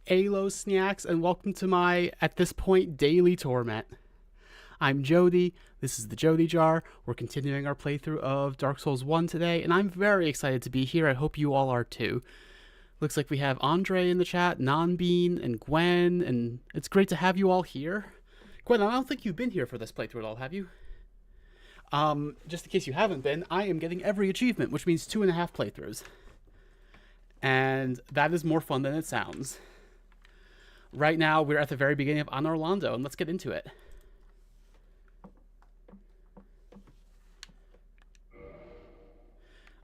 Alo Snacks, and welcome to my, at this point, daily torment. I'm Jodi. This is the Jodi Jar. We're continuing our playthrough of Dark Souls 1 today, and I'm very excited to be here. I hope you all are too. Looks like we have Andre in the chat, Nonbean, and Gwen, and it's great to have you all here. Gwen, I don't think you've been here for this playthrough at all, have you? Just in case you haven't been, I am getting every achievement, which means 2.5 playthroughs. And that is more fun than it sounds. Right now, we're at the very beginning of Ana Orlando, and let's get into it.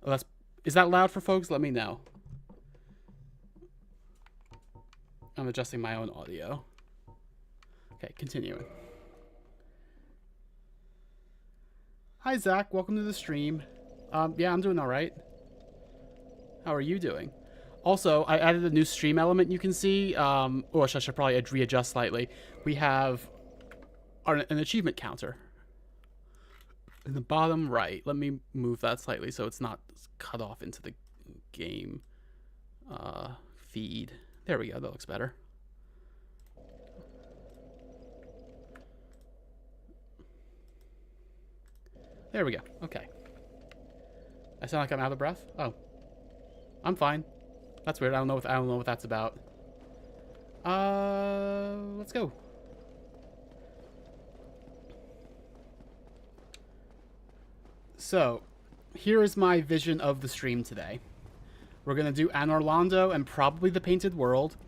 Oh, is that loud for folks? Let me know. I'm adjusting my own audio. Okay, continuing. Hi, Zach. Welcome to the stream. Yeah, I'm doing all right. How are you doing? Also, I added a new stream element you can see. I should probably readjust slightly. We have an achievement counter. In the bottom right. Let me move that slightly so it's not cut off into the game feed. There we go. That looks better. There we go. Okay. I sound like I'm out of breath? Oh. I'm fine. That's weird. I don't know what that's about. Let's go. So, here is my vision of the stream today. We're going to do Ana Orlando and probably the Painted World.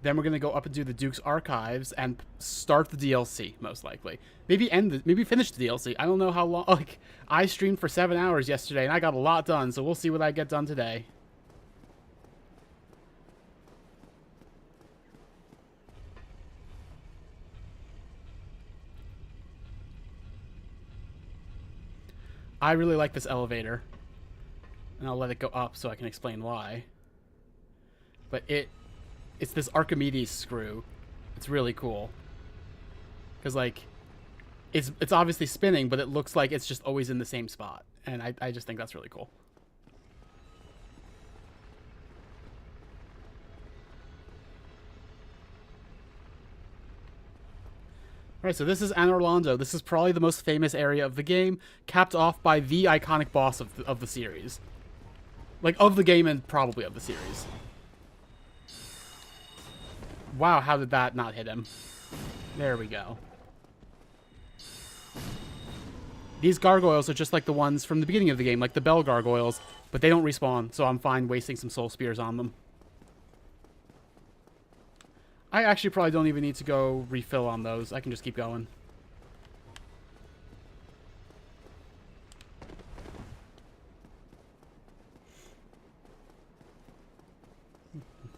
Then we're going to go up and do the Duke's Archives and start the DLC, most likely. Maybe finish the DLC. I don't know how long. Like, I streamed for 7 hours yesterday and I got a lot done, so we'll see what I get done today. I really like this elevator. And I'll let it go up so I can explain why. But it's this Archimedes screw. It's really cool. Because, like, it's obviously spinning, but it looks like it's just always in the same spot. And I just think that's really cool. Alright, so this is Ana Orlando. This is probably the most famous area of the game, capped off by the iconic boss of the series. Like, of the game and probably of the series. Wow, how did that not hit him? There we go. These gargoyles are just like the ones from the beginning of the game, like the bell gargoyles, but they don't respawn, so I'm fine wasting some soul spears on them. I actually probably don't even need to go refill on those. I can just keep going.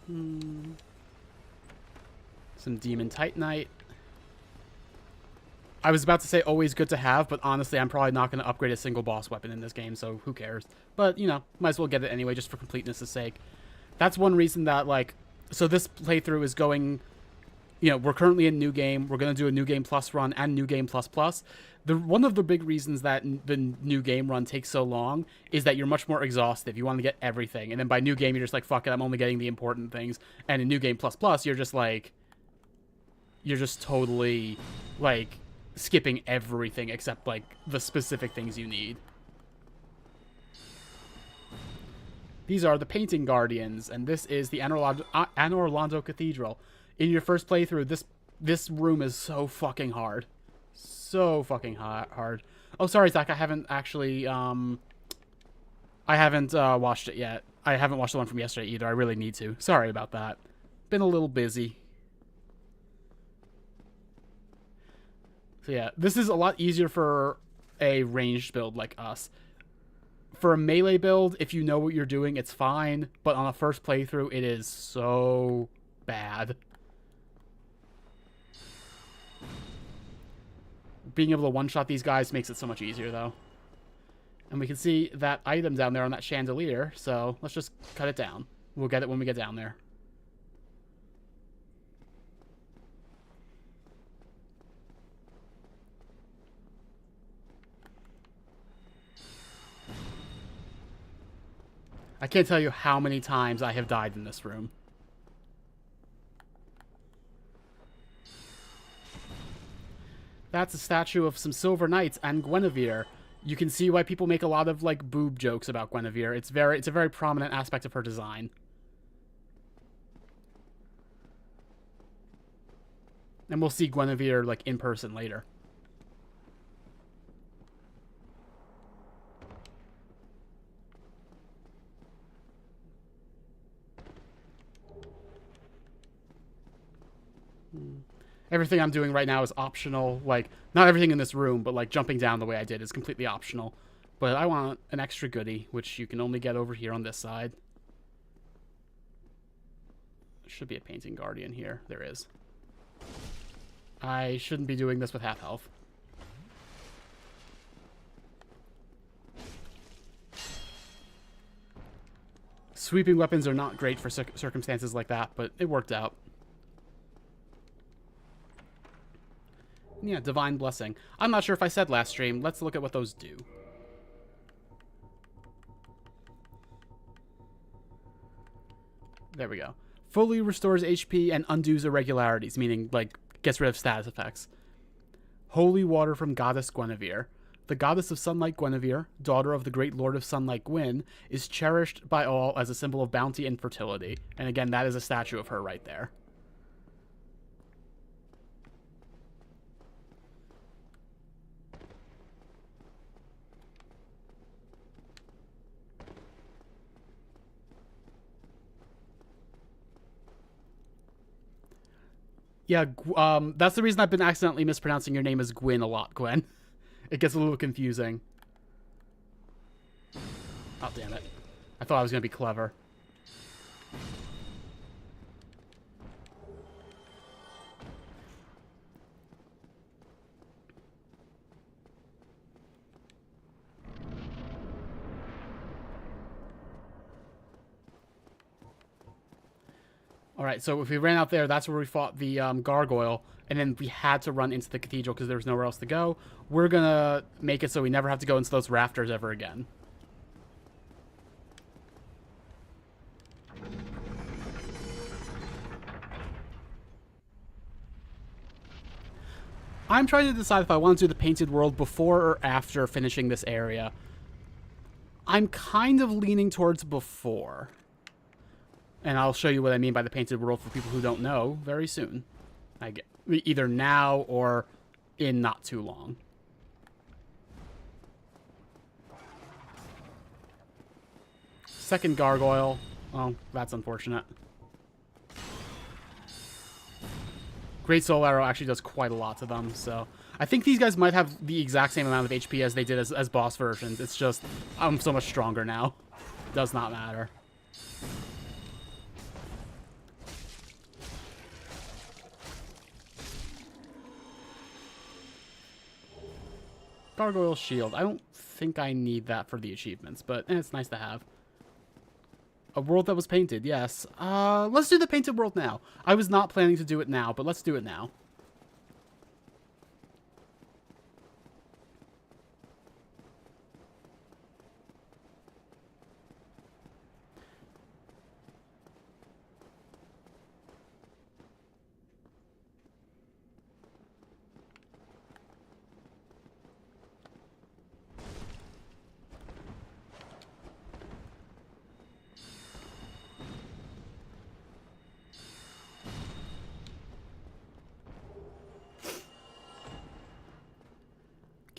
Some Demon Titanite. I was about to say always good to have, but honestly, I'm probably not going to upgrade a single boss weapon in this game, so who cares? But, you know, might as well get it anyway, just for completeness' sake. That's one reason that, like... So this playthrough is going... You know, we're currently in New Game. We're going to do a New Game Plus run and New Game Plus Plus. One of the big reasons that the New Game run takes so long is that you're much more exhaustive. You want to get everything. And then by New Game, you're just like, fuck it, I'm only getting the important things. And in New Game Plus Plus, you're just like... You're just totally, like, skipping everything except, like, the specific things you need. These are the Painting Guardians, and this is the Ana Orlando Cathedral. In your first playthrough, this room is so fucking hard. So fucking hard. Oh, sorry, Zach, I haven't actually, I haven't watched it yet. I haven't watched the one from yesterday either. I really need to. Sorry about that. Been a little busy. So yeah, this is a lot easier for a ranged build like us. For a melee build, if you know what you're doing, it's fine. But on a first playthrough, it is so bad. Being able to one-shot these guys makes it so much easier, though. And we can see that item down there on that chandelier, so let's just cut it down. We'll get it when we get down there. I can't tell you how many times I have died in this room. That's a statue of some silver knights and Guinevere. You can see why people make a lot of, like, boob jokes about Guinevere. It's a very prominent aspect of her design. And we'll see Guinevere, like, in person later. Everything I'm doing right now is optional. Like, not everything in this room, but, like, jumping down the way I did is completely optional. But I want an extra goodie, which you can only get over here on this side. There should be a painting guardian here. There is. I shouldn't be doing this with half health. Sweeping weapons are not great for circumstances like that, but it worked out. Yeah, Divine Blessing. I'm not sure if I said last stream. Let's look at what those do. There we go. Fully restores HP and undoes irregularities, meaning, like, gets rid of status effects. Holy water from Goddess Guinevere. The goddess of sunlight Guinevere, daughter of the great lord of sunlight Gwyn, is cherished by all as a symbol of bounty and fertility. And again, that is a statue of her right there. Yeah, that's the reason I've been accidentally mispronouncing your name as Gwyn a lot, Gwen. It gets a little confusing. Oh, damn it. I thought I was going to be clever. Alright, so if we ran out there, that's where we fought the gargoyle, and then we had to run into the cathedral because there was nowhere else to go. We're gonna make it so we never have to go into those rafters ever again. I'm trying to decide if I want to do the painted world before or after finishing this area. I'm kind of leaning towards before. And I'll show you what I mean by the painted world for people who don't know very soon. I get either now or in not too long. Second gargoyle. Oh, that's unfortunate. Great Soul Arrow actually does quite a lot to them, so... I think these guys might have the exact same amount of HP as they did as boss versions. It's just, I'm so much stronger now. Does not matter. Gargoyle Shield. I don't think I need that for the achievements, but it's nice to have. A world that was painted, yes. Let's do the painted world now. I was not planning to do it now, but let's do it now.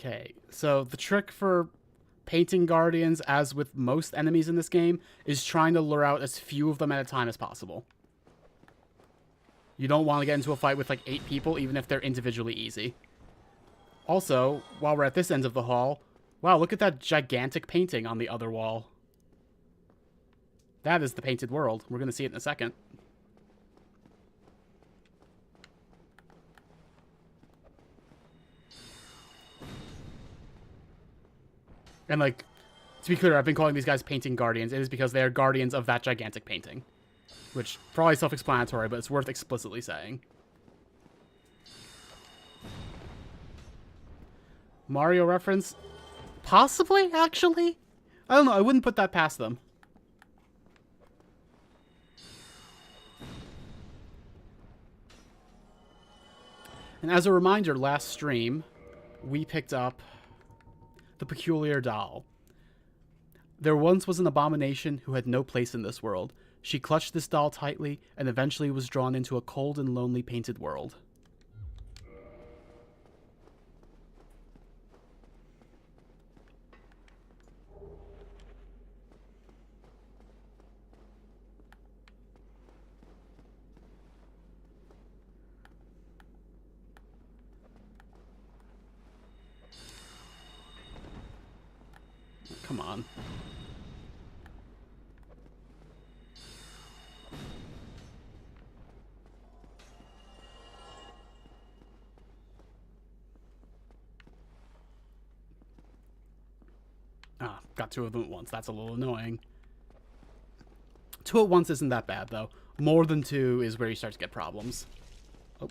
Okay, so the trick for painting guardians, as with most enemies in this game, is trying to lure out as few of them at a time as possible. You don't want to get into a fight with like 8 people, even if they're individually easy. Also, while we're at this end of the hall, wow, look at that gigantic painting on the other wall. That is the painted world. We're going to see it in a second. And, like, to be clear, I've been calling these guys painting guardians. It is because they are guardians of that gigantic painting. Which, probably self-explanatory, but it's worth explicitly saying. Mario reference? Possibly, actually? I don't know. I wouldn't put that past them. And as a reminder, last stream, we picked up the Peculiar Doll. There once was an abomination who had no place in this world. She clutched this doll tightly and eventually was drawn into a cold and lonely painted world. Come on. Ah, got two of them at once. That's a little annoying. Two at once isn't that bad, though. More than two is where you start to get problems. Oh.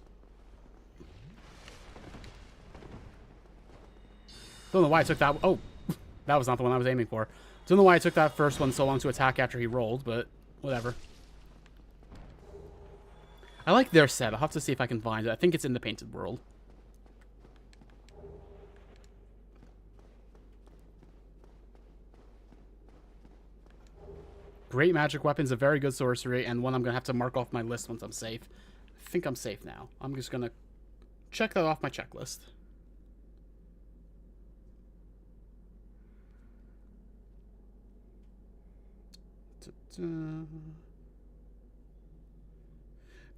Don't know why I took that. Oh, that was not the one I was aiming for. Don't know why I took that first one so long to attack after he rolled, but whatever. I like their set. I'll have to see if I can find it. I think it's in the Painted World. Great magic weapon's a very good sorcery, and one I'm going to have to mark off my list once I'm safe. I think I'm safe now. I'm just going to check that off my checklist.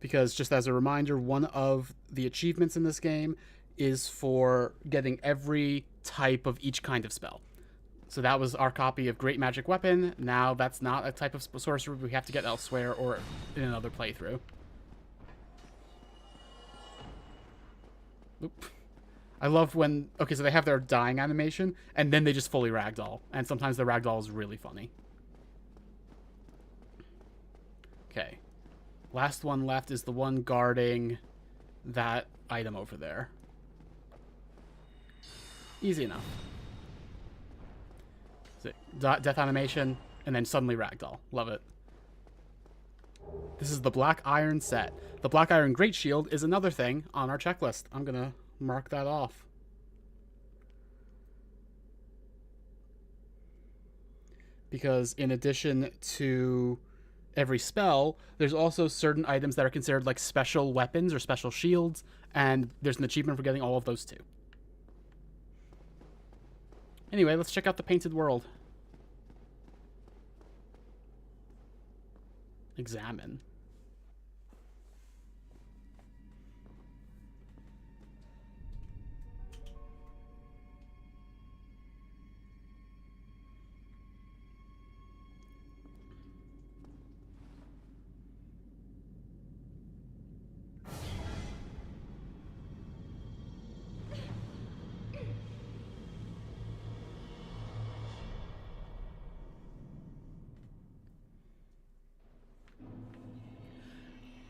Because just as a reminder, one of the achievements in this game is for getting every type of each kind of spell. So that was our copy of Great Magic Weapon. Now that's not a type of sorcery we have to get elsewhere or in another playthrough. Oop. I love when... Okay, so they have their dying animation, and then they just fully ragdoll. And sometimes the ragdoll is really funny. Okay. Last one left is the one guarding that item over there. Easy enough. Death animation, and then suddenly ragdoll. Love it. This is the Black Iron set. The Black Iron Great Shield is another thing on our checklist. I'm gonna mark that off. Because in addition to every spell, there's also certain items that are considered like special weapons or special shields, and there's an achievement for getting all of those too. Anyway, let's check out the Painted World. Examine.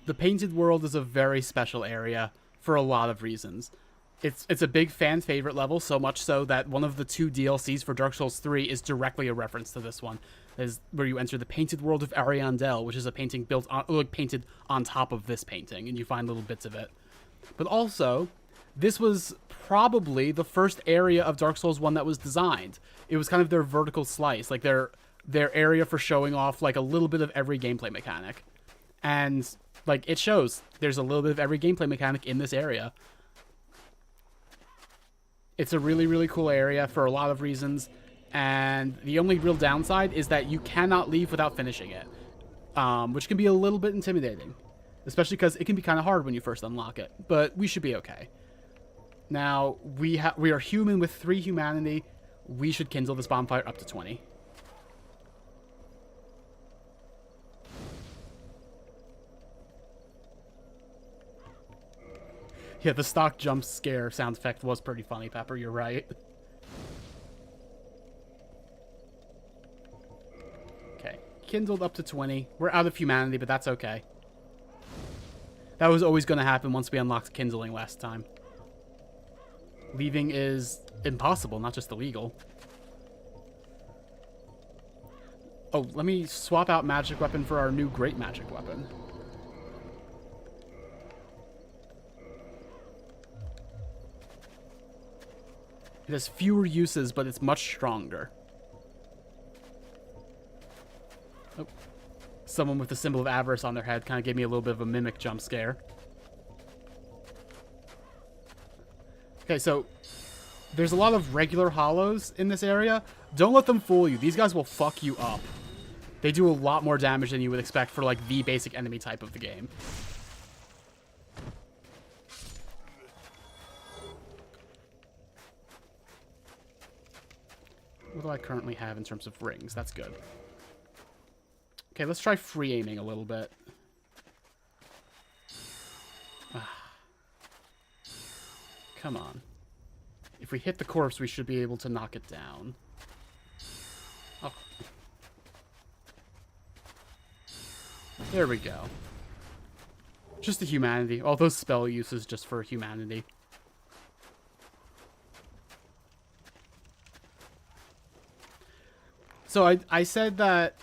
The Painted World is a very special area for a lot of reasons. It's a big fan favorite level, so much so that one of the 2 DLCs for Dark Souls 3 is directly a reference to this one. Is where you enter the Painted World of Ariandel, which is a painting built on, like, painted on top of this painting, and you find little bits of it. But also, this was probably the first area of Dark Souls 1 that was designed. It was kind of their vertical slice, like their area for showing off like a little bit of every gameplay mechanic. And like, it shows. There's a little bit of every gameplay mechanic in this area. It's a really, really cool area for a lot of reasons. And the only real downside is that you cannot leave without finishing it. Which can be a little bit intimidating. Especially because it can be kind of hard when you first unlock it. But we should be okay. Now, we are human with 3 humanity. We should kindle this bonfire up to 20. Yeah, the stock jump scare sound effect was pretty funny, Pepper. You're right. Okay. Kindled up to 20. We're out of humanity, but that's okay. That was always going to happen once we unlocked kindling last time. Leaving is impossible, not just illegal. Oh, let me swap out magic weapon for our new great magic weapon. It has fewer uses, but it's much stronger. Oh. Someone with the symbol of avarice on their head kind of gave me a little bit of a mimic jump scare. Okay, so there's a lot of regular hollows in this area. Don't let them fool you. These guys will fuck you up. They do a lot more damage than you would expect for, like, the basic enemy type of the game. What do I currently have in terms of rings? That's good. Okay, let's try free aiming a little bit. Come on. If we hit the corpse, we should be able to knock it down. Oh. There we go. Just the humanity. All those spell uses just for humanity. So I said that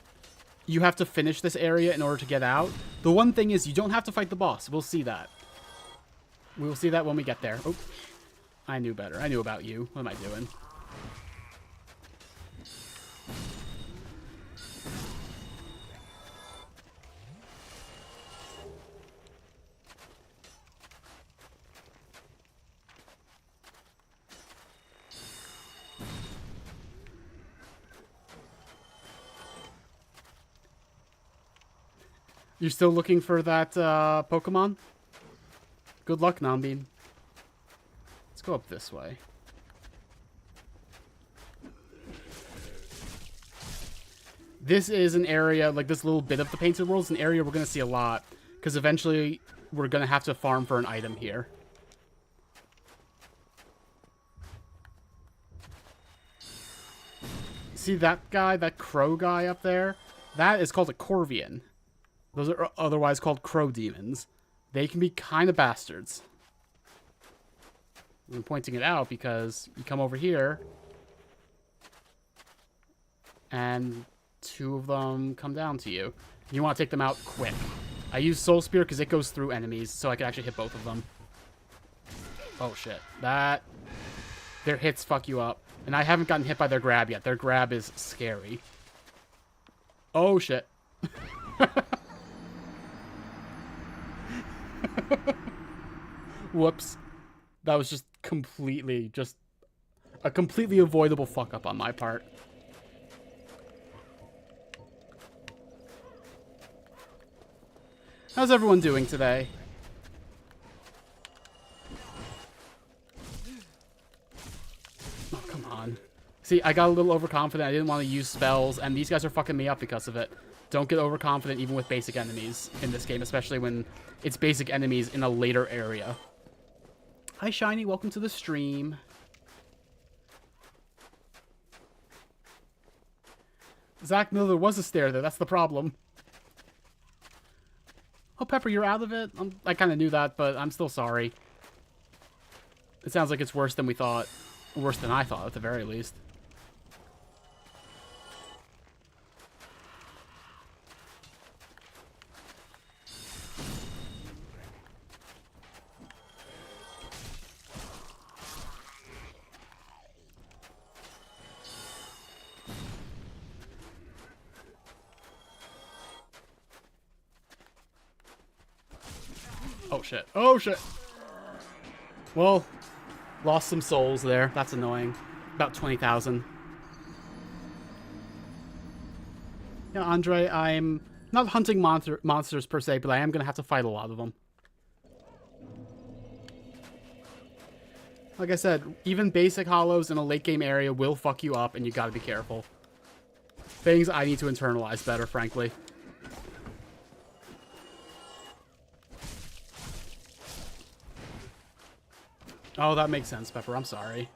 you have to finish this area in order to get out. The one thing is you don't have to fight the boss. We'll see that. We will see that when we get there. Oh, I knew better. I knew about you. What am I doing? You're still looking for that Pokemon? Good luck, Nambean. Let's go up this way. This is an area, like this little bit of the Painted World is an area we're going to see a lot. Because eventually we're going to have to farm for an item here. See that guy, that crow guy up there? That is called a Corvian. Those are otherwise called crow demons. They can be kind of bastards. I'm pointing it out because you come over here and two of them come down to you. You want to take them out quick. I use Soul Spear because it goes through enemies, so I can actually hit both of them. Oh shit. Their hits fuck you up. And I haven't gotten hit by their grab yet. Their grab is scary. Oh shit. Whoops. That was just a completely avoidable fuck up on my part. How's everyone doing today? Oh, come on. See, I got a little overconfident. I didn't want to use spells, and these guys are fucking me up because of it. Don't get overconfident even with basic enemies in this game, especially when it's basic enemies in a later area. Hi, Shiny. Welcome to the stream. Zach Miller was a stair there. That's the problem. Oh, Pepper, you're out of it? I kind of knew that, but I'm still sorry. It sounds like it's worse than we thought. Worse than I thought, at the very least. Oh shit. Oh shit. Well, lost some souls there. That's annoying. About 20,000. Yeah, Andre, I'm not hunting monsters per se, but I am going to have to fight a lot of them. Like I said, even basic hollows in a late game area will fuck you up, and you gotta be careful. Things I need to internalize better, frankly. Oh, that makes sense, Pepper. I'm sorry.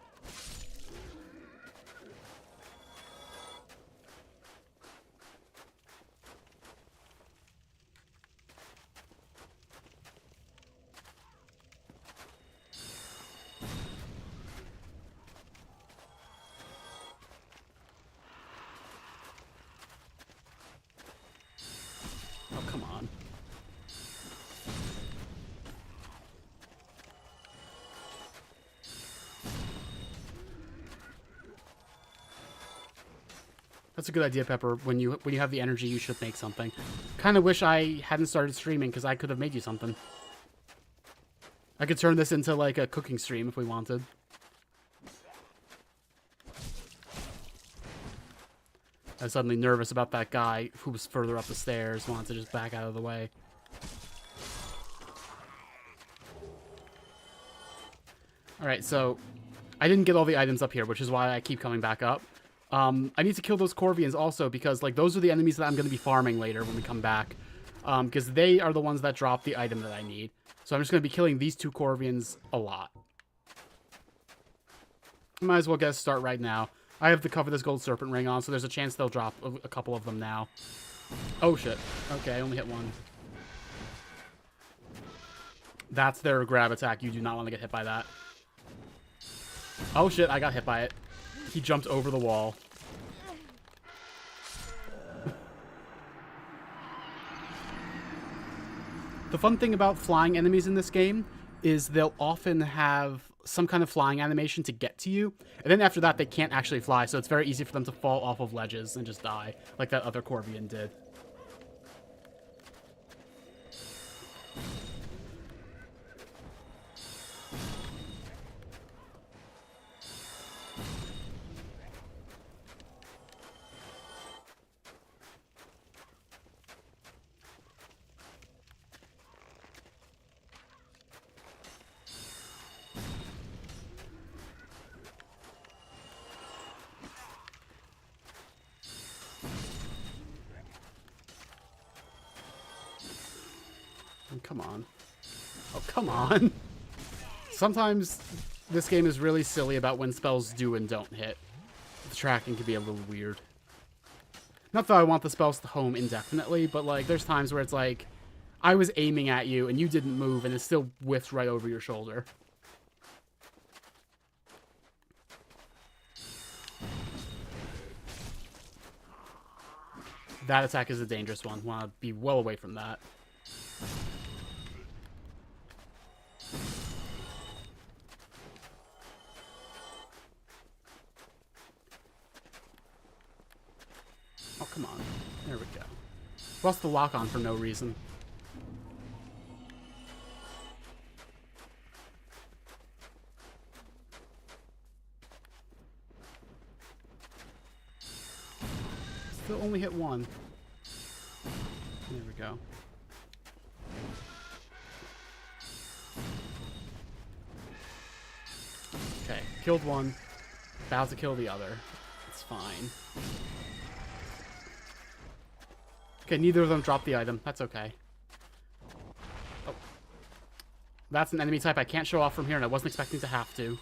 Oh, come on. That's a good idea, Pepper. When you have the energy, you should make something. Kind of wish I hadn't started streaming, because I could have made you something. I could turn this into, like, a cooking stream if we wanted. I was suddenly nervous about that guy who was further up the stairs, wanted to just back out of the way. Alright, so I didn't get all the items up here, which is why I keep coming back up. I need to kill those Corvians also, because, like, those are the enemies that I'm going to be farming later when we come back. Because they are the ones that drop the item that I need. So I'm just going to be killing these 2 Corvians a lot. Might as well get a start right now. I have to cover this gold serpent ring on, so there's a chance they'll drop a couple of them now. Oh, shit. Okay, I only hit one. That's their grab attack. You do not want to get hit by that. Oh, shit, I got hit by it. He jumped over the wall. The fun thing about flying enemies in this game is they'll often have some kind of flying animation to get to you, and then after that they can't actually fly, so it's very easy for them to fall off of ledges and just die, like that other Corvian did. Come on. Oh, come on. Sometimes this game is really silly about when spells do and don't hit. The tracking can be a little weird. Not that I want the spells to home indefinitely, but, like, there's times where it's like, I was aiming at you and you didn't move and it still whiffed right over your shoulder. That attack is a dangerous one. Want to be well away from that. Oh, come on. There we go. Lost the lock on for no reason. Still only hit one. There we go. Okay, killed one. About to kill the other. It's fine. Okay, neither of them dropped the item. That's okay. Oh. That's an enemy type I can't show off from here, and I wasn't expecting to have to.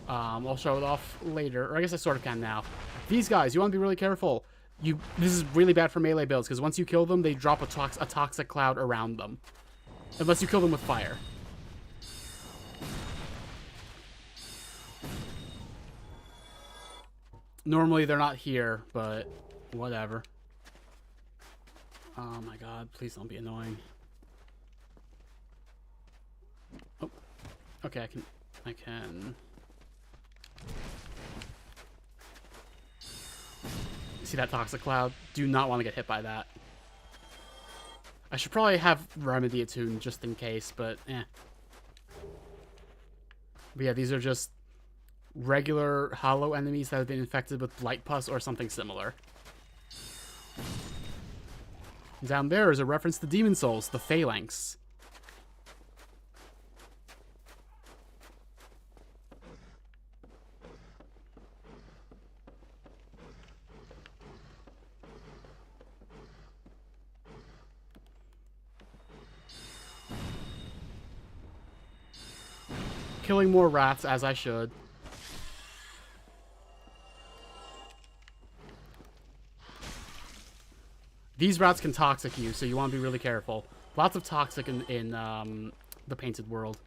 I'll show it off later. Or I guess I sort of can now. These guys, you want to be really careful. This is really bad for melee builds, because once you kill them, they drop a toxic cloud around them. Unless you kill them with fire. Normally they're not here, but whatever. Oh my god, please don't be annoying. Oh. Okay, I can... See that toxic cloud? Do not want to get hit by that. I should probably have Remedy attuned just in case, but eh. But yeah, these are just regular hollow enemies that have been infected with light pus or something similar. Down there is a reference to Demon Souls, the Phalanx. Killing more rats, as I should. These rats can toxic you, so you want to be really careful. Lots of toxic in the Painted World.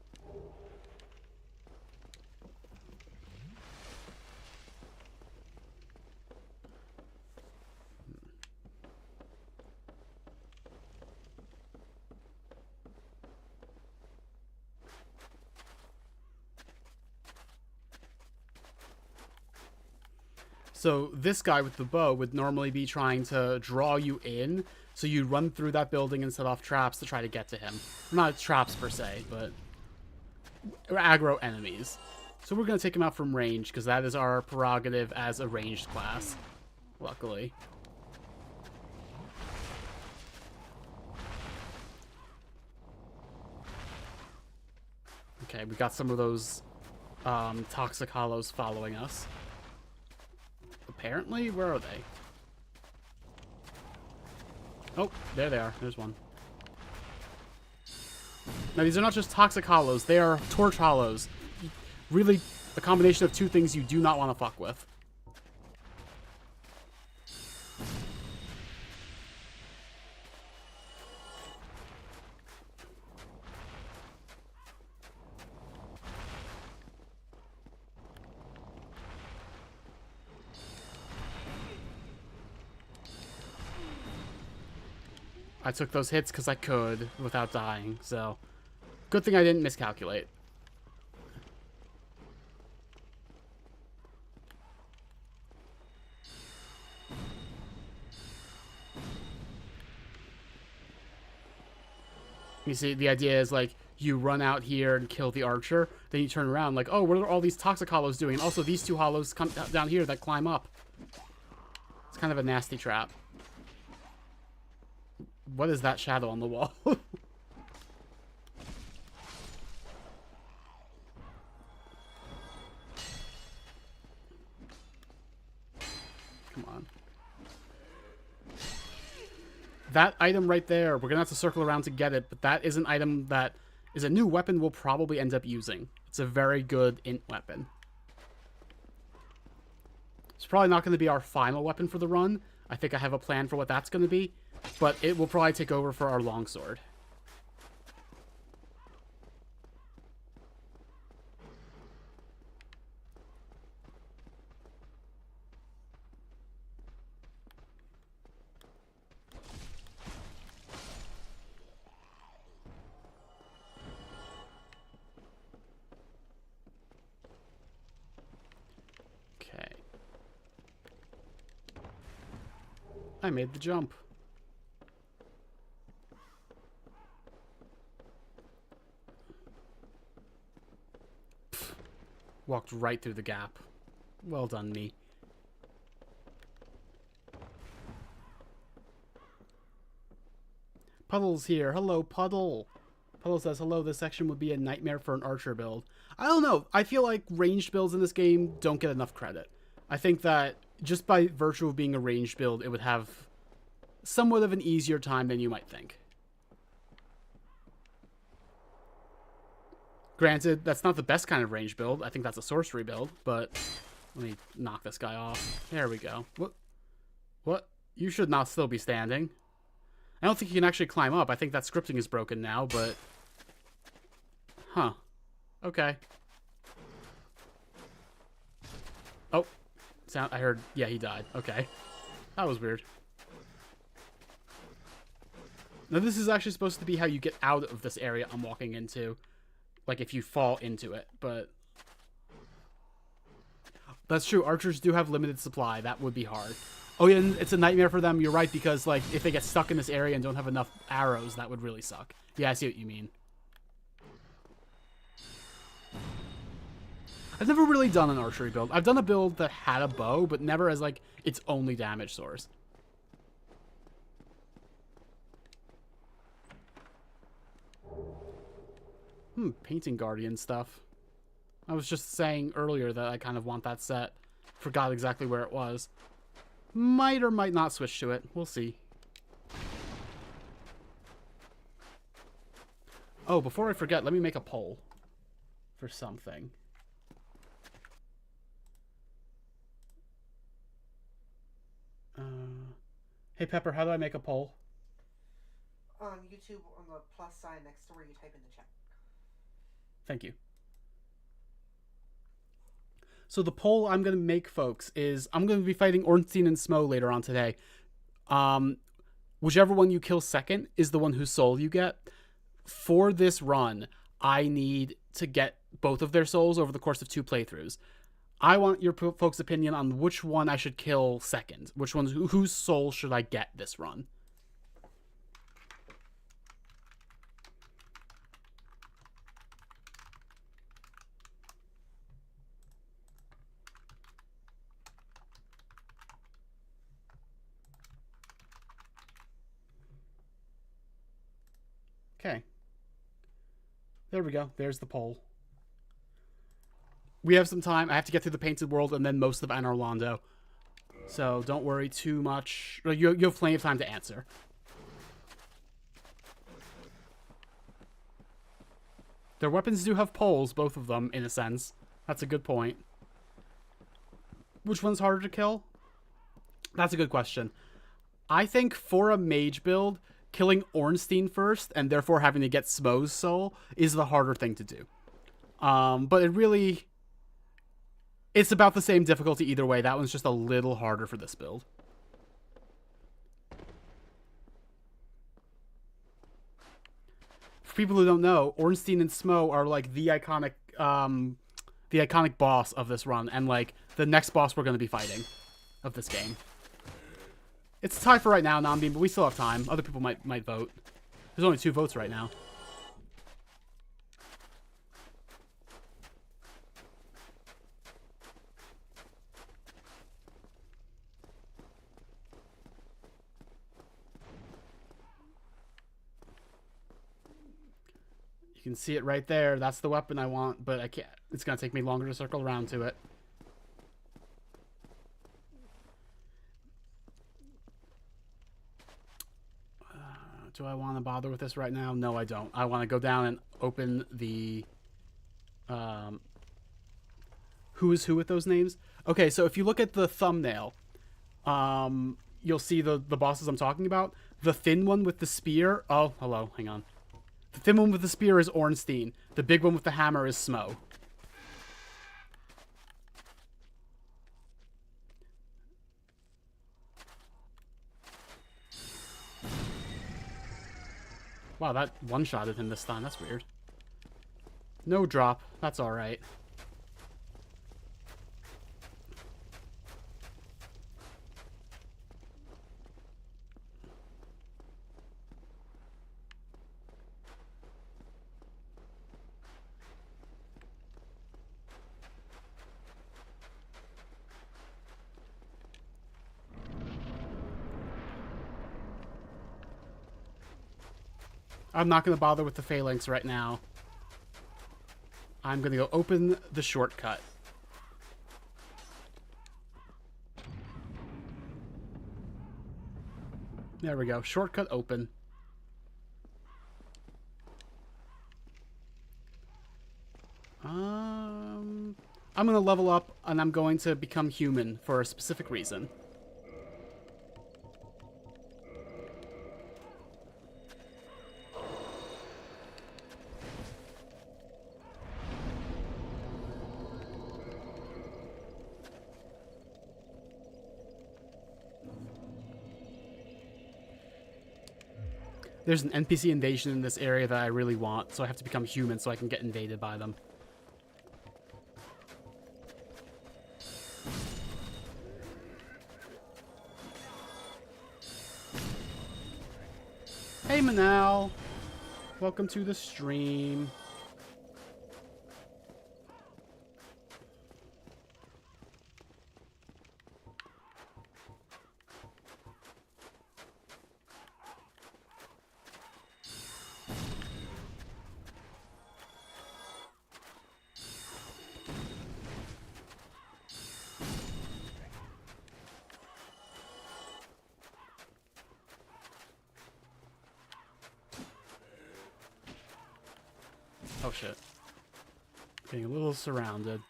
So this guy with the bow would normally be trying to draw you in, so you run through that building and set off traps to try to get to him. Not traps per se, but aggro enemies. So we're going to take him out from range, because that is our prerogative as a ranged class, luckily. Okay, we got some of those toxic hollows following us. Apparently, where are they? Oh, there they are. There's one. Now, these are not just toxic hollows. They are torch hollows. Really, a combination of two things you do not want to fuck with. I took those hits because I could without dying, so good thing I didn't miscalculate. You see, the idea is like you run out here and kill the archer, then you turn around like, oh, what are all these toxic hollows doing? And also, these two hollows come down here that climb up. It's kind of a nasty trap. What is that shadow on the wall? Come on. That item right there, we're gonna have to circle around to get it, but that is an item that is a new weapon we'll probably end up using. It's a very good int weapon. It's probably not going to be our final weapon for the run. I think I have a plan for what that's going to be, but it will probably take over for our longsword. I made the jump. Pfft. Walked right through the gap. Well done, me. Puddle's here. Hello, Puddle. Puddle says, hello, this section would be a nightmare for an archer build. I don't know. I feel like ranged builds in this game don't get enough credit. I think that just by virtue of being a ranged build, it would have somewhat of an easier time than you might think. Granted, that's not the best kind of ranged build. I think that's a sorcery build, but let me knock this guy off. There we go. What? You should not still be standing. I don't think you can actually climb up. I think that scripting is broken now, but... Huh. Okay. Oh. I heard... Yeah, he died. Okay. That was weird. Now, this is actually supposed to be how you get out of this area I'm walking into. Like, if you fall into it, but... That's true. Archers do have limited supply. That would be hard. Oh, yeah, and it's a nightmare for them. You're right, because, like, if they get stuck in this area and don't have enough arrows, that would really suck. Yeah, I see what you mean. I've never really done an archery build. I've done a build that had a bow, but never as, like, its only damage source. Painting Guardian stuff. I was just saying earlier that I kind of want that set. Forgot exactly where it was. Might or might not switch to it. We'll see. Oh, before I forget, let me make a poll for something. Hey, Pepper, how do I make a poll? On YouTube, on the plus sign next to where you type in the chat. Thank you. So the poll I'm going to make, folks, is I'm going to be fighting Ornstein and Smo later on today. Whichever one you kill second is the one whose soul you get. For this run, I need to get both of their souls over the course of 2 playthroughs. I want your folks' opinion on which one I should kill second. Which one's whose soul should I get this run? Okay. There we go. There's the poll. We have some time. I have to get through the painted world and then most of Anor Londo. So don't worry too much. You have plenty of time to answer. Their weapons do have poles, both of them, in a sense. That's a good point. Which one's harder to kill? That's a good question. I think for a mage build, killing Ornstein first, and therefore having to get Smo's soul, is the harder thing to do. But it really... It's about the same difficulty either way. That one's just a little harder for this build. For people who don't know, Ornstein and Smo are like the iconic boss of this run, and like the next boss we're going to be fighting of this game. It's a tie for right now, Nambi, but we still have time. Other people might vote. There's only 2 votes right now. You can see it right there. That's the weapon I want, but I can't. It's going to take me longer to circle around to it. Do I want to bother with this right now? No, I don't. I want to go down and open the... who is who with those names? Okay, so if you look at the thumbnail, you'll see the bosses I'm talking about. The thin one with the spear... Oh, hello. Hang on. The thin one with the spear is Ornstein. The big one with the hammer is Smo. Wow, that one-shotted him this time. That's weird. No drop. That's alright. I'm not going to bother with the phalanx right now. I'm going to go open the shortcut. There we go. Shortcut open. I'm going to level up, and I'm going to become human for a specific reason. There's an NPC invasion in this area that I really want, so I have to become human so I can get invaded by them. Hey Manal! Welcome to the stream. Oh shit. Getting a little surrounded.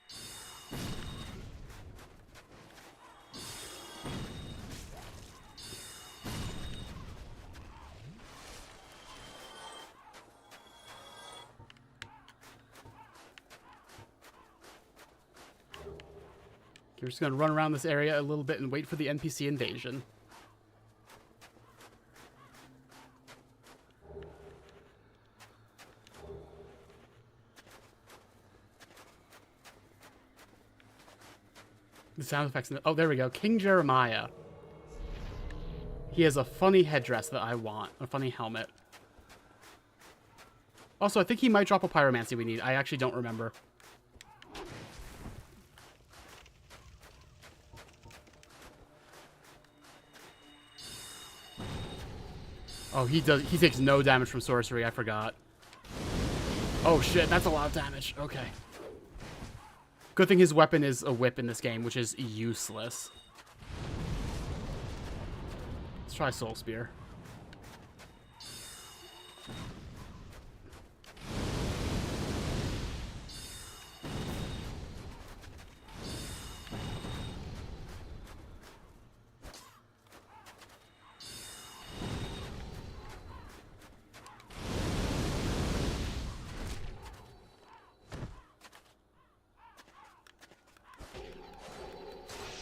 We're just gonna run around this area a little bit and wait for the NPC invasion. The sound effects. Oh, there we go. King Jeremiah. He has a funny headdress that I want. A funny helmet. Also, I think he might drop a pyromancy we need. I actually don't remember. Oh, he does. He takes no damage from sorcery. I forgot. Oh shit, that's a lot of damage. Okay. Good thing his weapon is a whip in this game, which is useless. Let's try Soul Spear.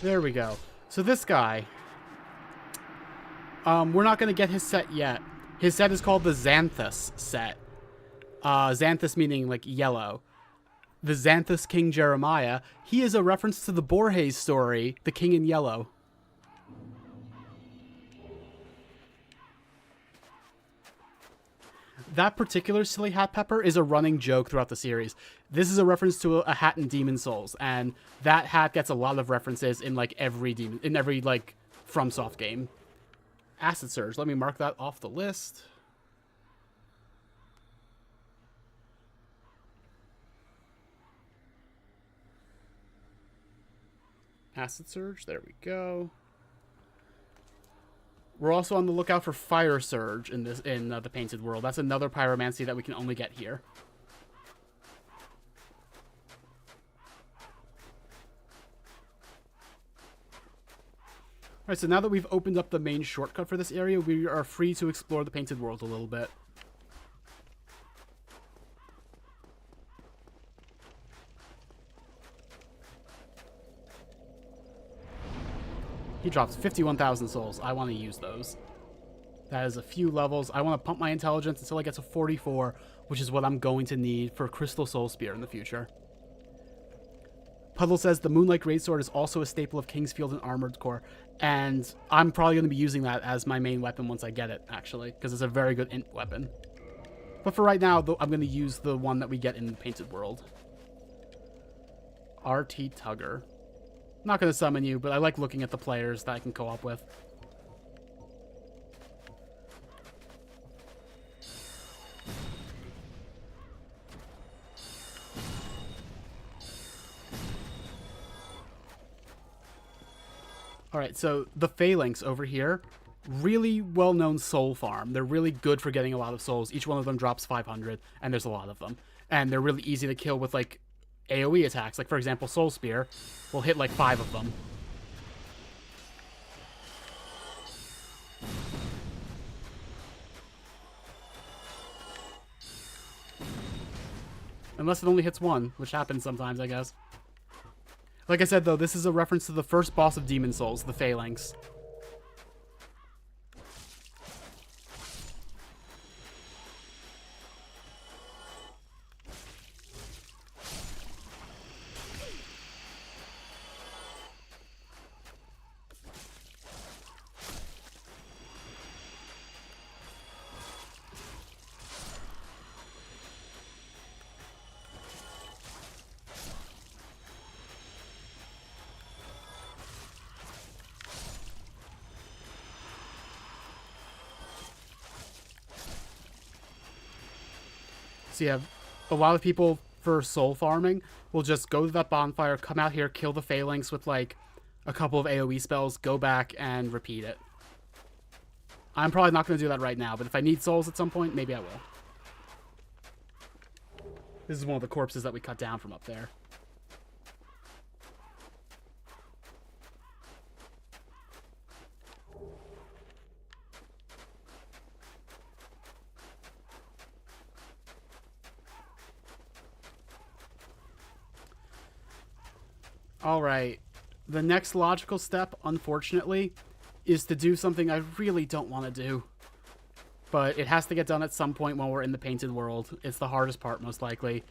There we go. So this guy, we're not going to get his set yet. His set is called the Xanthus set. Xanthus meaning like yellow. The Xanthus King Jeremiah, he is a reference to the Borges story, The King in Yellow. That particular silly hat pepper is a running joke throughout the series. This is a reference to a hat in Demon Souls, and that hat gets a lot of references in like every like FromSoft game. Acid Surge, let me mark that off the list. Acid Surge, there we go. We're also on the lookout for Fire Surge in the Painted World. That's another pyromancy that we can only get here. Alright, so now that we've opened up the main shortcut for this area, we are free to explore the Painted World a little bit. He drops 51,000 souls. I want to use those. That is a few levels. I want to pump my intelligence until I get to 44, which is what I'm going to need for Crystal Soul Spear in the future. Puddle says the Moonlight Greatsword is also a staple of Kingsfield and Armored Core, and I'm probably going to be using that as my main weapon once I get it, actually, because it's a very good int weapon. But for right now, I'm going to use the one that we get in the Painted World. RT Tugger. I'm not going to summon you, but I like looking at the players that I can co-op with. Alright, so the Phalanx over here, really well-known soul farm. They're really good for getting a lot of souls. Each one of them drops 500, and there's a lot of them. And they're really easy to kill with, like, AoE attacks. Like, for example, Soul Spear will hit, like, 5 of them. Unless it only hits one, which happens sometimes, I guess. Like I said, though, this is a reference to the first boss of Demon Souls, the Phalanx. So yeah, a lot of people for soul farming will just go to that bonfire, come out here, kill the Phalanx with like a couple of AoE spells, go back and repeat it. I'm probably not going to do that right now, but if I need souls at some point, maybe I will. This is one of the corpses that we cut down from up there. Alright, the next logical step, unfortunately, is to do something I really don't want to do. But it has to get done at some point while we're in the Painted World. It's the hardest part, most likely.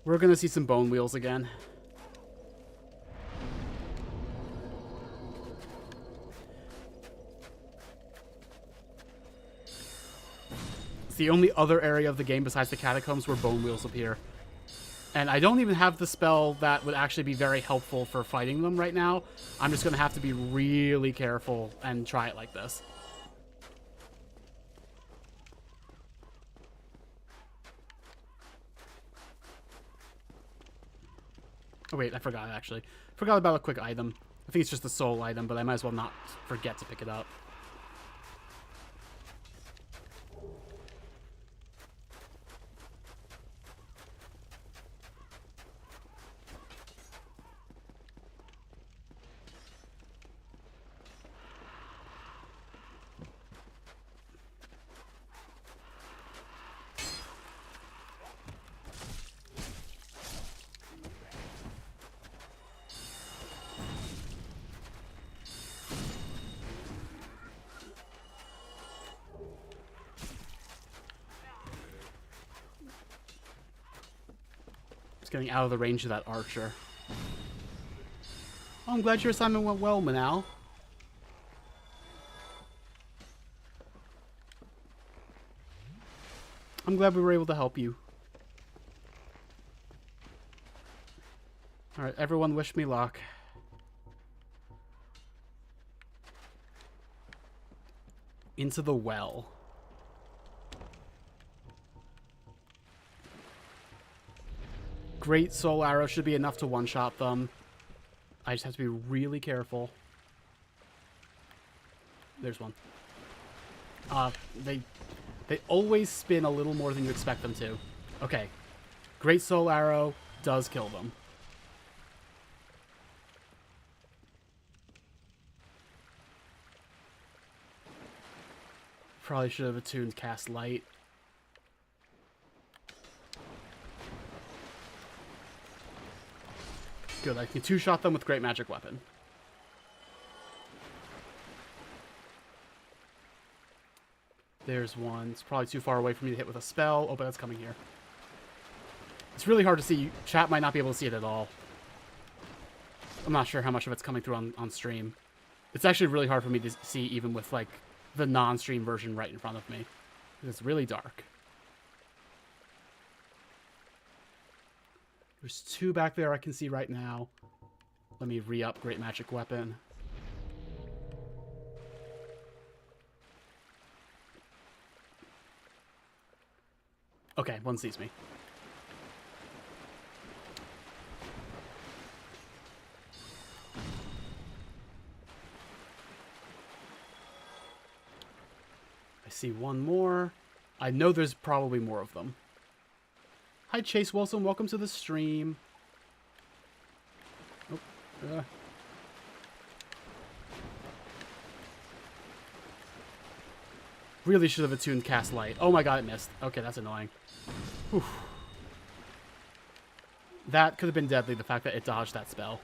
We're going to see some bone wheels again. It's the only other area of the game besides the catacombs where bone wheels appear. And I don't even have the spell that would actually be very helpful for fighting them right now. I'm just going to have to be really careful and try it like this. Oh wait, I forgot actually. Forgot about a quick item. I think it's just a soul item, but I might as well not forget to pick it up. Getting out of the range of that archer. Oh, I'm glad your assignment went well, Manal. I'm glad we were able to help you. Alright, everyone wish me luck. Into the well. Great soul arrow should be enough to one-shot them. I just have to be really careful. There's one. They always spin a little more than you expect them to. Okay. Great soul arrow does kill them. Probably should have attuned cast light. Good, I can two-shot them with great magic weapon. There's one. It's probably too far away for me to hit with a spell. Oh, but that's coming here. It's really hard to see. Chat might not be able to see it at all. I'm not sure how much of it's coming through on stream. It's actually really hard for me to see even with, like, the non-stream version right in front of me. It's really dark. There's two back there I can see right now. Let me re-up great magic weapon. Okay, one sees me. I see one more. I know there's probably more of them. Hi, Chase Wilson. Welcome to the stream. Oh, really should have attuned cast light. Oh my god, it missed. Okay, that's annoying. Whew. That could have been deadly, the fact that it dodged that spell.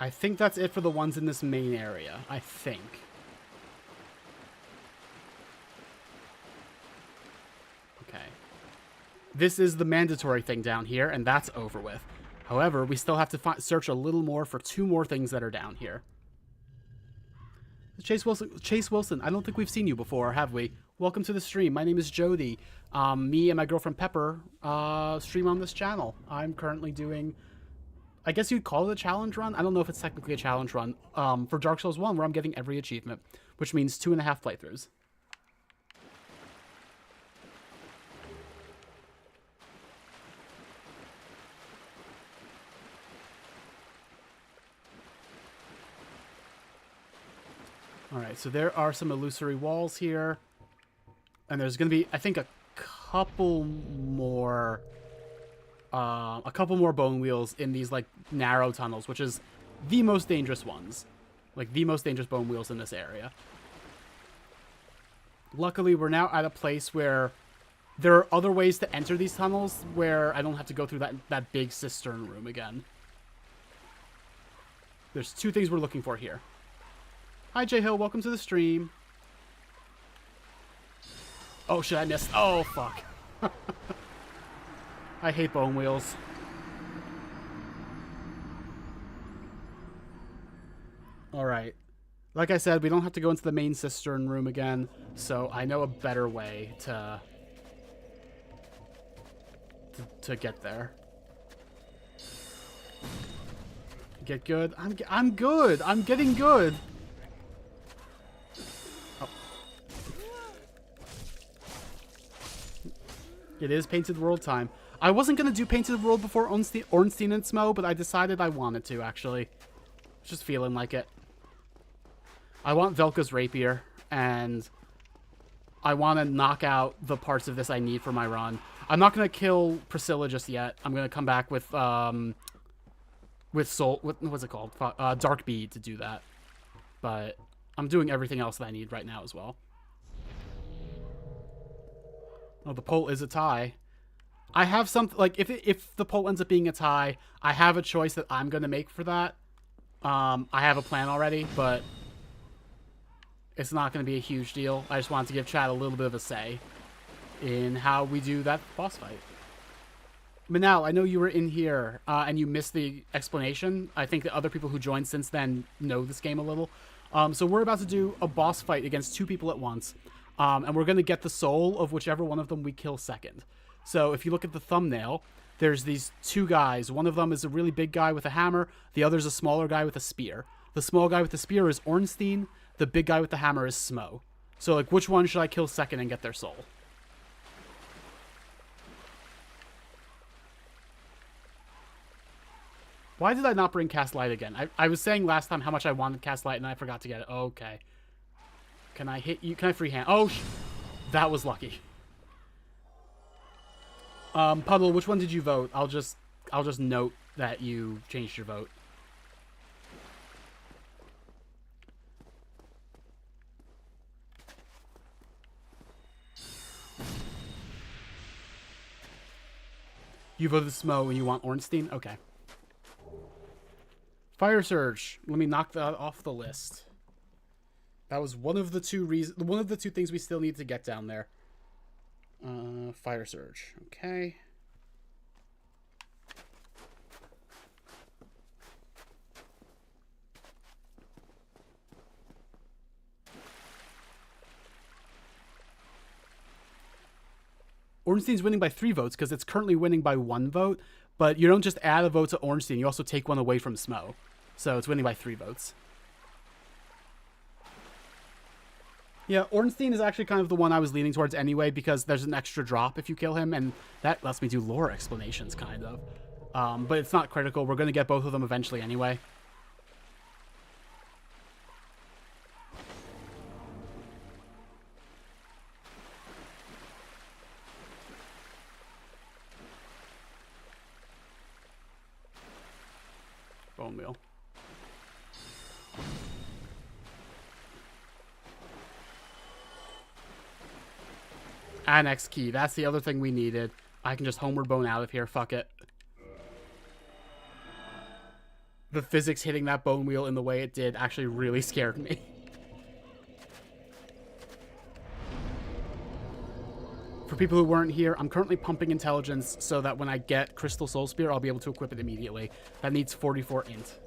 I think that's it for the ones in this main area. I think. Okay. This is the mandatory thing down here, and that's over with. However, we still have to search a little more for two more things that are down here. Chase Wilson, I don't think we've seen you before, have we? Welcome to the stream. My name is Jodi. Me and my girlfriend Pepper stream on this channel. I'm currently doing... I guess you'd call it a challenge run. I don't know if it's technically a challenge run. For Dark Souls 1, where I'm getting every achievement, which means 2.5 playthroughs. Alright, so there are some illusory walls here. And there's going to be, I think, a couple more bone wheels in these, like, narrow tunnels, which is the most dangerous ones. Like, the most dangerous bone wheels in this area. Luckily, we're now at a place where there are other ways to enter these tunnels where I don't have to go through that big cistern room again. There's two things we're looking for here. Hi, J Hill. Welcome to the stream. Oh, shit, I missed. Oh, fuck. I hate bone wheels. Alright. Like I said, we don't have to go into the main cistern room again, so I know a better way to get there. Get good? I'm good! I'm getting good! Oh. It is Painted World time. I wasn't gonna do Painted World before Ornstein and Smo, but I decided I wanted to, actually. Just feeling like it. I want Velka's rapier, and I want to knock out the parts of this I need for my run. I'm not going to kill Priscilla just yet. I'm going to come back with Soul... what's it called? Dark Bead to do that. But I'm doing everything else that I need right now as well. Oh, the poll is a tie. I have something... Like, if the poll ends up being a tie, I have a choice that I'm going to make for that. I have a plan already, but... it's not going to be a huge deal. I just wanted to give chat a little bit of a say in how we do that boss fight. Manal, I know you were in here and you missed the explanation. I think that other people who joined since then know this game a little. So we're about to do a boss fight against two people at once. And we're going to get the soul of whichever one of them we kill second. So if you look at the thumbnail, there's these two guys. One of them is a really big guy with a hammer. The other's a smaller guy with a spear. The small guy with the spear is Ornstein. The big guy with the hammer is Smo. So, like, which one should I kill second and get their soul? Why did I not bring Cast Light again? I was saying last time how much I wanted Cast Light and I forgot to get it. Okay. Can I hit you? Can I freehand? Oh, that was lucky. Puddle, which one did you vote? I'll just note that you changed your vote. You voted Smo and you want Ornstein? Okay. Fire Surge. Let me knock that off the list. That was one of the two things we still need to get down there. Fire Surge. Okay. Ornstein's winning by 3 votes because it's currently winning by 1 vote, but you don't just add a vote to Ornstein, you also take one away from Smo. So it's winning by 3 votes. Yeah, Ornstein is actually kind of the one I was leaning towards anyway because there's an extra drop if you kill him, and that lets me do lore explanations, kind of. But it's not critical. We're going to get both of them eventually anyway. Bone wheel. Annex key. That's the other thing we needed. I can just homeward bone out of here. Fuck it. The physics hitting that bone wheel in the way it did actually really scared me. For people who weren't here, I'm currently pumping intelligence so that when I get Crystal Soul Spear, I'll be able to equip it immediately. That needs 44 int.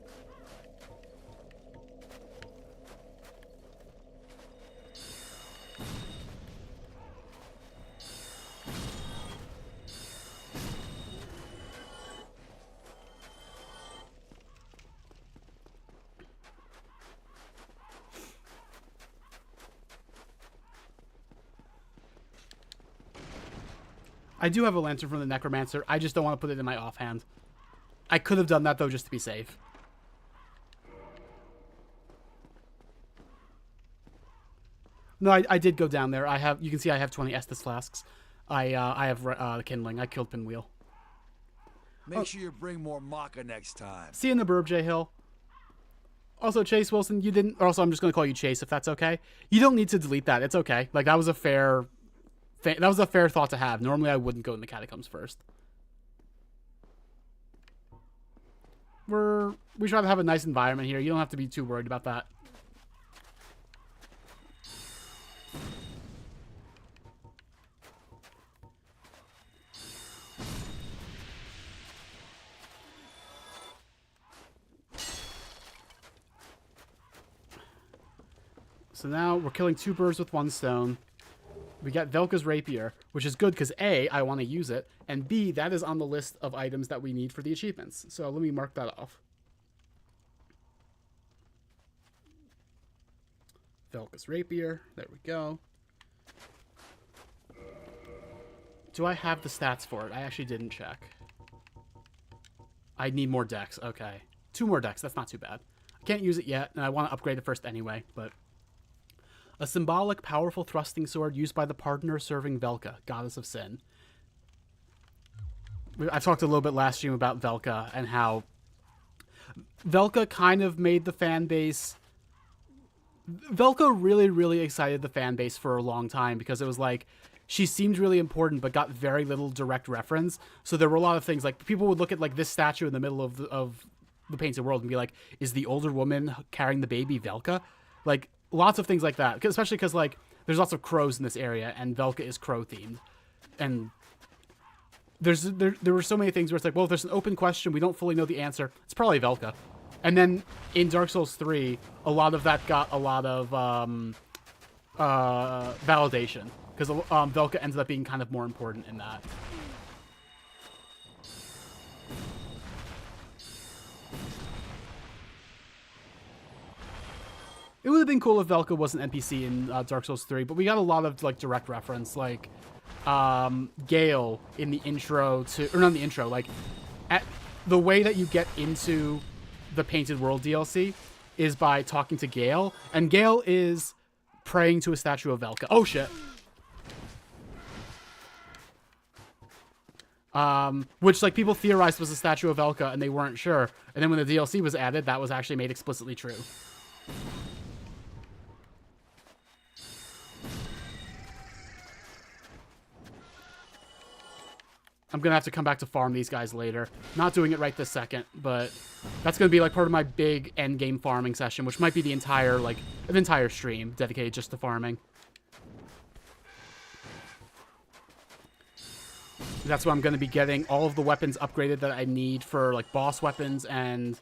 I do have a lantern from the Necromancer. I just don't want to put it in my offhand. I could have done that, though, just to be safe. No, I did go down there. You can see I have 20 Estus flasks. I have kindling. I killed Pinwheel. Make sure you bring more maca next time. See you in the burb, J Hill. Also, Chase Wilson, you didn't... Or also, I'm just going to call you Chase, if that's okay. You don't need to delete that. It's okay. Like, that was a fair... That was a fair thought to have. Normally, I wouldn't go in the catacombs first. We try to have a nice environment here. You don't have to be too worried about that. So now we're killing 2 birds with 1 stone. We got Velka's rapier, which is good because A, I want to use it, and B, that is on the list of items that we need for the achievements. So let me mark that off. Velka's rapier. There we go. Do I have the stats for it? I actually didn't check. I need more decks. Okay. 2 more decks. That's not too bad. I can't use it yet, and I want to upgrade it first anyway, but... A symbolic, powerful thrusting sword used by the partner serving Velka, goddess of sin. I talked a little bit last stream about Velka and how Velka kind of made the fan base... Velka really, really excited the fan base for a long time because it was like... She seemed really important, but got very little direct reference. So there were a lot of things, like, people would look at, like, this statue in the middle of the painted world and be like, is the older woman carrying the baby Velka? Like, lots of things like that. Especially because, like, there's lots of crows in this area, and Velka is crow-themed. And there were so many things where it's like, well, if there's an open question, we don't fully know the answer, it's probably Velka. And then in Dark Souls 3, a lot of that got a lot of validation. Because Velka ended up being kind of more important in that. It would have been cool if Velka was an NPC in Dark Souls 3, but we got a lot of like direct reference, like Gale in the intro to, or not in the intro, like the way that you get into the Painted World DLC is by talking to Gale, and Gale is praying to a statue of Velka. Oh shit. Which, like, people theorized was a statue of Velka, and they weren't sure. And then when the DLC was added, that was actually made explicitly true. I'm gonna have to come back to farm these guys later. Not doing it right this second, but that's gonna be, like, part of my big endgame farming session, which might be the entire, like, an entire stream dedicated just to farming. That's why I'm going to be getting all of the weapons upgraded that I need for, like, boss weapons and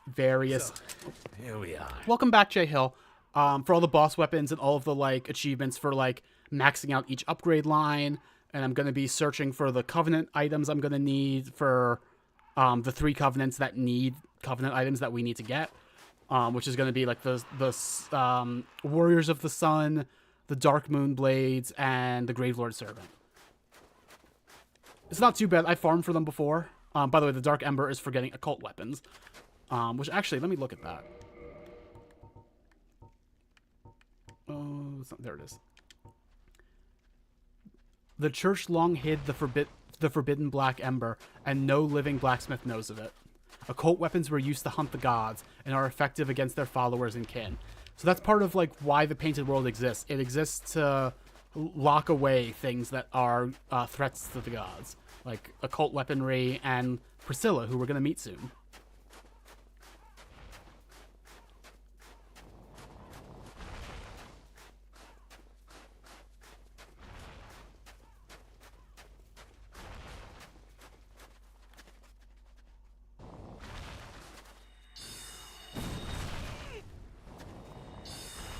various... So, here we are. Welcome back, Jay Hill. For all the boss weapons and all of the, like, achievements for, like, maxing out each upgrade line. And I'm going to be searching for the Covenant items I'm going to need for the 3 Covenants that need Covenant items that we need to get. Which is going to be, like, the Warriors of the Sun, the Dark Moon Blades, and the Gravelord Servant. It's not too bad. I farmed for them before. By the way, the Dark Ember is for getting occult weapons. Which, actually, let me look at that. Oh, there it is. The church long hid the forbidden black ember, and no living blacksmith knows of it. Occult weapons were used to hunt the gods, and are effective against their followers and kin. So that's part of, like, why the Painted World exists. It exists to lock away things that are threats to the gods, like occult weaponry and Priscilla, who we're going to meet soon.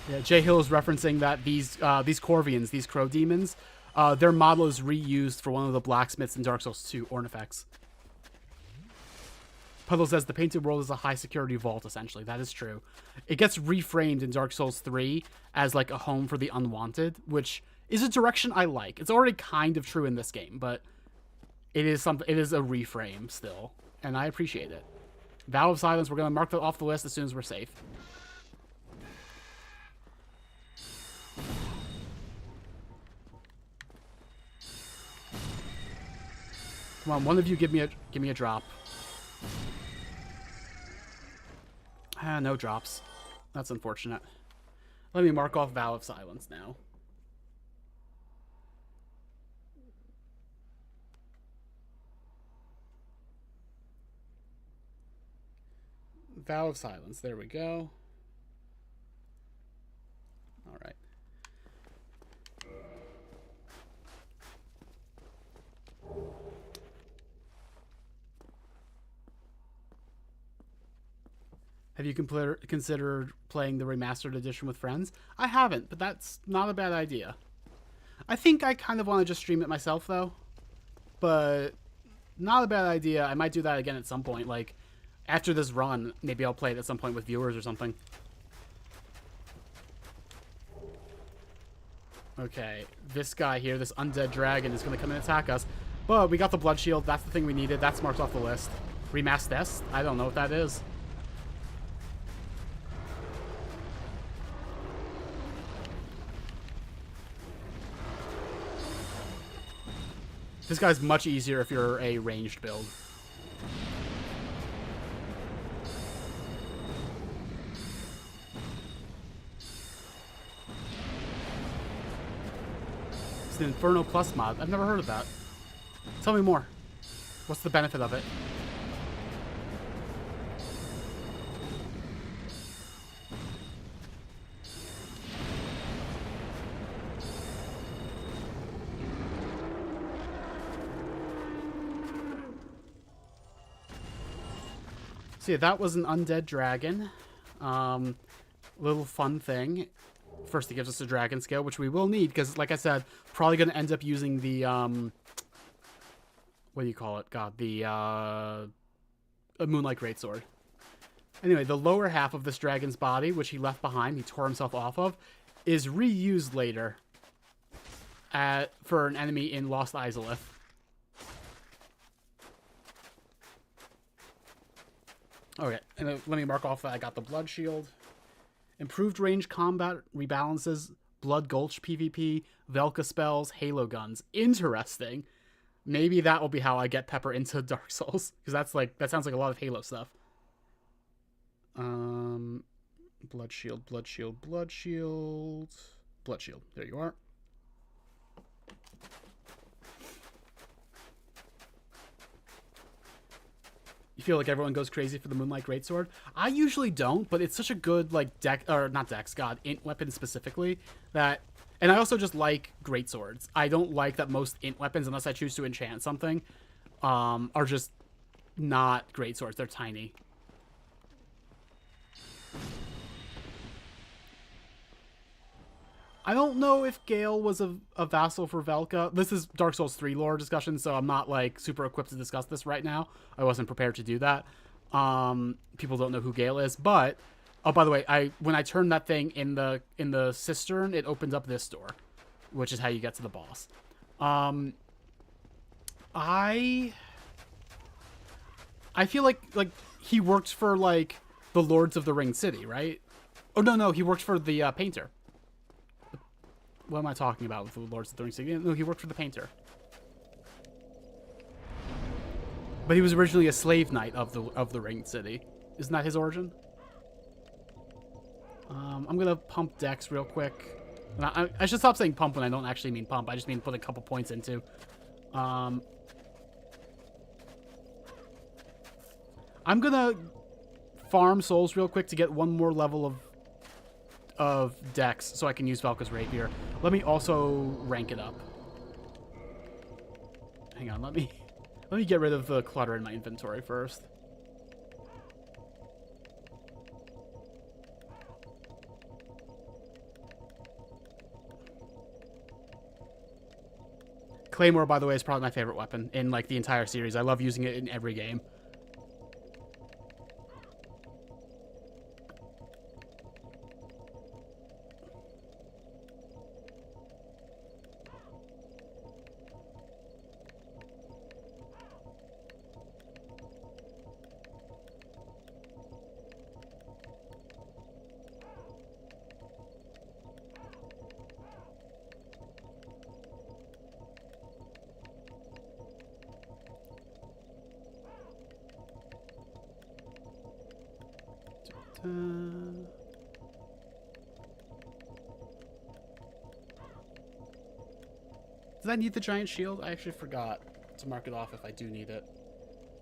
Yeah, Jay Hill is referencing that these Corvians, these crow demons, their model is reused for one of the blacksmiths in Dark Souls 2, Ornifex. Puddle says the Painted World is a high security vault, essentially. That is true. It gets reframed in Dark Souls 3 as like a home for the unwanted, which is a direction I like. It's already kind of true in this game, but it is a reframe still, and I appreciate it. Vow of Silence, we're going to mark that off the list as soon as we're safe. Come on, one of you give me a drop. Ah, no drops. That's unfortunate. Let me mark off Vow of Silence now. Vow of Silence. There we go. All right. Have you considered playing the remastered edition with friends? I haven't, but that's not a bad idea. I think I kind of want to just stream it myself, though. But not a bad idea. I might do that again at some point. Like, after this run, maybe I'll play it at some point with viewers or something. Okay, this guy here, this undead dragon, is going to come and attack us. But we got the blood shield. That's the thing we needed. That's marked off the list. Remastered? I don't know what that is. This guy's much easier if you're a ranged build. It's an Inferno Plus mod. I've never heard of that. Tell me more. What's the benefit of it? So yeah, that was an undead dragon. Little fun thing. First, it gives us a dragon scale, which we will need, because, like I said, probably going to end up using the, what do you call it? God, the, Moonlight Greatsword. Anyway, the lower half of this dragon's body, which he left behind, he tore himself off of, is reused later for an enemy in Lost Izalith. Okay, and let me mark off that I got the blood shield. Improved range combat rebalances, blood gulch PvP, Velka spells, Halo guns. Interesting. Maybe that will be how I get Pepper into Dark Souls, because that sounds like a lot of Halo stuff. Blood shield, blood shield, blood shield, blood shield. There you are. You feel like everyone goes crazy for the Moonlight Greatsword? I usually don't, but it's such a good, like, int weapon specifically, that... And I also just like greatswords. I don't like that most int weapons, unless I choose to enchant something, are just not greatswords. They're tiny. I don't know if Gale was a vassal for Velka. This is Dark Souls 3 lore discussion, so I'm not, like, super equipped to discuss this right now. I wasn't prepared to do that. People don't know who Gale is, but... Oh, by the way, when I turned that thing in the cistern, it opened up this door, which is how you get to the boss. I feel like he worked for, like, the Lords of the Ring City, right? Oh, no, he worked for the painter. What am I talking about with the Lords of the Ring City? No, he worked for the painter. But he was originally a slave knight of the Ring City. Isn't that his origin? I'm gonna pump Dex real quick. I should stop saying pump when I don't actually mean pump. I just mean put a couple points into. I'm gonna farm souls real quick to get one more level of Dex so I can use Velka's Rapier. Let me also rank it up. Hang on, let me get rid of the clutter in my inventory first. Claymore, by the way, is probably my favorite weapon in, like, the entire series. I love using it in every game. Does I need the giant shield? I actually forgot to mark it off if I do need it.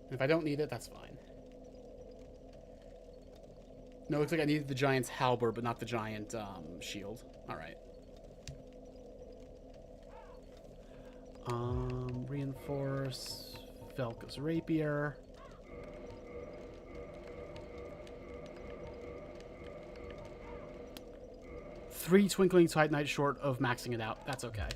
And if I don't need it, that's fine. No, it looks like I needed the giant's halberd, but not the giant shield. Alright. Reinforce Velka's Rapier. 3 Twinkling Titanite short of maxing it out. That's okay.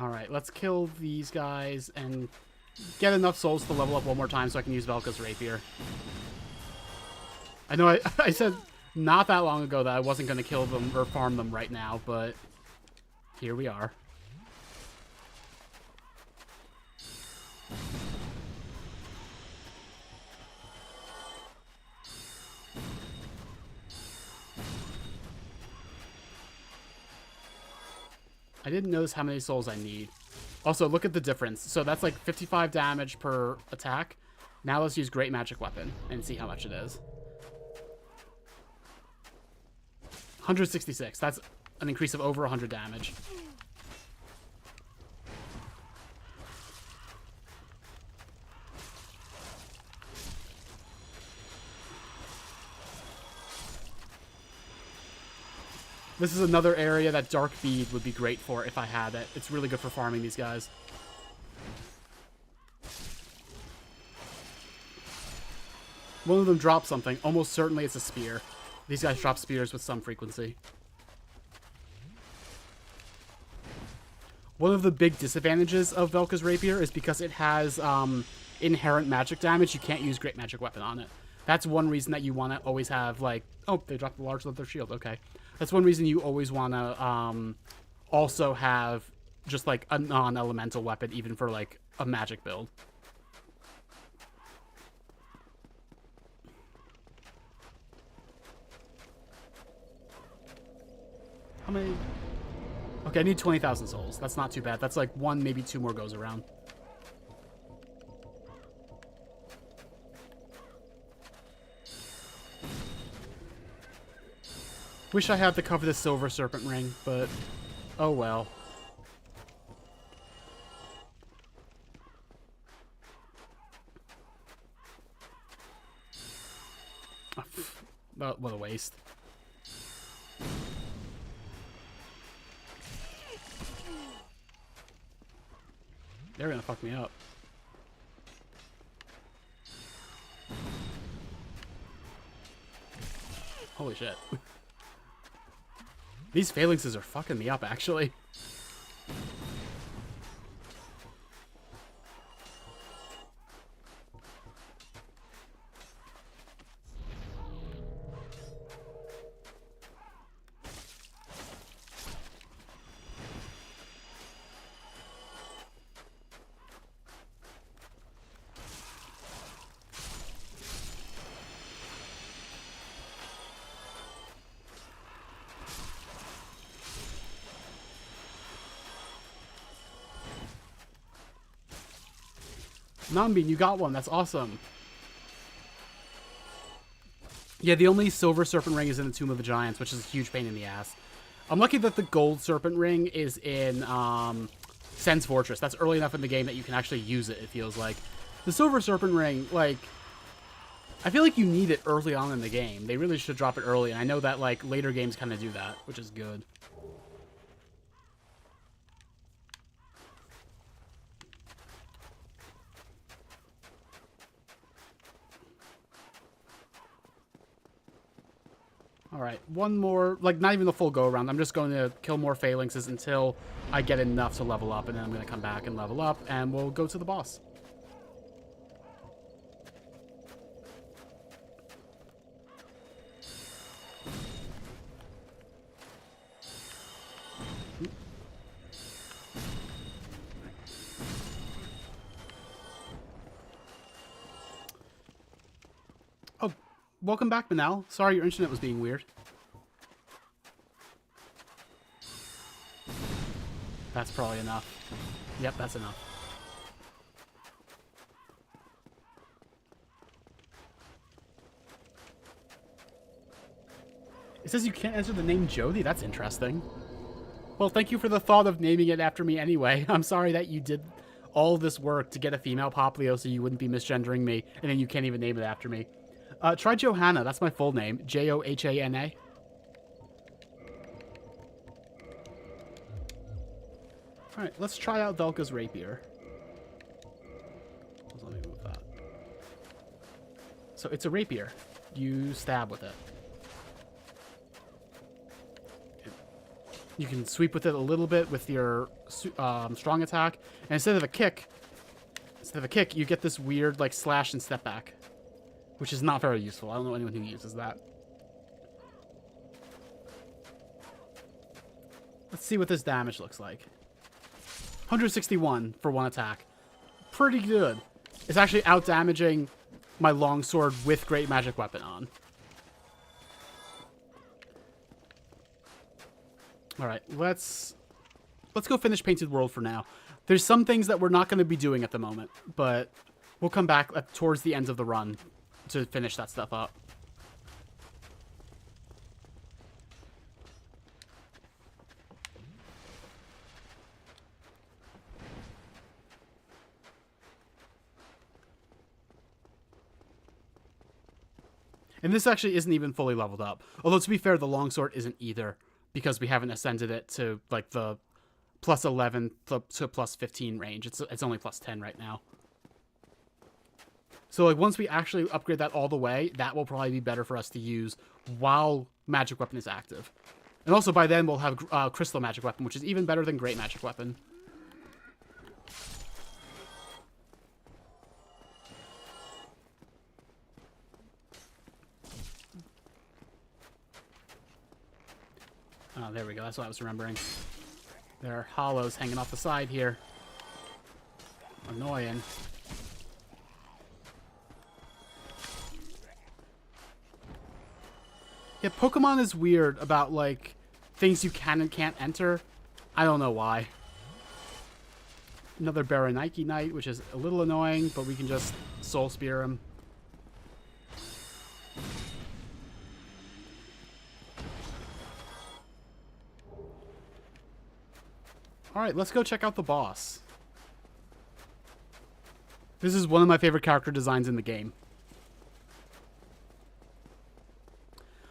Alright, let's kill these guys and get enough souls to level up one more time so I can use Velka's Rapier. I know I said not that long ago that I wasn't going to kill them or farm them right now, but here we are. I didn't notice how many souls I need. Also, look at the difference. So that's like 55 damage per attack. Now let's use Great Magic Weapon and see how much it is. 166. That's an increase of over 100 damage. This is another area that Dark Bead would be great for if I had it. It's really good for farming these guys. One of them drops something. Almost certainly it's a spear. These guys drop spears with some frequency. One of the big disadvantages of Velka's Rapier is because it has inherent magic damage, you can't use Great Magic Weapon on it. That's one reason that you want to always have, like... Oh, they dropped the large leather shield. Okay. That's one reason you always want to also have just, like, a non-elemental weapon, even for, like, a magic build. How many? Okay, I need 20,000 souls. That's not too bad. That's like 1, maybe 2 more goes around. Wish I had to cover the Silver Serpent Ring, but oh well. Oh, what a waste. They're gonna fuck me up. Holy shit. These phalanxes are fucking me up, actually. Nambi, you got one. That's awesome. Yeah, the only Silver Serpent Ring is in the Tomb of the Giants, which is a huge pain in the ass. I'm lucky that the Gold Serpent Ring is in Sen's Fortress. That's early enough in the game that you can actually use it, it feels like. The Silver Serpent Ring, like... I feel like you need it early on in the game. They really should drop it early, and I know that, like, later games kind of do that, which is good. Alright, one more, like, not even the full go-around. I'm just going to kill more phalanxes until I get enough to level up, and then I'm going to come back and level up, and we'll go to the boss. Oh, welcome back, Manal. Sorry your internet was being weird. That's probably enough. Yep, that's enough. It says you can't enter the name Jodi? That's interesting. Well, thank you for the thought of naming it after me anyway. I'm sorry that you did all this work to get a female Poplio so you wouldn't be misgendering me, and then you can't even name it after me. Try Johanna. That's my full name. Johana. Alright, let's try out Velka's rapier. Let me move that. So it's a rapier. You stab with it. You can sweep with it a little bit with your strong attack. And instead of a kick, you get this weird like slash and step back. Which is not very useful. I don't know anyone who uses that. Let's see what this damage looks like. 161 for one attack. Pretty good. It's actually out-damaging my longsword with great magic weapon on. Alright, let's go finish Painted World for now. There's some things that we're not going to be doing at the moment, but we'll come back towards the end of the run to finish that stuff up. And this actually isn't even fully leveled up. Although, to be fair, the longsword isn't either, because we haven't ascended it to, like, the plus 11 to plus 15 range. It's only plus 10 right now. So, like, once we actually upgrade that all the way, that will probably be better for us to use while Magic Weapon is active. And also, by then, we'll have Crystal Magic Weapon, which is even better than Great Magic Weapon. Oh, there we go. That's what I was remembering. There are hollows hanging off the side here. Annoying. Yeah, Pokemon is weird about, like, things you can and can't enter. I don't know why. Another Baraniki Knight, which is a little annoying, but we can just Soul Spear him. Alright, let's go check out the boss. This is one of my favorite character designs in the game.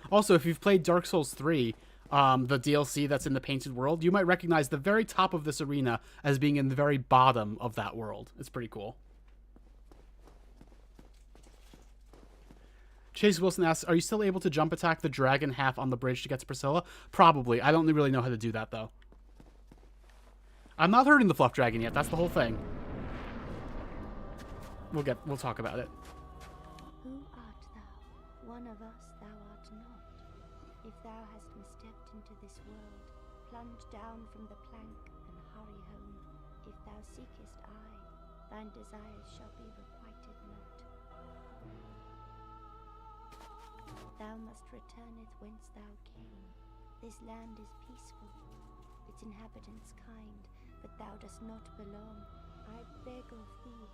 Also, if you've played Dark Souls 3, the DLC that's in the Painted World, you might recognize the very top of this arena as being in the very bottom of that world. It's pretty cool. Chase Wilson asks, are you still able to jump attack the dragon half on the bridge to get to Priscilla? Probably. I don't really know how to do that, though. I'm not hurting the fluff dragon yet. That's the whole thing. We'll talk about it. Who art thou? One of us thou art not. If thou hast misstepped into this world, plunge down from the plank and hurry home. If thou seekest I, thine desires shall be requited not. Thou must returneth whence thou came. This land is peaceful, its inhabitants kind, but thou dost not belong. I beg of thee,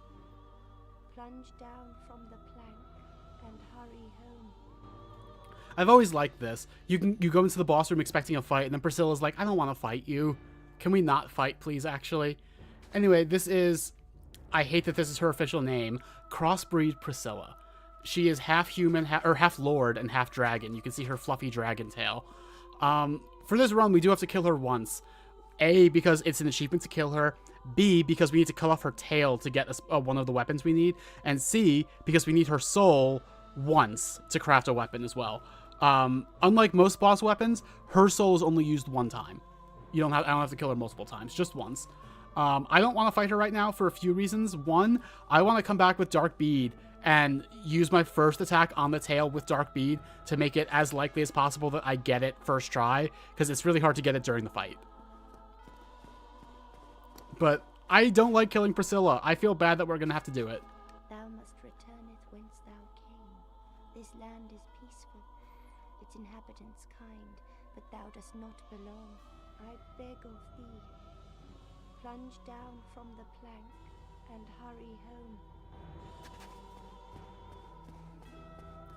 plunge down from the plank and hurry home. I've always liked this. You go into the boss room expecting a fight, and then Priscilla's like, I don't want to fight you. Can we not fight, please, actually? Anyway, this is... I hate that this is her official name. Crossbreed Priscilla. She is half human, or half lord, and half dragon. You can see her fluffy dragon tail. For this run, we do have to kill her once. A, because it's an achievement to kill her. B, because we need to cut off her tail to get one of the weapons we need. And C, because we need her soul once to craft a weapon as well. Unlike most boss weapons, her soul is only used one time. I don't have to kill her multiple times, just once. I don't want to fight her right now for a few reasons. One, I want to come back with Dark Bead and use my first attack on the tail with Dark Bead to make it as likely as possible that I get it first try, because it's really hard to get it during the fight. But I don't like killing Priscilla. I feel bad that we're going to have to do it. Thou must returneth whence thou came. This land is peaceful, its inhabitants kind, but thou dost not belong. I beg of thee, plunge down from the plank and hurry home.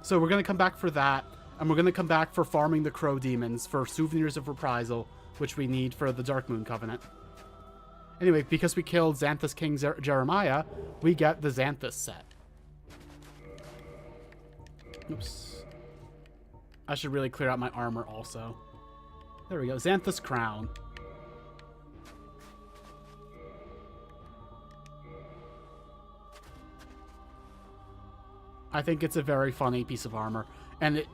So we're going to come back for that, and we're going to come back for farming the crow demons for souvenirs of reprisal which we need for the Dark Moon Covenant. Anyway, because we killed Xanthus King Jeremiah, we get the Xanthus set. Oops. I should really clear out my armor also. There we go. Xanthus Crown. I think it's a very funny piece of armor. And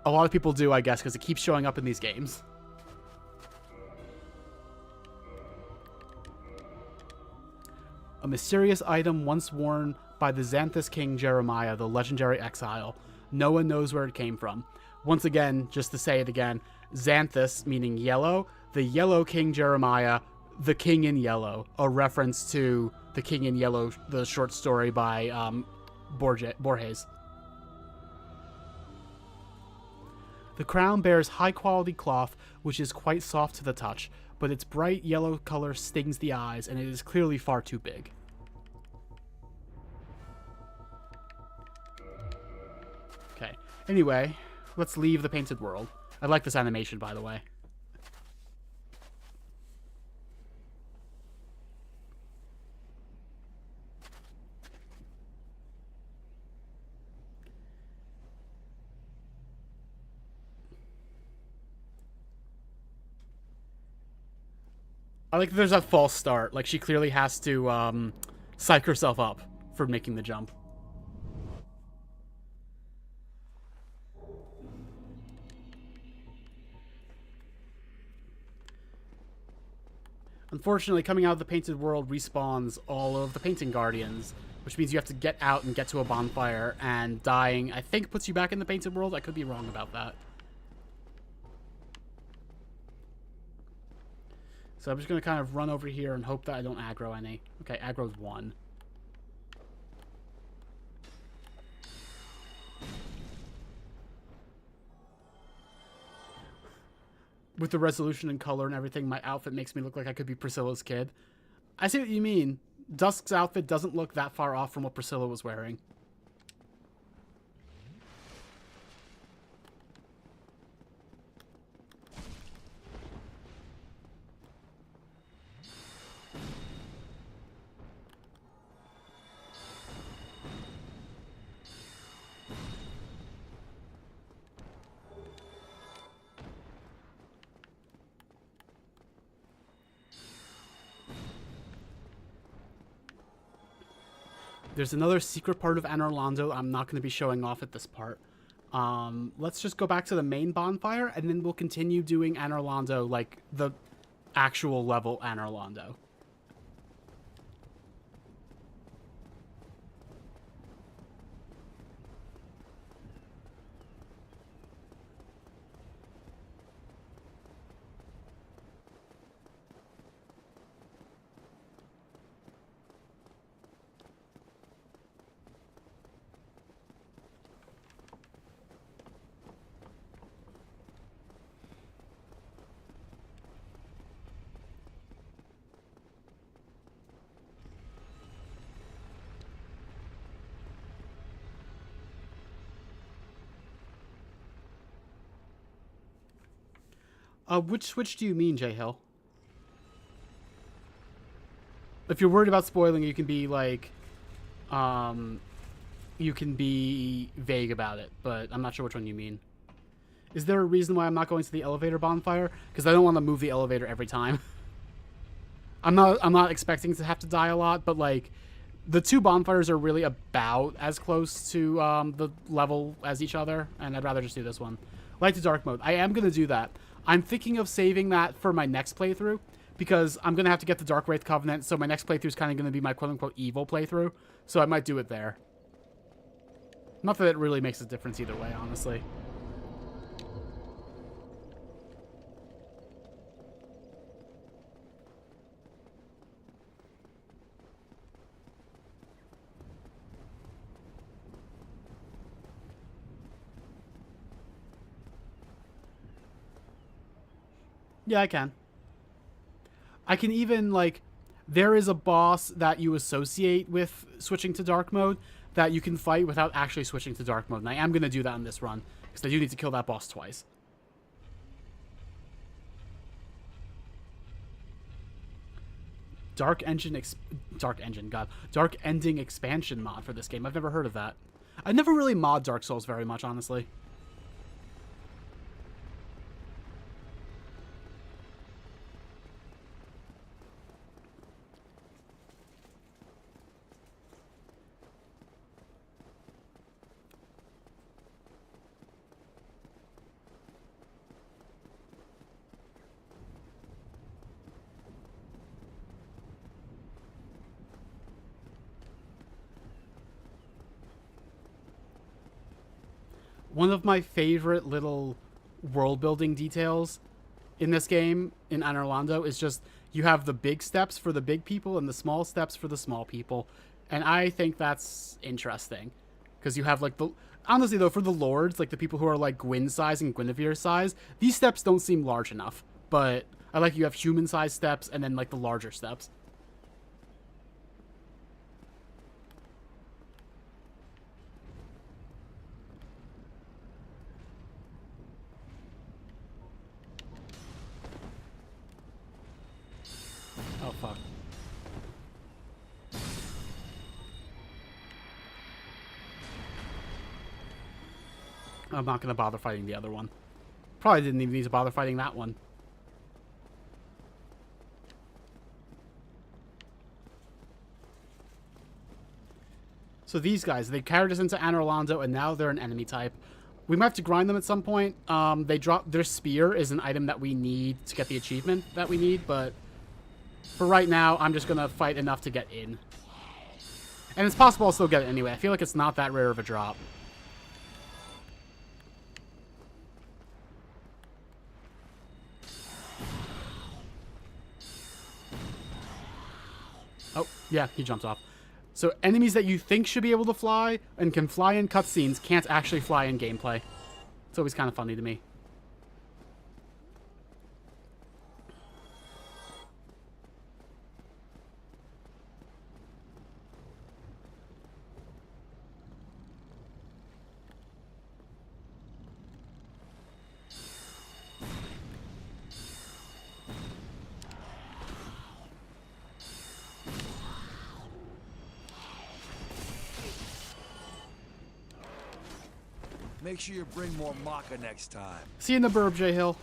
a lot of people do, I guess, because it keeps showing up in these games. A mysterious item once worn by the Xanthus King Jeremiah, the legendary exile. No one knows where it came from. Once again, just to say it again, Xanthus, meaning yellow, the Yellow King Jeremiah, the King in Yellow, a reference to The King in Yellow, the short story by Borges. The crown bears high-quality cloth, which is quite soft to the touch, but its bright yellow color stings the eyes, and it is clearly far too big. Okay. Anyway, let's leave the painted world. I like this animation, by the way. I like that there's that false start. Like, she clearly has to psych herself up for making the jump. Unfortunately, coming out of the painted world respawns all of the painting guardians, which means you have to get out and get to a bonfire, and dying, I think, puts you back in the painted world. I could be wrong about that. So I'm just going to kind of run over here and hope that I don't aggro any. Okay, aggro's 1. With the resolution and color and everything, my outfit makes me look like I could be Priscilla's kid. I see what you mean. Dusk's outfit doesn't look that far off from what Priscilla was wearing. There's another secret part of Anor Londo I'm not going to be showing off at this part. Let's just go back to the main bonfire, and then we'll continue doing Anor Londo, like the actual level Anor Londo. Which switch do you mean, J-Hill? If you're worried about spoiling, you can be like, you can be vague about it, but I'm not sure which one you mean. Is there a reason why I'm not going to the elevator bonfire? Because I don't want to move the elevator every time. I'm not expecting to have to die a lot, but like, the two bonfires are really about as close to the level as each other, and I'd rather just do this one. Light to dark mode. I am going to do that. I'm thinking of saving that for my next playthrough, because I'm going to have to get the Dark Wraith Covenant, so my next playthrough is kind of going to be my quote-unquote evil playthrough, so I might do it there. Not that it really makes a difference either way, honestly. Yeah, I can. I can even, like, there is a boss that you associate with switching to dark mode that you can fight without actually switching to dark mode. And I am going to do that on this run, because I do need to kill that boss twice. Dark Ending expansion mod for this game. I've never heard of that. I never really mod Dark Souls very much, honestly. One of my favorite little world building details in this game, in Anor Londo, is just you have the big steps for the big people and the small steps for the small people. And I think that's interesting. Because you have like the... Honestly though, for the lords, like the people who are like Gwyn's size and Guinevere's size, these steps don't seem large enough. But I like you have human sized steps and then like the larger steps. Oh, fuck. I'm not going to bother fighting the other one. Probably didn't even need to bother fighting that one. So these guys, they carried us into Anor Londo, and now they're an enemy type. We might have to grind them at some point. They drop their spear is an item that we need to get the achievement that we need, but for right now, I'm just going to fight enough to get in. And it's possible I'll still get it anyway. I feel like it's not that rare of a drop. Oh, yeah, he jumps off. So enemies that you think should be able to fly and can fly in cutscenes can't actually fly in gameplay. It's always kind of funny to me. Make sure you bring more maca next time. See you in the birb, J Hill.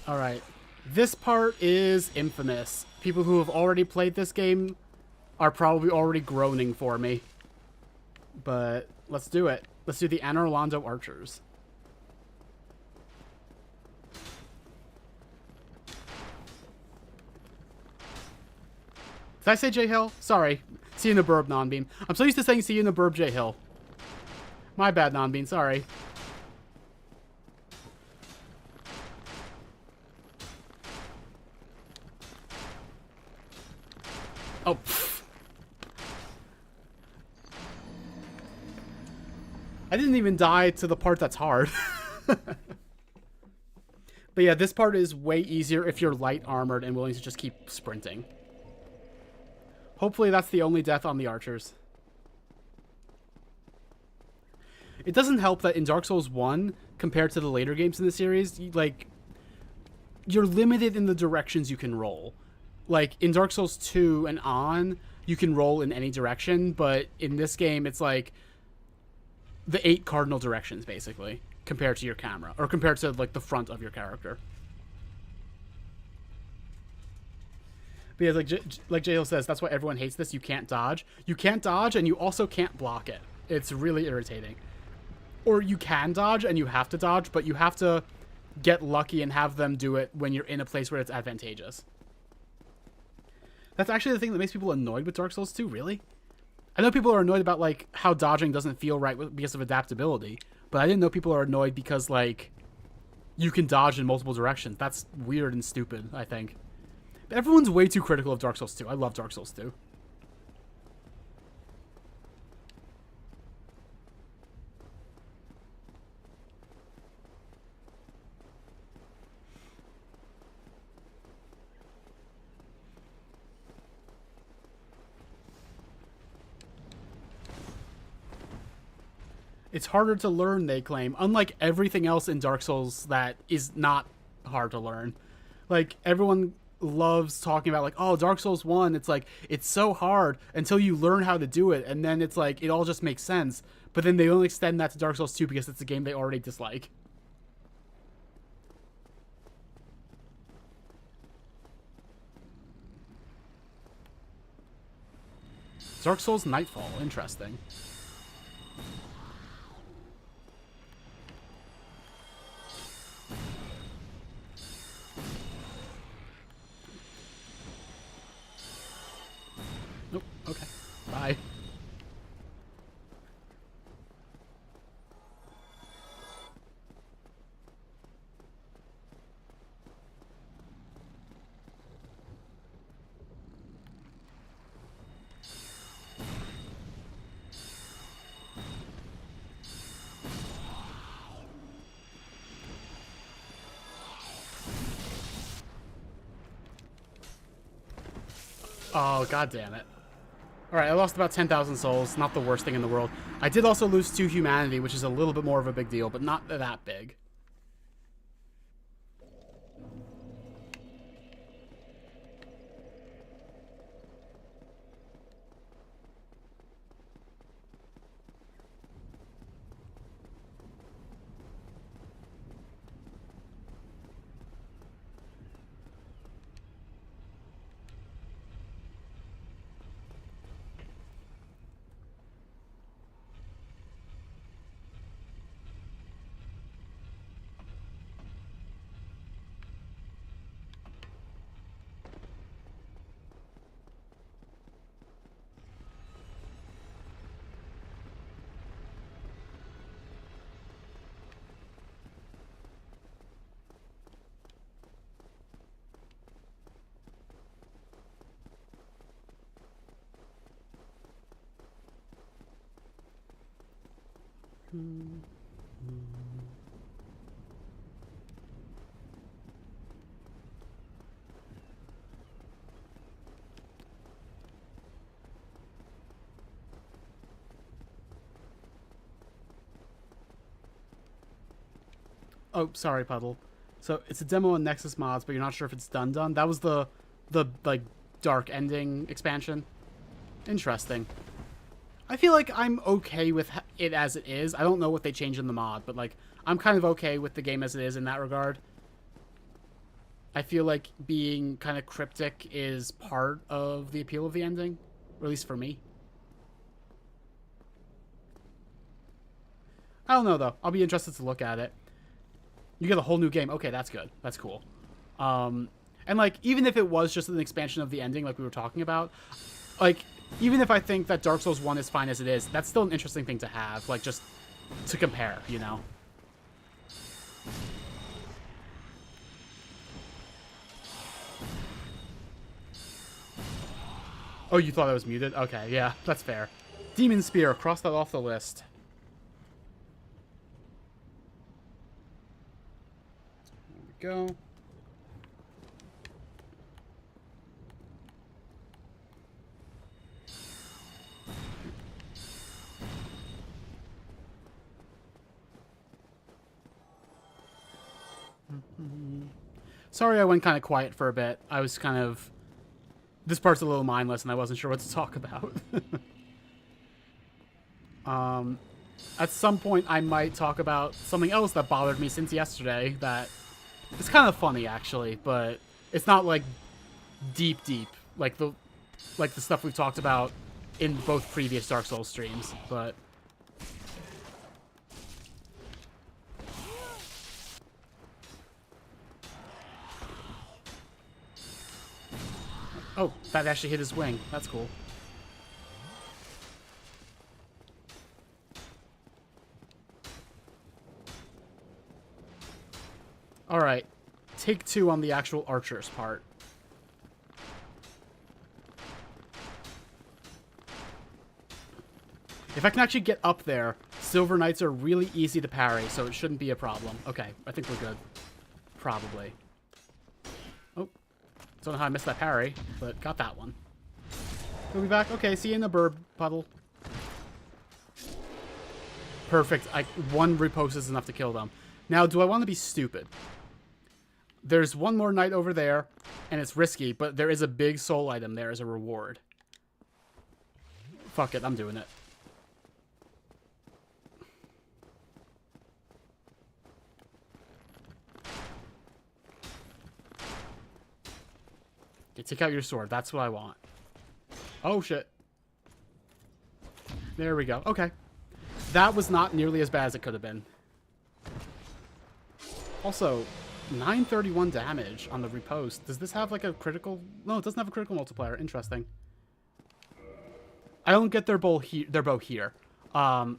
Alright. This part is infamous. People who have already played this game are probably already groaning for me. But let's do it. Let's do the Anor Londo Archers. Did I say J Hill? Sorry. See you in the burb, Nonbeam. I'm so used to saying see you in the burb, J Hill. My bad, Nonbeam. Sorry. Oh. Pfft. I didn't even die to the part that's hard. But yeah, this part is way easier if you're light armored and willing to just keep sprinting. Hopefully that's the only death on the archers. It doesn't help that in Dark Souls 1, compared to the later games in the series, you're limited in the directions you can roll. Like, in Dark Souls 2 and on, you can roll in any direction, but in this game, it's like the 8 cardinal directions, basically, compared to your camera, or compared to, like, the front of your character. But yeah, like J Hill says, that's why everyone hates this. You can't dodge. You can't dodge, and you also can't block it. It's really irritating. Or you can dodge, and you have to dodge, but you have to get lucky and have them do it when you're in a place where it's advantageous. That's actually the thing that makes people annoyed with Dark Souls 2, really? I know people are annoyed about, like, how dodging doesn't feel right because of adaptability, but I didn't know people are annoyed because, like, you can dodge in multiple directions. That's weird and stupid, I think. Everyone's way too critical of Dark Souls 2. I love Dark Souls 2. It's harder to learn, they claim, unlike everything else in Dark Souls that is not hard to learn. Like, everyone loves talking about, like, oh, Dark Souls 1, it's like, it's so hard until you learn how to do it, and then it's like, it all just makes sense. But then they only extend that to Dark Souls 2 because it's a game they already dislike. Dark Souls Nightfall, interesting. Nope, okay. Bye. Oh, god damn it. Alright, I lost about 10,000 souls. Not the worst thing in the world. I did also lose 2 humanity, which is a little bit more of a big deal, but not that big. Oh, sorry, Puddle. So it's a demo on Nexus Mods, but you're not sure if it's done. That was the like dark ending expansion. Interesting. I feel like I'm okay with it as it is. I don't know what they changed in the mod, but like I'm kind of okay with the game as it is in that regard. I feel like being kind of cryptic is part of the appeal of the ending, or at least for me. I don't know though. I'll be interested to look at it. You get a whole new game. Okay, that's good. That's cool. And like even if it was just an expansion of the ending like we were talking about, like even if I think that Dark Souls 1 is fine as it is, that's still an interesting thing to have, like just to compare, you know. Oh, you thought I was muted? Okay, yeah, that's fair. Demon Spear, cross that off the list. There we go. Sorry I went kind of quiet for a bit. I was kind of... This part's a little mindless and I wasn't sure what to talk about. At some point I might talk about something else that bothered me since yesterday that... It's kind of funny actually, but it's not like deep like the stuff we've talked about in both previous Dark Souls streams, but... Oh, that actually hit his wing. That's cool. Alright. Take 2 on the actual archers part. If I can actually get up there, Silver Knights are really easy to parry, so it shouldn't be a problem. Okay, I think we're good. Probably. Oh. Don't know how I missed that parry, but got that one. We'll be back. Okay, see you in the birb puddle. Perfect. One riposte is enough to kill them. Now, do I want to be stupid? There's one more knight over there, and it's risky, but there is a big soul item there as a reward. Fuck it, I'm doing it. Okay, take out your sword. That's what I want. Oh, shit. There we go. Okay. That was not nearly as bad as it could have been. Also, 931 damage on the riposte. Does this have like a critical? No, it doesn't have a critical multiplier. Interesting. I don't get their bow here. Oh,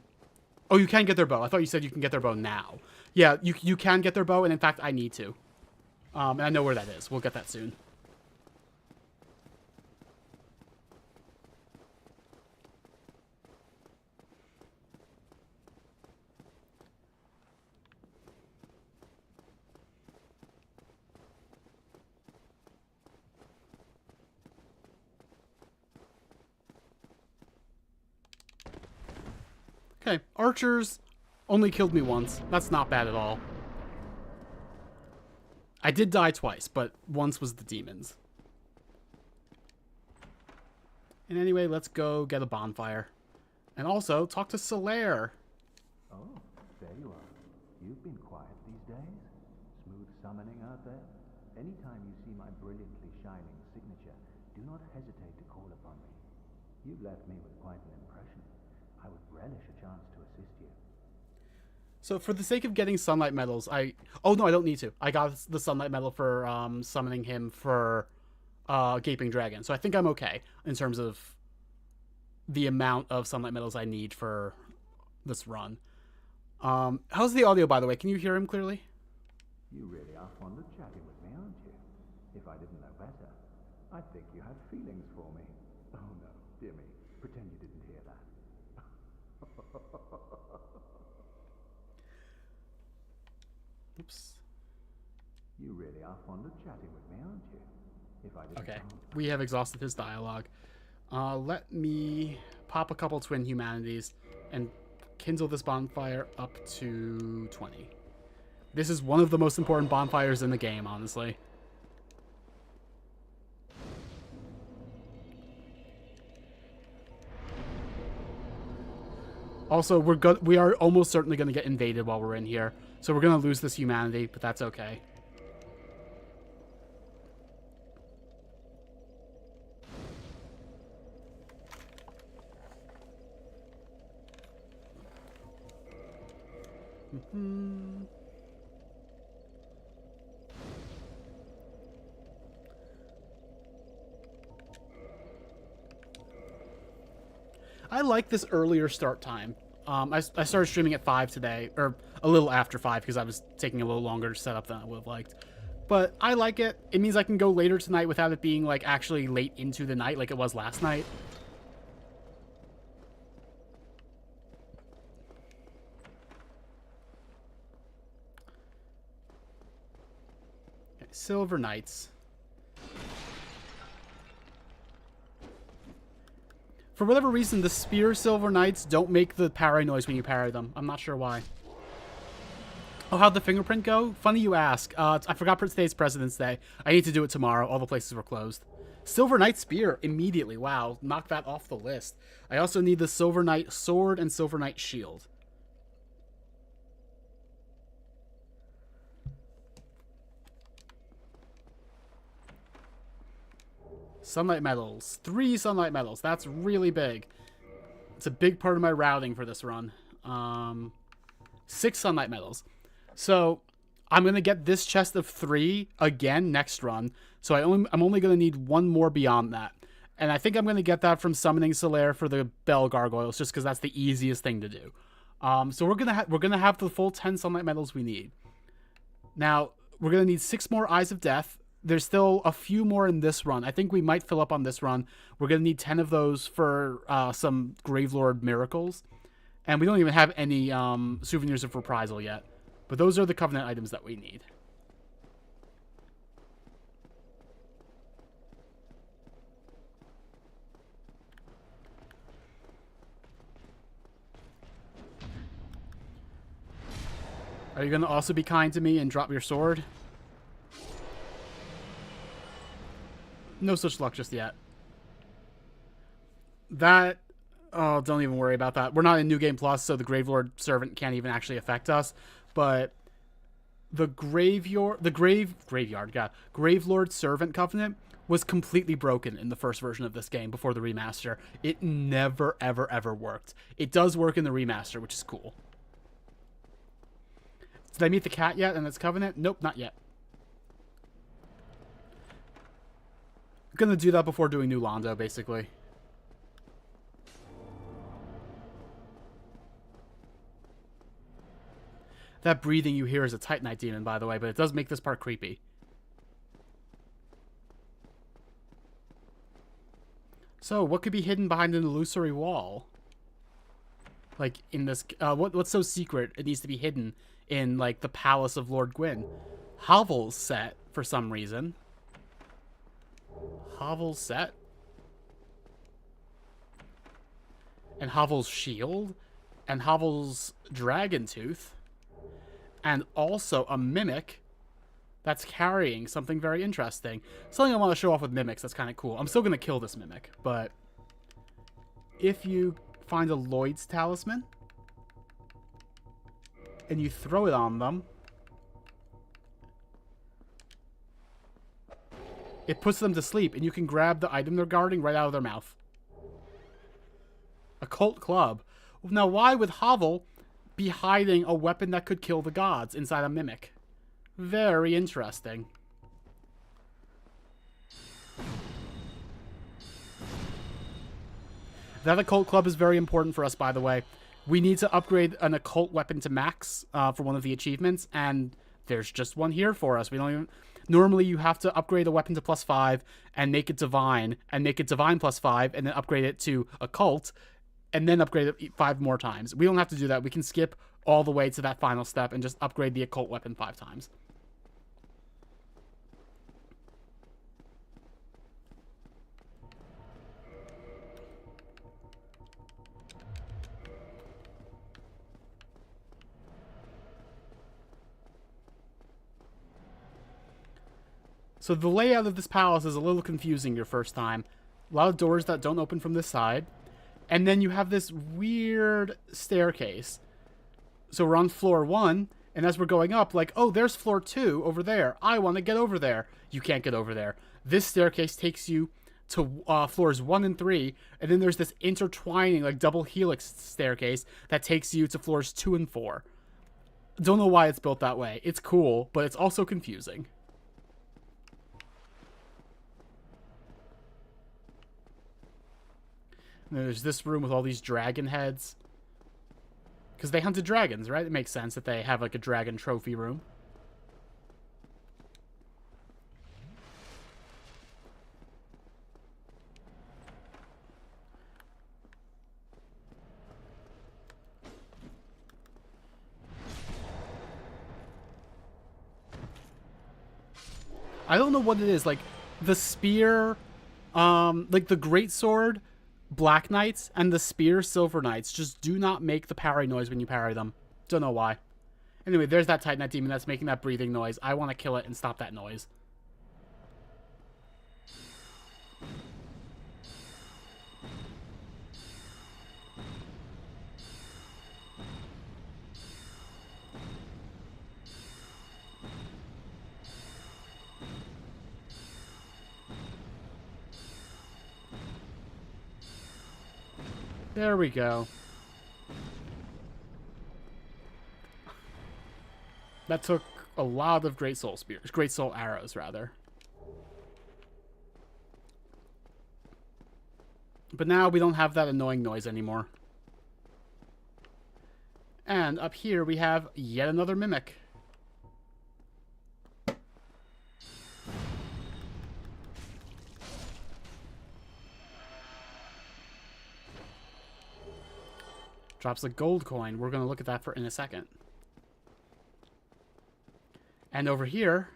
you can get their bow. I thought you said you can get their bow now. Yeah, you can get their bow, and in fact, I need to. And I know where that is. We'll get that soon. Okay, archers only killed me once. That's not bad at all. I did die twice, but once was the demons. And anyway, let's go get a bonfire. And also, talk to Solaire. Oh, there you are. You've been quiet these days. Smooth summoning out there. Anytime you see my brilliantly shining signature, do not hesitate to call upon me. You've left me with quite an impression. I would relish a chance to assist you. So for the sake of getting sunlight medals, oh no, I don't need to. I got the sunlight medal for summoning him for Gaping Dragon. So I think I'm okay in terms of the amount of sunlight medals I need for this run. How's the audio, by the way? Can you hear him clearly? You really are fond of chatting with me, aren't you? If I didn't know better, I'd think you had feelings for me. Oh no, dear me. Pretend you didn't hear that. Oops. You really are fond of chatting with me, aren't you? If I didn't Okay, we have exhausted his dialogue. Let me pop a couple twin humanities and kindle this bonfire up to 20. This is one of the most important bonfires in the game, honestly. Also, we are almost certainly going to get invaded while we're in here. So we're going to lose this humanity, but that's okay. I like this earlier start time. I started streaming at 5 today, or a little after 5 because I was taking a little longer to set up than I would have liked. But I like it. It means I can go later tonight without it being like actually late into the night like it was last night. Okay, Silver Knights. For whatever reason, the Spear Silver Knights don't make the parry noise when you parry them. I'm not sure why. Oh, how'd the fingerprint go? Funny you ask. I forgot today's President's Day. I need to do it tomorrow. All the places were closed. Silver Knight Spear immediately. Wow, knock that off the list. I also need the Silver Knight Sword and Silver Knight Shield. Sunlight medals. 3 sunlight medals. That's really big. It's a big part of my routing for this run. 6 sunlight medals. So I'm going to get this chest of 3 again next run. So I'm only going to need 1 more beyond that. And I think I'm going to get that from summoning Solaire for the Bell Gargoyles, just because that's the easiest thing to do. So we're gonna have the full 10 sunlight medals we need. Now we're going to need 6 more Eyes of Death. There's still a few more in this run. I think we might fill up on this run. We're going to need 10 of those for some Gravelord miracles. And we don't even have any Souvenirs of Reprisal yet. But those are the Covenant items that we need. Are you going to also be kind to me and drop your sword? No such luck just yet. That... Oh, don't even worry about that. We're not in New Game Plus, so the Gravelord Servant can't even actually affect us. But the Gravelord Servant Covenant was completely broken in the first version of this game before the remaster. It never, ever, ever worked. It does work in the remaster, which is cool. Did I meet the cat yet in its covenant? Nope, not yet. I'm gonna do that before doing New Londo, basically. That breathing you hear is a Titanite demon, by the way, but it does make this part creepy. So, what could be hidden behind an illusory wall? Like, in this... what's so secret it needs to be hidden in, like, the palace of Lord Gwyn? Hovel's set, for some reason. Hovel's set? And Hovel's shield? And Hovel's dragon tooth? And also a mimic that's carrying something very interesting. Something I want to show off with mimics that's kind of cool. I'm still going to kill this mimic, but if you find a Lloyd's talisman and you throw it on them, it puts them to sleep, and you can grab the item they're guarding right out of their mouth. Occult club. Now, why would Hovel be hiding a weapon that could kill the gods inside a mimic? Very interesting. That occult club is very important for us, by the way. We need to upgrade an occult weapon to max for one of the achievements, and there's just one here for us. We don't even... Normally, you have to upgrade a weapon to +5 and make it divine, and make it divine +5, and then upgrade it to occult, and then upgrade it 5 more times. We don't have to do that. We can skip all the way to that final step and just upgrade the occult weapon 5 times. So the layout of this palace is a little confusing your first time. A lot of doors that don't open from this side. And then you have this weird staircase. So we're on floor 1, and as we're going up, like, oh, there's floor 2 over there. I want to get over there. You can't get over there. This staircase takes you to floors 1 and 3, and then there's this intertwining, like, double helix staircase that takes you to floors 2 and 4. Don't know why it's built that way. It's cool, but it's also confusing. And there's this room with all these dragon heads. Because they hunted dragons, right? It makes sense that they have, like, a dragon trophy room. I don't know what it is. Like, the spear, like, the greatsword Black Knights and the Spear Silver Knights just do not make the parry noise when you parry them. Don't know why. Anyway, there's that Titanite demon that's making that breathing noise. I want to kill it and stop that noise. There we go. That took a lot of Great Soul Spears. Great Soul Arrows, rather. But now we don't have that annoying noise anymore. And up here we have yet another Mimic. Drops a gold coin. We're going to look at that in a second. And over here,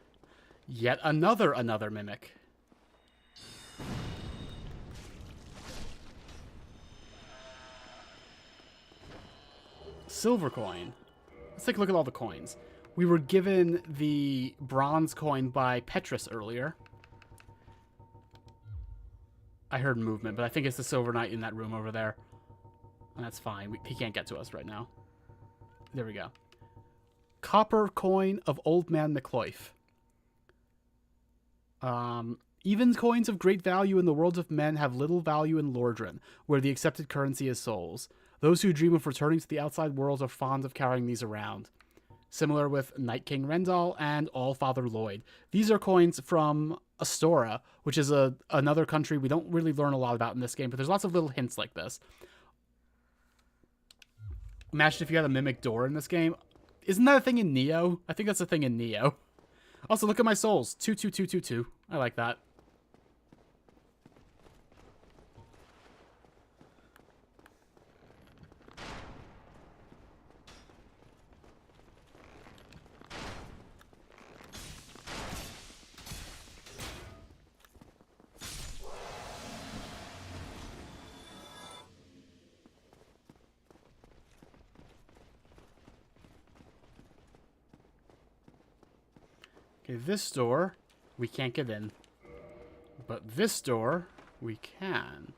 yet another Mimic. Silver coin. let's take a look at all the coins. We were given the bronze coin by Petrus earlier. I heard movement, but I think it's the Silver Knight in that room over there. And that's fine. He can't get to us right now. There we go. Copper coin of Old Man McCloyf. Even coins of great value in the worlds of men have little value in Lordran, where the accepted currency is souls. Those who dream of returning to the outside world are fond of carrying these around. Similar with Night King Rendal and Allfather Lloyd. These are coins from Astora, which is another country we don't really learn a lot about in this game, but there's lots of little hints like this. Imagine if you had a mimic door in this game. Isn't that a thing in Neo? I think that's a thing in Neo. Also, look at my souls. 22222. I like that. Okay, this door, we can't get in. But this door, we can.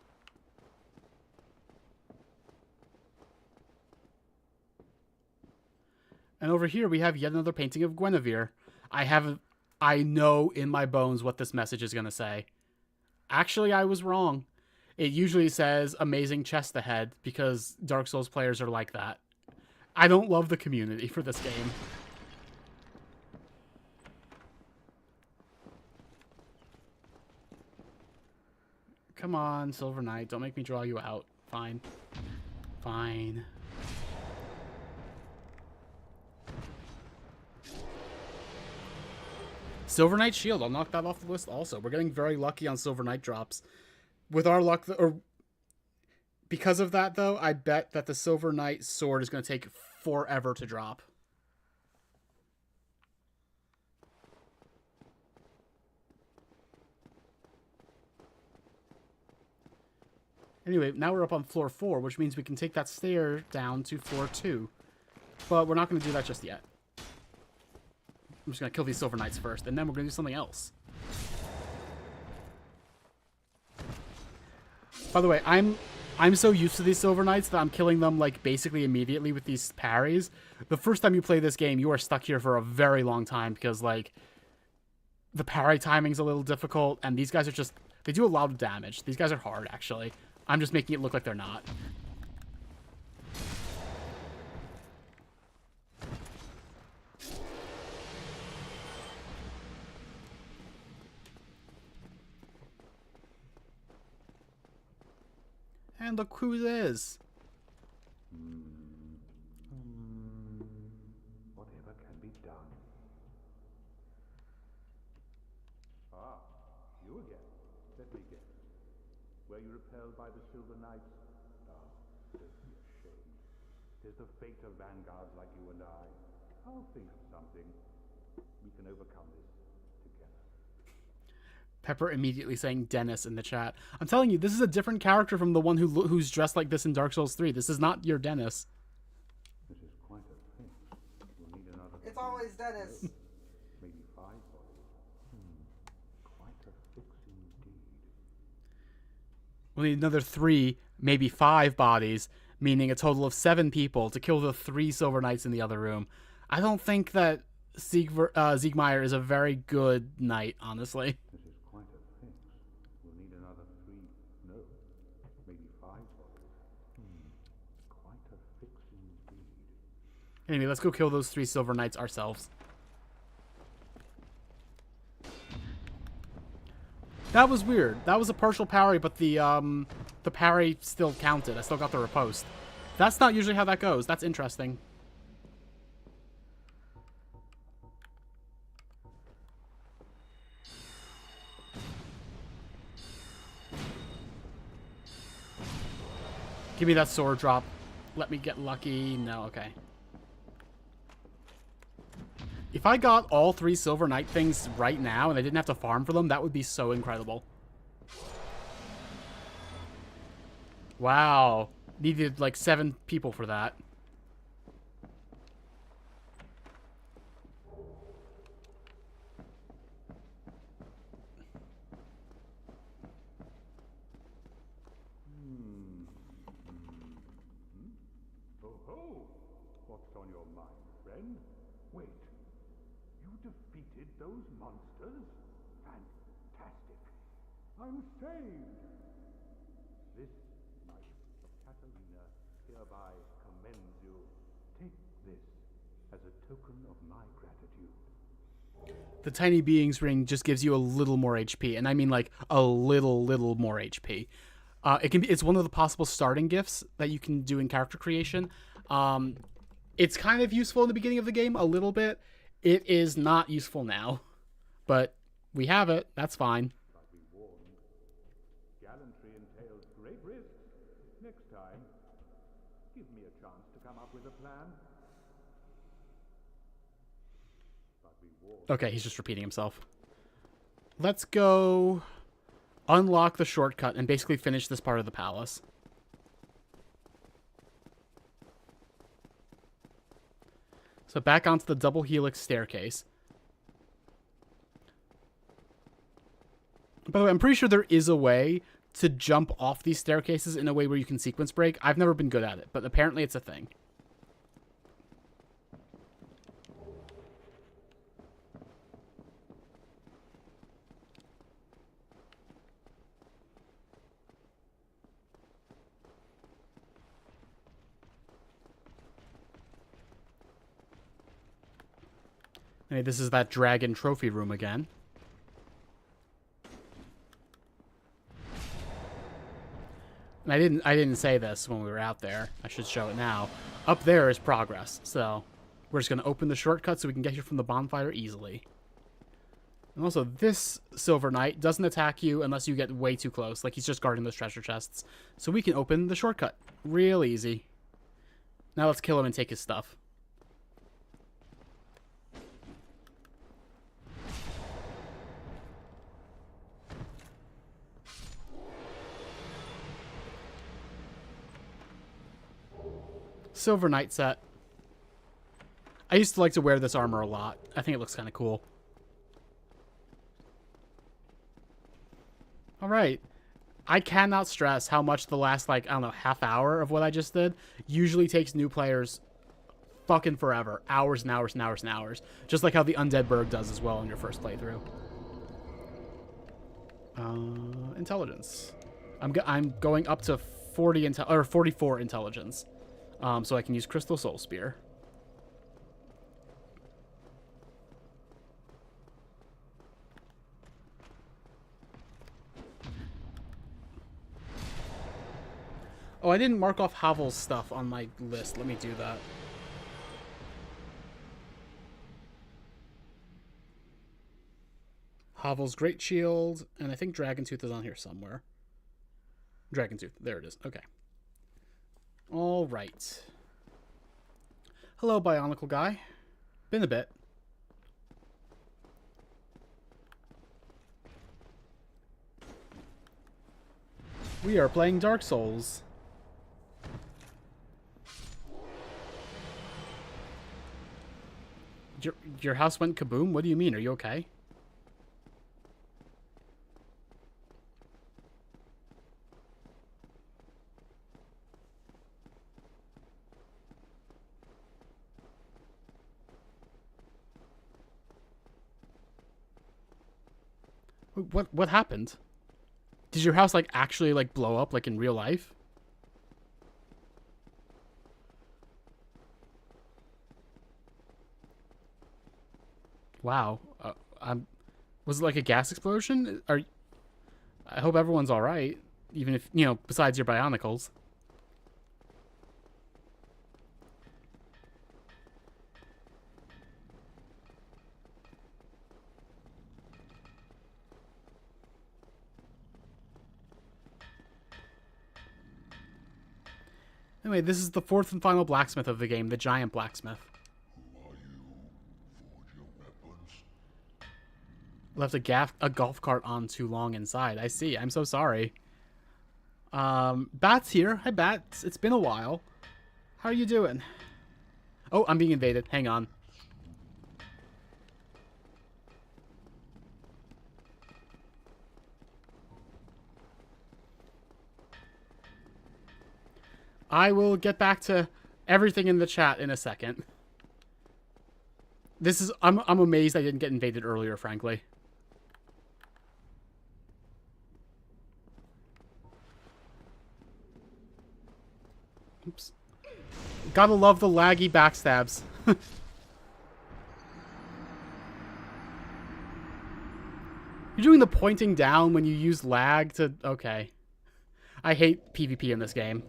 And over here, we have yet another painting of Guinevere. I know in my bones what this message is going to say. Actually, I was wrong. It usually says amazing chest ahead because Dark Souls players are like that. I don't love the community for this game. Come on, Silver Knight. Don't make me draw you out. Fine. Fine. Silver Knight Shield. I'll knock that off the list also. We're getting very lucky on Silver Knight drops. With our luck, or because of that, though, I bet that the Silver Knight sword is going to take forever to drop. Anyway, now we're up on floor 4, which means we can take that stair down to floor 2. But we're not going to do that just yet. I'm just going to kill these Silver Knights first, and then we're going to do something else. By the way, I'm so used to these Silver Knights that I'm killing them, like, basically immediately with these parries. The first time you play this game, you are stuck here for a very long time because, like, the parry timing's a little difficult, and these guys are just... They do a lot of damage. These guys are hard, actually. I'm just making it look like they're not. And look who it is. Whatever can be done. Ah, you again. Let me guess. Were you repelled by the Silver Knights? Ah, don't be ashamed. Tis the fate of vanguards like you and I. I'll think of something. We can overcome this together. Pepper immediately saying Dennis in the chat. I'm telling you, this is a different character from the one who's dressed like this in Dark Souls 3. This is not your Dennis. This is quite a thing. We'll need another. It's always Dennis. Maybe 5 bodies. Quite a fix indeed. We'll need another 3, maybe 5 bodies, meaning a total of 7 people to kill the 3 Silver Knights in the other room. I don't think that Siegmeyer is a very good knight, honestly. This is quite a fix. We'll need another 3. No. Maybe 5 bodies. Quite a fix indeed. Anyway, let's go kill those 3 Silver Knights ourselves. That was weird. That was a partial parry, but the parry still counted. I still got the riposte. That's not usually how that goes. That's interesting. Give me that sword drop. Let me get lucky. No, okay. If I got all 3 Silver Knight things right now and I didn't have to farm for them, that would be so incredible. Wow. Needed like 7 people for that. on your mind, friend? Wait. You defeated those monsters? Fantastic. I'm saved. This Knight of Catalina hereby commends you. Take this as a token of my gratitude. The tiny being's ring just gives you a little more HP, and I mean like a little more HP. It's one of the possible starting gifts that you can do in character creation. It's kind of useful in the beginning of the game, a little bit. It is not useful now, but we have it. That's fine. But be warned, gallantry entails great risks. Next time, give me a chance to come up with a plan. But be warned. Okay, he's just repeating himself. Let's go unlock the shortcut and basically finish this part of the palace. So back onto the double helix staircase. By the way, I'm pretty sure there is a way to jump off these staircases in a way where you can sequence break. I've never been good at it, but apparently it's a thing. Hey, this is that dragon trophy room again. And I didn't say this when we were out there. I should show it now. Up there is progress. So we're just going to open the shortcut so we can get here from the bonfire easily. And also, this Silver Knight doesn't attack you unless you get way too close. Like, he's just guarding those treasure chests. So we can open the shortcut. Real easy. Now let's kill him and take his stuff. Silver Knight set. I used to like to wear this armor a lot. I think it looks kind of cool. Alright. I cannot stress how much the last, like, I don't know, half hour of what I just did usually takes new players fucking forever. Hours and hours and hours and hours. Just like how the Undead Bird does as well in your first playthrough. Intelligence. I'm going up to 44 intelligence. So I can use Crystal Soul Spear. Oh, I didn't mark off Havel's stuff on my list. Let me do that. Havel's Great Shield, and I think Dragon Tooth is on here somewhere. Dragon Tooth, there it is. Okay. All right. Hello, Bionicle guy. Been a bit. We are playing Dark Souls. Your house went kaboom? What do you mean? Are you okay? What happened? Did your house, like, actually, like, blow up, like, in real life? Wow. Was it like a gas explosion? I hope everyone's all right, even if, you know, besides your Bionicles. Anyway, this is the fourth and final blacksmith of the game, the giant blacksmith. Left a golf cart on too long inside. I see. I'm so sorry. Bat's here. Hi, Bat. It's been a while. How are you doing? Oh, I'm being invaded. Hang on. I will get back to everything in the chat in a second. I'm amazed I didn't get invaded earlier, frankly. Oops. Gotta love the laggy backstabs. You're doing the pointing down when you use lag to... Okay. I hate PvP in this game.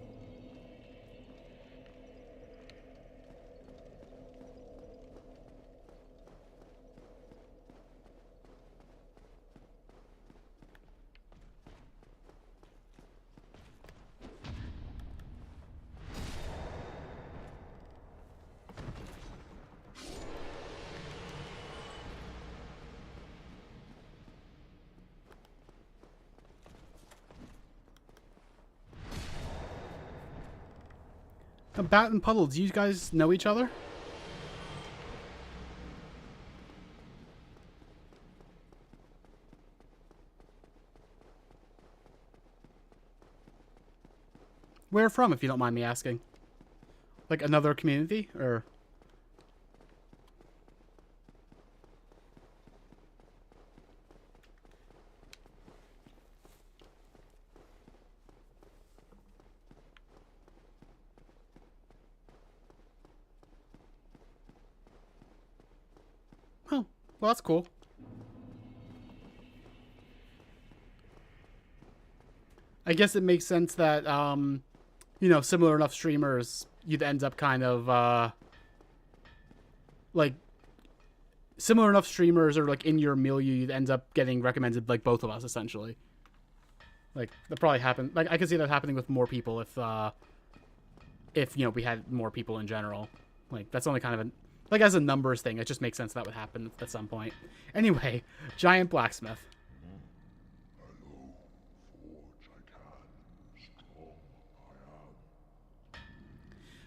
Bat and Puddle, do you guys know each other? Where from, if you don't mind me asking? Like another community, or... Oh, well, that's cool. I guess it makes sense that, you know, similar enough streamers, you'd end up kind of, like, similar enough streamers or, like, in your milieu, you'd end up getting recommended, like, both of us, essentially. Like, that probably happened. Like, I could see that happening with more people if, you know, we had more people in general. Like, that's only kind of a... Like, as a numbers thing, it just makes sense that would happen at some point. Anyway, giant blacksmith.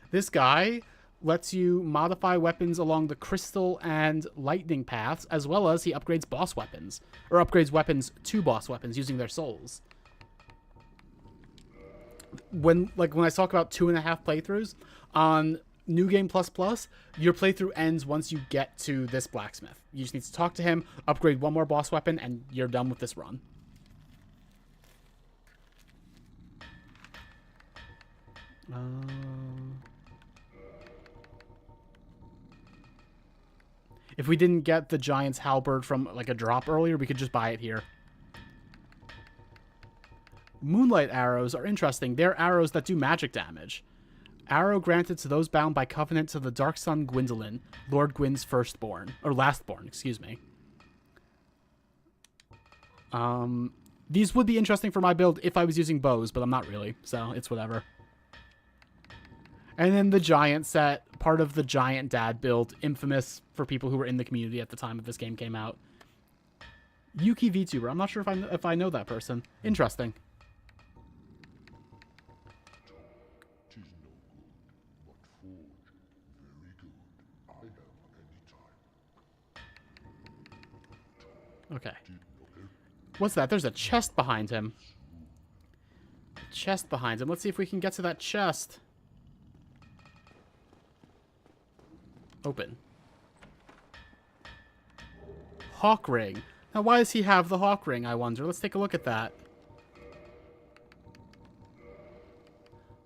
This guy lets you modify weapons along the crystal and lightning paths, as well as he upgrades boss weapons. Or upgrades weapons to boss weapons using their souls. When I talk about 2.5 playthroughs, on New Game Plus Plus, your playthrough ends once you get to this blacksmith. You just need to talk to him, upgrade one more boss weapon, and you're done with this run. If we didn't get the giant's halberd from like a drop earlier, we could just buy it here. Moonlight arrows are interesting. They're arrows that do magic damage. Arrow granted to those bound by covenant to the Dark Sun Gwyndolin, Lord Gwyn's firstborn. Or lastborn, excuse me. These would be interesting for my build if I was using bows, but I'm not really, so it's whatever. And then the giant set, part of the giant dad build, infamous for people who were in the community at the time that this game came out. Yuki VTuber. I'm not sure if I know that person. Interesting. Okay. What's that? There's a chest behind him. Chest behind him. Let's see if we can get to that chest. Open. Hawk ring. Now, why does he have the hawk ring, I wonder? Let's take a look at that.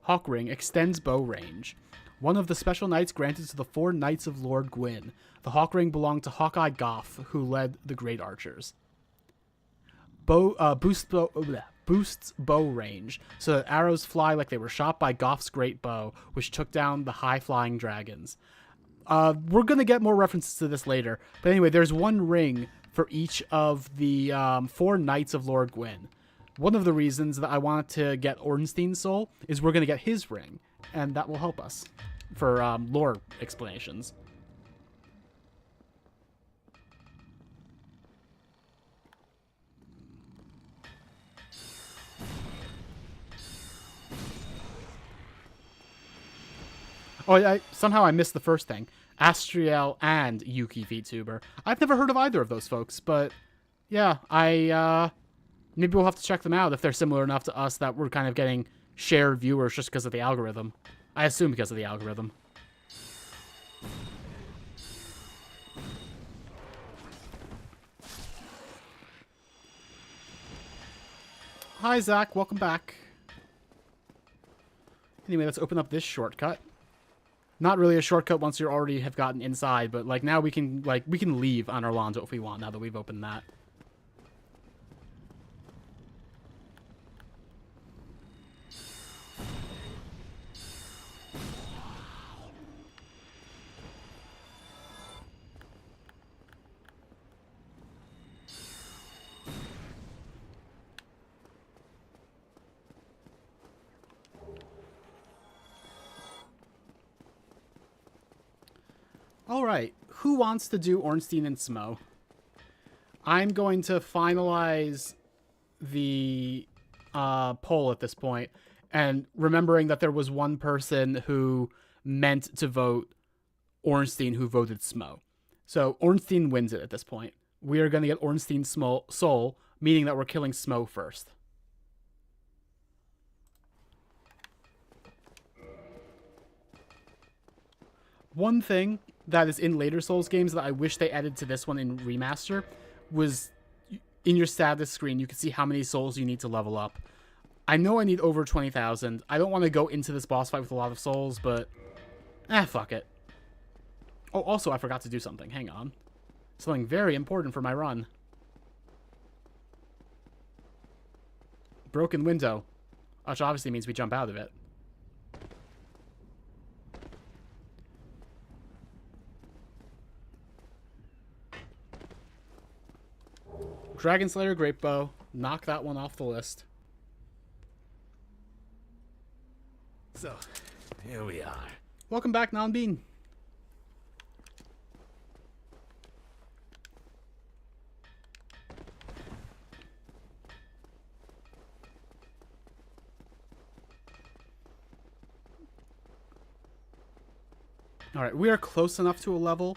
Hawk ring extends bow range. One of the special knights granted to the 4 Knights of Lord Gwyn. The hawk ring belonged to Hawkeye Goff, who led the Great Archers. Boosts bow range, so that arrows fly like they were shot by Goff's great bow, which took down the high-flying dragons. We're going to get more references to this later. But anyway, there's one ring for each of the 4 Knights of Lord Gwyn. One of the reasons that I wanted to get Ornstein's soul is we're going to get his ring, and that will help us for lore explanations. Oh, somehow I missed the first thing. Astriel and Yuki VTuber. I've never heard of either of those folks, but yeah, maybe we'll have to check them out if they're similar enough to us that we're kind of getting shared viewers just because of the algorithm. I assume because of the algorithm. Hi, Zach. Welcome back. Anyway, let's open up this shortcut. Not really a shortcut once you already have gotten inside, but like now we can leave on Orlando if we want now that we've opened that. All right, who wants to do Ornstein and Smo? I'm going to finalize the poll at this point, and remembering that there was one person who meant to vote Ornstein who voted Smo. So Ornstein wins it at this point. We are going to get Ornstein's soul, meaning that we're killing Smo first. One thing that is in later Souls games that I wish they added to this one in Remaster was in your status screen, you can see how many souls you need to level up. I know I need over 20,000. I don't want to go into this boss fight with a lot of souls, but fuck it. Oh, also, I forgot to do something. Hang on. Something very important for my run. Broken window. Which obviously means we jump out of it. Dragon Slayer Great Bow. Knock that one off the list. So, here we are. Welcome back, Non-Bean. Alright, we are close enough to a level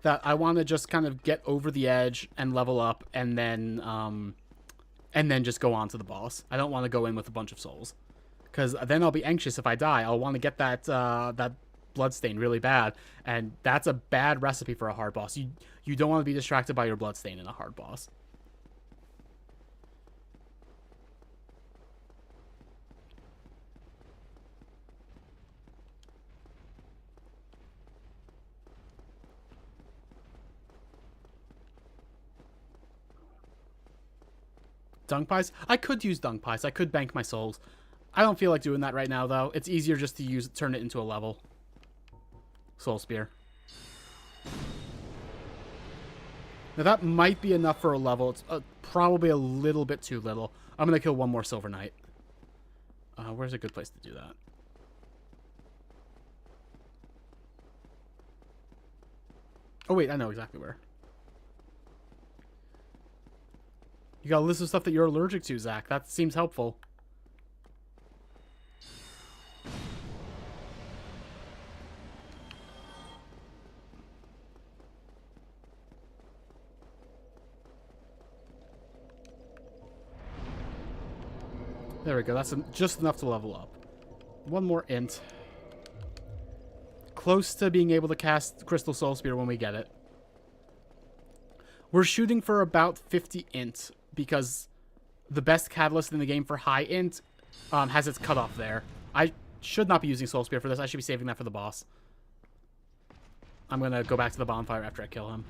that I want to just kind of get over the edge and level up and then just go on to the boss. I don't want to go in with a bunch of souls. Because then I'll be anxious if I die. I'll want to get that that bloodstain really bad. And that's a bad recipe for a hard boss. You don't want to be distracted by your bloodstain in a hard boss. Dung pies? I could use dung pies. I could bank my souls. I don't feel like doing that right now, though. It's easier just to turn it into a level. Soul Spear. Now that might be enough for a level. It's probably a little bit too little. I'm going to kill one more Silver Knight. Where's a good place to do that? Oh wait, I know exactly where. You got a list of stuff that you're allergic to, Zach. That seems helpful. There we go. That's just enough to level up. One more int. Close to being able to cast Crystal Soul Spear when we get it. We're shooting for about 50 int because the best catalyst in the game for high int has its cutoff there. I should not be using Soul Spear for this. I should be saving that for the boss. I'm going to go back to the bonfire after I kill him.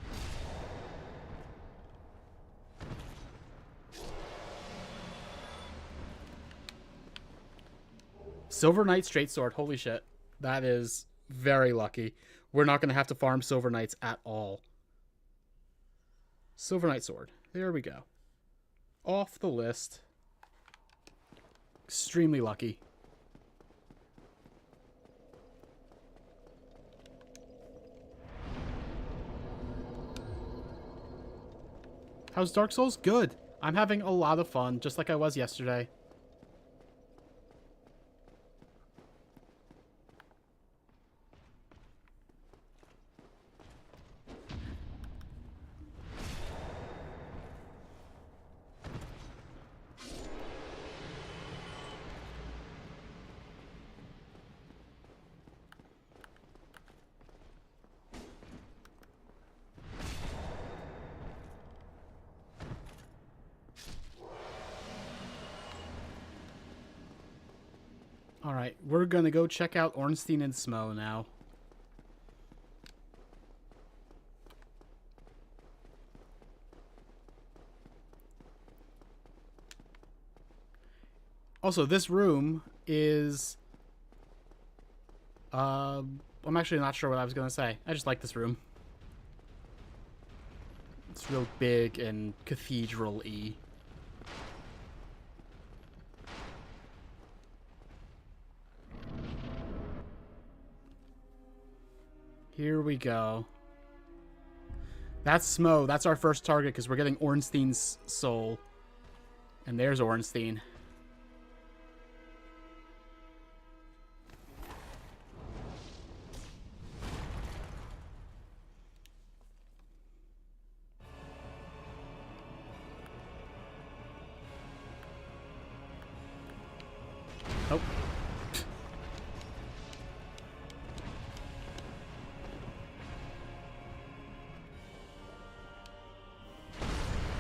Silver Knight Straight Sword. Holy shit. That is very lucky. We're not going to have to farm Silver Knights at all. Silver Knight Sword. There we go. Off the list. Extremely lucky. How's Dark Souls? Good. I'm having a lot of fun, just like I was yesterday. Alright, we're gonna go check out Ornstein and Smo now. Also, this room is... I'm actually not sure what I was gonna say. I just like this room. It's real big and cathedral-y. Here we go. That's Smo. That's our first target because we're getting Ornstein's soul. And there's Ornstein. Oh.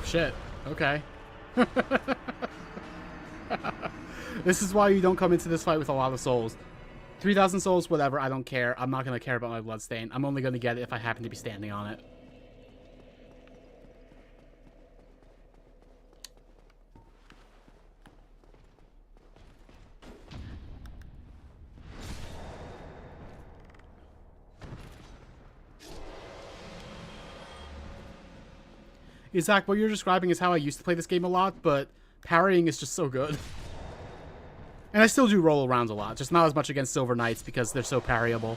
Shit. Okay. This is why you don't come into this fight with a lot of souls. 3,000 souls, whatever, I don't care. I'm not going to care about my bloodstain. I'm only going to get it if I happen to be standing on it. Zach, what you're describing is how I used to play this game a lot, but parrying is just so good. And I still do roll around a lot, just not as much against Silver Knights because they're so parryable.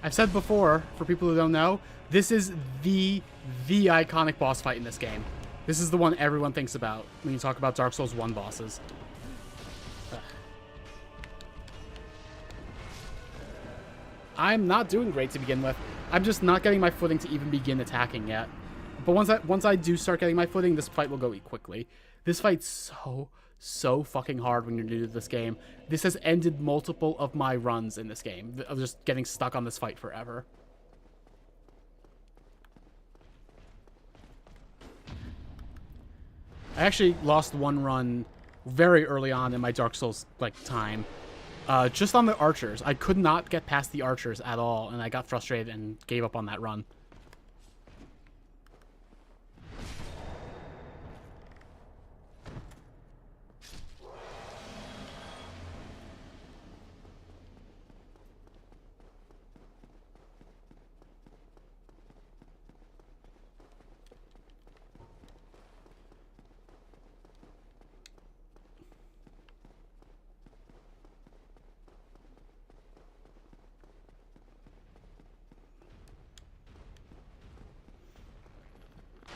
I've said before, for people who don't know, this is the iconic boss fight in this game. This is the one everyone thinks about when you talk about Dark Souls 1 bosses. Ugh. I'm not doing great to begin with. I'm just not getting my footing to even begin attacking yet. But once I do start getting my footing, this fight will go quickly. This fight's so fucking hard when you're new to this game. This has ended multiple of my runs in this game of just getting stuck on this fight forever. I actually lost one run very early on in my Dark Souls time. Just on the archers. I could not get past the archers at all, and I got frustrated and gave up on that run.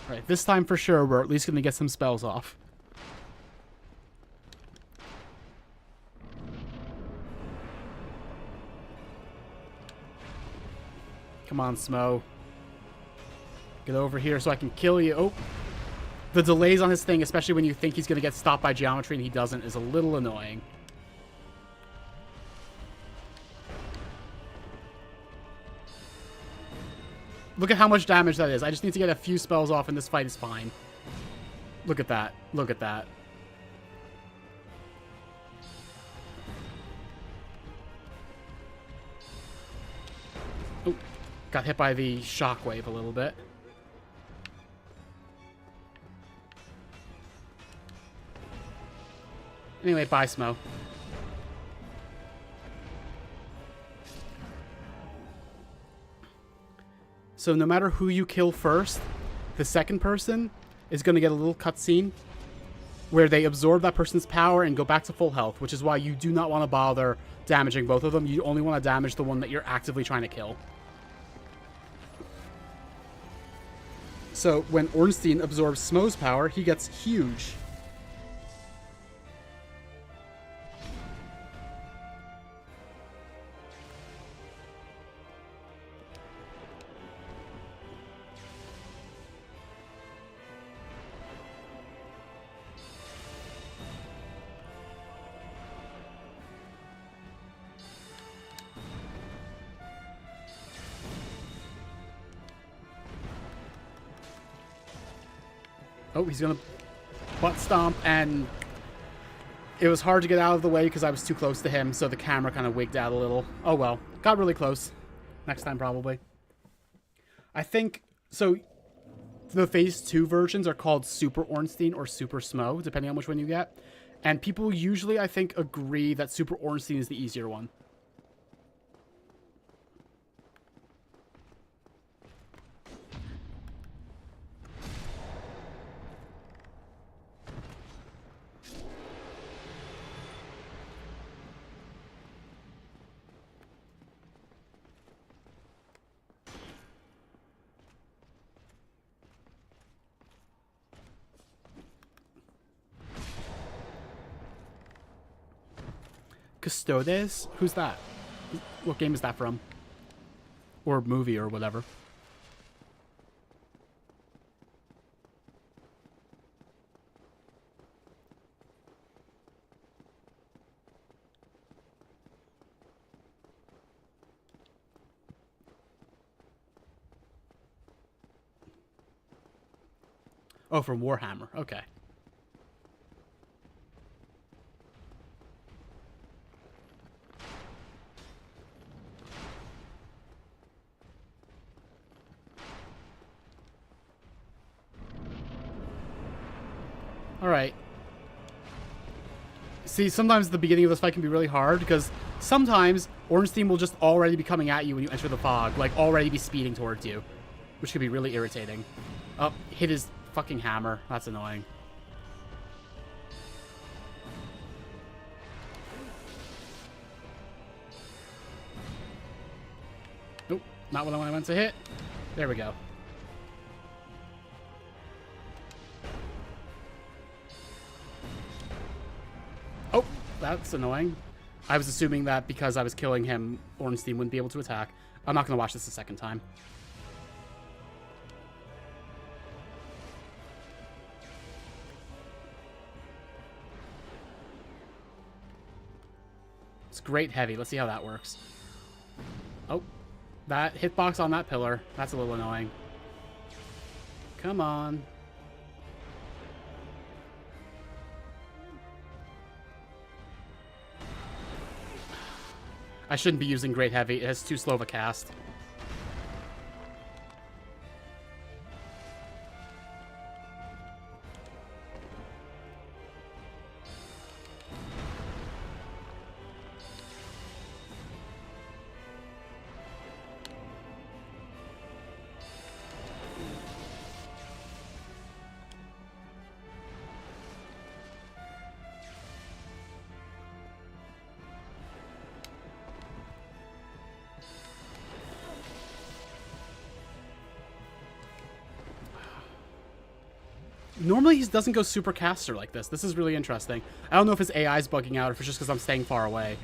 Right, this time for sure, we're at least going to get some spells off. Come on, Smo. Get over here so I can kill you. Oh. The delays on his thing, especially when you think he's going to get stopped by geometry and he doesn't, is a little annoying. Look at how much damage that is. I just need to get a few spells off and this fight is fine. Look at that. Look at that. Oh, got hit by the shockwave a little bit. Anyway, bye, Smo. So no matter who you kill first, the second person is going to get a little cutscene where they absorb that person's power and go back to full health, which is why you do not want to bother damaging both of them. You only want to damage the one that you're actively trying to kill. So when Ornstein absorbs Smo's power, he gets huge. Oh, he's gonna butt stomp, and it was hard to get out of the way because I was too close to him, so the camera kind of wigged out a little. Oh well, got really close. Next time, probably. I think, so the Phase 2 versions are called Super Ornstein or Super Smo, depending on which one you get. And people usually, I think, agree that Super Ornstein is the easier one. Custodes? Who's that? What game is that from? Or movie or whatever. Oh, from Warhammer. Okay. Alright. See, sometimes the beginning of this fight can be really hard, because sometimes Ornstein will just already be coming at you when you enter the fog, like already be speeding towards you, which could be really irritating. Oh, hit his fucking hammer. That's annoying. Nope, not what I meant to hit. There we go. Oh, that's annoying. I was assuming that because I was killing him, Ornstein wouldn't be able to attack. I'm not going to watch this a second time. It's great heavy. Let's see how that works. Oh, that hitbox on that pillar. That's a little annoying. Come on. I shouldn't be using Great Heavy. It has too slow of a cast. Normally he doesn't go super caster like this. This is really interesting. I don't know if his AI is bugging out or if it's just because I'm staying far away.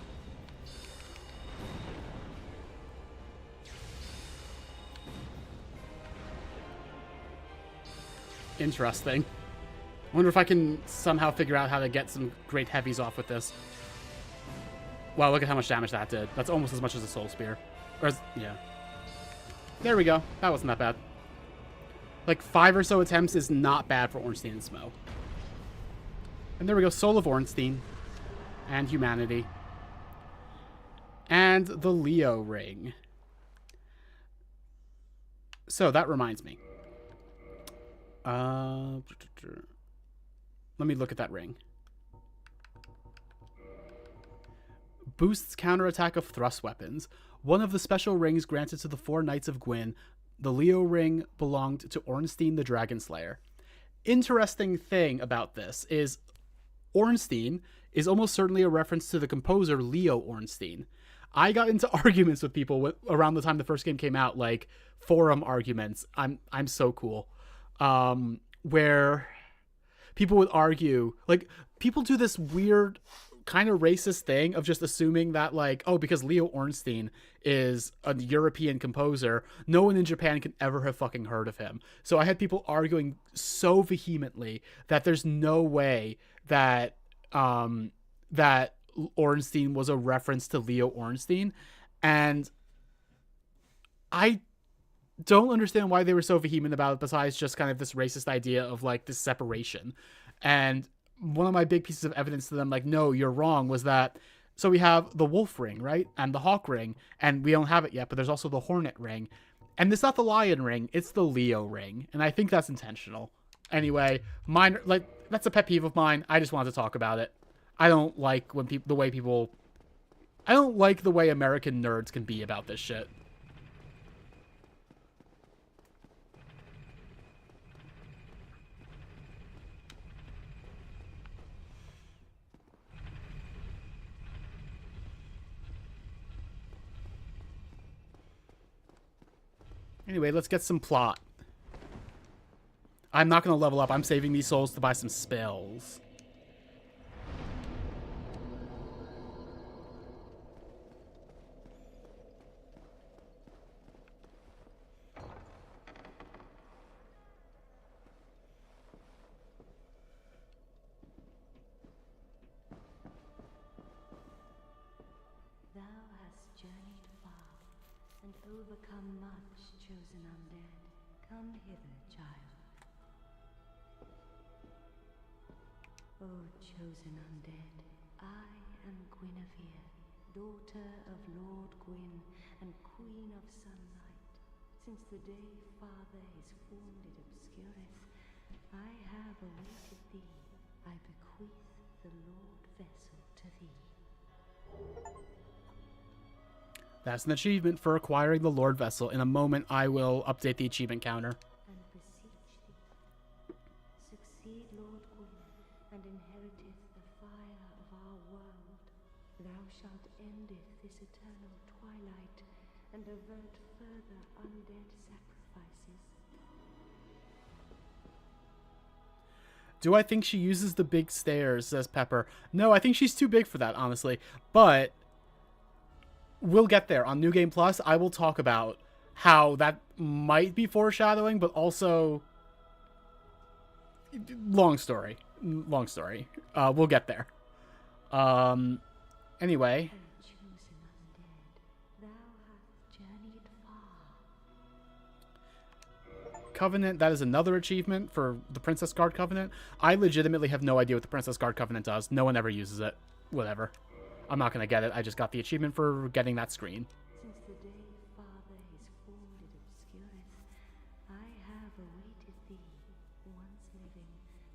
Interesting. I wonder if I can somehow figure out how to get some great heavies off with this. Wow, look at how much damage that did. That's almost as much as a soul spear. Or, yeah. There we go. That wasn't that bad. Like 5 or so attempts is not bad for Ornstein and Smo. And there we go. Soul of Ornstein. And humanity. And the Leo ring. So that reminds me. Let me look at that ring. Boosts counterattack of thrust weapons. One of the special rings granted to the 4 Knights of Gwyn. The Leo ring belonged to Ornstein the Dragon Slayer. Interesting thing about this is Ornstein is almost certainly a reference to the composer Leo Ornstein. I got into arguments with people around the time the first game came out, like forum arguments. I'm so cool. where people would argue, like, people do this weird kind of racist thing of just assuming that, like, oh, because Leo Ornstein is a European composer, no one in Japan can ever have fucking heard of him. So I had people arguing so vehemently that there's no way that that Ornstein was a reference to Leo Ornstein, and I don't understand why they were so vehement about it, besides just kind of this racist idea of, like, this separation. And one of my big pieces of evidence to them, like, no, you're wrong, was that, so we have the wolf ring, right? And the hawk ring, and we don't have it yet, but there's also the hornet ring. And it's not the lion ring, it's the Leo ring. And I think that's intentional. Anyway, mine, like, that's a pet peeve of mine. I just wanted to talk about it. I don't like when I don't like the way American nerds can be about this shit. Anyway, let's get some plot. I'm not going to level up. I'm saving these souls to buy some spells. Thou hast journeyed far and overcome much, chosen undead. Come hither, child. O chosen undead, I am Guinevere, daughter of Lord Gwyn and Queen of Sunlight. Since the day Father his form did obscureth, I have awaited thee. I bequeath the Lord vessel to thee. That's an achievement for acquiring the Lord Vessel. In a moment, I will update the achievement counter. And beseech thee, succeed Lord Gwyn, and inheriteth the fire of our world. Thou shalt endeth this eternal twilight, and avert further undead sacrifices. Do I think she uses the big stairs, says Pepper. No, I think she's too big for that, honestly. But we'll get there. On New Game Plus, I will talk about how that might be foreshadowing, but also... Long story. Long story. We'll get there. Anyway... Chosen undead, thou hast journeyed far. Covenant, that is another achievement for the Princess Guard Covenant. I legitimately have no idea what the Princess Guard Covenant does. No one ever uses it. Whatever. I'm not going to get it. I just got the achievement for getting that screen. Since the day Father his form did obscureth, I have awaited thee, once living,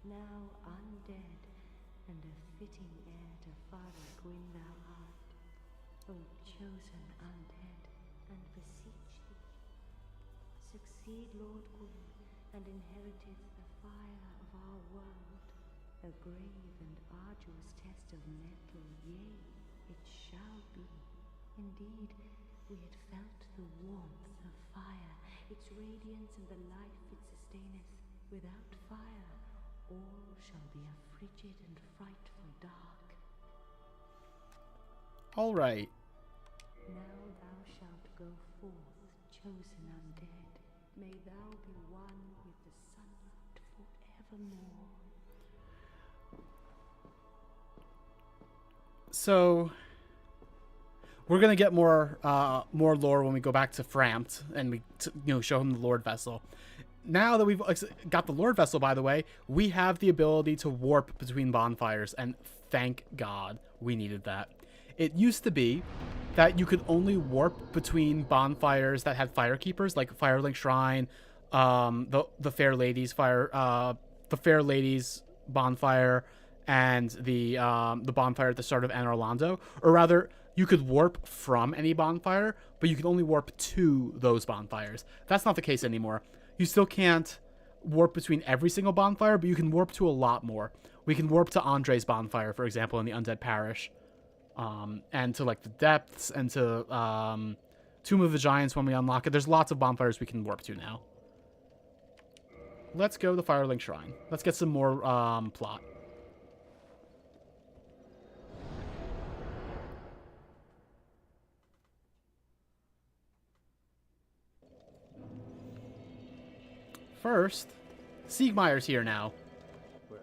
now undead, and a fitting heir to Father Gwyn thou art. O chosen undead, and beseech thee, succeed Lord Gwyn, and inheriteth the fire of our world, a grave and arduous test of metal, yea, it shall be. Indeed, we had felt the warmth of fire, its radiance and the life it sustaineth. Without fire, all shall be a frigid and frightful dark. All right. Now thou shalt go forth, chosen undead. May thou be one with the sunlight forevermore. So we're gonna get more lore when we go back to Frampt and we show him the Lord Vessel. Now that we've got the Lord Vessel, by the way, we have the ability to warp between bonfires, and thank God we needed that. It used to be that you could only warp between bonfires that had firekeepers, like Firelink Shrine, the Fair Ladies bonfire, and the bonfire at the start of Anor Londo. Or rather, you could warp from any bonfire, but you could only warp to those bonfires. That's not the case anymore. You still can't warp between every single bonfire, but you can warp to a lot more. We can warp to Andre's bonfire, for example, in the Undead Parish. And to, like, the Depths, and to Tomb of the Giants when we unlock it. There's lots of bonfires we can warp to now. let's go to the Firelink Shrine. Let's get some more plot. First, Siegmeyer's here now. Well,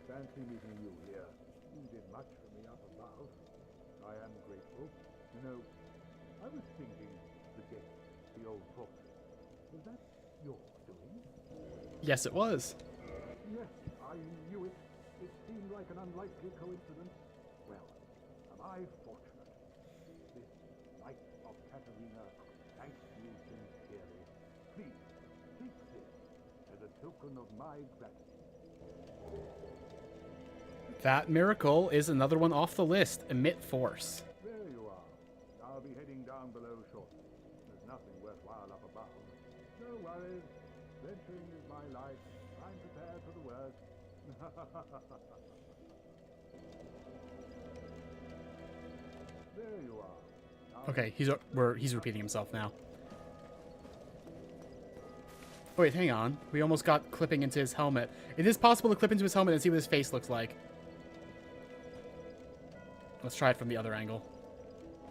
fancy meeting you here. You did much for me up above. I am grateful. You know, I was thinking the old book. Was that your doing? Yes, it was. Yes, I knew it. It seemed like an unlikely coincidence. Well, am I fortunate? This light of Katerina thanks you sincerely. Please, take this as a token of my gratitude. That miracle is another one off the list. Emit Force. There you are. I'll be heading down below shortly. There's nothing worthwhile up above. No worries. Venturing is my life. I'm prepared for the worst. There you are. Okay, he's repeating himself now. Oh, wait, hang on. We almost got clipping into his helmet. It is possible to clip into his helmet and see what his face looks like. Let's try it from the other angle.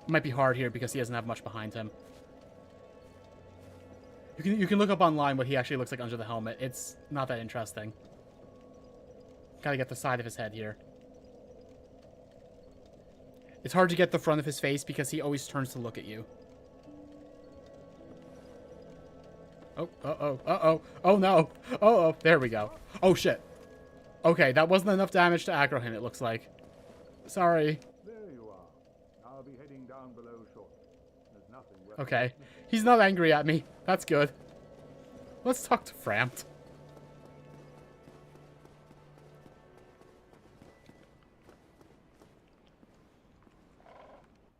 It might be hard here because he doesn't have much behind him. You can look up online what he actually looks like under the helmet. It's not that interesting. Gotta get the side of his head here. It's hard to get the front of his face because he always turns to look at you. Oh, uh-oh, uh-oh. Oh, no. Oh, there we go. Oh, shit. Okay, that wasn't enough damage to aggro him, it looks like. Sorry. There you are. I'll be heading down below shortly. There's nothing worth. Okay. He's not angry at me. That's good. Let's talk to Framt.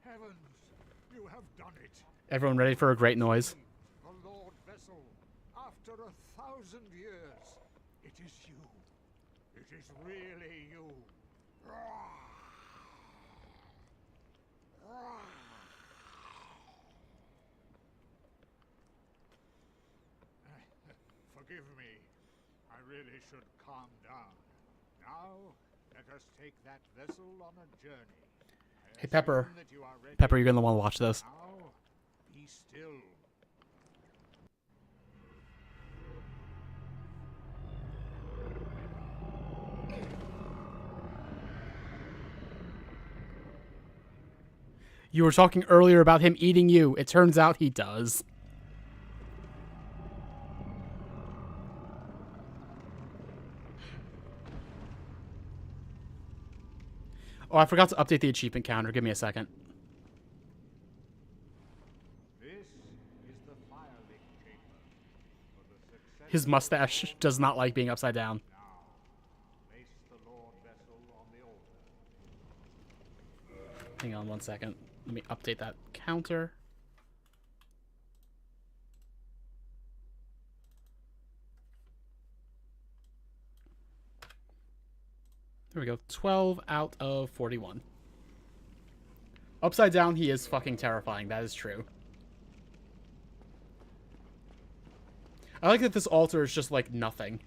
Heavens, you have done it. Everyone ready for a great noise? The Lord Vessel, after 1,000 years, it is you. It is really you. Forgive me. I really should calm down. Now, let us take that vessel on a journey. I Hey, Pepper. assume that you are ready. Pepper, you're gonna want to watch this. Now, be still. You were talking earlier about him eating you. It turns out he does. Oh, I forgot to update the achievement counter. Give me a second. This is the firelink chamber. For the success His mustache does not like being upside down. now, place the Lord Vessel on the altar. Hang on one second. Let me update that counter. There we go. 12 out of 41. Upside down, he is fucking terrifying. That is true. I like that this altar is just like nothing.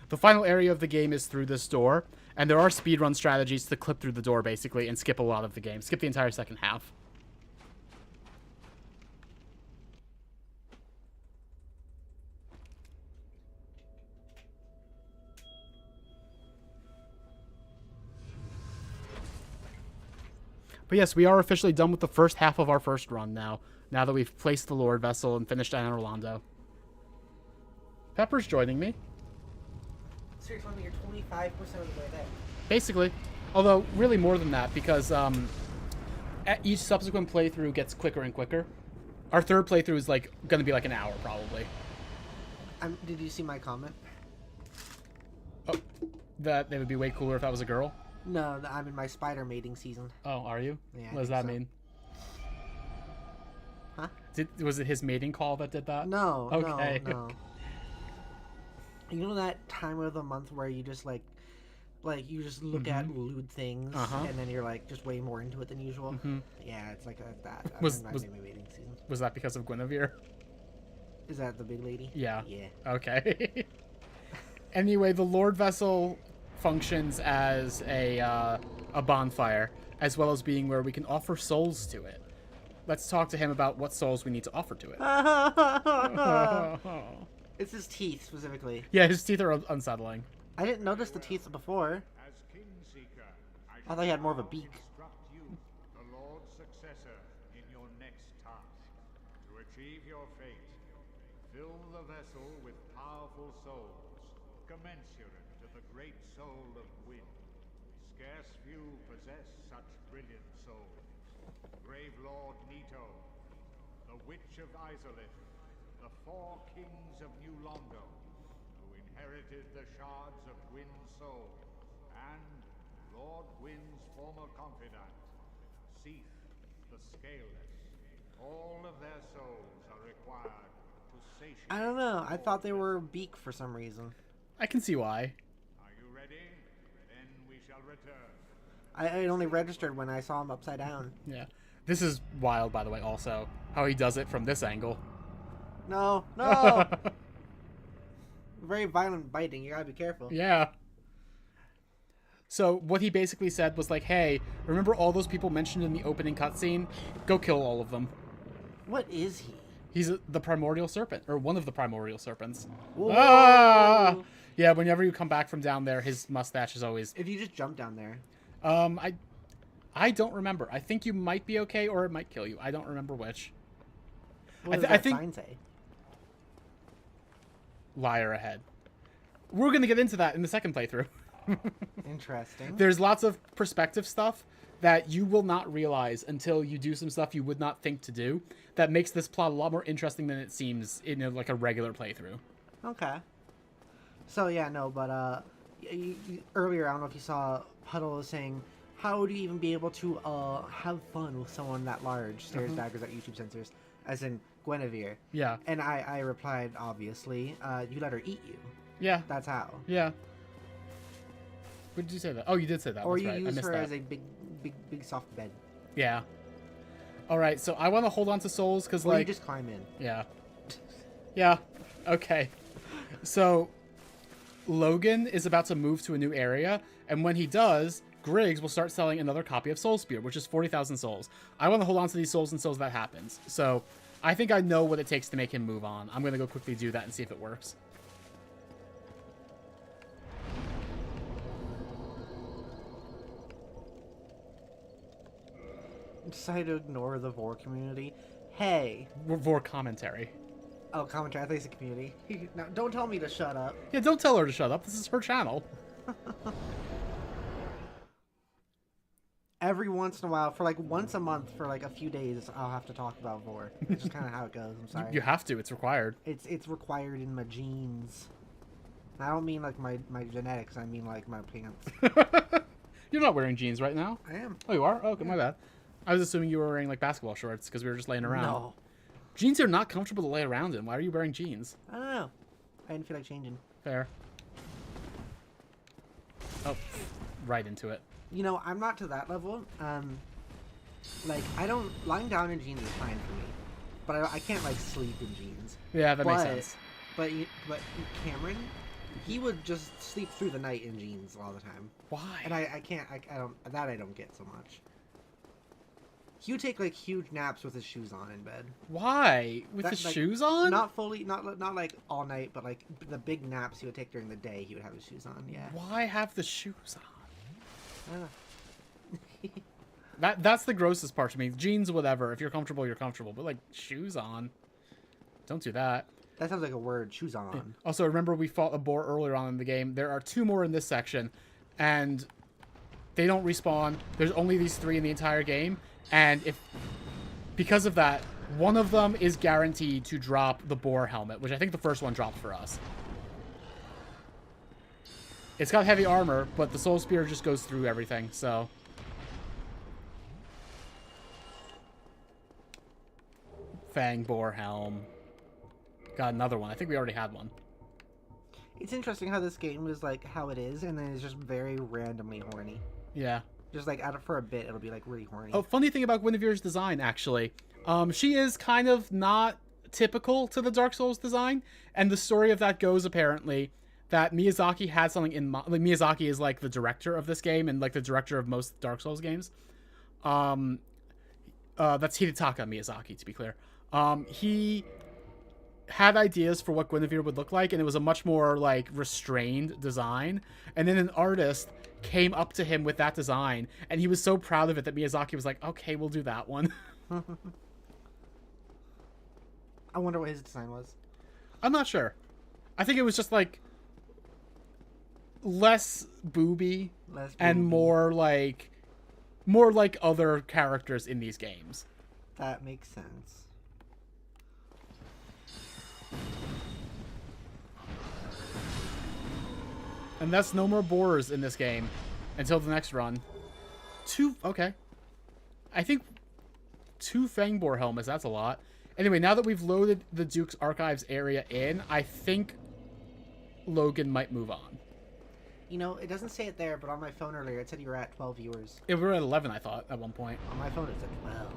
The final area of the game is through this door, and there are speedrun strategies to clip through the door, basically, and skip a lot of the game. Skip the entire second half. But yes, we are officially done with the first half of our first run now that we've placed the Lord Vessel and finished Anne Orlando. Pepper's joining me. So you're telling me you're 25% of the way there? Basically. Although, really more than that, because each subsequent playthrough gets quicker and quicker. Our third playthrough is like going to be like an hour, probably. Did you see my comment? Oh, that it would be way cooler if that was a girl? No, I'm in my spider mating season. Oh, are you? Yeah, I What does think that so. mean? Huh? Was it his mating call that did that? No, Okay. no. You know that time of the month where you just like you just look at lewd things, Uh-huh. and then you're like just way more into it than usual. Mhm. Yeah, it's like that. I'm Was- in my was- mating season. Was that because of Guinevere? Is that the big lady? Yeah. Yeah. Okay. Anyway, the Lord Vessel functions as a bonfire, as well as being where we can offer souls to it. Let's talk to him about what souls we need to offer to it. It's his teeth, specifically. Yeah, his teeth are unsettling. I didn't notice the teeth before. As Kingseeker, I thought he had more of a beak. instruct you, the Lord's successor, in your next task. To achieve your fate, fill the vessel with powerful souls, commensurate to the great soul of wind. Scarce few possess such brilliant souls. Grave Lord Nito, the Witch of Izalith, the 4 kings of New Londo, who inherited the shards of Wind's soul, and Lord Wind's former confidant, Seath the Scaleless. All of their souls are required to satiate. I don't know. I thought they were beak for some reason. I can see why. Are you ready? Then we shall return. I only registered when I saw him upside down. Yeah. This is wild, by the way, also. How he does it from this angle. No, no! Very violent biting. You gotta be careful. Yeah. So what he basically said was like, hey, remember all those people mentioned in the opening cutscene? Go kill all of them. What is he? He's the primordial serpent, or one of the primordial serpents. Whoa. Ah! Yeah, whenever you come back from down there, his mustache is always... If you just jump down there. I don't remember. I think you might be okay, or it might kill you. I don't remember which. What does I that think... sign say? Liar ahead. We're going to get into that in the second playthrough. Interesting. There's lots of perspective stuff that you will not realize until you do some stuff you would not think to do that makes this plot a lot more interesting than it seems in like a regular playthrough. Okay. So, yeah, no, but earlier, I don't know if you saw, Puddle was saying, how would you even be able to have fun with someone that large? Stares, daggers at YouTube censors. As in Guinevere. Yeah. And I replied, obviously, you let her eat you. Yeah. That's how. Yeah. When did you say that? Oh, you did say that. Or That's you right. I use missed her that. as a big soft bed. Yeah. All right, so I want to hold on to souls because, Or like... you just climb in. Yeah. Yeah. Okay. So, Logan is about to move to a new area, and when he does, Griggs will start selling another copy of Soul Spear, which is 40,000 souls. I want to hold on to these souls until that happens. So, I think I know what it takes to make him move on. I'm going to go quickly do that and see if it works. Decided to ignore the Vor community. Hey. Vor commentary. Oh, commentary. I think it's a community. Now, don't tell me to shut up. Yeah, don't tell her to shut up. This is her channel. Every once in a while, for like once a month, for like a few days, I'll have to talk about Vor. It's just kind of how it goes. I'm sorry. You have to. It's required. It's required in my genes. I don't mean like my genetics. I mean like my pants. You're not wearing jeans right now. I am. Oh, you are? Oh, okay, my bad. I was assuming you were wearing like basketball shorts because we were just laying around. No. Jeans are not comfortable to lay around in. Why are you wearing jeans? I don't know. I didn't feel like changing. Fair. Oh, right into it. You know, I'm not to that level. Like, I don't... Lying down in jeans is fine for me. But I can't, like, sleep in jeans. Yeah, that makes sense. But Cameron, he would just sleep through the night in jeans all the time. Why? And I can't... I don't get so much. He would take, like, huge naps with his shoes on in bed. Why? With his Like, shoes on? Not fully... Not like, all night, but, like, the big naps he would take during the day, he would have his shoes on, yeah. Why have the shoes on? Ah. That's the grossest part to me. Jeans, whatever. If you're comfortable, you're comfortable. But, like, shoes on. Don't do that. That sounds like a word, shoes on. Also, remember we fought a boar earlier on in the game. There are 2 more in this section, and they don't respawn. There's only these 3 in the entire game, and because of that, one of them is guaranteed to drop the boar helmet, which I think the first one dropped for us. It's got heavy armor, but the soul spear just goes through everything, so... Fang boar helm. Got another one. I think we already had one. It's interesting how this game is like how it is, and then it's just very randomly horny. Yeah. Just like for a bit, it'll be like really horny. Oh, funny thing about Guinevere's design, actually. She is kind of not typical to the Dark Souls design. And the story of that goes, apparently, that Miyazaki had something in mind. Like, Miyazaki is like the director of this game and like the director of most Dark Souls games. That's Hidetaka Miyazaki, to be clear. He had ideas for what Guinevere would look like, and it was a much more like restrained design. And then an artist came up to him with that design, and he was so proud of it that Miyazaki was like, "Okay, we'll do that one." I wonder what his design was. I'm not sure. I think it was just like less booby and more like other characters in these games. That makes sense. And that's no more boars in this game until the next run. Okay. I think 2 fang boar helmets, that's a lot. Anyway, now that we've loaded the Duke's Archives area in, I think Logan might move on. You know, it doesn't say it there, but on my phone earlier, it said you were at 12 viewers. Yeah, we were at 11, I thought, at one point. On my phone, it's at 12.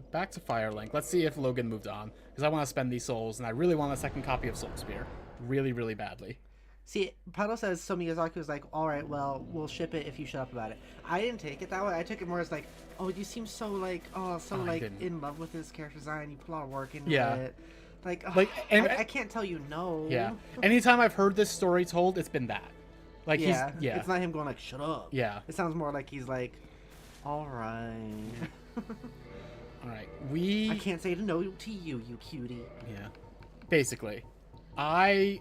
Back to Firelink. Let's see if Logan moved on, because I want to spend these souls, and I really want a second copy of Soul Spear. Really, really badly. See, Puddle says, so Miyazaki was like, alright, well, we'll ship it if you shut up about it. I didn't take it that way. I took it more as like, oh, you seem so like, in love with this character design. You put a lot of work into it. Like, I can't tell you no. Yeah. Anytime I've heard this story told, it's been that. Like, yeah. It's not him going like, shut up. Yeah. It sounds more like he's like, alright. Alright, I can't say no to you, you cutie. Yeah. Basically. At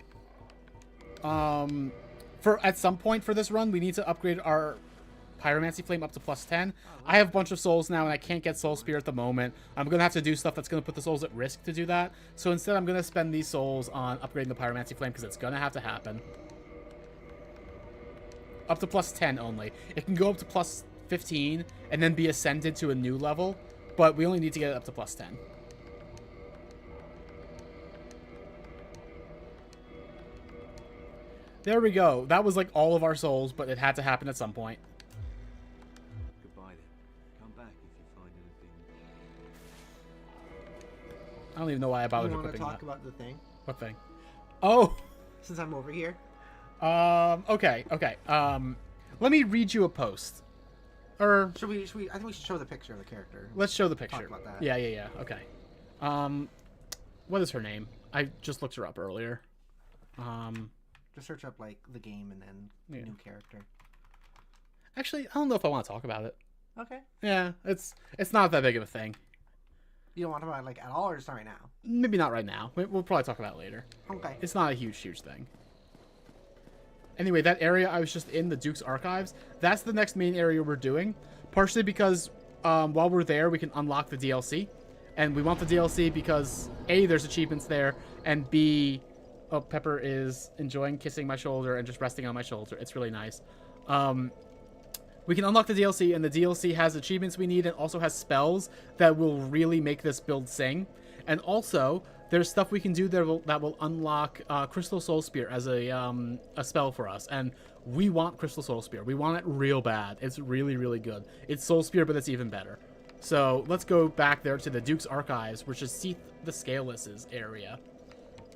some point for this run, we need to upgrade our Pyromancy Flame up to +10. I have a bunch of souls now, and I can't get Soul Spear at the moment. I'm going to have to do stuff that's going to put the souls at risk to do that. So instead, I'm going to spend these souls on upgrading the Pyromancy Flame, because it's going to have to happen. Up to +10 only. It can go up to +15, and then be ascended to a new level, but we only need to get it up to +10. There we go. That was like all of our souls, but it had to happen at some point. Goodbye then. Come back if you find anything. I don't even know why I bothered You want to equipping talk that. about the thing? What thing? Oh! Since I'm over here. Okay. Let me read you a post. Or... Should we, I think we should show the picture of the character. Let's show the picture. Talk about that. Yeah. Okay. What is her name? I just looked her up earlier. Just search up, like, the game and then new character. Actually, I don't know if I want to talk about it. Okay. Yeah, it's not that big of a thing. You don't want to talk about it, like, at all, or just not right now? Maybe not right now. We'll probably talk about it later. Okay. It's not a huge thing. Anyway, that area I was just in, the Duke's Archives, that's the next main area we're doing. Partially because while we're there, we can unlock the DLC. And we want the DLC because, A, there's achievements there, and B... Oh, Pepper is enjoying kissing my shoulder and just resting on my shoulder. It's really nice. We can unlock the DLC, and the DLC has achievements we need and also has spells that will really make this build sing. And also, there's stuff we can do that will unlock Crystal Soul Spear as a spell for us. And we want Crystal Soul Spear. We want it real bad. It's really, really good. It's Soul Spear, but it's even better. So let's go back there to the Duke's Archives, which is Seath the Scaleless's area.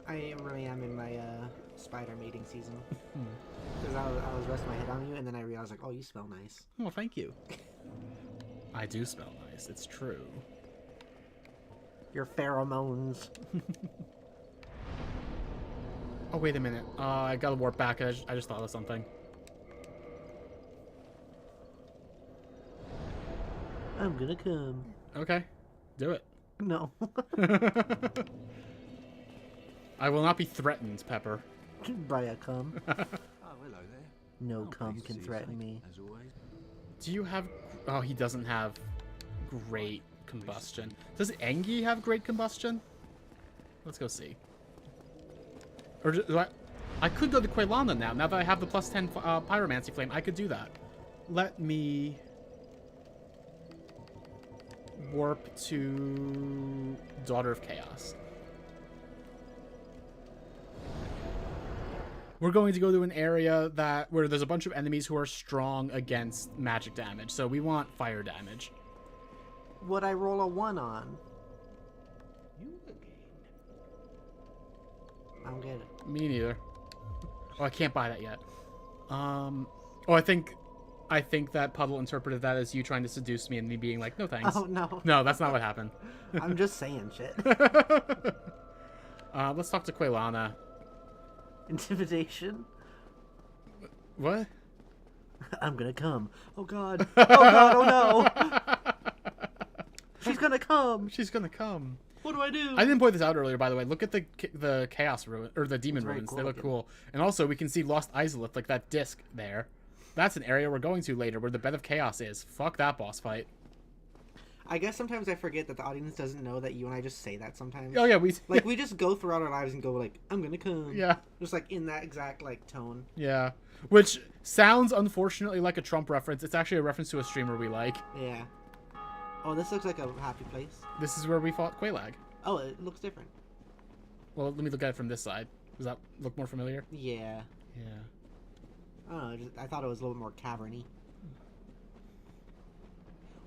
I really am in my spider mating season. Because I was resting my head on you, and then I realized, like, oh, you smell nice. Oh, thank you. I do smell nice. It's true. Your pheromones. Oh, wait a minute. I gotta warp back. I just thought of something. I'm gonna come. Okay. Do it. No. I will not be threatened, Pepper. By a cum. Oh, hello there. No Oh, cum pleased to can see you, threaten Frank, me. As always. Do you have... Oh, he doesn't have great combustion. Does Engi have great combustion? Let's go see. Or do I could go to Quaylana now. Now that I have the +10 Pyromancy Flame, I could do that. Let me... warp to Daughter of Chaos. We're going to go to an area where there's a bunch of enemies who are strong against magic damage. So we want fire damage. Would I roll a 1 on? You again. I don't get it. Me neither. Oh, I can't buy that yet. Oh, I think that Puddle interpreted that as you trying to seduce me and me being like, no thanks. Oh, no. No, that's not what happened. I'm just saying shit. Let's talk to Quaylana. Intimidation? What? I'm gonna come. Oh, God. Oh, God. Oh, no. She's gonna come. She's gonna come. What do I do? I didn't point this out earlier, by the way. Look at the chaos ruin or the demon very ruins. cool They look looking. cool. And also, we can see Lost Izalith, like that disc there. That's an area we're going to later, where the bed of chaos is. Fuck that boss fight. I guess sometimes I forget that the audience doesn't know that you and I just say that sometimes. Oh yeah, we Like, we just go throughout our lives and go, like, I'm gonna come. yeah. Just, like, in that exact, like, tone. Yeah, which sounds unfortunately like a Trump reference. It's actually a reference to a streamer we like. Yeah. Oh, this looks like a happy place. This is where we fought Quaylag. Oh, it looks different. Well, let me look at it from this side. Does that look more familiar? Yeah. Yeah. I don't know, I thought it was a little more caverny.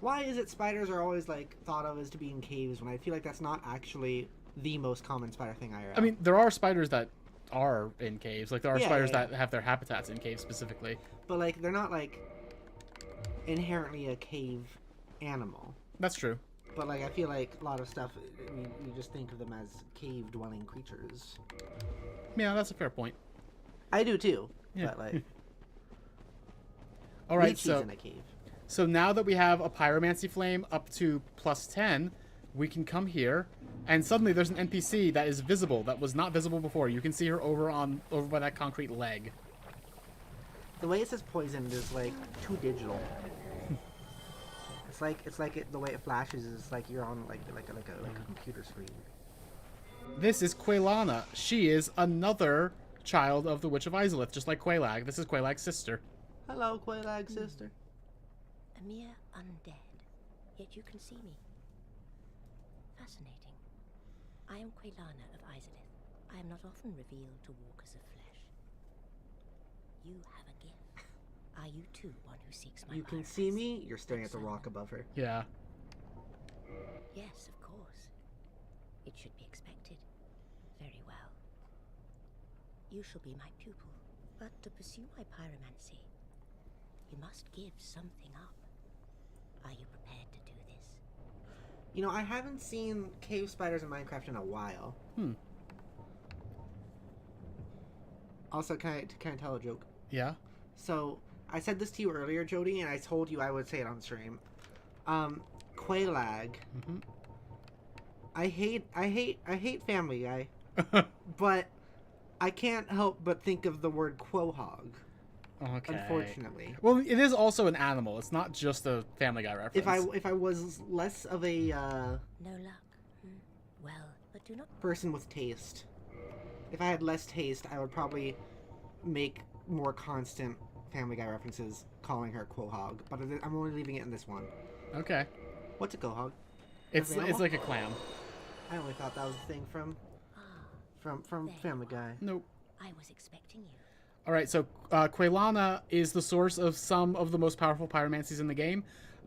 Why is it spiders are always, like, thought of as to be in caves when I feel like that's not actually the most common spider thing IRL? I mean, there are spiders that are in caves. Like, there are Yeah, spiders yeah, yeah. that have their habitats in caves specifically. But, like, they're not, like, inherently a cave animal. That's true. But, like, I feel like a lot of stuff, I mean, you just think of them as cave-dwelling creatures. Yeah, that's a fair point. I do, too. Yeah. But, like, All right, Lychee's so in a cave. So now that we have a pyromancy flame up to +10, we can come here, and suddenly there's an NPC that is visible that was not visible before. You can see her over by that concrete leg. The way it says poisoned is, like, too digital. The way it flashes is like you're on like a computer screen. This is Quaylana. She is another child of the Witch of Izalith, just like Quaylag. This is Quaylag's sister. Hello, Quaylag sister. A mere undead, yet you can see me. Fascinating. I am Quaylana of Izalith. I am not often revealed to walkers of flesh. You have a gift. Are you too one who seeks my You can pyromancy? see me. You're staring at the rock above her. Yeah. Yes, of course. It should be expected. Very well. You shall be my pupil, but to pursue my pyromancy, you must give something up. Are you prepared to do this? You know, I haven't seen cave spiders in Minecraft in a while. Also, can I tell a joke? Yeah? So, I said this to you earlier, Jodi, and I told you I would say it on stream. Quaylag. Mm-hmm. I hate Family Guy, but I can't help but think of the word quahog. Okay. Unfortunately. Well, it is also an animal. It's not just a Family Guy reference. If I was less of a No luck. Well, but do not. person with taste, if I had less taste, I would probably make more constant Family Guy references, calling her quahog. But I'm only leaving it in this one. Okay. What's a quahog? It's Available? like a clam. I only thought that was a thing from There Family you are. Guy. Nope. I was expecting you. All right, so Quaylana is the source of some of the most powerful pyromancies in the game.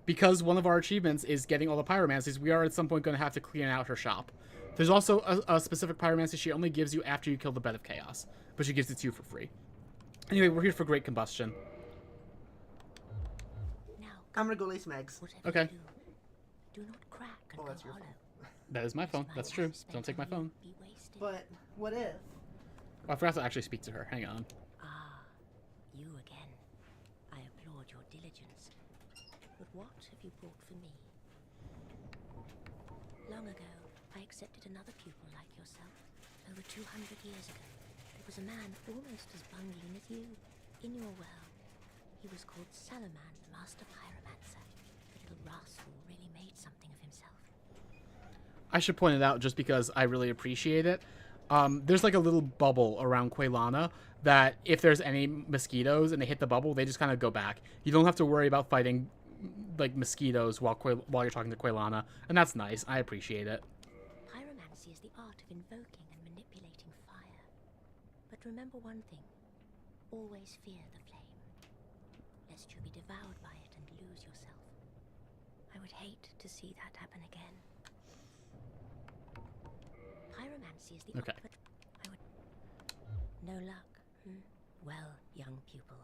Because one of our achievements is getting all the pyromancies, we are at some point going to have to clean out her shop. There's also a specific pyromancy she only gives you after you kill the Bed of Chaos, but she gives it to you for free. Anyway, we're here for Great Combustion. Now, I'm gonna go lay some eggs. whatever Okay. you do not crack and Oh, go that's your hollow. That is my phone. My That's life true. spent Don't take my on phone. you be wasted. But what if? Oh, I forgot to actually speak to her. Hang on. Ah, you again. I applaud your diligence. But what have you brought for me? Long ago, I accepted another pupil like yourself. Over 200 years ago, it was a man almost as bungling as you. In your world, he was called Salaman, the master pyromancer. The little rascal really made something of himself. I should point it out just because I really appreciate it. There's like a little bubble around Quaylana that if there's any mosquitoes and they hit the bubble, they just kind of go back. You don't have to worry about fighting like mosquitoes while you're talking to Quaylana, and that's nice. I appreciate it. Pyromancy is the art of invoking and manipulating fire. But remember one thing. Always fear the flame, lest you be devoured by it and lose yourself. I would hate to see that happen again. fancy as the Okay. ultimate. I would. No luck. Well, young pupil,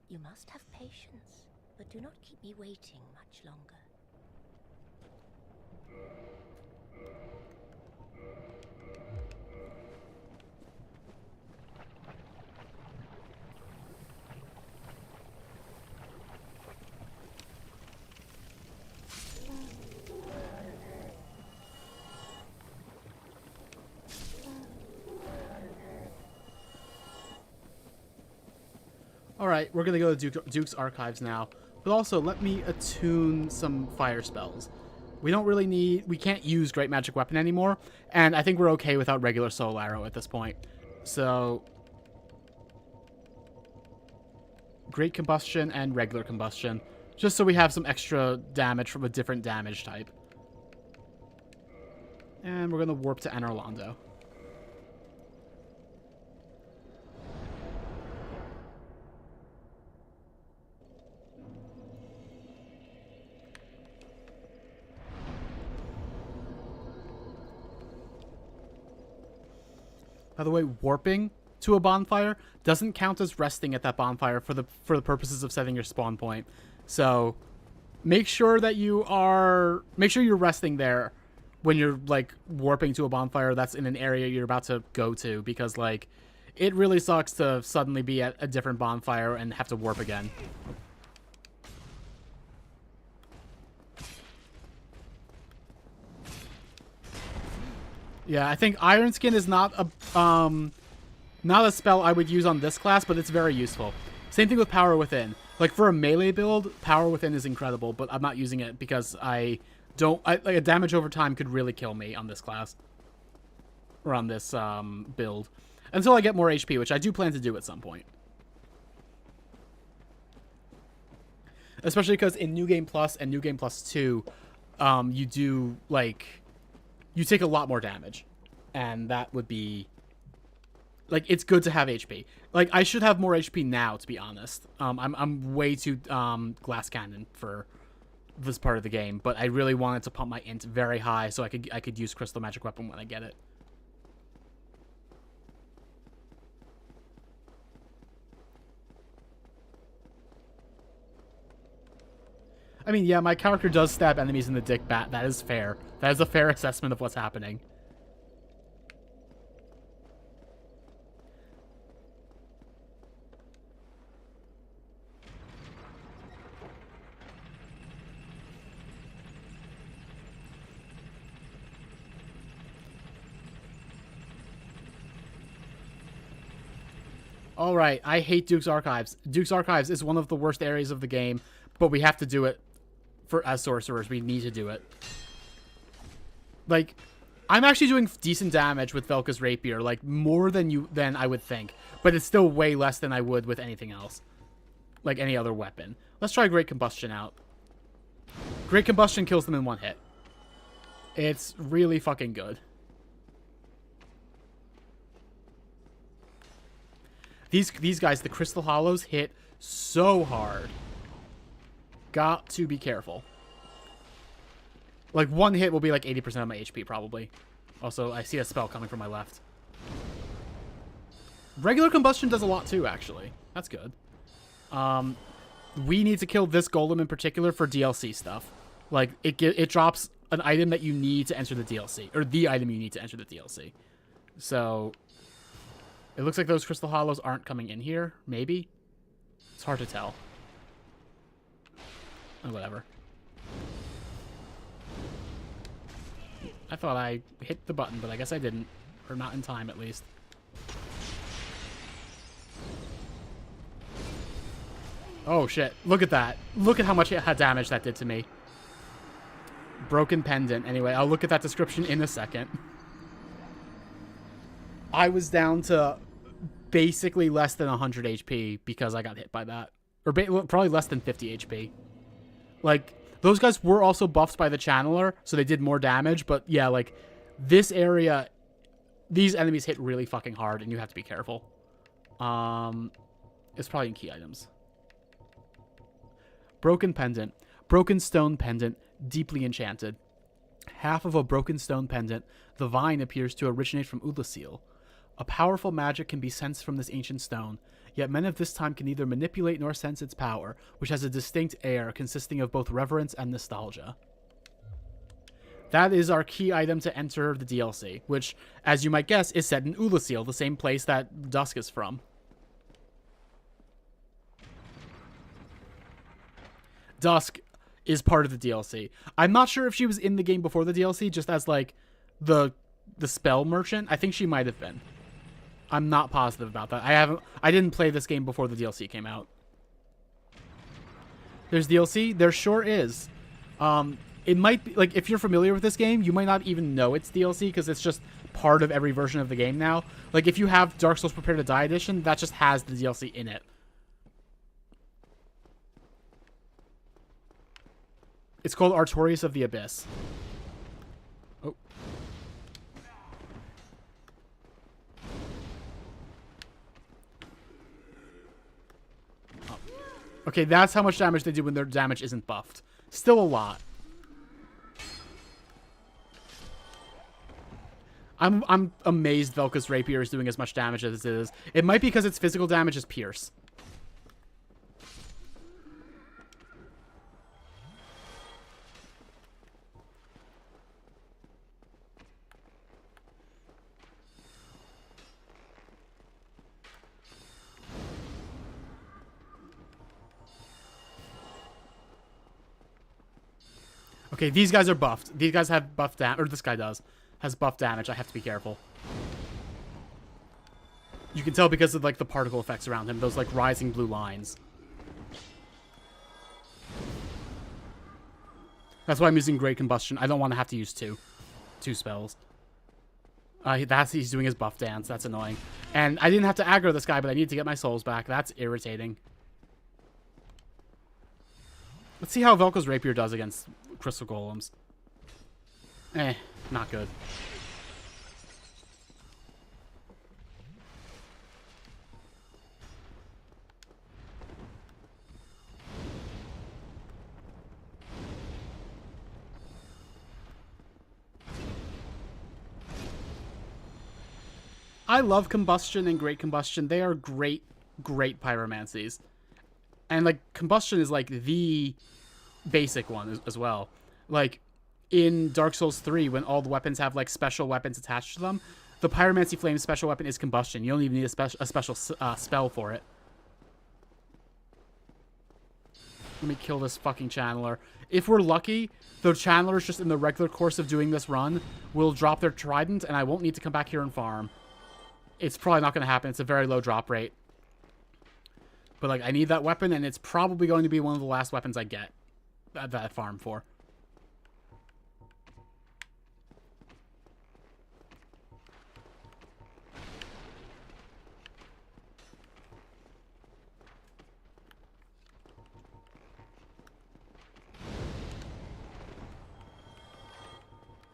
you must have patience, but do not keep me waiting much longer. Alright, we're gonna go to Duke's Archives now. But also, let me attune some fire spells. We can't use Great Magic Weapon anymore, and I think we're okay without regular Soul Arrow at this point. So, Great Combustion and Regular Combustion, just so we have some extra damage from a different damage type. And we're gonna warp to Anor Londo. By the way, warping to a bonfire doesn't count as resting at that bonfire for the purposes of setting your spawn point. So make sure you're resting there when you're like warping to a bonfire that's in an area you're about to go to, because like it really sucks to suddenly be at a different bonfire and have to warp again. Yeah, I think Iron Skin is not a spell I would use on this class, but it's very useful. Same thing with Power Within. Like for a melee build, Power Within is incredible, but I'm not using it because like a damage over time could really kill me on this class or on this build until I get more HP, which I do plan to do at some point. Especially because in New Game Plus and New Game Plus 2, you take a lot more damage, and that would be like, it's good to have HP. Like, I should have more HP now, to be honest. I'm way too glass cannon for this part of the game, but I really wanted to pump my int very high so I could use Crystal Magic Weapon when I get it. I mean, yeah, my character does stab enemies in the dick bat. That is fair. That is a fair assessment of what's happening. Alright, I hate Duke's Archives. Duke's Archives is one of the worst areas of the game, but we have to do it as sorcerers. We need to do it. Like, I'm actually doing decent damage with Velka's Rapier, like more than I would think, but it's still way less than I would with anything else, like any other weapon. Let's try Great Combustion out. Great Combustion kills them in one hit. It's really fucking good. These guys, the Crystal Hollows, hit so hard. Got to be careful. Like, one hit will be like 80% of my HP, probably. Also, I see a spell coming from my left. Regular Combustion does a lot, too, actually. That's good. We need to kill this golem in particular for DLC stuff. Like, it drops an item that you need to enter the DLC. Or the item you need to enter the DLC. So, it looks like those Crystal Hollows aren't coming in here. Maybe? It's hard to tell. Oh, whatever. I thought I hit the button, but I guess I didn't. Or not in time, at least. Oh, shit. Look at that. Look at how much damage that did to me. Broken Pendant. Anyway, I'll look at that description in a second. I was down to basically less than 100 HP because I got hit by that. Or probably less than 50 HP. Like, those guys were also buffed by the Channeler, so they did more damage. But yeah, like, this area, these enemies hit really fucking hard, and you have to be careful. It's probably in key items. Broken Pendant. Broken Stone Pendant. Deeply Enchanted. Half of a broken stone pendant, the vine appears to originate from Ulasil. A powerful magic can be sensed from this ancient stone, yet men of this time can neither manipulate nor sense its power, which has a distinct air consisting of both reverence and nostalgia. That is our key item to enter the DLC, which, as you might guess, is set in Ulasil, the same place that Dusk is from. Dusk is part of the DLC. I'm not sure if she was in the game before the DLC, just as, like, the spell merchant. I think she might have been. I'm not positive about that. I didn't play this game before the DLC came out. There's DLC? There sure is. It might be, like, if you're familiar with this game, you might not even know it's DLC, because it's just part of every version of the game now. Like, if you have Dark Souls Prepare to Die Edition, that just has the DLC in it. It's called Artorias of the Abyss. Oh. Okay, that's how much damage they do when their damage isn't buffed. Still a lot. I'm amazed Velka's Rapier is doing as much damage as it is. It might be because its physical damage is Pierce. Okay, these guys are buffed. These guys have buffed damage, or this guy does. Has buffed damage. I have to be careful. You can tell because of, like, the particle effects around him. Those, like, rising blue lines. That's why I'm using Great Combustion. I don't want to have to use two spells. He's doing his buff dance. That's annoying. And I didn't have to aggro this guy, but I need to get my souls back. That's irritating. Let's see how Velka's Rapier does against Crystal Golems. Not good. I love Combustion and Great Combustion. They are great pyromancies. And, like, Combustion is, like, the basic one as well. Like, in Dark Souls 3, when all the weapons have, like, special weapons attached to them, the Pyromancy Flame's special weapon is Combustion. You don't even need a special spell for it. Let me kill this fucking Channeler. If we're lucky, the Channelers just in the regular course of doing this run will drop their Trident, and I won't need to come back here and farm. It's probably not going to happen. It's a very low drop rate. But, like, I need that weapon, and it's probably going to be one of the last weapons I get that I farm for.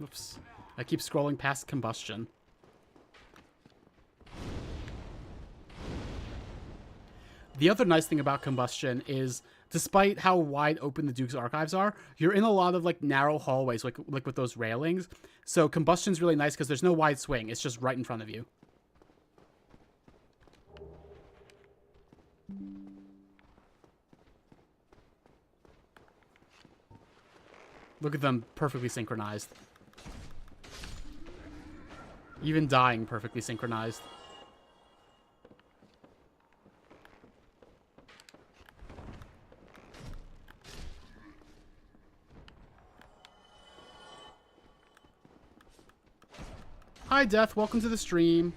Oops. I keep scrolling past Combustion. The other nice thing about Combustion is, despite how wide open the Duke's archives are, you're in a lot of, like, narrow hallways, like with those railings. So Combustion's really nice because there's no wide swing. It's just right in front of you. Look at them, perfectly synchronized. Even dying, perfectly synchronized. Hi, Death. Welcome to the stream.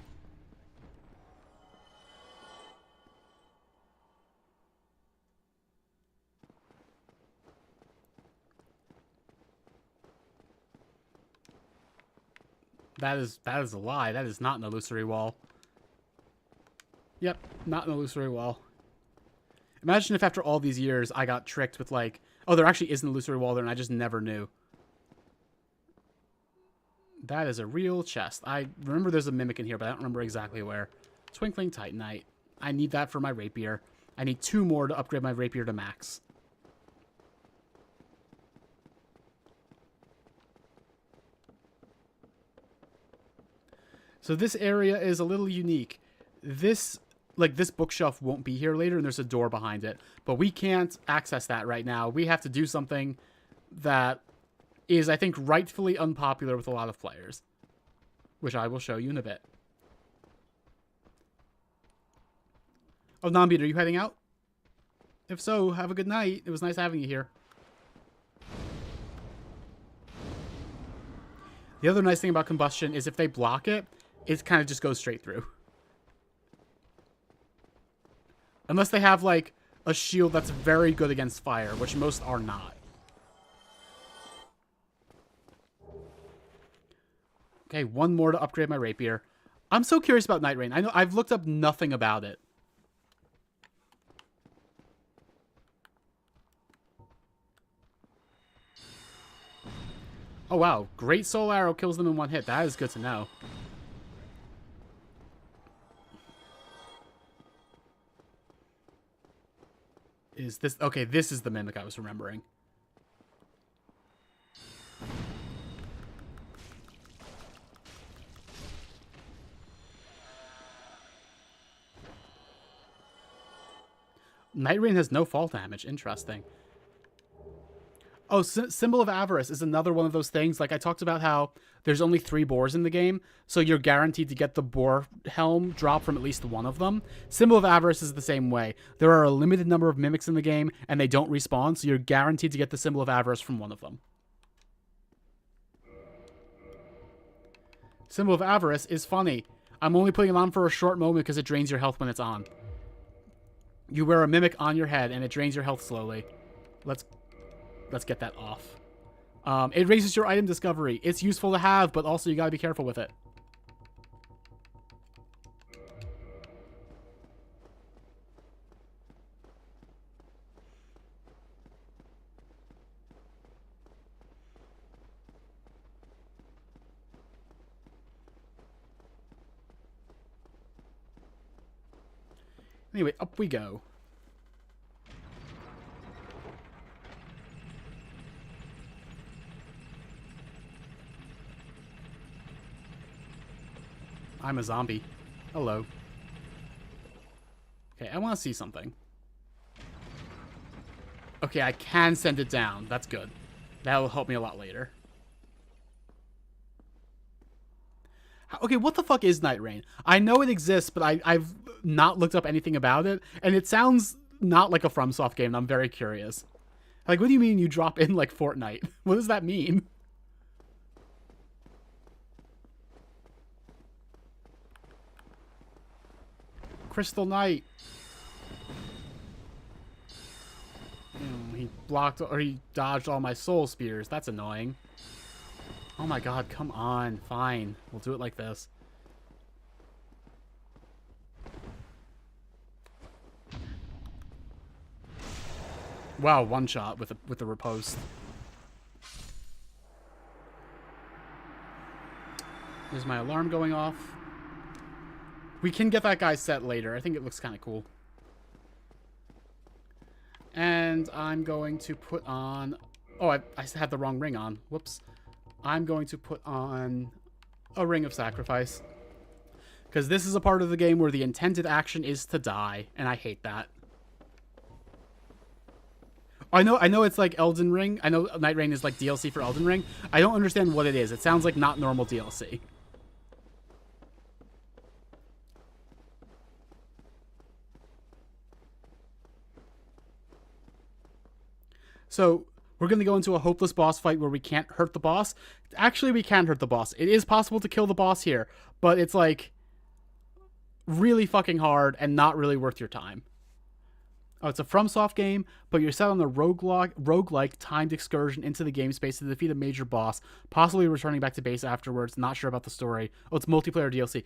That is a lie. That is not an illusory wall. Yep, not an illusory wall. Imagine if after all these years I got tricked with, like, oh, there actually is an illusory wall there and I just never knew. That is a real chest. I remember there's a mimic in here, but I don't remember exactly where. Twinkling Titanite. I need that for my rapier. I need 2 more to upgrade my rapier to max. So this area is a little unique. This bookshelf won't be here later, and there's a door behind it. But we can't access that right now. We have to do something that is, I think, rightfully unpopular with a lot of players, which I will show you in a bit. Oh, Nambeat, are you heading out? If so, have a good night. It was nice having you here. The other nice thing about combustion is if they block it, it kind of just goes straight through. Unless they have, like, a shield that's very good against fire, which most are not. Okay, one more to upgrade my rapier. I'm so curious about Night Rain. I know I've looked up nothing about it. Oh, wow. Great Soul Arrow kills them in one hit. That is good to know. Is this... Okay, this is the mimic I was remembering. Night Rain has no fall damage. Interesting. Oh, Symbol of Avarice is another one of those things. Like, I talked about how there's only 3 boars in the game, so you're guaranteed to get the boar helm drop from at least one of them. Symbol of Avarice is the same way. There are a limited number of mimics in the game, and they don't respawn, so you're guaranteed to get the Symbol of Avarice from one of them. Symbol of Avarice is funny. I'm only putting it on for a short moment because it drains your health when it's on. You wear a mimic on your head, and it drains your health slowly. Let's get that off. It raises your item discovery. It's useful to have, but also you gotta be careful with it. Anyway, up we go. I'm a zombie. Hello. Okay, I want to see something. Okay, I can send it down. That's good. That'll help me a lot later. Okay, what the fuck is Night Rain? I know it exists, but I've not looked up anything about it, and it sounds not like a FromSoft game, and I'm very curious. Like, what do you mean you drop in like Fortnite? What does that mean? Crystal Knight. He blocked, or he dodged all my soul spears. That's annoying. Oh my god, come on. Fine. We'll do it like this. Wow, one shot with the riposte. There's my alarm going off. We can get that guy set later. I think it looks kind of cool. And I'm going to put on... Oh, I had the wrong ring on. Whoops. I'm going to put on a Ring of Sacrifice. Because this is a part of the game where the intended action is to die, and I hate that. I know it's like Elden Ring. I know Night Rain is like DLC for Elden Ring. I don't understand what it is. It sounds like not normal DLC. So, we're going to go into a hopeless boss fight where we can't hurt the boss. Actually, we can hurt the boss. It is possible to kill the boss here, but it's like really fucking hard and not really worth your time. Oh, it's a FromSoft game, but you're set on a roguelike timed excursion into the game space to defeat a major boss, possibly returning back to base afterwards. Not sure about the story. Oh, it's multiplayer DLC.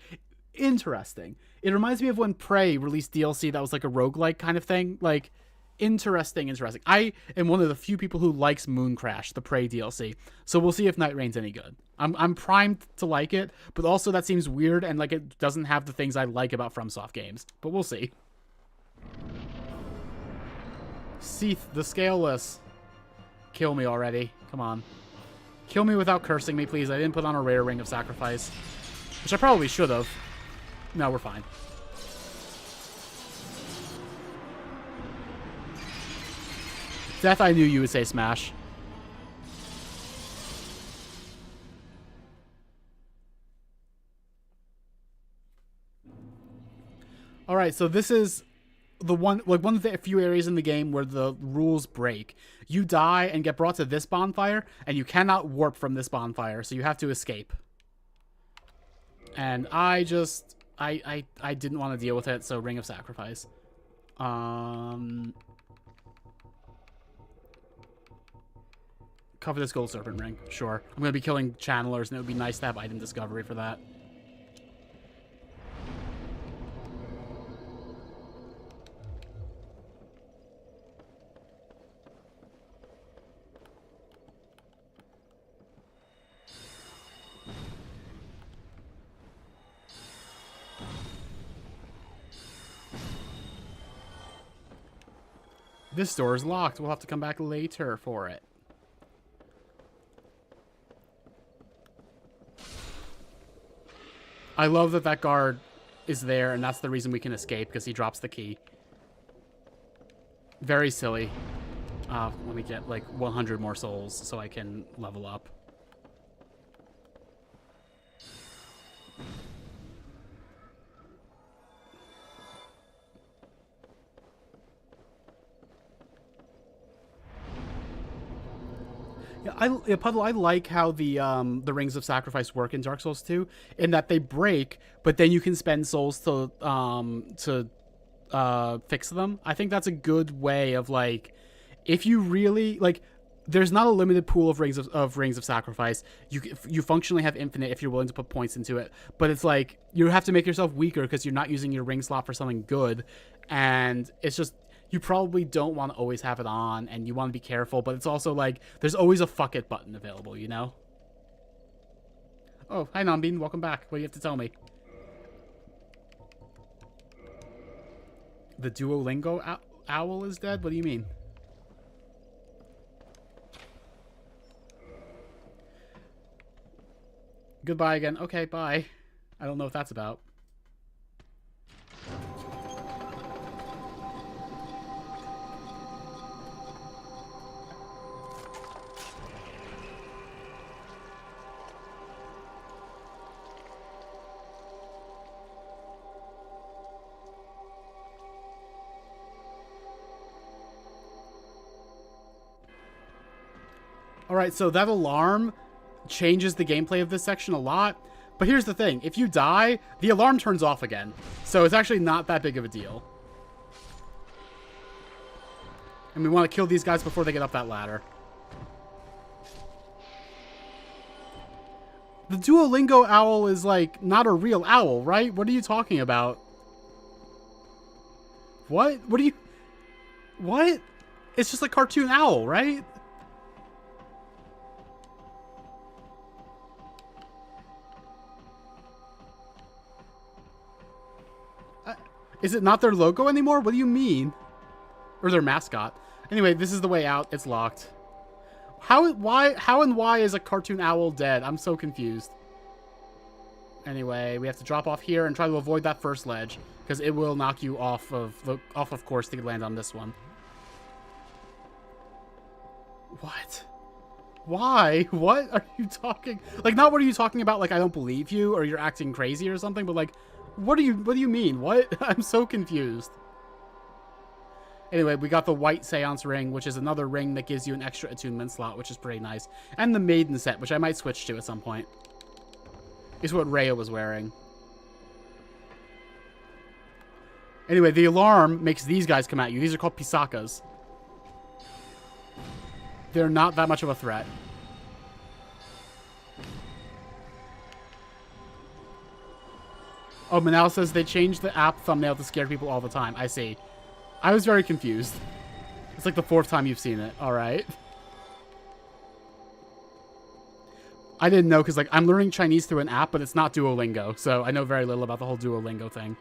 Interesting. It reminds me of when Prey released DLC that was like a roguelike kind of thing. Like, interesting. I am one of the few people who likes Moon Crash, the Prey DLC. So we'll see if Night Rain's any good. I'm primed to like it, but also that seems weird and like it doesn't have the things I like about FromSoft games. But we'll see. Seath, the Scaleless. Kill me already. Come on. Kill me without cursing me, please. I didn't put on a rare Ring of Sacrifice. Which I probably should have. No, we're fine. Death, I knew you would say smash. Alright, so this is the one of the few areas in the game where the rules break. You die and get brought to this bonfire, and you cannot warp from this bonfire, so you have to escape. And I just... I didn't want to deal with it, so Ring of Sacrifice. Cover this gold serpent ring. Sure. I'm going to be killing channelers, and it would be nice to have item discovery for that. This door is locked. We'll have to come back later for it. I love that that guard is there, and that's the reason we can escape, because he drops the key. Very silly. Let me get, like, 100 more souls so I can level up. Yeah, Puddle, I like how the Rings of Sacrifice work in Dark Souls 2, in that they break, but then you can spend souls to fix them. I think that's a good way of, like, if you really, like, there's not a limited pool of Rings of Sacrifice. You functionally have infinite if you're willing to put points into it, but it's like you have to make yourself weaker because you're not using your ring slot for something good, and it's just, you probably don't want to always have it on, and you want to be careful, but it's also like, there's always a fuck it button available, you know? Oh, hi Nambean, welcome back. What do you have to tell me? The Duolingo owl is dead? What do you mean? Goodbye again. Okay, bye. I don't know what that's about. Alright, so that alarm changes the gameplay of this section a lot. But here's the thing. If you die, the alarm turns off again. So it's actually not that big of a deal. And we want to kill these guys before they get up that ladder. The Duolingo owl is, like, not a real owl, right? What are you talking about? What? What are you... What? It's just a cartoon owl, right? Is it not their logo anymore? What do you mean? Or their mascot. Anyway, this is the way out. It's locked. How and why is a cartoon owl dead? I'm so confused. Anyway, we have to drop off here and try to avoid that first ledge, because it will knock you off of course to land on this one. What? Why? What are you talking? Like, not what are you talking about? Like, I don't believe you, or you're acting crazy or something, but like, what do you mean? What? I'm so confused. Anyway, we got the white seance ring, which is another ring that gives you an extra attunement slot, which is pretty nice. And the maiden set, which I might switch to at some point. Is what Rhea was wearing. Anyway, the alarm makes these guys come at you. These are called Pisakas. They're not that much of a threat. Oh, Manal says they change the app thumbnail to scare people all the time. I see. I was very confused. It's like the 4th time you've seen it. All right. I didn't know because, like, I'm learning Chinese through an app, but it's not Duolingo, so I know very little about the whole Duolingo thing.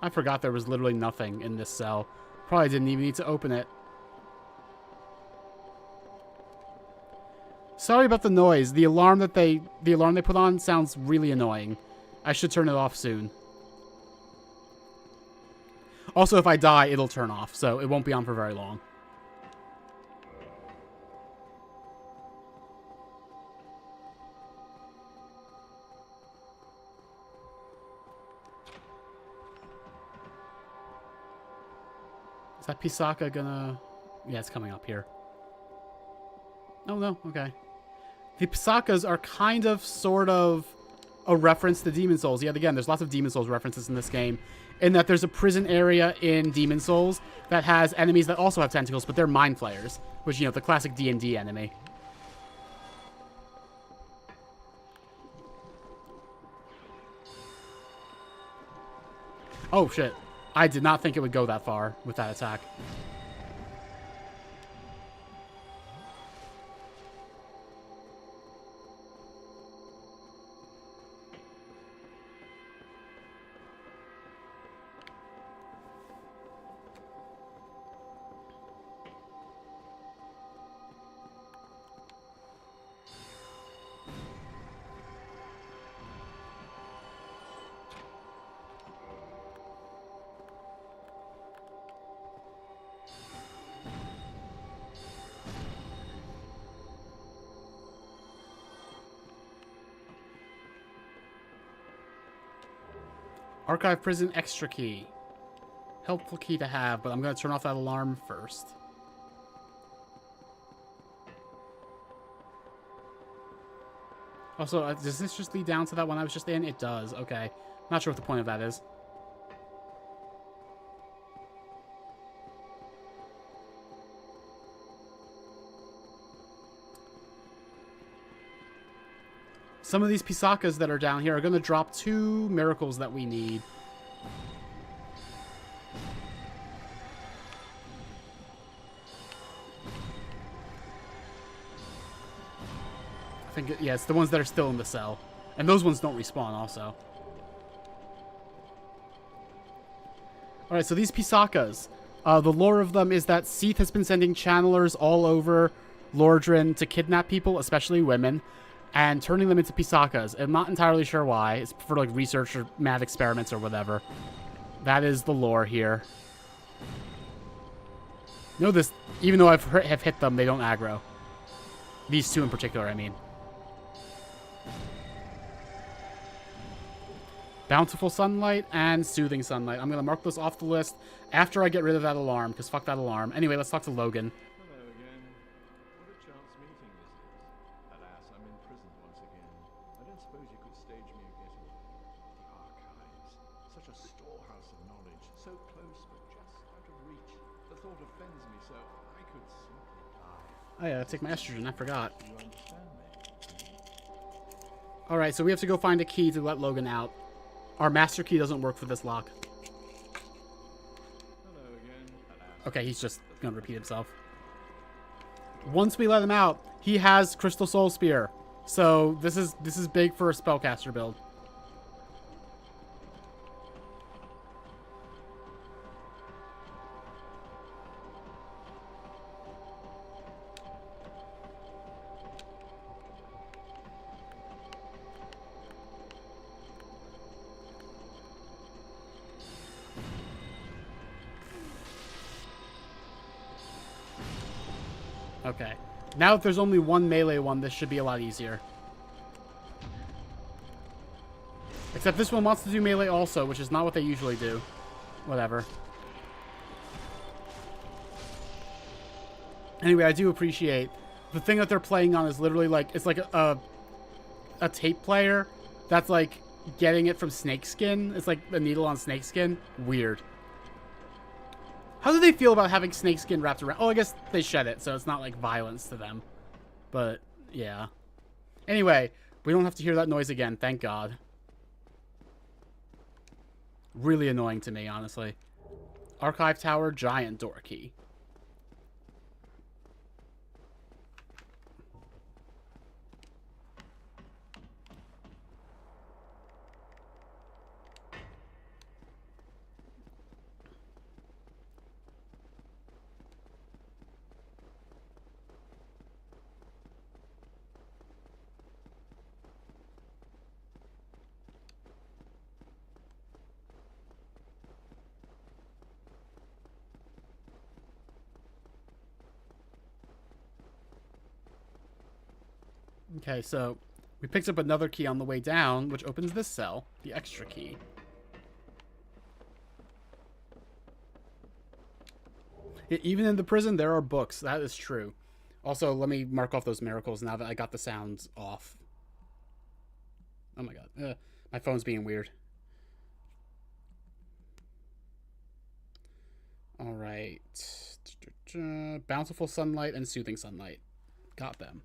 I forgot there was literally nothing in this cell. Probably didn't even need to open it. Sorry about the noise. The alarm they put on sounds really annoying. I should turn it off soon. Also, if I die, it'll turn off, so it won't be on for very long. Is that Pisaka gonna... Yeah, it's coming up here. Oh, no. Okay. The Pisakas are kind of, sort of, a reference to Demon Souls. Yet again, there's lots of Demon Souls references in this game. In that there's a prison area in Demon Souls that has enemies that also have tentacles, but they're mind flayers. Which, you know, the classic D&D enemy. Oh, shit. I did not think it would go that far with that attack. Archive prison extra key. Helpful key to have, but I'm going to turn off that alarm first. Also, does this just lead down to that one I was just in? It does. Okay. Not sure what the point of that is. Some of these Pisakas that are down here are going to drop 2 miracles that we need. I think, yeah, it's the ones that are still in the cell. And those ones don't respawn also. Alright, so these Pisakas. The lore of them is that Seath has been sending channelers all over Lordran to kidnap people, especially women, and turning them into Pisakas. I'm not entirely sure why. It's for, like, research or mad experiments or whatever. That is the lore here. You know this, even though have hit them, they don't aggro. These 2 in particular, I mean. Bountiful Sunlight and Soothing Sunlight. I'm going to mark those off the list after I get rid of that alarm, because fuck that alarm. Anyway, let's talk to Logan. Hello again. What a chance meeting this is. Alas, I'm imprisoned once again. I don't suppose you could stage me a getaway. The archives. Such a storehouse of knowledge. So close, but just out of reach. The thought offends me, so I could simply die. Oh yeah, take my estrogen. I forgot. Do you understand me? Alright, so we have to go find a key to let Logan out. Our master key doesn't work for this lock. Hello again. Alas. Okay, he's just gonna repeat himself. Once we let him out, he has Crystal Soul Spear. So this is big for a spellcaster build. Okay. Now that there's only one melee one, this should be a lot easier. Except this one wants to do melee also, which is not what they usually do. Whatever. Anyway, I do appreciate the thing that they're playing on is literally like, it's like a tape player that's like getting it from snakeskin. It's like a needle on snakeskin. Weird. How do they feel about having snakeskin wrapped around? Oh, I guess they shed it, so it's not like violence to them. But, yeah. Anyway, we don't have to hear that noise again, thank God. Really annoying to me, honestly. Archive Tower, giant door key. Okay, so we picked up another key on the way down, which opens this cell, the extra key. Even in the prison, there are books. That is true. Also, let me mark off those miracles now that I got the sounds off. Oh my god. My phone's being weird. Alright. Bountiful sunlight and soothing sunlight. Got them.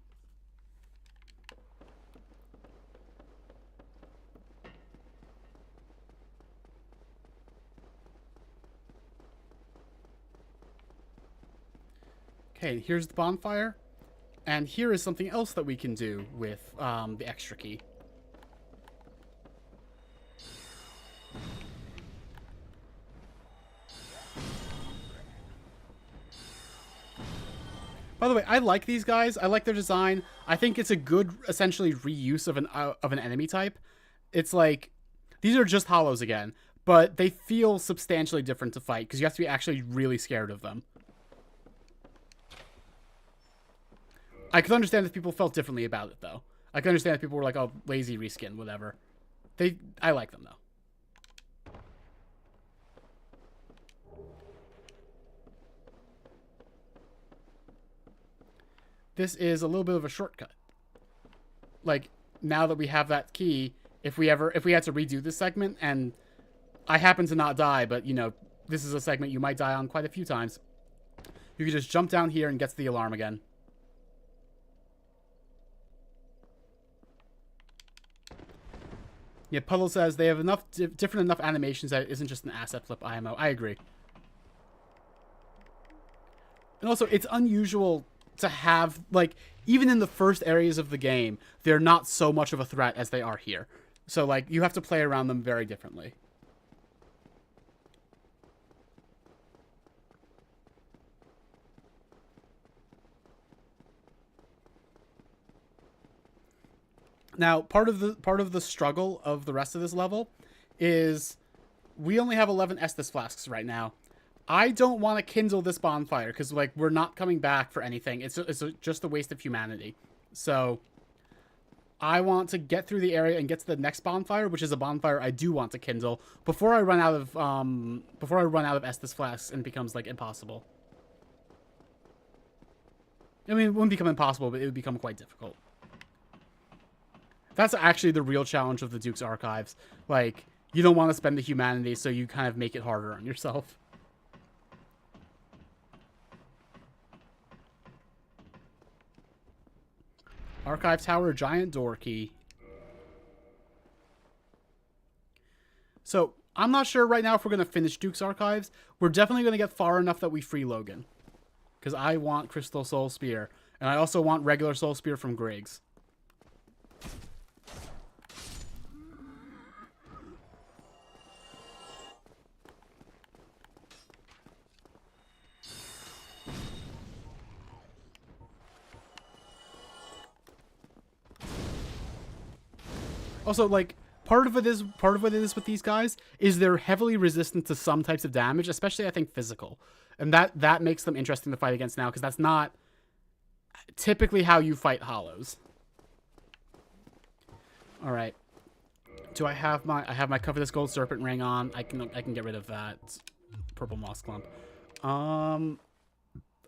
Okay, here's the bonfire. And here is something else that we can do with the extra key. By the way, I like these guys. I like their design. I think it's a good, essentially, reuse of an enemy type. It's like, these are just hollows again, but they feel substantially different to fight because you have to be actually really scared of them. I could understand if people felt differently about it, though. I could understand if people were like, oh, lazy reskin, whatever. I like them, though. This is a little bit of a shortcut. Like, now that we have that key, if we had to redo this segment, and I happen to not die, but, you know, this is a segment you might die on quite a few times, you can just jump down here and get to the alarm again. Yeah, Puddle says they have enough different enough animations that it isn't just an asset flip IMO. I agree. And also, it's unusual to have, like, even in the first areas of the game, they're not so much of a threat as they are here. So, like, you have to play around them very differently. Now, part of the struggle of the rest of this level is we only have 11 Estus flasks right now. I don't want to kindle this bonfire because, like, we're not coming back for anything. It's just a waste of humanity. So I want to get through the area and get to the next bonfire, which is a bonfire I do want to kindle before I run out of Estus flasks and it becomes, like, impossible. I mean, it wouldn't become impossible, but it would become quite difficult. That's actually the real challenge of the Duke's Archives. Like, you don't want to spend the humanity, so you kind of make it harder on yourself. Archive Tower, giant door key. So, I'm not sure right now if we're going to finish Duke's Archives. We're definitely going to get far enough that we free Logan. Because I want Crystal Soul Spear. And I also want regular Soul Spear from Griggs. Also, like, part of what it is with these guys is they're heavily resistant to some types of damage, especially, I think, physical. And that makes them interesting to fight against now, because that's not typically how you fight hollows. Alright. Do I have my Covetous Gold Serpent ring on? I can get rid of that purple moss clump.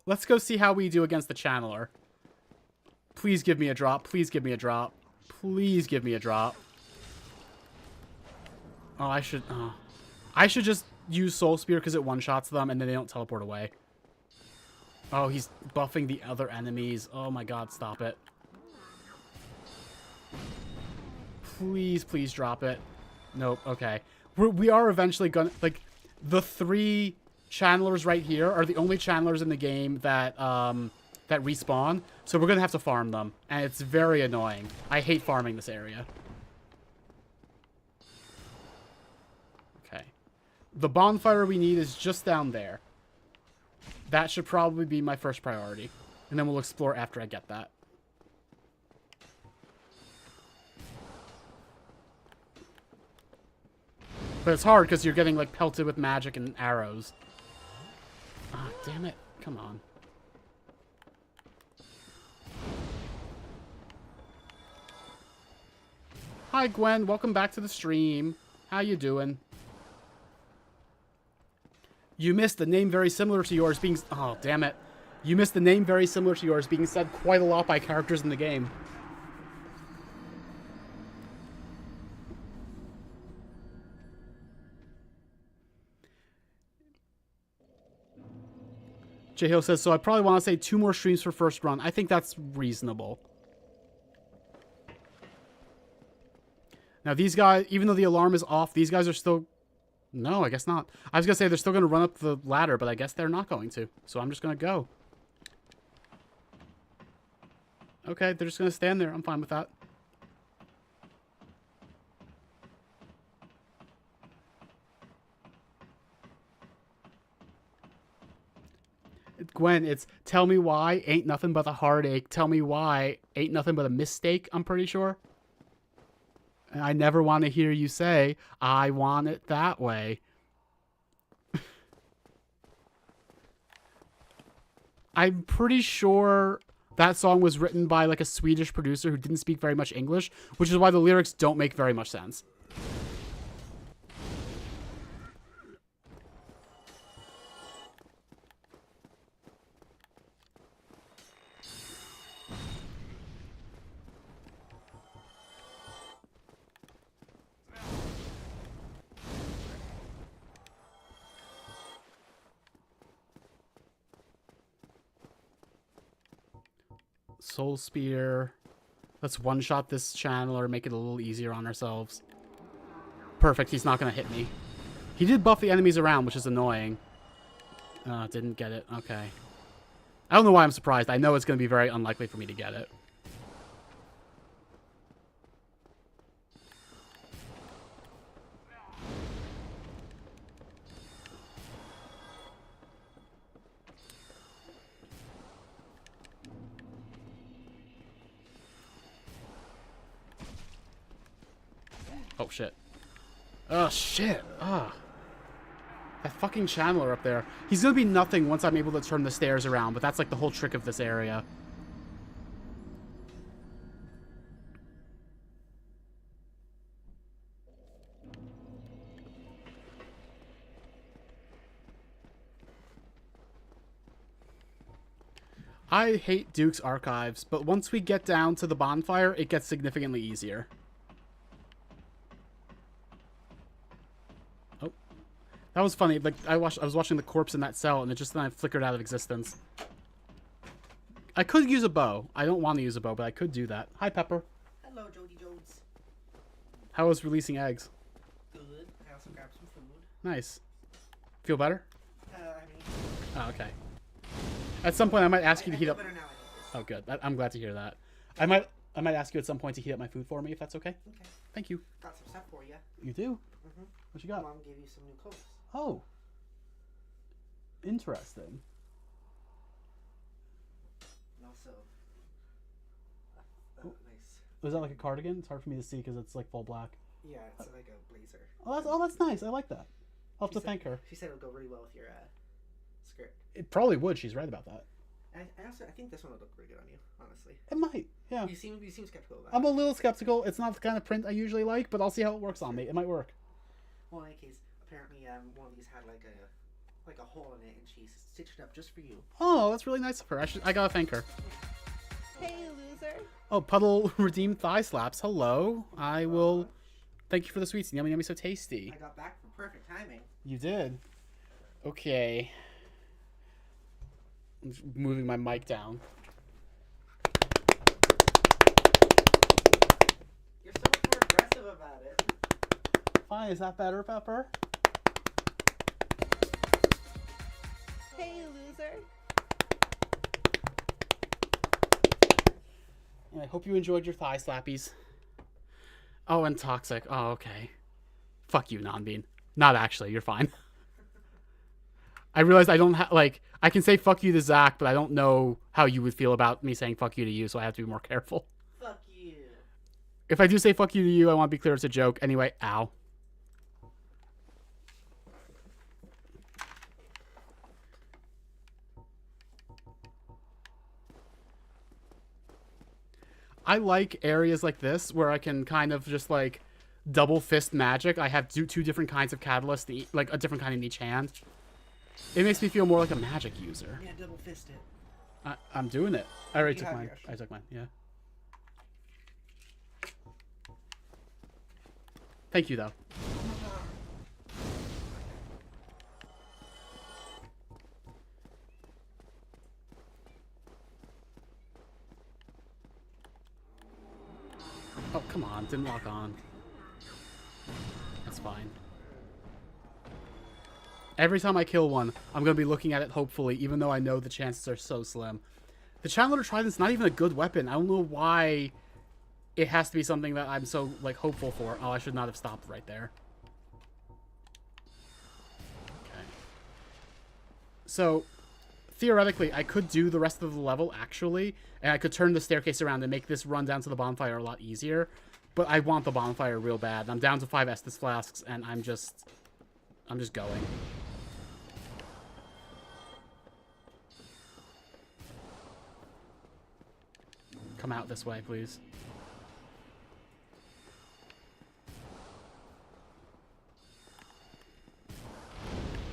Let's go see how we do against the Channeler. Please give me a drop. Please give me a drop. Please give me a drop. Oh, I should just use Soul Spear because it one-shots them and then they don't teleport away. Oh, he's buffing the other enemies. Oh my god, stop it. Please, please drop it. Nope, okay. We are eventually gonna, like, the 3 channelers right here are the only channelers in the game that that respawn, so we're gonna have to farm them, and it's very annoying. I hate farming this area. Okay. The bonfire we need is just down there. That should probably be my first priority, and then we'll explore after I get that. But it's hard because you're getting, like, pelted with magic and arrows. Ah, damn it. Come on. Hi, Gwen. Welcome back to the stream. How you doing? You missed a name very similar to yours being... Oh, damn it. You missed a name very similar to yours being said quite a lot by characters in the game. J-Hill says, so I probably want to say 2 more streams for first run. I think that's reasonable. Now, these guys, even though the alarm is off, these guys are still... No, I guess not. I was going to say they're still going to run up the ladder, but I guess they're not going to. So I'm just going to go. Okay, they're just going to stand there. I'm fine with that. Gwen, it's tell me why, ain't nothing but a heartache. Tell me why, ain't nothing but a mistake, I'm pretty sure. And I never want to hear you say, I want it that way. I'm pretty sure that song was written by like a Swedish producer who didn't speak very much English, which is why the lyrics don't make very much sense. Soul Spear. Let's one-shot this channel or make it a little easier on ourselves. Perfect, he's not going to hit me. He did buff the enemies around, which is annoying. Didn't get it. Okay. I don't know why I'm surprised. I know it's going to be very unlikely for me to get it. Oh, shit. Oh, shit. Ah. That fucking channeler up there. He's gonna be nothing once I'm able to turn the stairs around, but that's like the whole trick of this area. I hate Duke's Archives, but once we get down to the bonfire, it gets significantly easier. That was funny. Like I was watching the corpse in that cell, and it just then flickered out of existence. I could use a bow. I don't want to use a bow, but I could do that. Hi, Pepper. Hello, Jodi Jones. How was releasing eggs? Good. I also grabbed some food. Nice. Feel better? I mean, Oh, okay. At some point, I might ask you to heat feel up. better now, I think. Oh, good. I'm glad to hear that. I might ask you at some point to heat up my food for me, if that's okay. Okay. Thank you. Got some stuff for you. You do? Mm-hmm. What you got? Mom gave you some new clothes. Oh. Interesting. And also, Oh. nice. Was that like a cardigan? It's hard for me to see because it's like full black. Yeah, it's like a blazer. Oh, that's nice. I like that. I'll have to thank her. She said it would go really well with your skirt. It probably would. She's right about that. And I think this one would look pretty good on you, honestly. It might. Yeah. You seem skeptical about I'm it. a little skeptical. It's not the kind of print I usually like, but I'll see how it works on me. It might work. Well, in any case, apparently one of these had like a hole in it, and she stitched it up just for you. Oh, that's really nice of her. I gotta thank her. Hey, loser. Oh, Puddle redeemed thigh slaps. Hello. I will. Thank you for the sweets. Yummy, yummy, so tasty. I got back from perfect timing. You did. Okay. I'm just moving my mic down. You're so much more aggressive about it. Fine. Is that better, Pepper? Hey, loser. I hope you enjoyed your thigh slappies. Oh, and toxic. Oh, okay. Fuck you, non-bean. Not actually. You're fine. I realized I don't have, like, I can say fuck you to Zach, but I don't know how you would feel about me saying fuck you to you, so I have to be more careful. Fuck you. If I do say fuck you to you, I want to be clear it's a joke. Anyway, ow. I like areas like this where I can kind of just like double fist magic. I have two different kinds of catalysts, like a different kind in each hand. It makes me feel more like a magic user. Yeah, double fist it. I'm doing it. I already You took have mine. yours. I took mine. Yeah. Thank you, though. Oh, come on. Didn't lock on. That's fine. Every time I kill one, I'm going to be looking at it hopefully, even though I know the chances are so slim. The Chandler Trident's not even a good weapon. I don't know why it has to be something that I'm so, like, hopeful for. Oh, I should not have stopped right there. Okay. So, theoretically, I could do the rest of the level, actually, and I could turn the staircase around and make this run down to the bonfire a lot easier. But I want the bonfire real bad. I'm down to 5 Estus flasks, and I'm just going. Come out this way, please.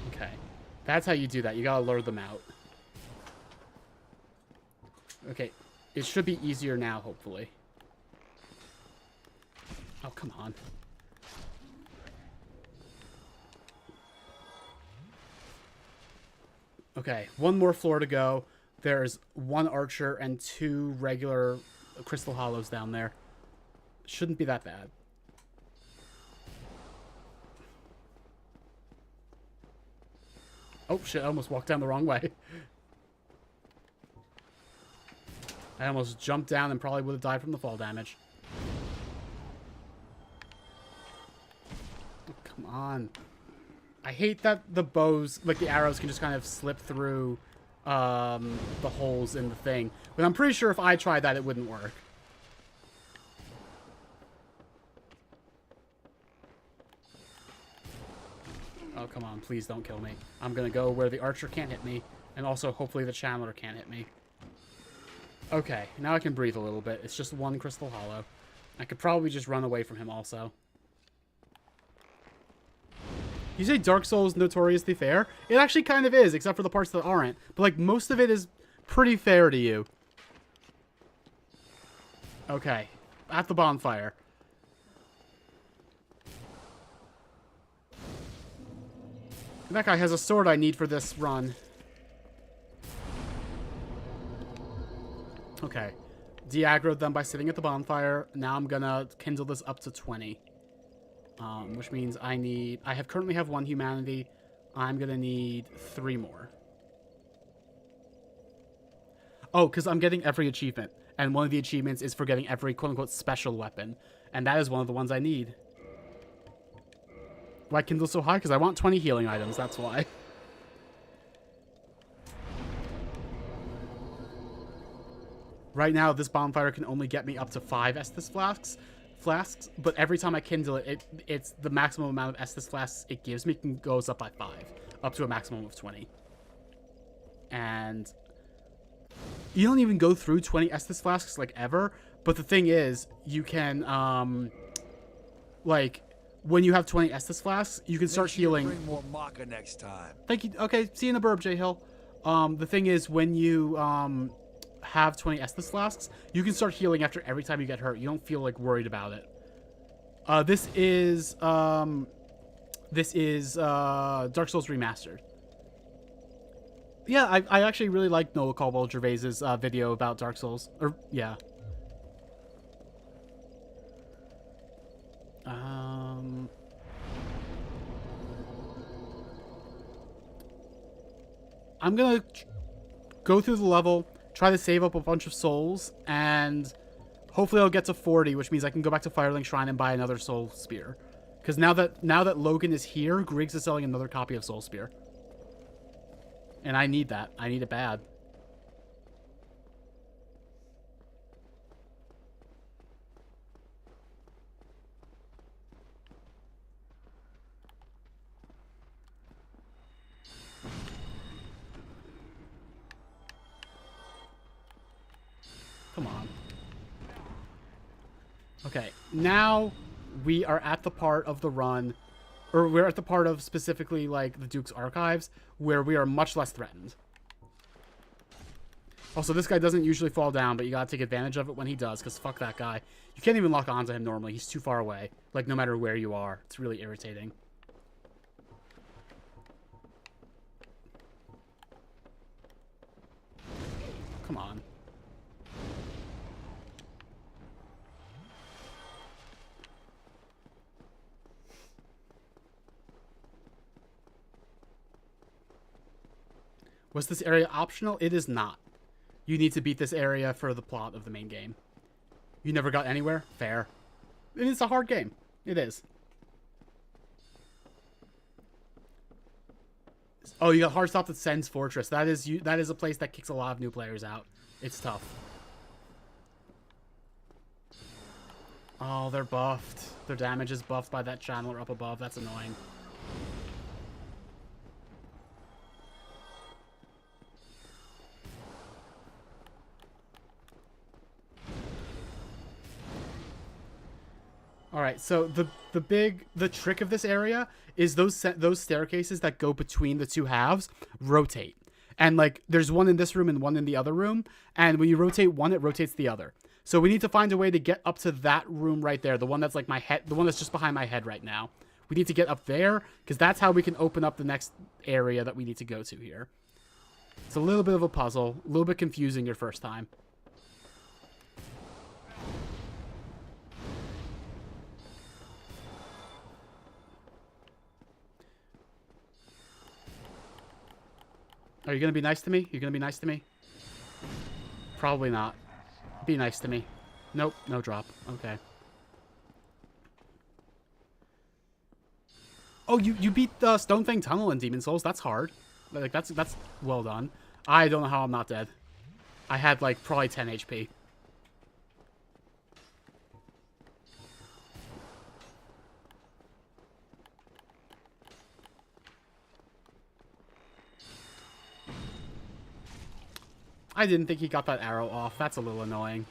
Okay. That's how you do that. You gotta lure them out. Okay. It should be easier now, hopefully. Oh, come on. Okay, one more floor to go. There's 1 archer and 2 regular crystal hollows down there. Shouldn't be that bad. Oh shit, I almost walked down the wrong way. I almost jumped down and probably would have died from the fall damage. Oh, come on. I hate that the bows, like the arrows, can just kind of slip through the holes in the thing. But I'm pretty sure if I tried that, it wouldn't work. Oh, come on. Please don't kill me. I'm going to go where the archer can't hit me. And also, hopefully, the channeler can't hit me. Okay. Now I can breathe a little bit. It's just 1 crystal hollow. I could probably just run away from him also. You say Dark Souls notoriously fair? It actually kind of is, except for the parts that aren't. But, like, most of it is pretty fair to you. Okay. At the bonfire. That guy has a sword I need for this run. Okay. De-aggroed them by sitting at the bonfire. Now I'm gonna kindle this up to 20. Which means I currently have 1 humanity. I'm gonna need 3 more. Oh, because I'm getting every achievement. And one of the achievements is for getting every quote-unquote special weapon. And that is one of the ones I need. Why kindle so high? Because I want 20 healing items, that's why. Right now, this bonfire can only get me up to 5 Estus flasks, but every time I kindle it, it's the maximum amount of Estus flasks it gives me goes up by 5, up to a maximum of 20. And you don't even go through 20 Estus flasks, like, ever, but the thing is, you can, like, when you have 20 Estus flasks, you can start healing. Bring more maca next time. Thank you. Okay, see you in the burb, J Hill. The thing is, when you have 20 Estus flasks, you can start healing after every time you get hurt. You don't feel like worried about it. This is Dark Souls Remastered. Yeah, I actually really like Noah Caldwell Gervais's video about Dark Souls. Yeah. I'm gonna go through the level, try to save up a bunch of souls, and hopefully I'll get to 40, which means I can go back to Firelink Shrine and buy another Soul Spear. Because now that Logan is here, Griggs is selling another copy of Soul Spear. And I need that. I need it bad. Come on. Okay, now we are at the part of the run, or we're at the part of specifically like the Duke's Archives, where we are much less threatened. Also, this guy doesn't usually fall down, but you gotta take advantage of it when he does, because fuck that guy. You can't even lock onto him normally. He's too far away. Like, no matter where you are. It's really irritating. Come on. Was this area optional? It is not. You need to beat this area for the plot of the main game. You never got anywhere? Fair. It's a hard game. It is. Oh, you got hard stop at Sen's Fortress. That is a place that kicks a lot of new players out. It's tough. Oh, they're buffed. Their damage is buffed by that channeler up above. That's annoying. All right, so the trick of this area is those staircases that go between the two halves rotate. And like there's one in this room and one in the other room, and when you rotate one, it rotates the other. So we need to find a way to get up to that room right there, the one that's like my head, the one that's just behind my head right now. We need to get up there because that's how we can open up the next area that we need to go to here. It's a little bit of a puzzle, a little bit confusing your first time. Are you going to be nice to me? You're going to be nice to me? Probably not. Be nice to me. Nope, no drop. Okay. Oh, you beat the Stone Fang Tunnel in Demon Souls. That's hard. Like that's well done. I don't know how I'm not dead. I had like probably 10 HP. I didn't think he got that arrow off. That's a little annoying.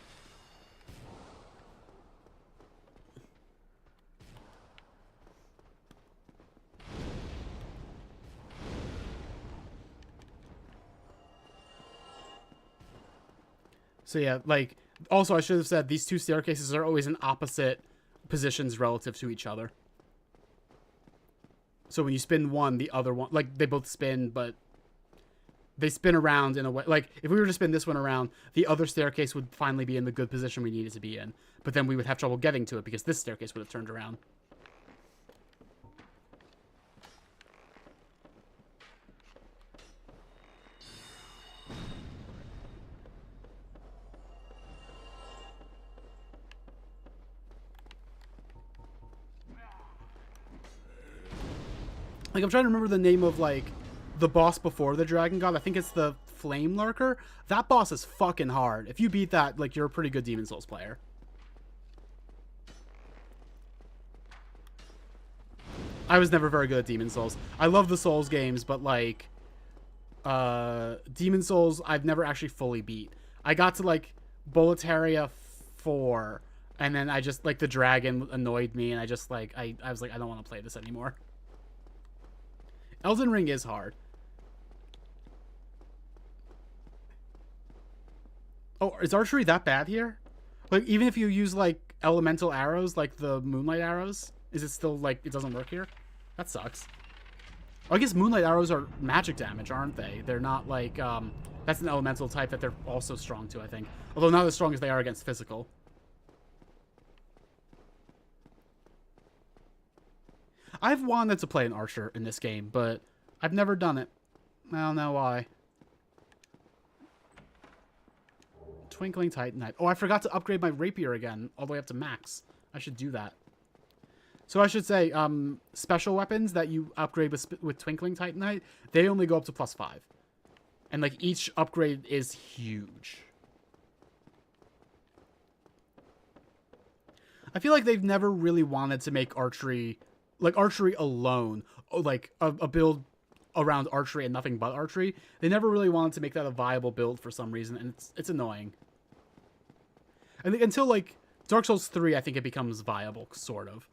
So yeah, like, also I should have said these two staircases are always in opposite positions relative to each other. So when you spin one, the other one, like, they both spin, but they spin around in a way, like, if we were to spin this one around, the other staircase would finally be in the good position we needed to be in. But then we would have trouble getting to it because this staircase would have turned around. Like, I'm trying to remember the name of, like, the boss before the Dragon God. I think it's the Flame Lurker. That boss is fucking hard. If you beat that, like, you're a pretty good Demon Souls player. I was never very good at Demon Souls. I love the Souls games, but, like, Demon Souls, I've never actually fully beat. I got to, like, Boletaria 4, and then I just, like, the dragon annoyed me, and I just, like, I was like, I don't want to play this anymore. Elden Ring is hard. Oh, is archery that bad here? Like, even if you use, like, elemental arrows, like the moonlight arrows, is it still, like, it doesn't work here? That sucks. Oh, I guess moonlight arrows are magic damage, aren't they? They're not, like, that's an elemental type that they're also strong to, I think. Although not as strong as they are against physical. I've wanted to play an archer in this game, but I've never done it. I don't know why. Twinkling Titanite. Oh, I forgot to upgrade my rapier again, all the way up to max. I should do that. So I should say, special weapons that you upgrade with Twinkling Titanite, they only go up to +5. And, like, each upgrade is huge. I feel like they've never really wanted to make archery, like, archery alone, like, a build around archery and nothing but archery. They never really wanted to make that a viable build for some reason, and it's annoying. I think until, like, Dark Souls 3, I think it becomes viable, sort of.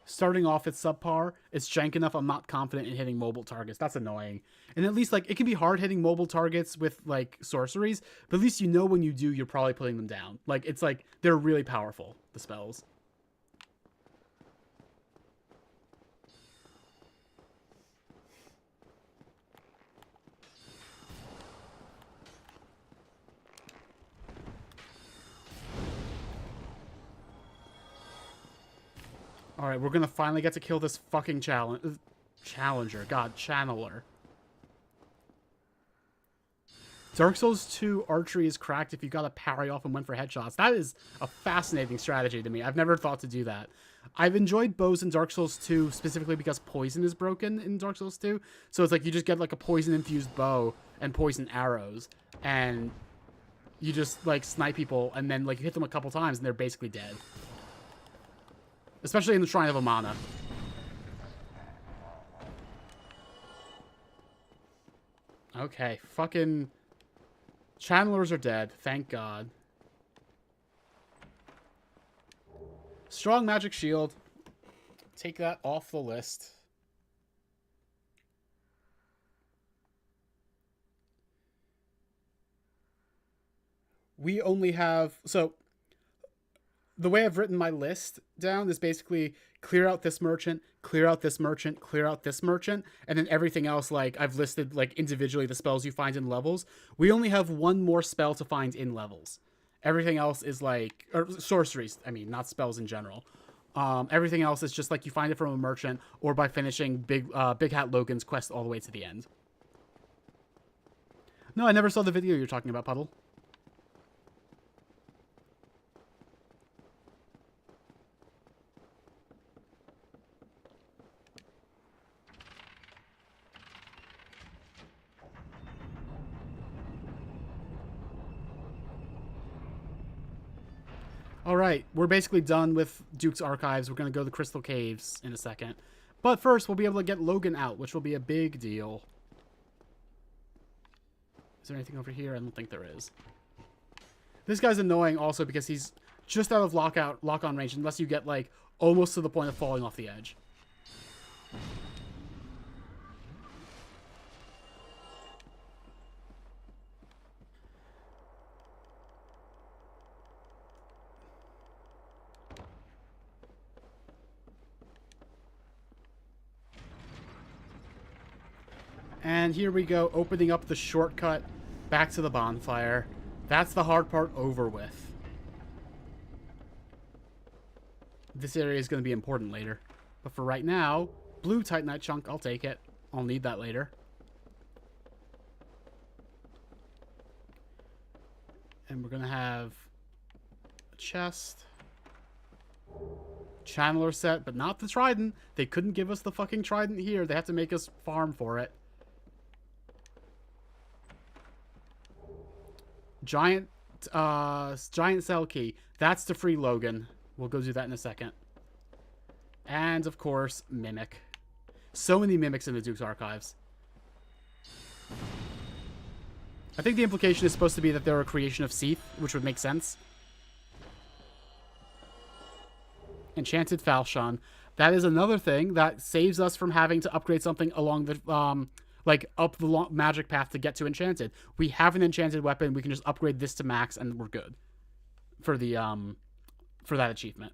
Starting off at subpar, it's jank enough I'm not confident in hitting mobile targets. That's annoying. And at least, like, it can be hard hitting mobile targets with, like, sorceries, but at least you know when you do, you're probably putting them down. Like, it's like, they're really powerful, the spells. Alright, we're gonna finally get to kill this fucking challenger. God, channeler. Dark Souls 2 archery is cracked if you gotta parry off and went for headshots. That is a fascinating strategy to me. I've never thought to do that. I've enjoyed bows in Dark Souls 2 specifically because poison is broken in Dark Souls 2. So it's like you just get like a poison-infused bow and poison arrows, and you just like snipe people, and then like you hit them a couple times and they're basically dead. Especially in the Shrine of Amana. Okay, fucking... Channelers are dead, thank God. Strong magic shield. Take that off the list. We only have... So... The way I've written my list down is basically clear out this merchant, clear out this merchant, clear out this merchant, and then everything else, like, I've listed, like, individually the spells you find in levels. We only have one more spell to find in levels. Everything else is, like, or sorceries, I mean, not spells in general. Everything else is just, like, you find it from a merchant or by finishing Big Hat Logan's quest all the way to the end. No, I never saw the video you're talking about, Puddle. Alright, we're basically done with Duke's Archives. We're going to go to the Crystal Caves in a second. But first, we'll be able to get Logan out, which will be a big deal. Is there anything over here? I don't think there is. This guy's annoying also because he's just out of lock-on range unless you get, like, almost to the point of falling off the edge. And here we go, opening up the shortcut back to the bonfire. That's the hard part over with. This area is going to be important later. But for right now, blue Titanite chunk, I'll take it. I'll need that later. And we're going to have a chest. Channeler set, but not the trident. They couldn't give us the fucking trident here. They have to make us farm for it. Giant cell key. That's to free Logan. We'll go do that in a second. And, of course, Mimic. So many Mimics in the Duke's Archives. I think the implication is supposed to be that they're a creation of Seath, which would make sense. Enchanted Falchion. That is another thing that saves us from having to upgrade something along the... like, up the magic path to get to Enchanted. We have an Enchanted weapon. We can just upgrade this to max, and we're good. For the, for that achievement.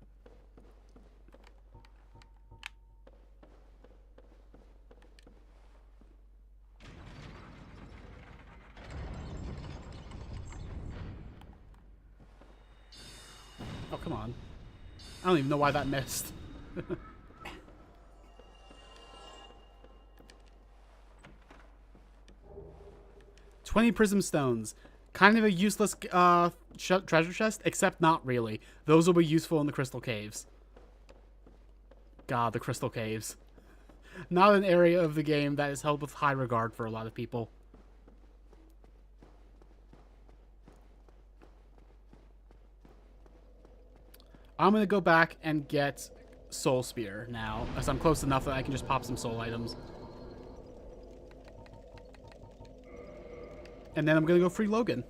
Oh, come on. I don't even know why that missed. 20 prism stones. Kind of a useless treasure chest, except not really. Those will be useful in the Crystal Caves. God, the Crystal Caves. Not an area of the game that is held with high regard for a lot of people. I'm going to go back and get soul spear now, as I'm close enough that I can just pop some soul items. And then I'm gonna go free Logan.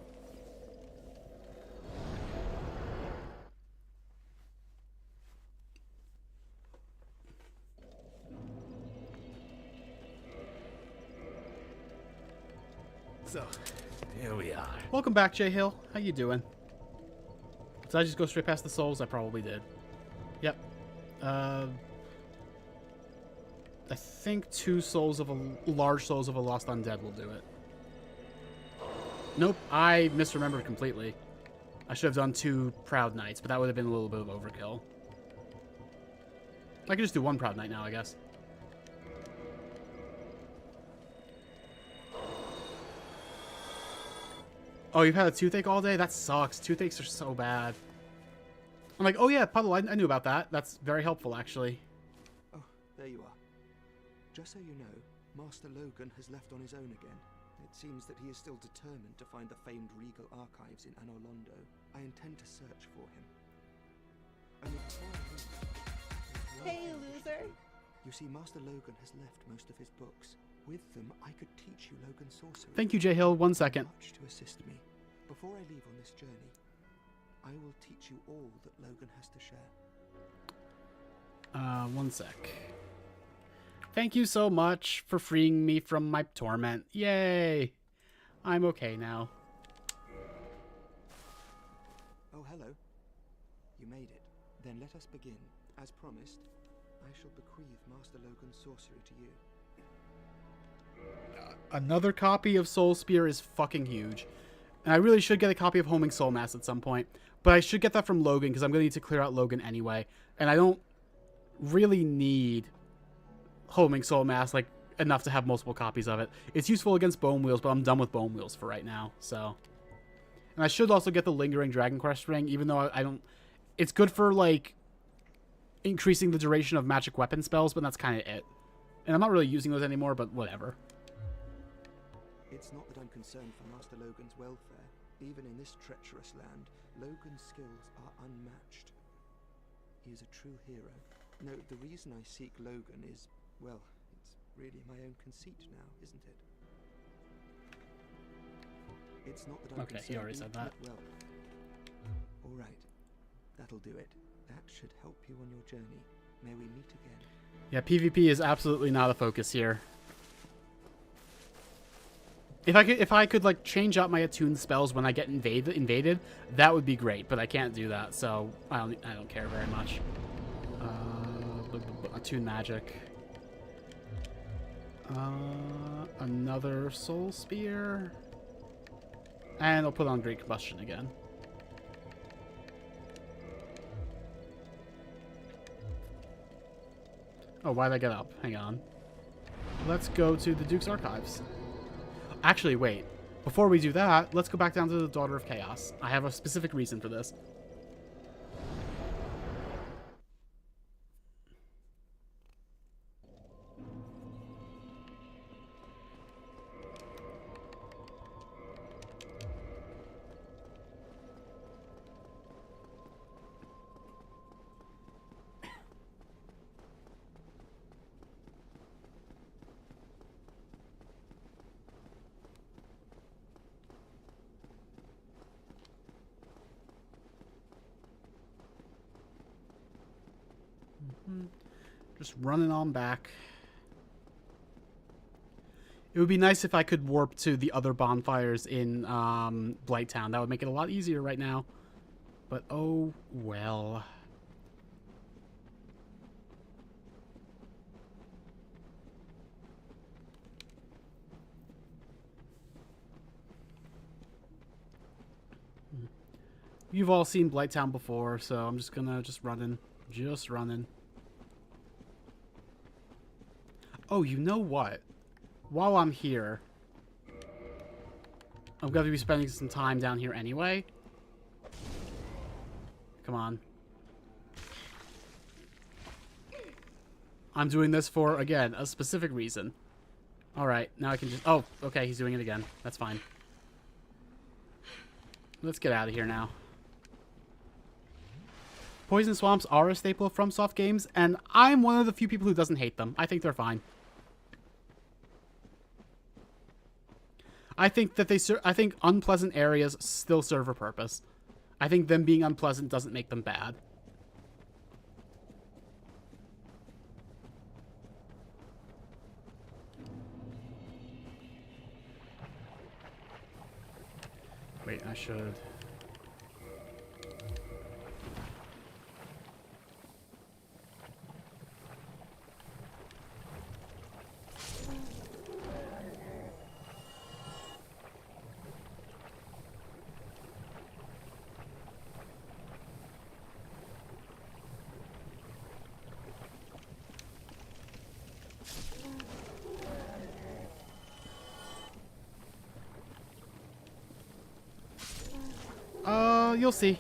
So, here we are. Welcome back, Jay Hill. How you doing? Did I just go straight past the souls? I probably did. Yep. I think 2 souls of a large souls of a lost undead will do it. Nope, I misremembered completely. I should have done 2 proud knights, but that would have been a little bit of overkill. I could just do 1 proud knight now, I guess. Oh, you've had a toothache all day? That sucks. Toothaches are so bad. I'm like, oh yeah, Puddle, I knew about that. That's very helpful, actually. Oh, there you are. Just so you know, Master Logan has left on his own again. It seems that he is still determined to find the famed regal archives in Anor Londo. I intend to search for him. Only before I leave, Hey, loser! you see, Master Logan has left most of his books. With them, I could teach you Logan sorcery. Thank you, Jay Hill. 1 second. Much to assist me. Before I leave on this journey, I will teach you all that Logan has to share. 1 sec. Thank you so much for freeing me from my torment. Yay! I'm okay now. Oh, hello. You made it. Then let us begin. As promised, I shall bequeath Master Logan's sorcery to you. Another copy of Soul Spear is fucking huge. And I really should get a copy of Homing Soul Mass at some point. But I should get that from Logan, because I'm going to need to clear out Logan anyway. And I don't really need Homing Soul Mass, like, enough to have multiple copies of it. It's useful against Bone Wheels, but I'm done with Bone Wheels for right now, so. And I should also get the Lingering Dragon Quest Ring, even though I don't... It's good for, like, increasing the duration of magic weapon spells, but that's kind of it. And I'm not really using those anymore, but whatever. It's not that I'm concerned for Master Logan's welfare. Even in this treacherous land, Logan's skills are unmatched. He is a true hero. No, the reason I seek Logan is, well, it's really my own conceit now, isn't it? It's not that I'm Okay, concerned. he already said that. Well, all right, that'll do it. That should help you on your journey. May we meet again. Yeah, PvP is absolutely not a focus here. If I could like change out my attuned spells when I get invaded, that would be great. But I can't do that, so I don't care very much. Attune magic. Another soul spear, and I'll put on Great Combustion again. Oh, why'd I get up? Hang on. Let's go to the Duke's Archives. Actually, wait. Before we do that, let's go back down to the Daughter of Chaos. I have a specific reason for this. Just running on back. It would be nice if I could warp to the other bonfires in Blighttown. That would make it a lot easier right now. But oh well. You've all seen Blighttown before, so I'm just gonna running. Oh, you know what? While I'm here, I'm going to be spending some time down here anyway. Come on. I'm doing this for, again, a specific reason. Alright, now I can just... Oh, okay, he's doing it again. That's fine. Let's get out of here now. Poison swamps are a staple of FromSoft games, and I'm one of the few people who doesn't hate them. I think they're fine. I think that I think unpleasant areas still serve a purpose. I think them being unpleasant doesn't make them bad. Wait, I should... you'll see.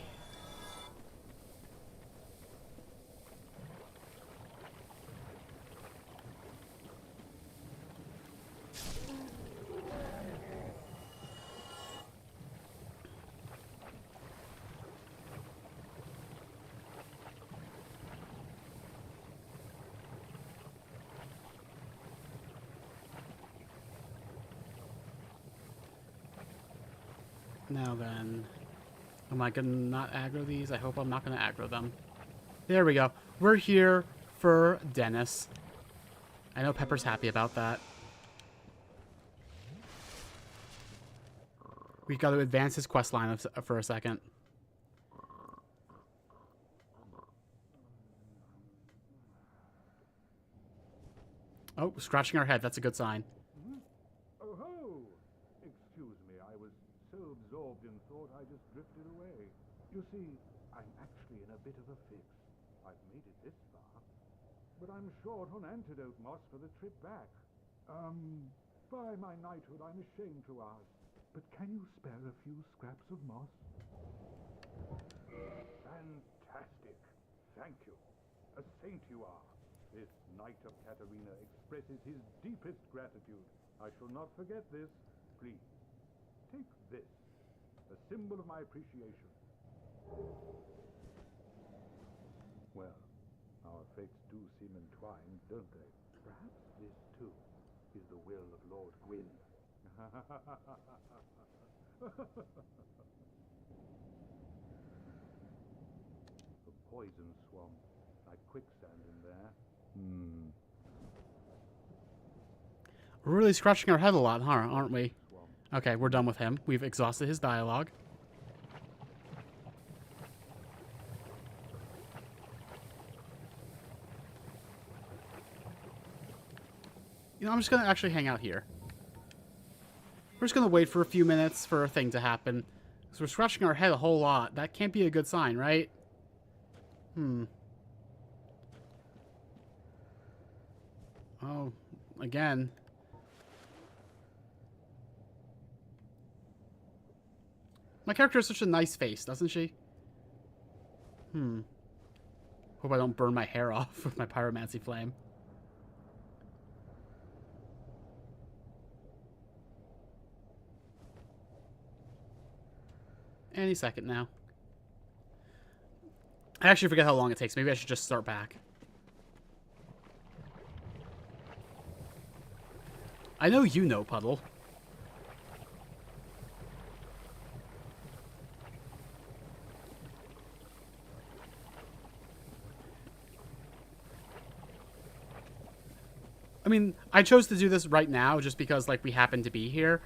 Now then, am I gonna not aggro these? I hope I'm not gonna aggro them. There we go. We're here for Dennis. I know Pepper's happy about that. We've got to advance his quest line for a second. Oh, scratching our head. That's a good sign. Oh ho! Excuse me, I was so absorbed in thought I just drifted away. You see, I'm actually in a bit of a fix. I've made it this far, but I'm short on antidote moss for the trip back. By my knighthood, I'm ashamed to ask, but can you spare a few scraps of moss? Fantastic. Thank you. A saint you are. This Knight of Katarina expresses his deepest gratitude. I shall not forget this. Please, take this, a symbol of my appreciation. Well, our fates do seem entwined, don't they? Perhaps this, too, is the will of Lord Gwyn. The poison swamp, like quicksand in there. We're really scratching our head a lot, huh, aren't we? Okay, we're done with him. We've exhausted his dialogue. You know, I'm just going to actually hang out here. We're just going to wait for a few minutes for a thing to happen. Because we're scratching our head a whole lot. That can't be a good sign, right? Oh, again. My character has such a nice face, doesn't she? Hope I don't burn my hair off with my pyromancy flame. Any second now. I actually forget how long it takes. Maybe I should just start back. I know you know, Puddle. I mean, I chose to do this right now just because, like, we happen to be here.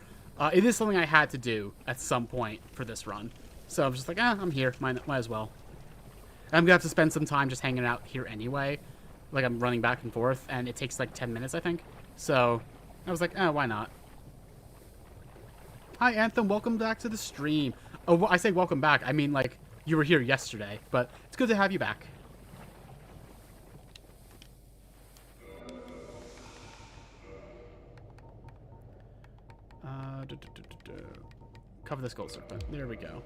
It is something I had to do at some point for this run. So I'm just like, I'm here. Might as well. I'm going to have to spend some time just hanging out here anyway. Like, I'm running back and forth, and it takes, like, 10 minutes, I think. So I was like, why not? Hi, Anthem. Welcome back to the stream. Oh, I say welcome back. I mean, like, you were here yesterday. But it's good to have you back. Cover this gold serpent. There we go.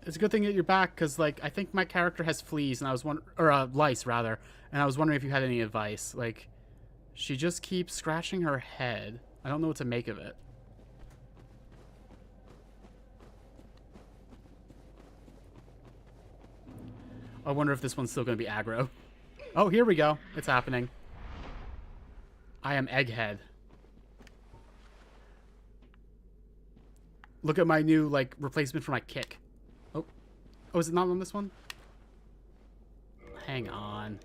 It's a good thing that you're back, because, like, I think my character has fleas, and I was or lice, rather, and I was wondering if you had any advice. Like, she just keeps scratching her head. I don't know what to make of it. I wonder if this one's still going to be aggro. Oh, here we go. It's happening. I am Egghead. Look at my new, like, replacement for my kick. Oh. Oh, is it not on this one? Hang on.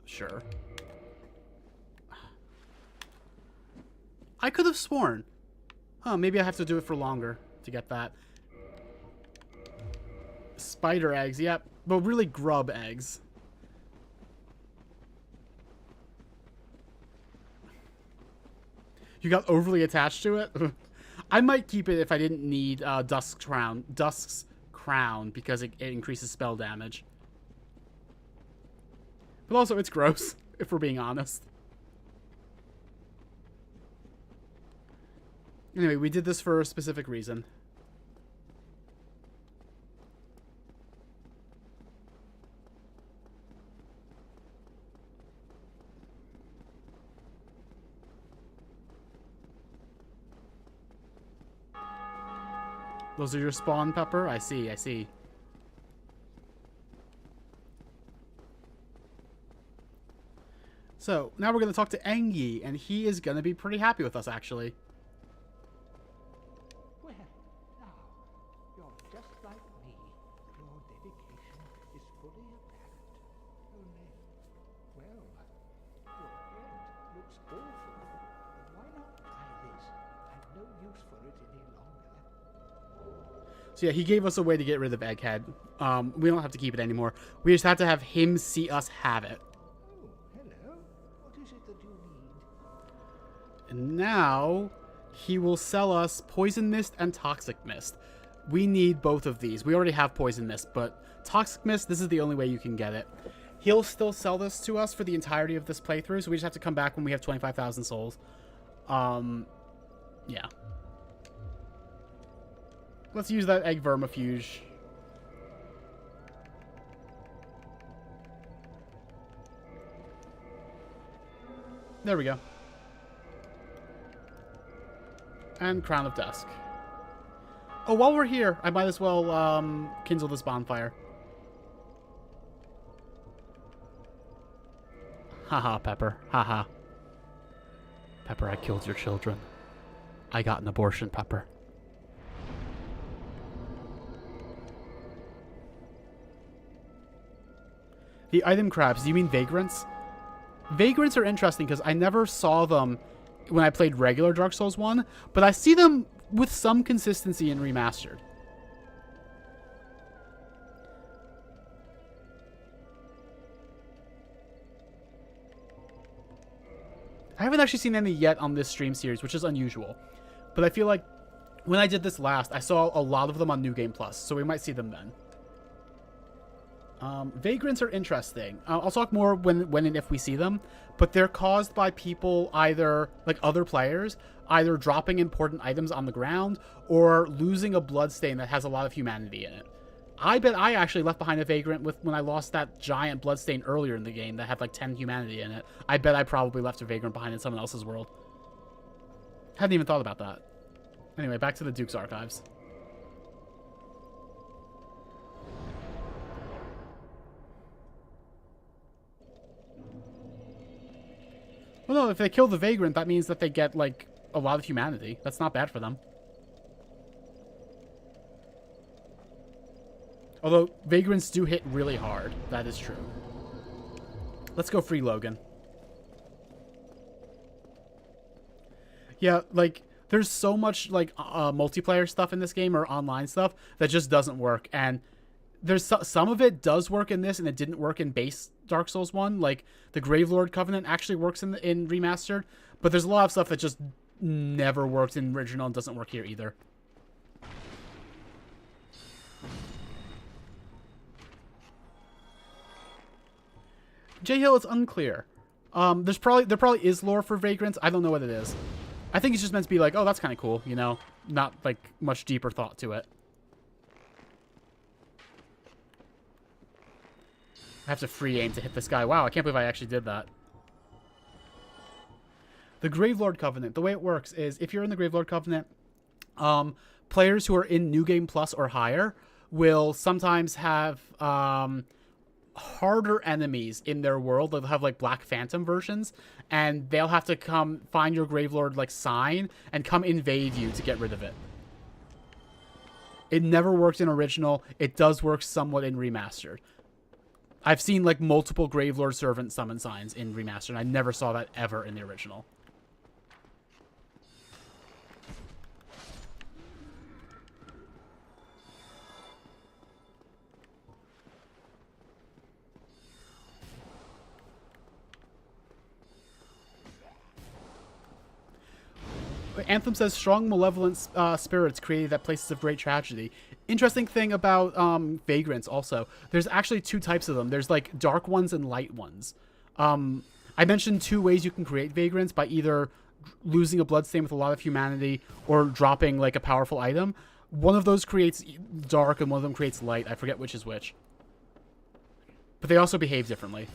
Sure. I could have sworn. Oh, maybe I have to do it for longer to get that. Spider eggs, yep. But really grub eggs. You got overly attached to it? I might keep it if I didn't need Dusk's Crown because it increases spell damage. But also, it's gross, if we're being honest. Anyway, we did this for a specific reason. Those are your spawn, Pepper? I see, I see. So, now we're going to talk to Engi, and he is going to be pretty happy with us, actually. Well, now, you're just like me. Your dedication is fully apparent. Only, well, your head looks awful. Why not try this? I've no use for it any longer. So yeah, he gave us a way to get rid of Egghead. We don't have to keep it anymore. We just have to have him see us have it. Oh, hello. What is it that you need? And now, he will sell us Poison Mist and Toxic Mist. We need both of these. We already have Poison Mist, but Toxic Mist, this is the only way you can get it. He'll still sell this to us for the entirety of this playthrough, so we just have to come back when we have 25,000 souls. Yeah. Let's use that egg vermifuge. There we go. And Crown of Dusk. Oh, while we're here, I might as well kindle this bonfire. Haha, Pepper. Haha. Pepper, I killed your children. I got an abortion, Pepper. The item crabs, do you mean vagrants? Vagrants are interesting because I never saw them when I played regular Dark Souls 1, but I see them with some consistency in Remastered. I haven't actually seen any yet on this stream series, which is unusual. But I feel like when I did this last, I saw a lot of them on New Game Plus, so we might see them then. Vagrants are interesting. I'll talk more when and if we see them, but they're caused by people either, like other players, either dropping important items on the ground or losing a bloodstain that has a lot of humanity in it. I bet I actually left behind a vagrant when I lost that giant bloodstain earlier in the game that had like 10 humanity in it. I bet I probably left a vagrant behind in someone else's world. Hadn't even thought about that. Anyway, back to the Duke's Archives. Well, no, if they kill the vagrant, that means that they get, like, a lot of humanity. That's not bad for them. Although, vagrants do hit really hard. That is true. Let's go free Logan. Yeah, like, there's so much, like, multiplayer stuff in this game, or online stuff, that just doesn't work. And there's some of it does work in this, and it didn't work in base Dark Souls 1. Like, the Gravelord Covenant actually works in Remastered, but there's a lot of stuff that just never worked in original and doesn't work here either. J-Hill, it's unclear. There probably is lore for vagrants. I don't know what it is. I think it's just meant to be like, oh, that's kind of cool, you know? Not, like, much deeper thought to it. I have to free aim to hit this guy. Wow, I can't believe I actually did that. The Gravelord Covenant, the way it works is if you're in the Gravelord Covenant, players who are in New Game Plus or higher will sometimes have harder enemies in their world. They'll have like Black Phantom versions, and they'll have to come find your Gravelord like sign and come invade you to get rid of it. It never worked in original. It does work somewhat in remastered. I've seen like multiple Gravelord servant summon signs in remastered, and I never saw that ever in the original. Anthem says strong malevolent spirits created at places of great tragedy. Interesting thing about vagrants also, there's actually two types of them. There's like dark ones and light ones. I mentioned two ways you can create vagrants, by either losing a bloodstain with a lot of humanity or dropping like a powerful item. One of those creates dark and one of them creates light. I forget which is which. But they also behave differently.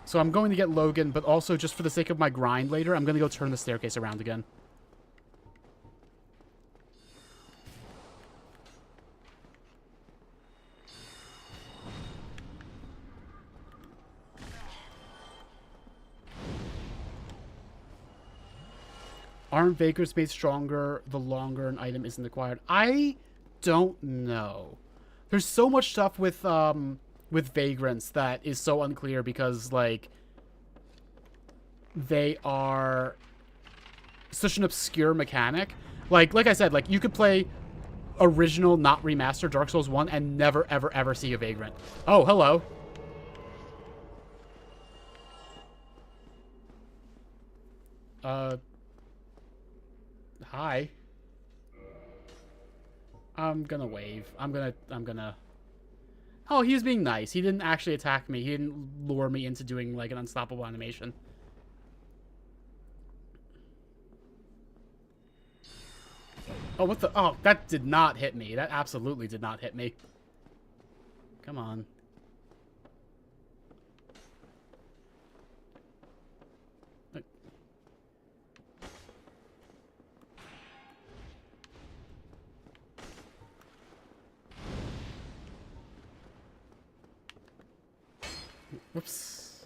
So I'm going to get Logan, but also just for the sake of my grind later, I'm going to go turn the staircase around again. Aren't vagrants made stronger the longer an item isn't acquired? I don't know. There's so much stuff with vagrants that is so unclear because, like, they are such an obscure mechanic. Like I said, like, you could play original, not remastered Dark Souls 1 and never, ever, ever see a vagrant. Oh, hello. Hi. I'm gonna wave. I'm gonna... Oh, he was being nice. He didn't actually attack me. He didn't lure me into doing, like, an unstoppable animation. Oh, what the... Oh, that did not hit me. That absolutely did not hit me. Come on. Whoops.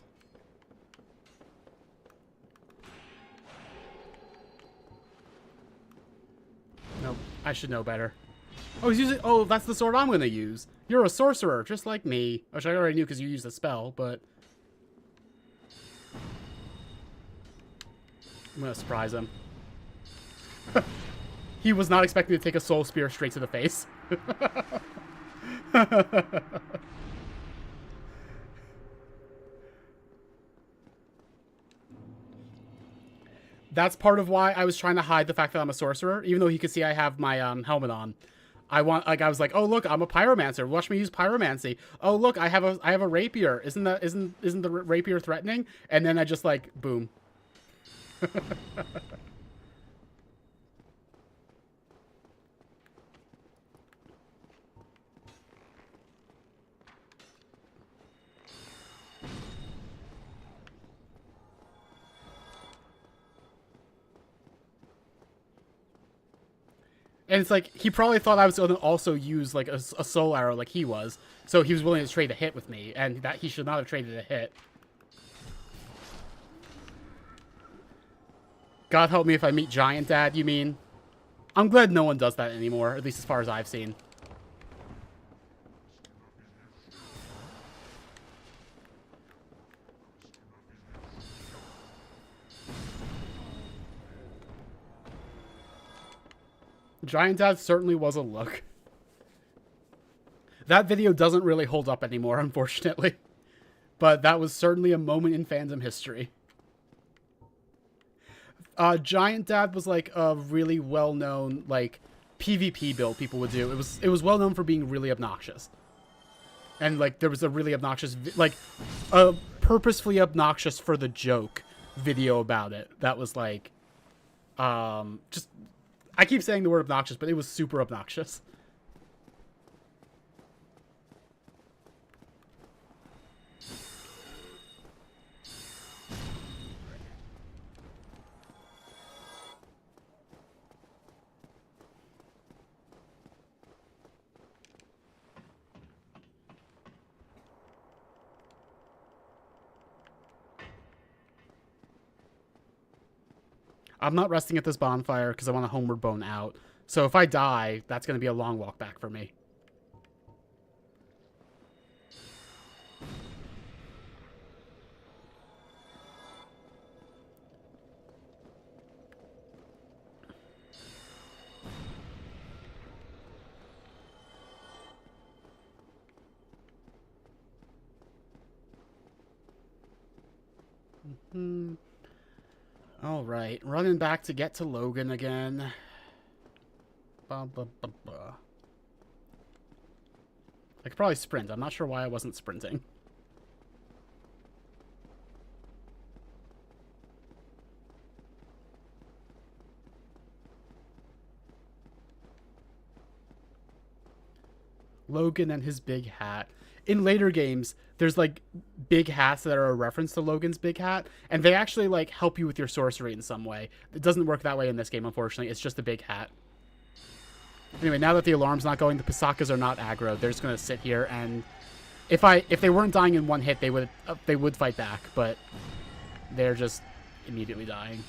Nope. I should know better. Oh, he's using... Oh, that's the sword I'm going to use. You're a sorcerer, just like me. Which I already knew because you used a spell, but... I'm going to surprise him. He was not expecting to take a soul spear straight to the face. That's part of why I was trying to hide the fact that I'm a sorcerer, even though he could see I have my helmet on. I was like, oh look, I'm a pyromancer. Watch me use pyromancy. Oh look, I have a rapier. Isn't the rapier threatening? And then I just like boom. And it's like, he probably thought I was going to also use, like, a soul arrow like he was. So he was willing to trade a hit with me, and that he should not have traded a hit. God help me if I meet Giant Dad, you mean? I'm glad no one does that anymore, at least as far as I've seen. Giant Dad certainly was a look. That video doesn't really hold up anymore, unfortunately. But that was certainly a moment in fandom history. Giant Dad was like a really well-known, like, PvP build people would do. It was well known for being really obnoxious. And, like, there was a really obnoxious, like, a purposefully obnoxious for the joke video about it. That was, like, just I keep saying the word obnoxious, but it was super obnoxious. I'm not resting at this bonfire because I want a homeward bone out. So if I die, that's going to be a long walk back for me. All right, running back to get to Logan again. I could probably sprint. I'm not sure why I wasn't sprinting. Logan and his big hat. In later games, there's like big hats that are a reference to Logan's big hat, and they actually like help you with your sorcery in some way. It doesn't work that way in this game, unfortunately. It's just a big hat. Anyway, now that the alarm's not going, the Pisakas are not aggro. They're just gonna sit here, and if they weren't dying in one hit, they would fight back, but they're just immediately dying.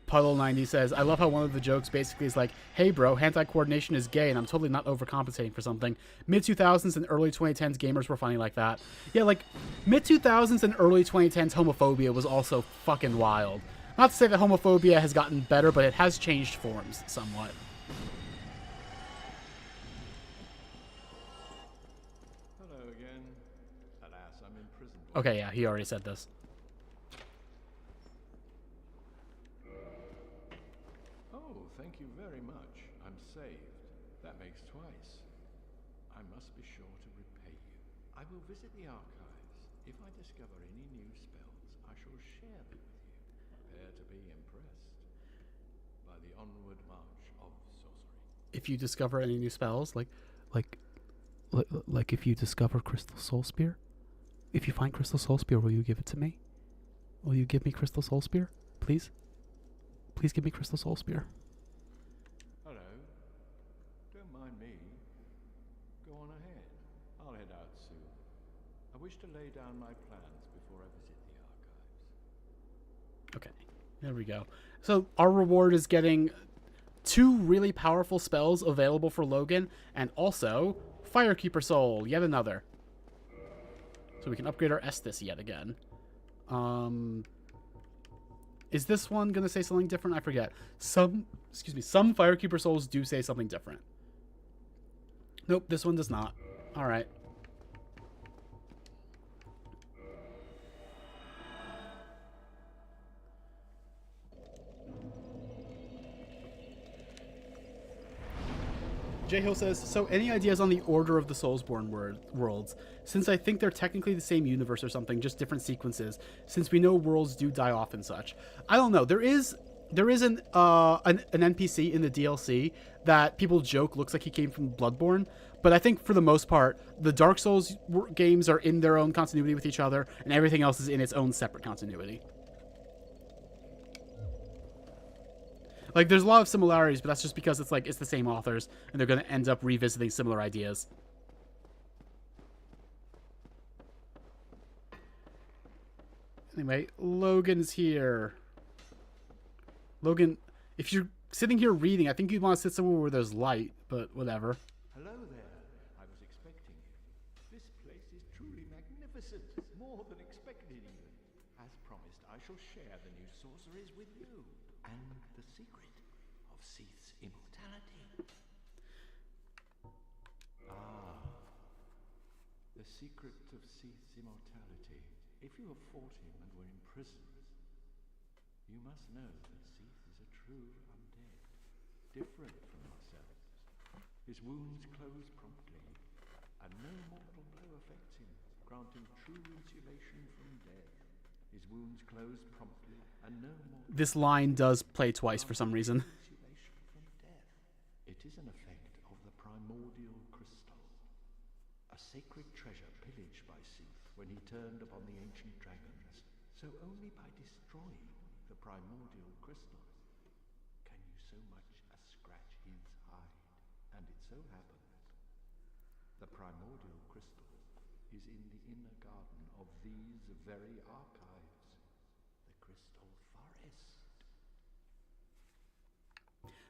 Puddle90 says, I love how one of the jokes basically is like, hey bro, hand-eye coordination is gay and I'm totally not overcompensating for something. Mid-2000s and early 2010s gamers were funny like that. Yeah, like, mid-2000s and early 2010s homophobia was also fucking wild. Not to say that homophobia has gotten better, but it has changed forms somewhat. Hello again. Alas, I'm in prison. Okay, yeah, he already said this. Thank you very much. I'm saved. That makes twice. I must be sure to repay you. I will visit the archives. If I discover any new spells, I shall share them with you. Prepare to be impressed by the onward march of sorcery. If you discover any new spells, like if you discover Crystal Soul Spear, if you find Crystal Soul Spear, will you give it to me? Will you give me Crystal Soul Spear, please? Please give me Crystal Soul Spear. I wish to lay down my plans before I visit the archives. Okay, there we go. So our reward is getting 2 really powerful spells available for Logan, and also Firekeeper Soul, yet another. So we can upgrade our Estus yet again. Is this one gonna say something different? I forget. Some Firekeeper Souls do say something different. Nope, this one does not. All right. J Hill says, so any ideas on the order of the Soulsborne worlds? Since I think they're technically the same universe or something, just different sequences, since we know worlds do die off and such. I don't know. There is an NPC in the DLC that people joke looks like he came from Bloodborne, but I think for the most part, the Dark Souls games are in their own continuity with each other, and everything else is in its own separate continuity. Like, there's a lot of similarities, but that's just because it's like it's the same authors, and they're going to end up revisiting similar ideas. Anyway, Logan's here. Logan, if you're sitting here reading, I think you'd want to sit somewhere where there's light, but whatever. Hello there. I was expecting you. This place is truly magnificent, more than expected even. As promised, I shall share the new sorceries with you, and the secret of Seath's immortality. Ah, the secret of Seath's immortality. If you have fought him and were imprisoned, you must know that Seath is a true undead, different from ourselves. His wounds close promptly, and no mortal blow affects him, granting true insulation from death. his wounds closed promptly, and no more. This line does play twice for some reason. Exhalation from death. It is an effect of the primordial crystal, a sacred treasure pillaged by Seath when he turned upon the ancient dragons. So only by destroying the primordial crystal can you so much as scratch his hide. And it so happens the primordial crystal is in the inner garden of these very archives, the Crystal Forest.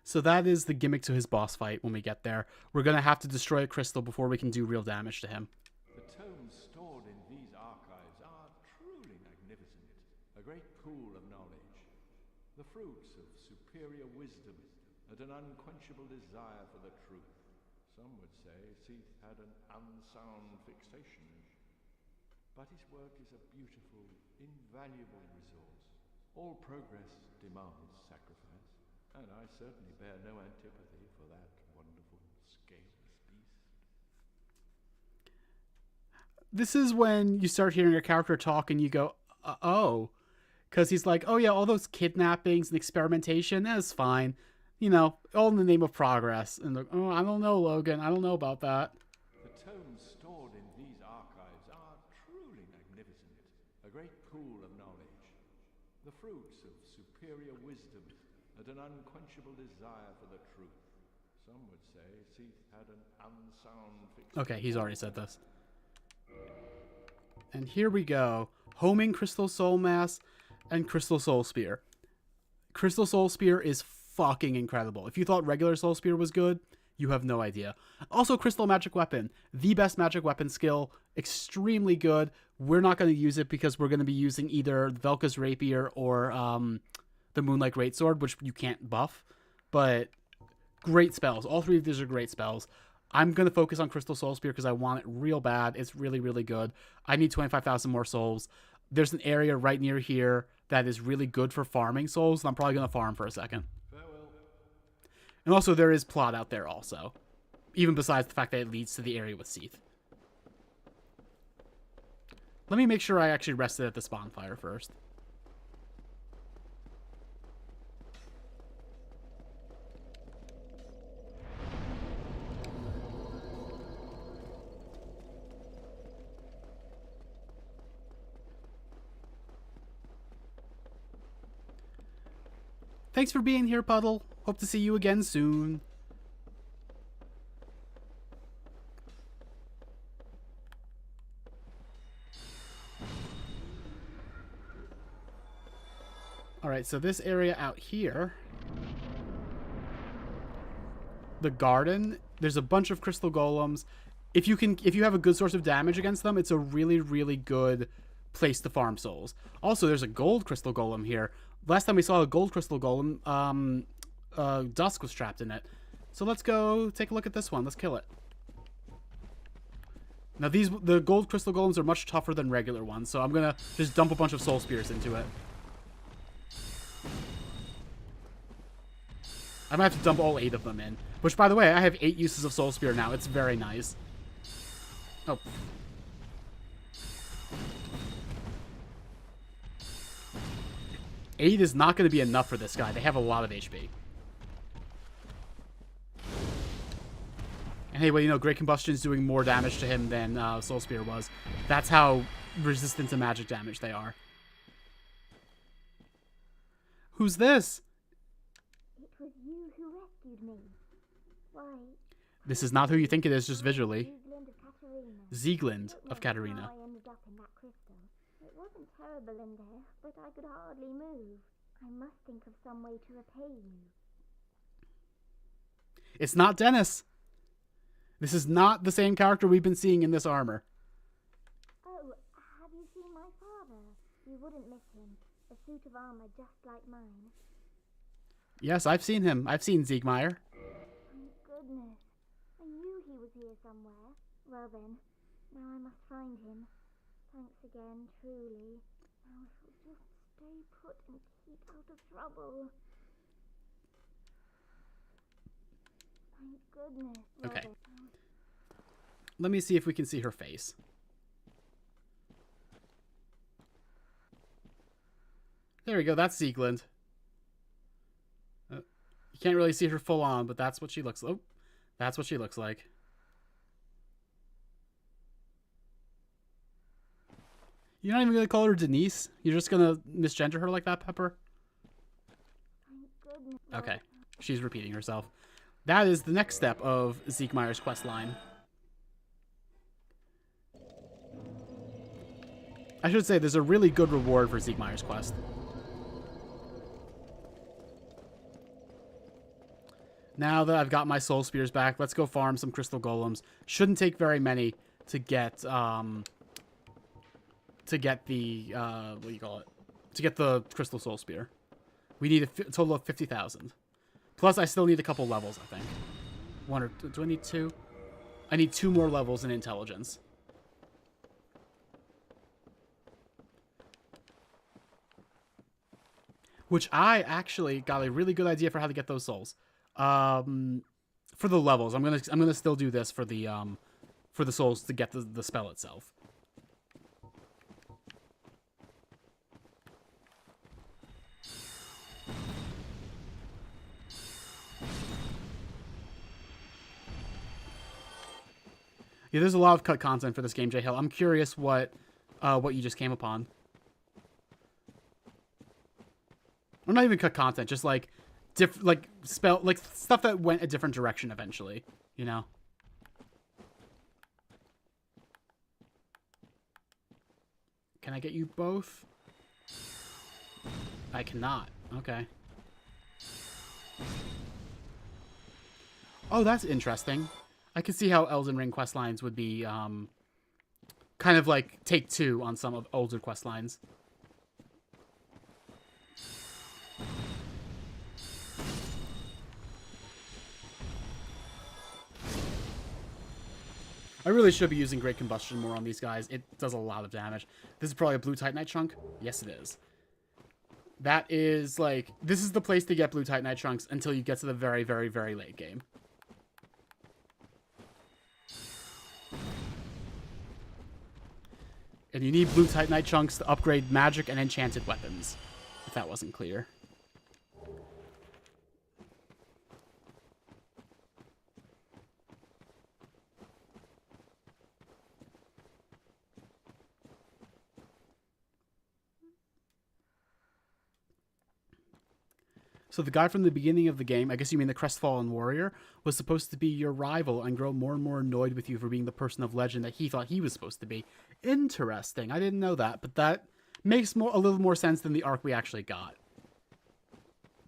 So that is the gimmick to his boss fight when we get there. We're going to have to destroy a crystal before we can do real damage to him. The tomes stored in these archives are truly magnificent, a great pool of knowledge, the fruits of superior wisdom and an unquenchable desire for the truth. Some would say Seath had an unsound fixation, but his work is a beautiful, invaluable resource. All progress demands sacrifice, and I certainly bear no antipathy for that wonderful scaleless beast. This is when you start hearing a character talk and you go, oh. Because he's like, oh yeah, all those kidnappings and experimentation, that's fine. You know, all in the name of progress. And like, oh, I don't know, Logan. I don't know about that. The tomes stored in these archives are truly magnificent, a great pool of knowledge, the fruits of superior wisdom and an unquenchable desire for the truth. Some would say Seath had an unsound fixation. Okay, he's already said this. And here we go. Homing Crystal Soul Mass and Crystal Soul Spear. Crystal Soul Spear is fucking incredible. If you thought regular Soul Spear was good, you have no idea. Also, Crystal Magic Weapon. The best magic weapon skill. Extremely good. We're not going to use it because we're going to be using either Velka's Rapier or the Moonlight Greatsword, which you can't buff. But great spells. All three of these are great spells. I'm going to focus on Crystal Soul Spear because I want it real bad. It's really, really good. I need 25,000 more souls. There's an area right near here that is really good for farming souls, and I'm probably going to farm for a second. Farewell. And also, there is Plat out there also, even besides the fact that it leads to the area with Seath. Let me make sure I actually rested at the spawn fire first. Thanks for being here, Puddle. Hope to see you again soon. Alright, so this area out here, the garden, there's a bunch of crystal golems. If you have a good source of damage against them, it's a really, really good place to farm souls. Also, there's a gold crystal golem here. Last time we saw a gold crystal golem, Dusk was trapped in it. So let's go take a look at this one. Let's kill it. Now the gold crystal golems are much tougher than regular ones, so I'm gonna just dump a bunch of soul spears into it. I might have to dump all 8 of them in. Which, by the way, I have 8 uses of soul spear now. It's very nice. Oh. Eight is not going to be enough for this guy. They have a lot of HP. And hey, well, you know, Great Combustion is doing more damage to him than Soul Spear was. That's how resistant to magic damage they are. Who's this? It was you who rescued me. Why? This is not who you think it is, just visually. Sieglind of Katarina. I ended up in that crystal. It wasn't terrible in there, but I could hardly move. I must think of some way to repay you. It's not Dennis. This is not the same character we've been seeing in this armor. Oh, have you seen my father? You wouldn't miss him. A suit of armor just like mine. Yes, I've seen him. I've seen Siegmeyer. Thank goodness. I knew he was here somewhere. Well then, now I must find him. Thanks again, truly. Now if we'll just stay put and keep out of trouble. Thank goodness. Okay. Well then. Let me see if we can see her face. There we go. That's Siegland. You can't really see her full on, but that's what she looks like. Oh, that's what she looks like. You're not even going to call her Denise? You're just going to misgender her like that, Pepper? Okay. She's repeating herself. That is the next step of Zeke Meyer's quest line. I should say there's a really good reward for Zeke Meyer's quest. Now that I've got my soul spears back, let's go farm some crystal golems. Shouldn't take very many to get the what do you call it? To get the crystal soul spear. We need a total of 50,000. Plus, I still need a couple levels, I think. One or two. Do I need 2? I need 2 more levels in intelligence. Which I actually got a really good idea for how to get those souls. For the levels, I'm gonna still do this for the souls to get the spell itself. Yeah, there's a lot of cut content for this game, J Hill. I'm curious what you just came upon. Or not even cut content, just like stuff that went a different direction eventually, you know. Can I get you both? I cannot. Okay. Oh, that's interesting. I can see how Elden Ring quest lines would be kind of like take 2 on some of older quest lines. I really should be using Great Combustion more on these guys. It does a lot of damage. This is probably a blue Titanite chunk. Yes, it is. That is like, this is the place to get blue Titanite chunks until you get to the very, very, very late game. And you need blue Titanite chunks to upgrade magic and enchanted weapons, if that wasn't clear. So the guy from the beginning of the game, I guess you mean the Crestfallen Warrior, was supposed to be your rival and grow more and more annoyed with you for being the person of legend that he thought he was supposed to be. Interesting. I didn't know that, but that makes a little more sense than the arc we actually got.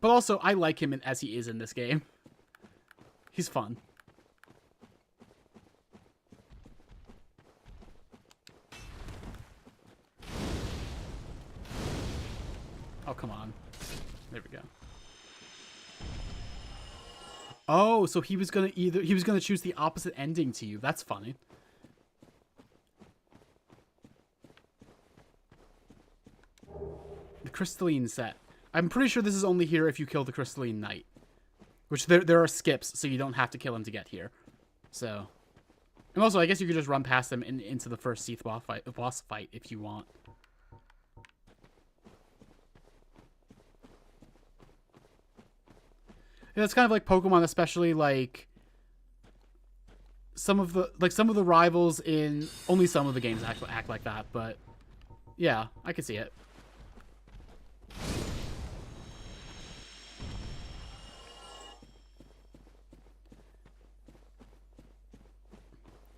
But also, I like him as he is in this game. He's fun. Oh, come on. There we go. Oh, so he was gonna choose the opposite ending to you. That's funny. The Crystalline set. I'm pretty sure this is only here if you kill the Crystalline Knight. Which there are skips, so you don't have to kill him to get here. So. And also, I guess you could just run past him into the first Seath boss fight if you want. Yeah, it's kind of like Pokemon, especially like some of the rivals in only some of the games actually act like that, but yeah, I can see it.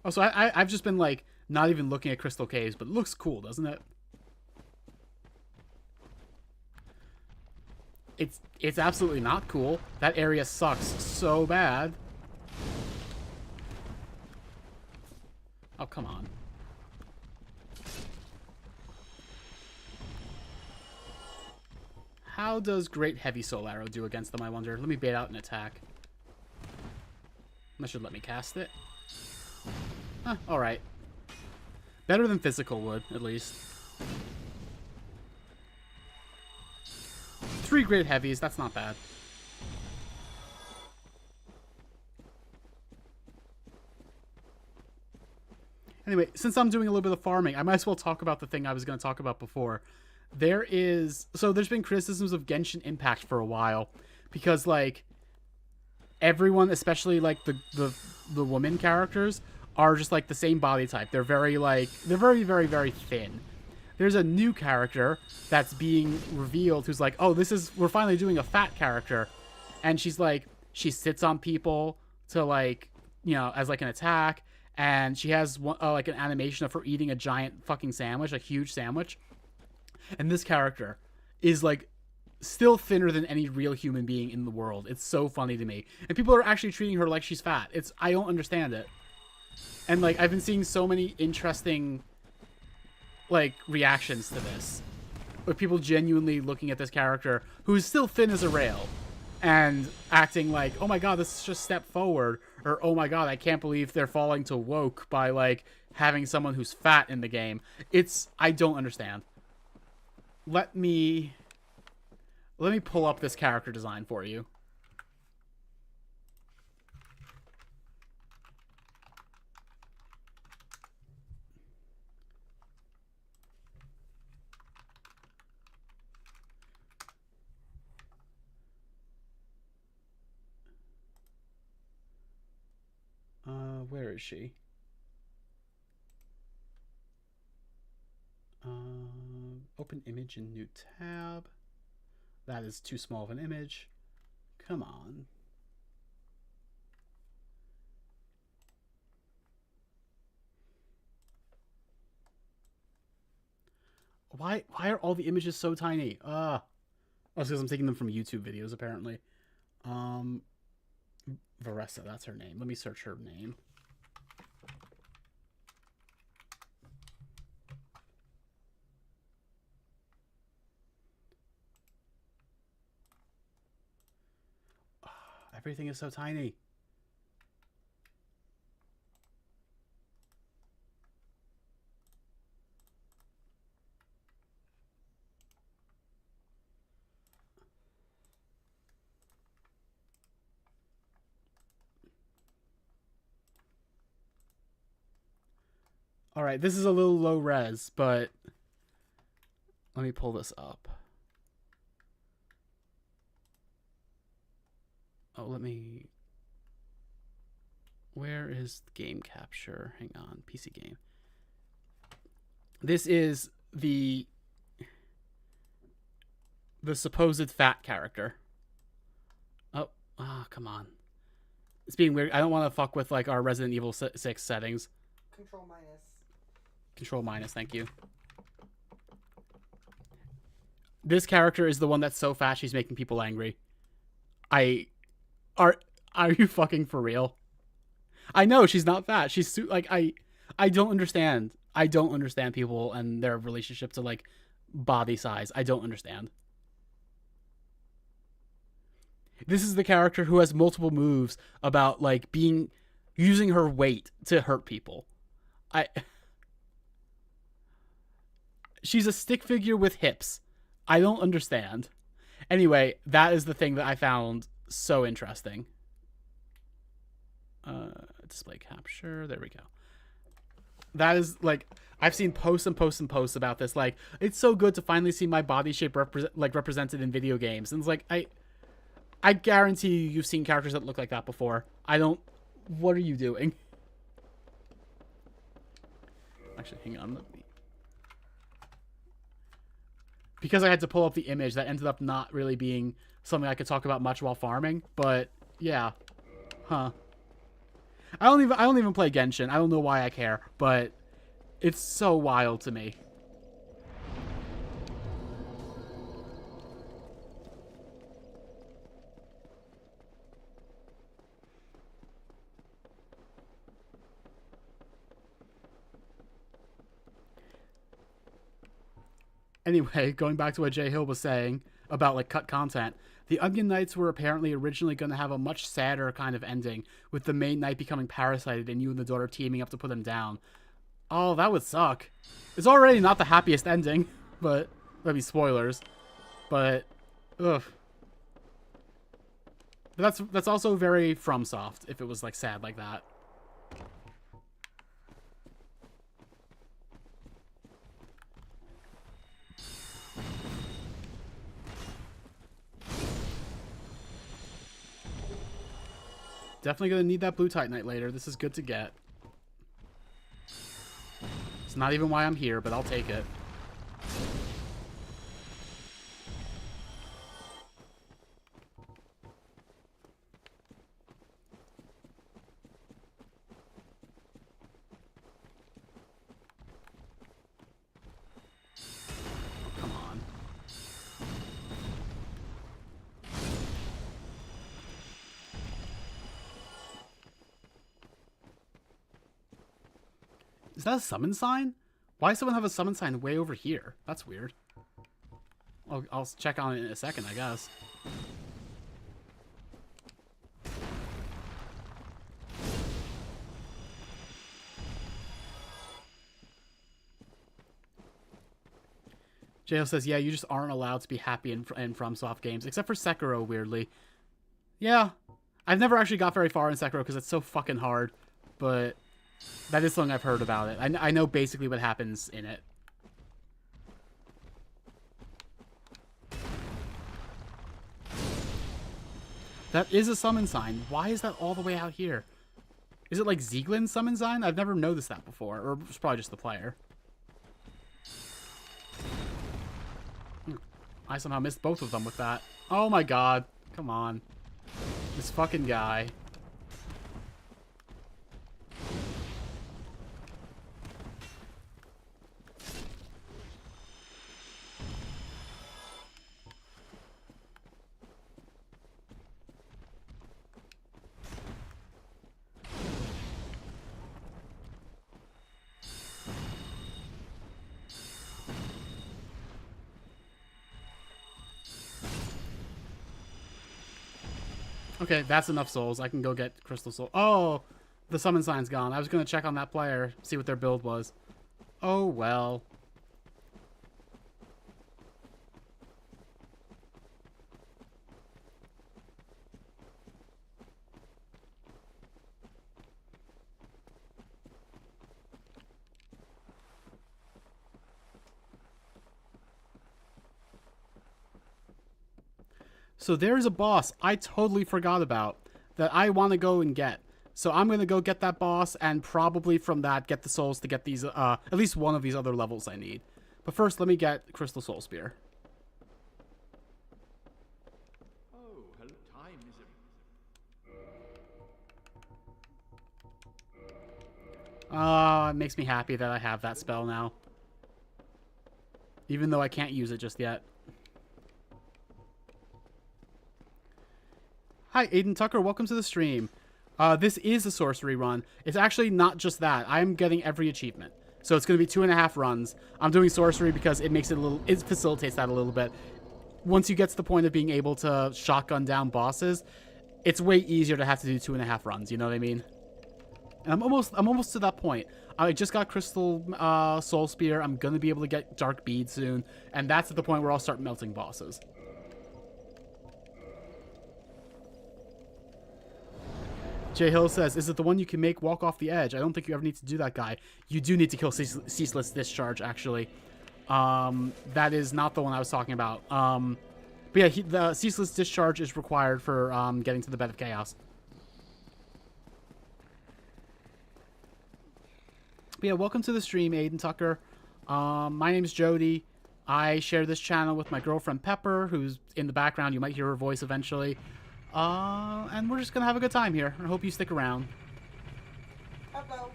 Also, I've just been like not even looking at Crystal Caves, but it looks cool, doesn't it? It's absolutely not cool. That area sucks so bad. Oh, come on. How does Great Heavy Soul Arrow do against them, I wonder? Let me bait out an attack. That should let me cast it. Huh, alright. Better than physical would, at least. 3 Great Heavies, that's not bad. Anyway, since I'm doing a little bit of farming, I might as well talk about the thing I was going to talk about before. there's been criticisms of Genshin Impact for a while because like everyone, especially like the woman characters, are just like the same body type. They're very very very thin. There's a new character that's being revealed who's like, oh, we're finally doing a fat character, and she's like, she sits on people to like, you know, as like an attack, and she has one, like an animation of her eating a giant fucking sandwich, a huge sandwich. And this character is like still thinner than any real human being in the world. It's so funny to me. And people are actually treating her like she's fat. I don't understand it. And like I've been seeing so many interesting like reactions to this. With people genuinely looking at this character who's still thin as a rail and acting like, "Oh my god, this is just a step forward," or "Oh my god, I can't believe they're falling to woke by like having someone who's fat in the game." I don't understand. Let me pull up this character design for you. Where is she? Open image in new tab. That is too small of an image. Come on. Why are all the images so tiny? Oh, it's because I'm taking them from YouTube videos, apparently. Varessa, that's her name. Let me search her name. Everything is so tiny. All right, this is a little low res, but let me pull this up. Oh, where is game capture? Hang on, PC game. This is the supposed fat character. Oh, come on. It's being weird. I don't want to fuck with like our Resident Evil 6 settings. Control minus. Control minus, thank you. This character is the one that's so fat she's making people angry. Are you fucking for real? I know she's not fat. She's like I don't understand. I don't understand people and their relationship to like body size. I don't understand. This is the character who has multiple moves about like using her weight to hurt people. She's a stick figure with hips. I don't understand. Anyway, that is the thing that I found so interesting. Display capture. There we go. That is like, I've seen posts and posts and posts about this. Like, it's so good to finally see my body shape represented in video games. And it's like, I guarantee you've seen characters that look like that before. What are you doing? Actually, hang on. Because I had to pull up the image, that ended up not really being something I could talk about much while farming. But yeah, huh? I don't even play Genshin. I don't know why I care, but it's so wild to me. Anyway, going back to what Jay Hill was saying about like cut content, the Onion Knights were apparently originally going to have a much sadder kind of ending, with the main knight becoming parasited and you and the daughter teaming up to put him down. Oh, that would suck. It's already not the happiest ending, but that'd be spoilers. But ugh. But that's also very FromSoft if it was like sad like that. Definitely gonna need that blue titanite later. This is good to get. It's not even why I'm here, but I'll take it. Come on. Is that a summon sign? Why does someone have a summon sign way over here? That's weird. I'll check on it in a second, I guess. JL says, yeah, you just aren't allowed to be happy in FromSoft games, except for Sekiro, weirdly. Yeah, I've never actually got very far in Sekiro because it's so fucking hard, but that is something I've heard about it. I know basically what happens in it. That is a summon sign. Why is that all the way out here? Is it like Zieglin's summon sign? I've never noticed that before, or it's probably just the player. I somehow missed both of them with that. Oh my god. Come on. This fucking guy. Okay, that's enough souls. I can go get crystal soul. Oh, the summon sign's gone. I was going to check on that player, see what their build was. Oh, well. So there's a boss I totally forgot about that I want to go and get. So I'm going to go get that boss and probably from that get the souls to get these, at least one of these other levels I need. But first, let me get Crystal Soul Spear. Oh, hello, time is it? It makes me happy that I have that spell now. Even though I can't use it just yet. Hi, Aiden Tucker. Welcome to the stream. This is a sorcery run. It's actually not just that. I'm getting every achievement. So it's going to be 2.5 runs. I'm doing sorcery because it makes it a little... It facilitates that a little bit. Once you get to the point of being able to shotgun down bosses, it's way easier to have to do 2.5 runs. You know what I mean? And I'm almost to that point. I just got Crystal Soul Spear. I'm going to be able to get Dark Bead soon. And that's at the point where I'll start melting bosses. Jay Hill says, is it the one you can make walk off the edge? I don't think you ever need to do that, guy. You do need to kill Ceaseless Discharge, actually. That is not the one I was talking about. But yeah, the Ceaseless Discharge is required for getting to the Bed of Chaos. But yeah, welcome to the stream, Aiden Tucker. My name is Jody. I share this channel with my girlfriend Pepper, who's in the background. You might hear her voice eventually. And we're just gonna have a good time here. I hope you stick around. Hello.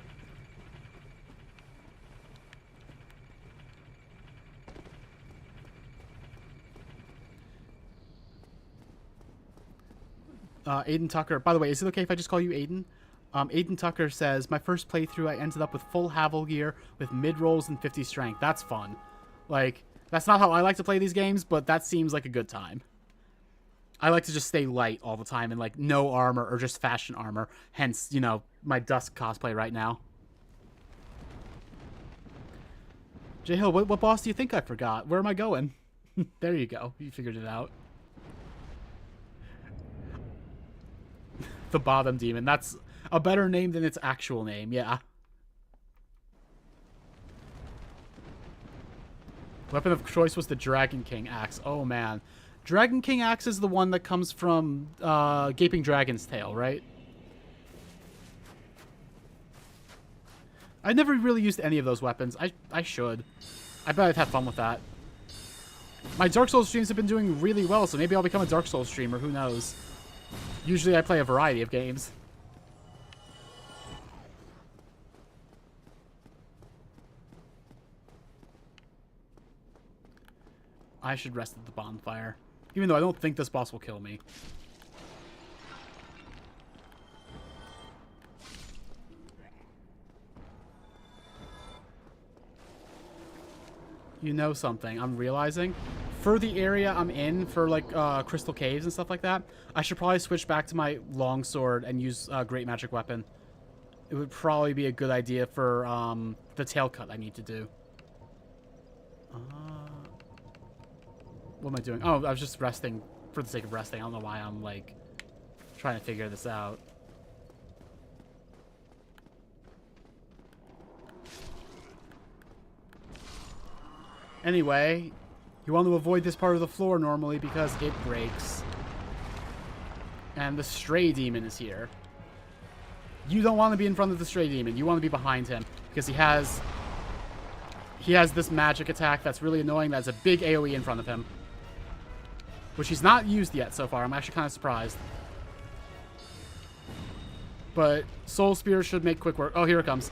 Aiden Tucker. By the way, is it okay if I just call you Aiden? Aiden Tucker says, my first playthrough, I ended up with full Havel gear with mid-rolls and 50 strength. That's fun. Like, that's not how I like to play these games, but that seems like a good time. I like to just stay light all the time and, like, no armor or just fashion armor. Hence, you know, my Dusk cosplay right now. J Hill, what boss do you think I forgot? Where am I going? There you go. You figured it out. The Bottom Demon. That's a better name than its actual name, yeah. Weapon of choice was the Dragon King axe. Oh, man. Dragon King axe is the one that comes from Gaping Dragon's Tail, right? I never really used any of those weapons. I should. I bet I'd have fun with that. My Dark Souls streams have been doing really well, so maybe I'll become a Dark Souls streamer. Who knows? Usually I play a variety of games. I should rest at the bonfire. Even though I don't think this boss will kill me. You know something, I'm realizing. For the area I'm in, for like crystal caves and stuff like that, I should probably switch back to my longsword and use great magic weapon. It would probably be a good idea for the tail cut I need to do. What am I doing? Oh, I was just resting for the sake of resting. I don't know why I'm like trying to figure this out. Anyway, you want to avoid this part of the floor normally because it breaks. And the stray demon is here. You don't want to be in front of the stray demon. You want to be behind him because he has this magic attack that's really annoying. That's a big AoE in front of him, which he's not used yet so far. I'm actually kind of surprised. But Soul Spear should make quick work. Oh, here it comes.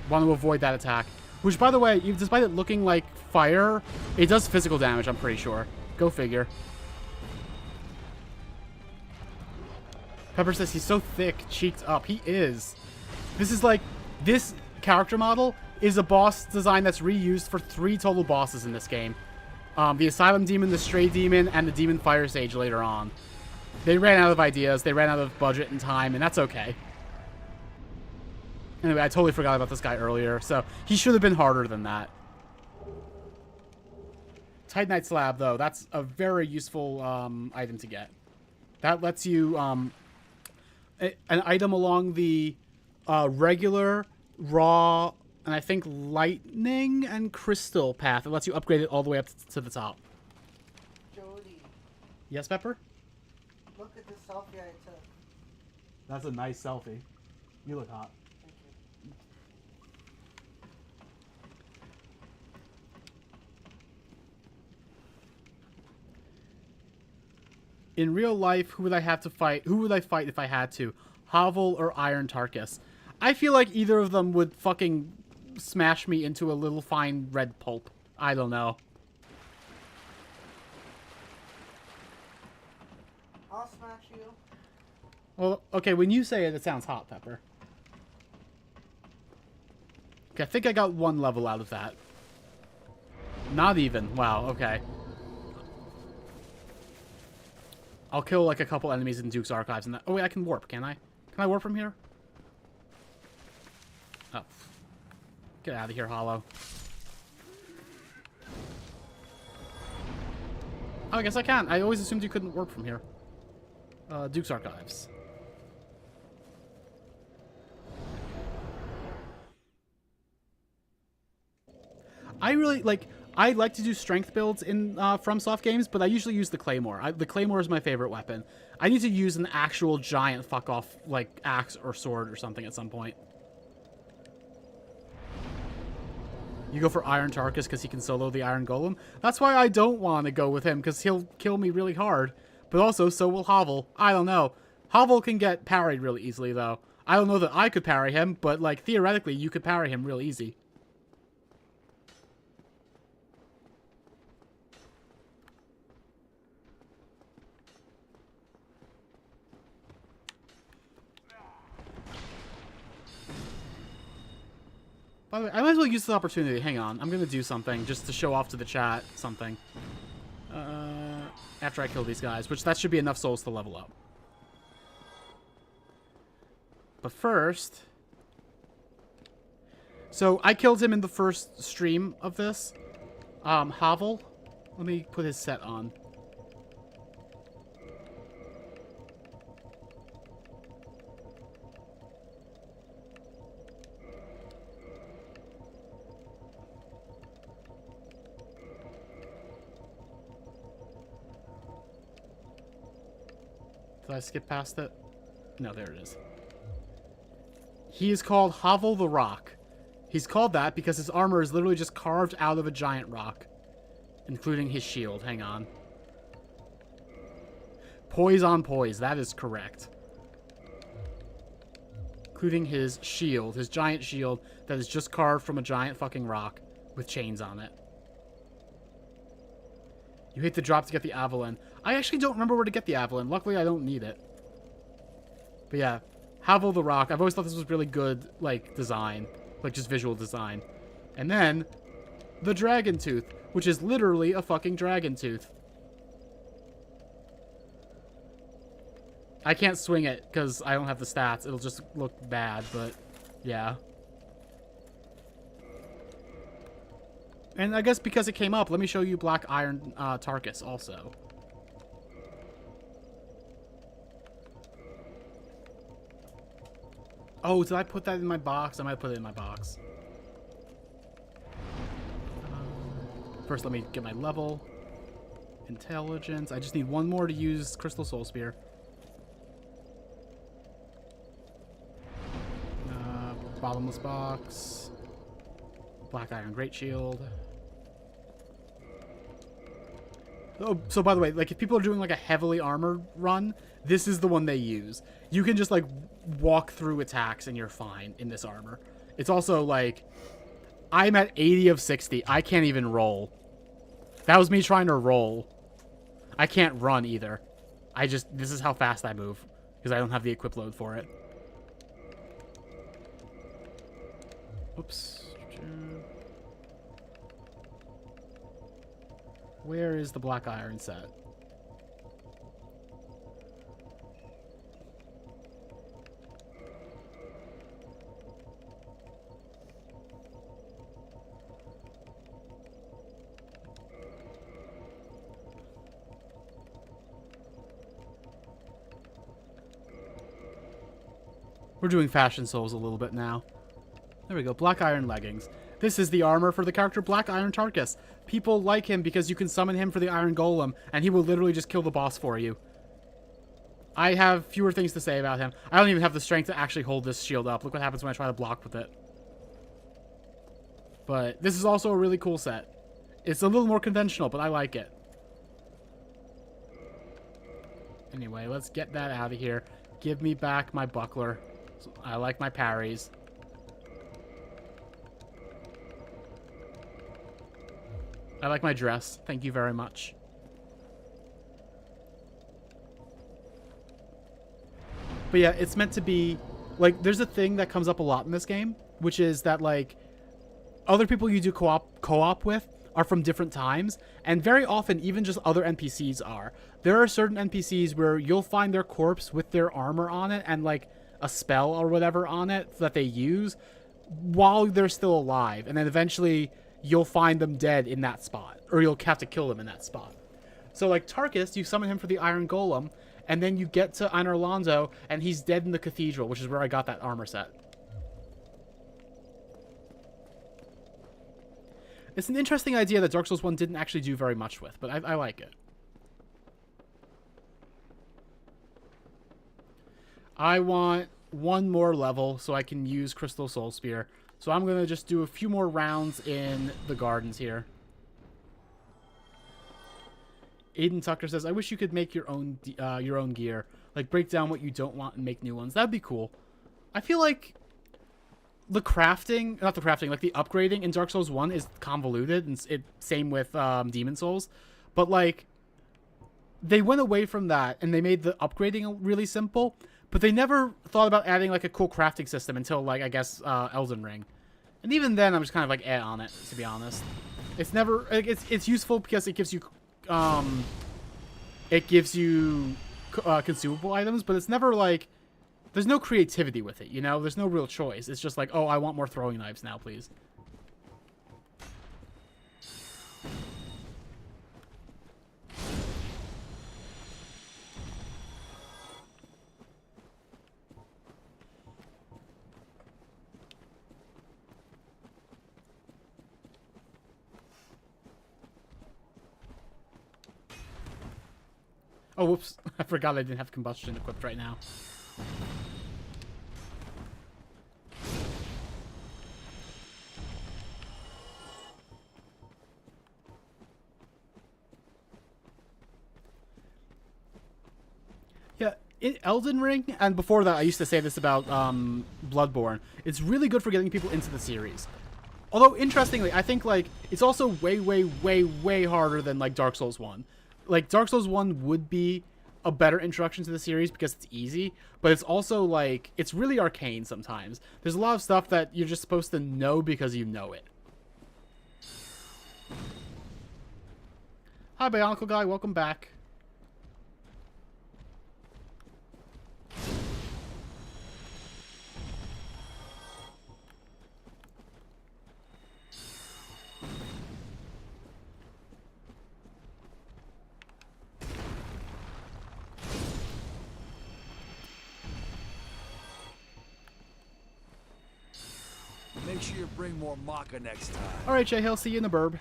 Want to avoid that attack. Which, by the way, despite it looking like fire, it does physical damage, I'm pretty sure. Go figure. Pepper says he's so thick, cheeked up. He is. This is like... This character model is a boss design that's reused for 3 total bosses in this game. The Asylum Demon, the Stray Demon, and the Demon Fire Sage later on. They ran out of ideas, they ran out of budget and time, and that's okay. Anyway, I totally forgot about this guy earlier, so he should have been harder than that. Titanite Slab, though, that's a very useful item to get. That lets you... an item along the regular, raw, and I think lightning and crystal path. It lets you upgrade it all the way up to the top. Jodi. Yes, Pepper? Look at this selfie I took. That's a nice selfie. You look hot. Thank you. In real life, who would I have to fight? Who would I fight if I had to? Hovel or Iron Tarkus? I feel like either of them would fucking smash me into a little fine red pulp. I don't know. I'll smash you. Well, okay, when you say it, it sounds hot, Pepper. Okay, I think I got 1 level out of that. Not even. Wow, okay. I'll kill like a couple enemies in Duke's Archives and that. Oh wait, I can warp, can I? Can I warp from here? Oh. Get out of here, Hollow. Oh, I guess I can. I always assumed you couldn't warp from here. Duke's Archives. I like to do strength builds in FromSoft games, but I usually use the Claymore. The Claymore is my favorite weapon. I need to use an actual giant fuck-off, like, axe or sword or something at some point. You go for Iron Tarkus because he can solo the Iron Golem? That's why I don't want to go with him, because he'll kill me really hard. But also, so will Hovel. I don't know. Hovel can get parried really easily, though. I don't know that I could parry him, but, like, theoretically, you could parry him real easy. By the way, I might as well use this opportunity. Hang on. I'm going to do something just to show off to the chat something. After I kill these guys, which that should be enough souls to level up. But first... So, I killed him in the first stream of this. Hovel. Let me put his set on. Did I skip past it? No, there it is. He is called Hovel the Rock. He's called that because his armor is literally just carved out of a giant rock, including his shield. Hang on. Poise on poise. That is correct. Including his shield, his giant shield that is just carved from a giant fucking rock with chains on it. You hit the drop to get the Avalon. I actually don't remember where to get the Avalon. Luckily, I don't need it. But yeah, Hovel the Rock. I've always thought this was really good, like, design. Like, just visual design. And then, the Dragon Tooth, which is literally a fucking dragon tooth. I can't swing it because I don't have the stats. It'll just look bad, but yeah. And I guess because it came up, let me show you Black Iron Tarkus also. Oh, did I put that in my box? I might put it in my box. First, let me get my level. Intelligence. I just need one more to use Crystal Soul Spear. Bottomless box. Black Iron Great Shield. Oh, so by the way, like if people are doing like a heavily armored run, this is the one they use. You can just like walk through attacks and you're fine in this armor. It's also like, I'm at 80 of 60. I can't even roll. That was me trying to roll. I can't run either. This is how fast I move because I don't have the equip load for it. Oops. Where is the Black Iron set? We're doing Fashion Souls a little bit now. There we go. Black Iron Leggings. This is the armor for the character Black Iron Tarkus. People like him because you can summon him for the Iron Golem, and he will literally just kill the boss for you. I have fewer things to say about him. I don't even have the strength to actually hold this shield up. Look what happens when I try to block with it. But this is also a really cool set. It's a little more conventional, but I like it. Anyway, let's get that out of here. Give me back my buckler. I like my parries. I like my dress. Thank you very much. But yeah, it's meant to be... Like, there's a thing that comes up a lot in this game, which is that, like, other people you do co-op with are from different times, and very often even just other NPCs are. There are certain NPCs where you'll find their corpse with their armor on it and, like, a spell or whatever on it that they use while they're still alive, and then eventually you'll find them dead in that spot, or you'll have to kill them in that spot. So, like, Tarkus, you summon him for the Iron Golem, and then you get to Einar Londo, and he's dead in the cathedral, which is where I got that armor set. It's an interesting idea that Dark Souls 1 didn't actually do very much with, but I like it. I want one more level so I can use Crystal Soul Spear. So I'm going to just do a few more rounds in the gardens here. Aiden Tucker says, I wish you could make your own gear. Like, break down what you don't want and make new ones. That'd be cool. I feel like the crafting, not the crafting, like the upgrading in Dark Souls 1 is convoluted. And same with Demon Souls. But, like, they went away from that and they made the upgrading really simple. But they never thought about adding, like, a cool crafting system until, like, I guess, Elden Ring. And even then, I'm just kind of, like, on it, to be honest. It's never... Like, it's useful because it gives you... consumable items, but it's never, like... There's no creativity with it, you know? There's no real choice. It's just like, oh, I want more throwing knives now, please. Oh, whoops. I forgot I didn't have combustion equipped right now. in Elden Ring, and before that I used to say this about Bloodborne, it's really good for getting people into the series. Although, interestingly, I think, like, it's also way, way, way, way harder than, like, Dark Souls 1. Like, Dark Souls 1 would be a better introduction to the series because it's easy, but it's also, like, it's really arcane sometimes. There's a lot of stuff that you're just supposed to know because you know it. Hi, Bionicle Guy. Welcome back. Make sure you bring more maca next time. All right, Jay Hill. See you in the burb.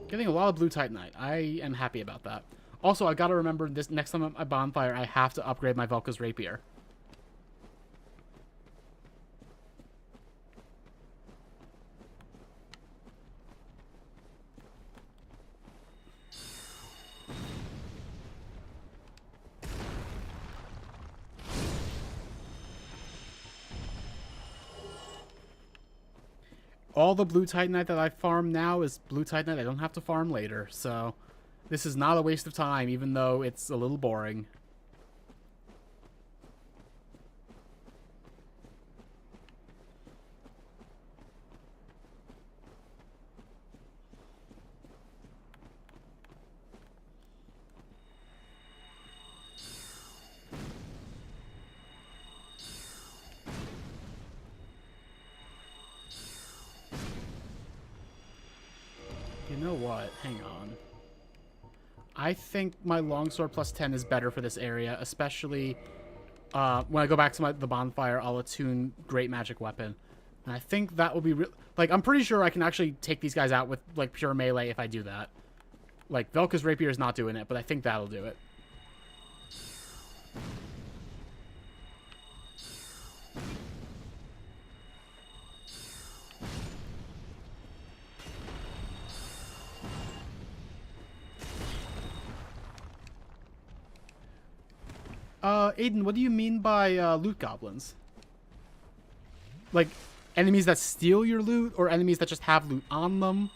Getting a lot of blue titanite. I am happy about that. Also, I gotta remember this next time at my bonfire, I have to upgrade my Velka's rapier. All the blue titanite that I farm now is blue titanite I don't have to farm later, so this is not a waste of time, even though it's a little boring. You know what? Hang on. I think my longsword plus 10 is better for this area, especially when I go back to the bonfire, I'll attune Great Magic Weapon. And I think that will be like, I'm pretty sure I can actually take these guys out with like pure melee if I do that. Like, Velka's rapier is not doing it, but I think that'll do it. Aiden, what do you mean by loot goblins? Like, enemies that steal your loot, or enemies that just have loot on them?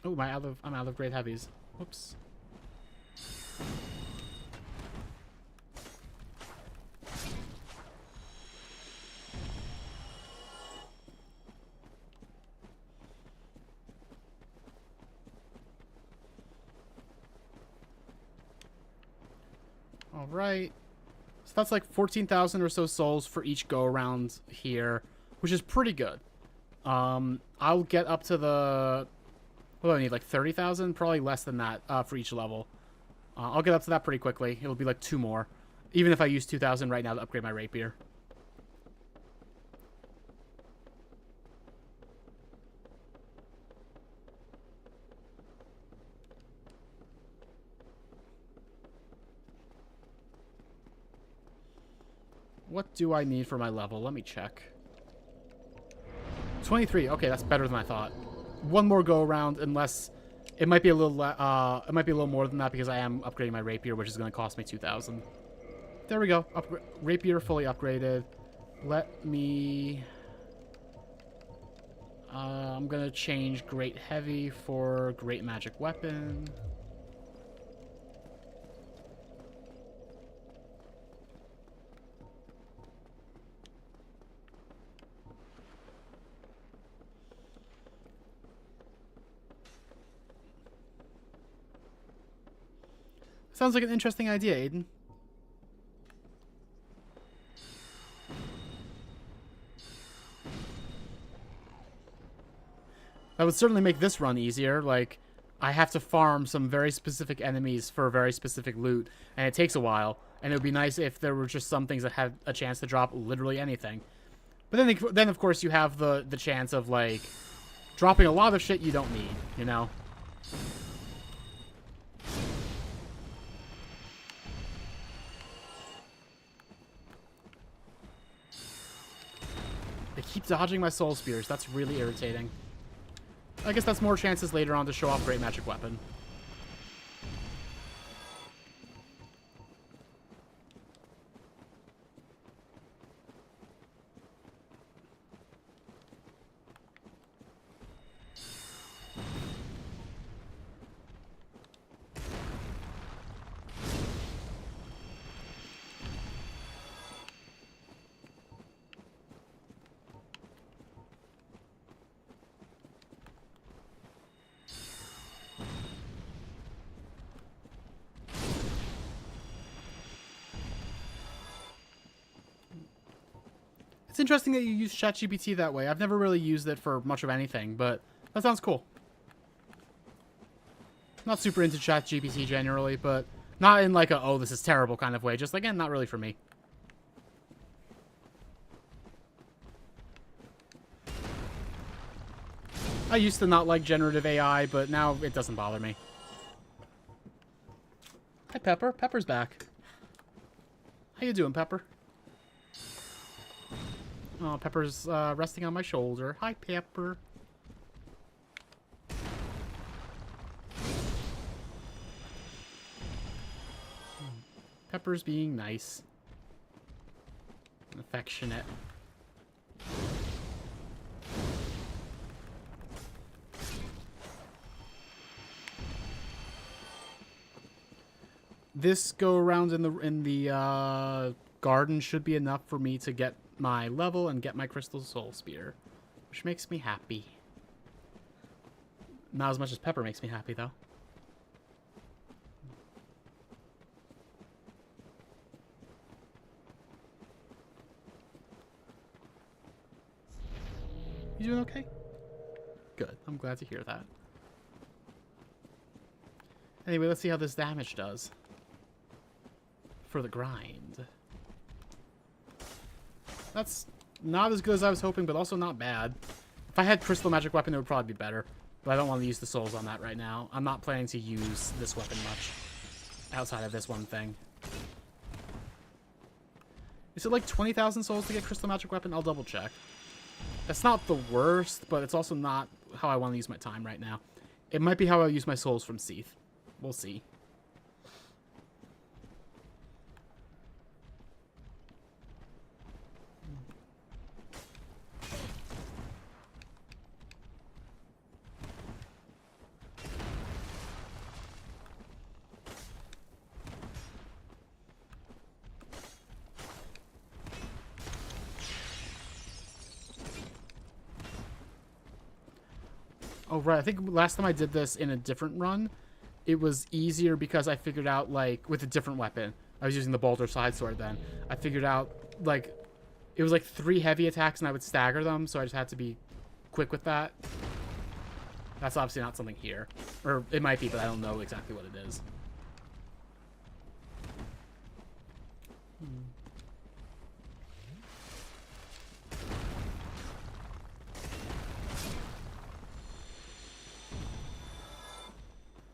Oh, I'm out of great heavies. Whoops. All right. So that's like 14,000 or so souls for each go around here, which is pretty good. I'll get up to the, what do I need, like 30,000? Probably less than that for each level. I'll get up to that pretty quickly. It'll be like 2 more, even if I use 2,000 right now to upgrade my rapier. What do I need for my level? Let me check. 23. Okay, that's better than I thought. One more go around, unless it might be a little more than that because I am upgrading my rapier, which is going to cost me 2,000. There we go. Rapier fully upgraded. Let me. I'm gonna change Great Heavy for Great Magic Weapon. Sounds like an interesting idea, Aiden. That would certainly make this run easier. Like, I have to farm some very specific enemies for very specific loot, and it takes a while. And it would be nice if there were just some things that had a chance to drop literally anything. But then of course, you have the chance of, like, dropping a lot of shit you don't need, you know? They keep dodging my soul spears. That's really irritating. I guess that's more chances later on to show off great magic weapon. It's interesting that you use ChatGPT that way. I've never really used it for much of anything, but that sounds cool. Not super into ChatGPT generally, but not in like a, oh, this is terrible kind of way. Just, again, not really for me. I used to not like generative AI, but now it doesn't bother me. Hi, Pepper. Pepper's back. How you doing, Pepper? Oh, Pepper's resting on my shoulder. Hi, Pepper. Pepper's being nice. And affectionate. This go around in the garden should be enough for me to get my level and get my crystal soul spear, which makes me happy. Not as much as Pepper makes me happy, though. You doing okay? Good. I'm glad to hear that. Anyway, let's see how this damage does. For the grind. That's not as good as I was hoping, but also not bad. If I had Crystal Magic Weapon, it would probably be better. But I don't want to use the souls on that right now. I'm not planning to use this weapon much. Outside of this one thing. Is it like 20,000 souls to get Crystal Magic Weapon? I'll double check. That's not the worst, but it's also not how I want to use my time right now. It might be how I'll use my souls from Seath. We'll see. Oh, right. I think last time I did this in a different run, it was easier because I figured out, like, with a different weapon. I was using the Boulder Side Sword then. I figured out, like, it was like 3 heavy attacks and I would stagger them, so I just had to be quick with that. That's obviously not something here. Or it might be, but I don't know exactly what it is.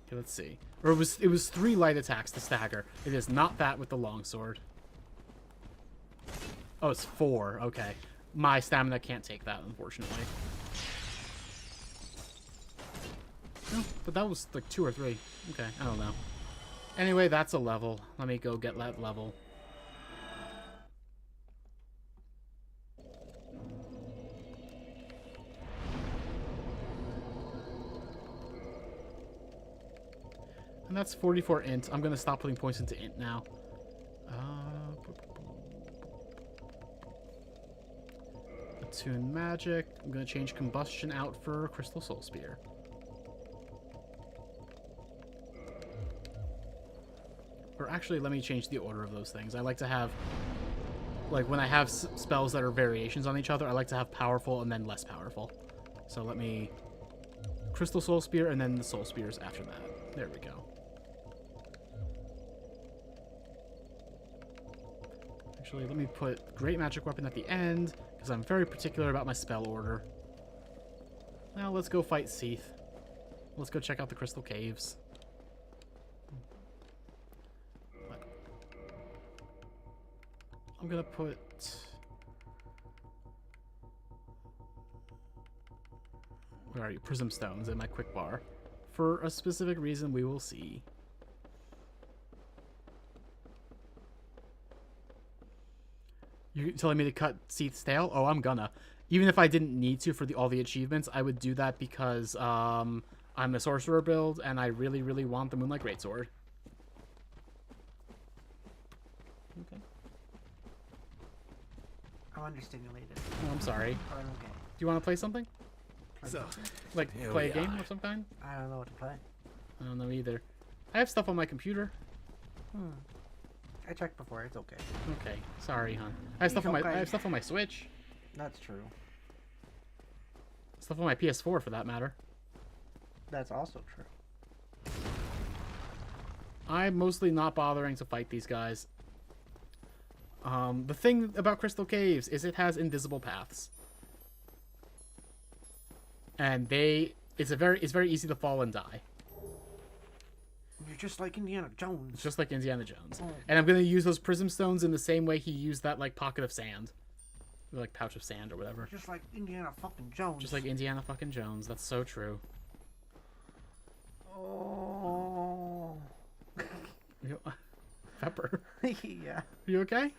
Okay, let's see. Or it was 3 light attacks to stagger. It is not that with the longsword. Oh, it's 4. Okay. My stamina can't take that, unfortunately. No, but that was like 2 or 3. Okay, I don't know. Anyway, that's a level. Let me go get that level. And that's 44 int. I'm going to stop putting points into int now. Attune magic. I'm going to change combustion out for Crystal Soul Spear. Or actually, let me change the order of those things. I like to have, like, when I have spells that are variations on each other, I like to have powerful and then less powerful. So let me Crystal Soul Spear and then the Soul Spears after that. There we go. Actually, let me put Great Magic Weapon at the end, because I'm very particular about my spell order. Now let's go fight Seath. Let's go check out the Crystal Caves. I'm gonna put... Where Alright, prism stones in my quick bar. For a specific reason we will see. You're telling me to cut Seath's tail? Oh, I'm gonna. Even if I didn't need to for all the achievements, I would do that because I'm a sorcerer build and I really, really want the Moonlight Greatsword. Okay. I'm understimulated. Oh, I'm sorry. But I'm okay. Do you want to play something? So, Like, play a game of some kind? I don't know what to play. I don't know either. I have stuff on my computer. I checked before. It's okay. Okay, sorry, hon. I have stuff on my I have stuff on my Switch. That's true. Stuff on my PS4 for that matter. That's also true. I'm mostly not bothering to fight these guys. The thing about Crystal Caves is it has invisible paths. And it's very easy to fall and die. You're just like Indiana Jones. It's just like Indiana Jones. Oh. And I'm gonna use those prism stones in the same way he used that like pocket of sand. Or, like pouch of sand or whatever. Just like Indiana fucking Jones. Just like Indiana fucking Jones. That's so true. Oh. Pepper. Yeah. You okay?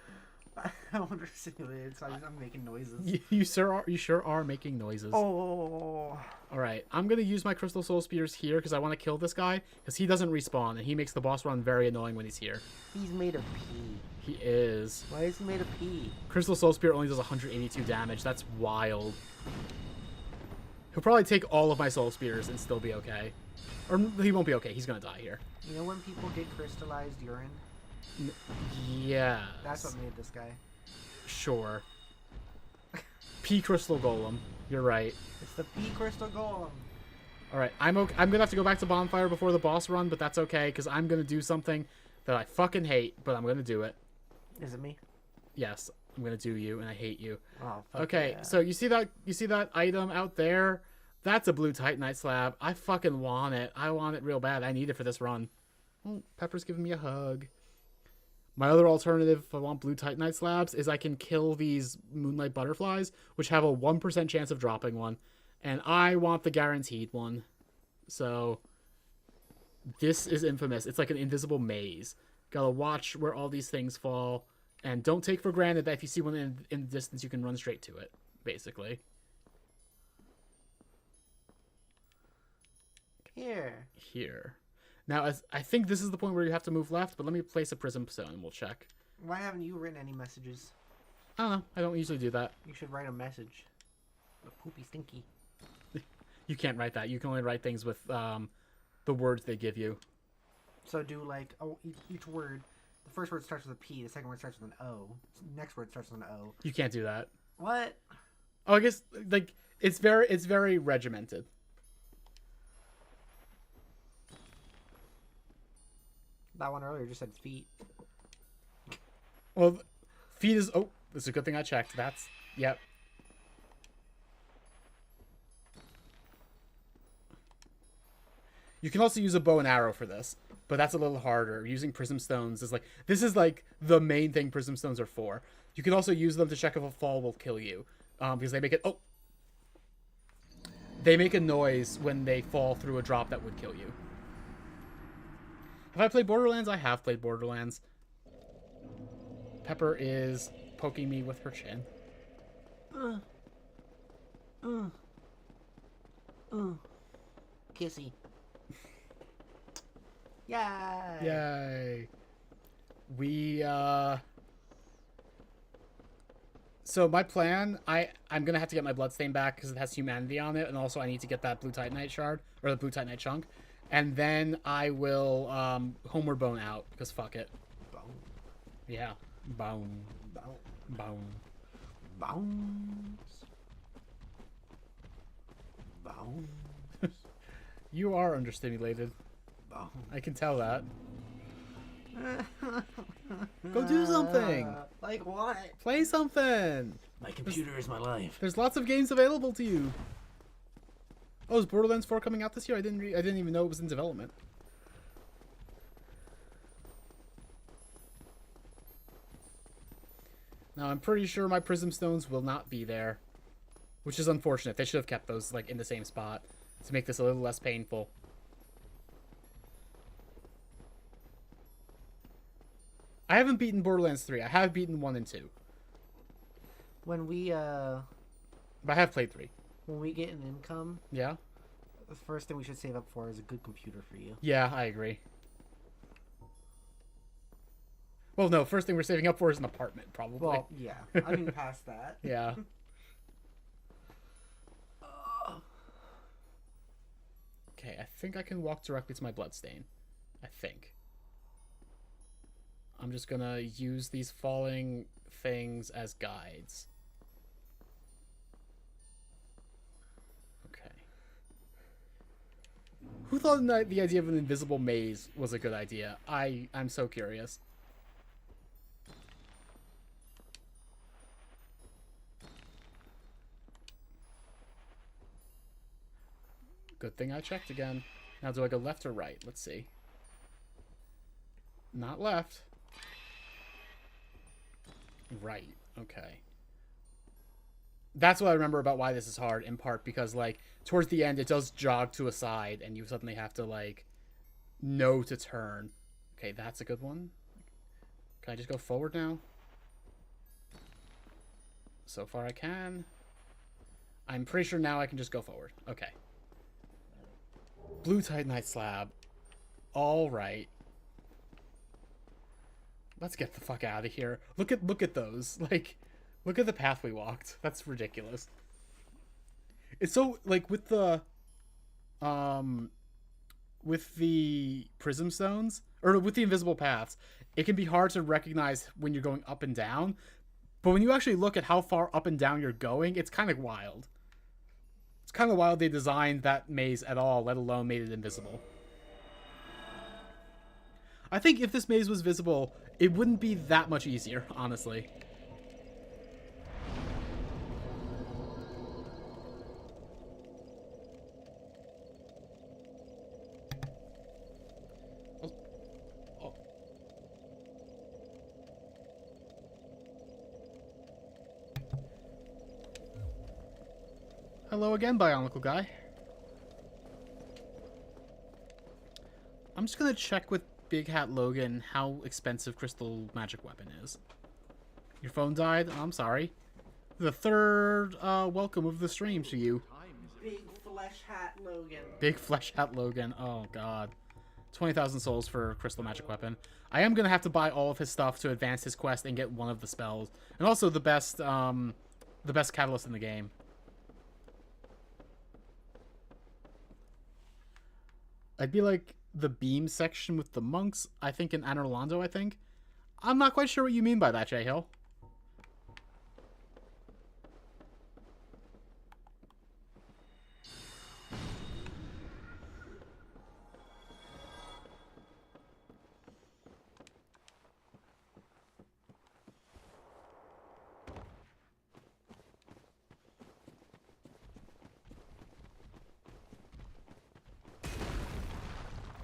I'm understimulated, so I'm making noises. You sure are making noises. Oh. Alright, I'm gonna use my Crystal Soul Spears here because I want to kill this guy, because he doesn't respawn, and he makes the boss run very annoying when he's here. He's made of pee. He is. Why is he made of pee? Crystal Soul Spear only does 182 damage. That's wild. He'll probably take all of my Soul Spears and still be okay. Or he won't be okay. He's gonna die here. You know when people get crystallized urine? Yeah. That's what made this guy. Sure. P Crystal Golem. You're right. It's the pea crystal golem. Alright, I'm gonna have to go back to Bonfire before the boss run, but that's okay, because I'm gonna do something that I fucking hate, but I'm gonna do it. Is it me? Yes, I'm gonna do you, and I hate you. Oh, fuck okay, yeah. so you see that item out there? That's a blue Titanite slab. I fucking want it. I want it real bad. I need it for this run. Oh, Pepper's giving me a hug. My other alternative, if I want blue Titanite slabs, is I can kill these Moonlight Butterflies, which have a 1% chance of dropping one. And I want the guaranteed one. So, this is infamous. It's like an invisible maze. Gotta watch where all these things fall. And don't take for granted that if you see one in the distance, you can run straight to it, basically. Here. Now, I think this is the point where you have to move left, but let me place a prism stone and we'll check. Why haven't you written any messages? I don't know. I don't usually do that. You should write a message. The poopy stinky. You can't write that. You can only write things with the words they give you. So do like each word. The first word starts with a P. The second word starts with an O. The next word starts with an O. You can't do that. What? Oh, I guess like it's very regimented. That one earlier just said feet. Well, feet is... Oh, it's a good thing I checked. That's... Yep. You can also use a bow and arrow for this, but that's a little harder. Using prism stones is like... This is like the main thing prism stones are for. You can also use them to check if a fall will kill you. Because they make it... Oh! They make a noise when they fall through a drop that would kill you. Have I played Borderlands? I have played Borderlands. Pepper is poking me with her chin. Kissy. Yay! Yay. We, So my plan, I'm gonna have to get my bloodstain back because it has humanity on it, and also I need to get that blue Titanite shard, or the blue Titanite chunk. And then I will homeward bone out, because fuck it. Bone. Yeah. Bone. Bone. Bone. Bones. Bones. You are understimulated. Bones. I can tell that. Go do something! Like what? Play something! My computer is my life. There's lots of games available to you. Oh, is Borderlands 4 coming out this year? I didn't even know it was in development. Now, I'm pretty sure my prism stones will not be there. which is unfortunate. They should have kept those like in the same spot to make this a little less painful. I haven't beaten Borderlands 3. I have beaten 1 and 2. When we But I have played 3. when we get an income, Yeah? the first thing we should save up for is a good computer for you. Yeah, I agree. Well, no, first thing we're saving up for is an apartment, probably. Well, yeah. I mean, past that. Yeah. Okay, I think I can walk directly to my bloodstain. I think. I'm just gonna use these falling things as guides. Okay. Who thought the idea of an invisible maze was a good idea? I'm so curious. Good thing I checked again. Now, do I go left or right? Let's see. Not left. Right. Okay. That's what I remember about why this is hard, in part because, like, towards the end, it does jog to a side, and you suddenly have to, like, know to turn. Okay, that's a good one. Can I just go forward now? So far I can. I'm pretty sure now I can just go forward. Okay. Blue Titanite slab. All right. Let's get the fuck out of here. Look at those. Like, look at the path we walked. That's ridiculous. It's so like with the prism stones or with the invisible paths, it can be hard to recognize when you're going up and down. But when you actually look at how far up and down you're going, it's kind of wild. It's kind of wild they designed that maze at all, let alone made it invisible. I think if this maze was visible, it wouldn't be that much easier, honestly. Oh. Hello again, Bionicle Guy. I'm just gonna check with Big Hat Logan how expensive Crystal Magic Weapon is. Your phone died? Oh, I'm sorry. The third welcome of the stream to you. Big Flesh Hat Logan. Big Flesh Hat Logan. Oh, God. 20,000 souls for Crystal Magic Weapon. I am going to have to buy all of his stuff to advance his quest and get one of the spells. And also the best catalyst in the game. I'd be like the beam section with the monks, I think, in Anor Londo, I think. I'm not quite sure what you mean by that, Jay Hill.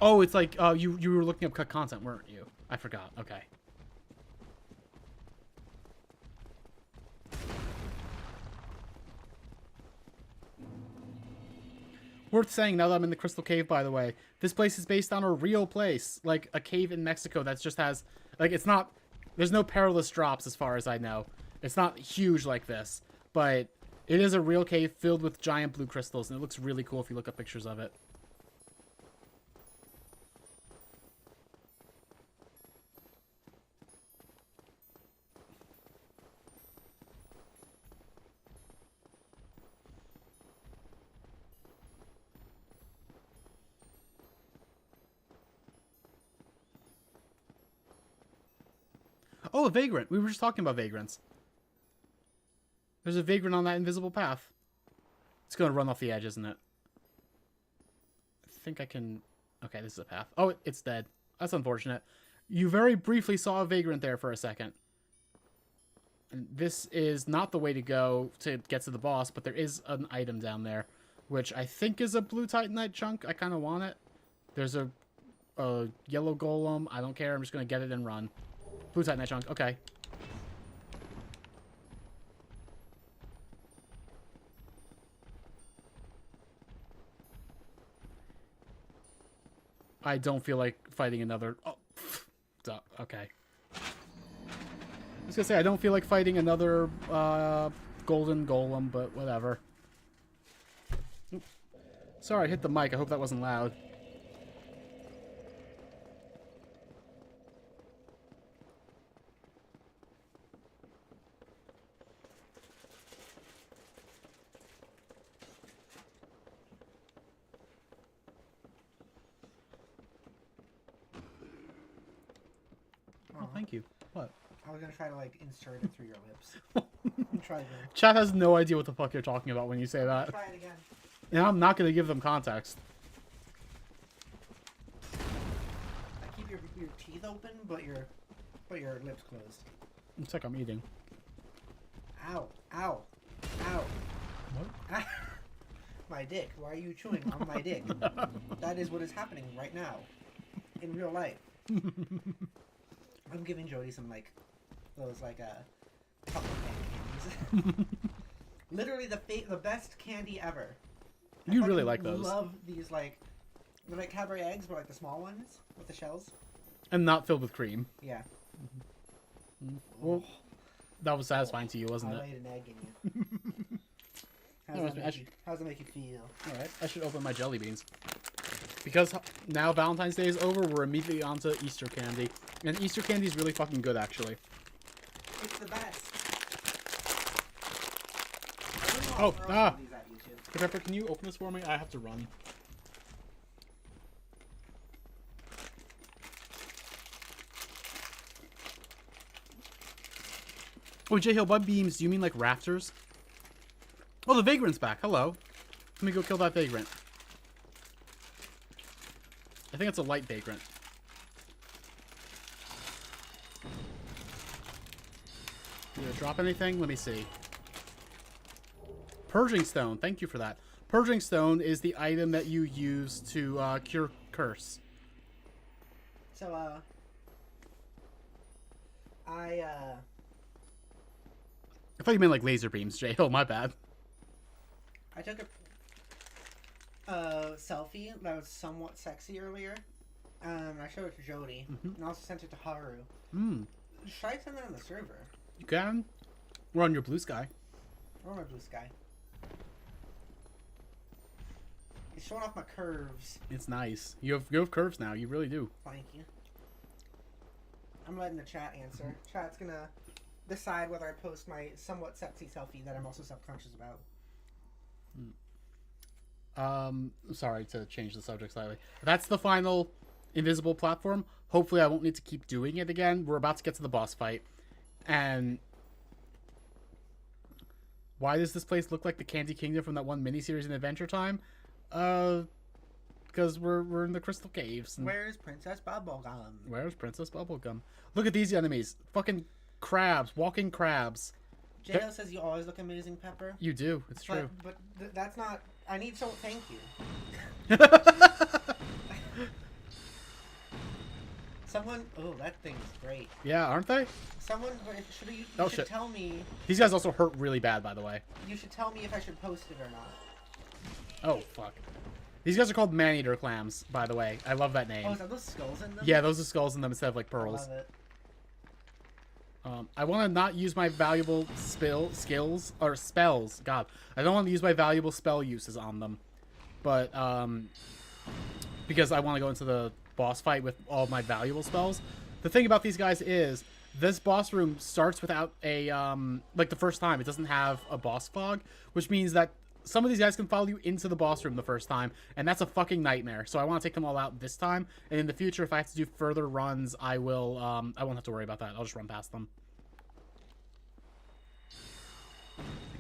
Oh, it's like, you were looking up cut content, weren't you? I forgot. Okay. Worth saying, now that I'm in the Crystal Cave, by the way, this place is based on a real place. Like, a cave in Mexico that just has, like, it's not, there's no perilous drops as far as I know. It's not huge like this, but it is a real cave filled with giant blue crystals, and it looks really cool if you look up pictures of it. Oh, a vagrant. We were just talking about vagrants. There's a vagrant on that invisible path. It's going to run off the edge, isn't it? I think I can... Okay, this is a path. Oh, it's dead. That's unfortunate. You very briefly saw a vagrant there for a second. And this is not the way to go to get to the boss, but there is an item down there, which I think is a blue Titanite chunk. I kind of want it. There's a yellow golem. I don't care. I'm just going to get it and run. Blue Titanite chunk. Okay. I don't feel like fighting another... Oh, okay. I was gonna say, I don't feel like fighting another golden golem, but whatever. Oop. Sorry, I hit the mic. I hope that wasn't loud. Oh, thank you. What? I was gonna try to like insert it through your lips. Try again. Chat has no idea what the fuck you're talking about when you say that. Try it again. And I'm not gonna give them context. I keep your teeth open, but your lips closed. It's like I'm eating. Ow! Ow! Ow! What? My dick. Why are you chewing on my dick? That is what is happening right now, in real life. I'm giving Jodi some like those like couple candies. Literally the best candy ever. You really like those. I love these like they're like Cadbury eggs, but like the small ones with the shells. And not filled with cream. Yeah. Well, that was satisfying to you, wasn't I it? laid an egg in you. How does it make you feel? Alright, I should open my jelly beans. Because now Valentine's Day is over, we're immediately on to Easter candy. And Easter candy is really fucking good, actually. It's the best. Oh, Pepper, can you open this for me? I have to run. Oh, J-Hill, by beams, do you mean like rafters? Oh, the vagrant's back. Hello. Let me go kill that vagrant. I think it's a light vagrant. Did it drop anything? Let me see. Purging Stone. Thank you for that. Purging Stone is the item that you use to cure curse. So, I thought you meant like laser beams, Jay. Oh, my bad. I took a selfie that was somewhat sexy earlier. I showed it to Jodi, and I also sent it to Haru. Should I send that on the server? You can. We're on your blue sky. We're on my blue sky. It's showing off my curves. It's nice. You have curves now. You really do. Thank you. I'm letting the chat answer. Chat's gonna decide whether I post my somewhat sexy selfie that I'm also self-conscious about. Sorry to change the subject slightly. That's the final invisible platform. Hopefully I won't need to keep doing it again. We're about to get to the boss fight. And why does this place look like the Candy Kingdom from that one miniseries in Adventure Time? Because we're in the Crystal Caves. And where's Princess Bubblegum? Where's Princess Bubblegum? Look at these enemies. Fucking crabs. Walking crabs. J.O. says you always look amazing, Pepper. You do. It's true. But that's not... I need so... Thank you. Someone... Oh, that thing's great. Yeah, aren't they? Someone... You should tell me... These guys also hurt really bad, by the way. You should tell me if I should post it or not. Oh, fuck. These guys are called man-eater clams, by the way. I love that name. Oh, is that those skulls in them? Yeah, those are skulls in them instead of, like, pearls. I love it. I want to not use my valuable skills, or spells. God, I don't want to use my valuable spell uses on them. But, because I want to go into the boss fight with all of my valuable spells. The thing about these guys is, this boss room starts without a, like the first time, it doesn't have a boss fog, which means that some of these guys can follow you into the boss room the first time, and that's a fucking nightmare. So I want to take them all out this time, and in the future, if I have to do further runs, I will, I won't have to worry about that. I'll just run past them.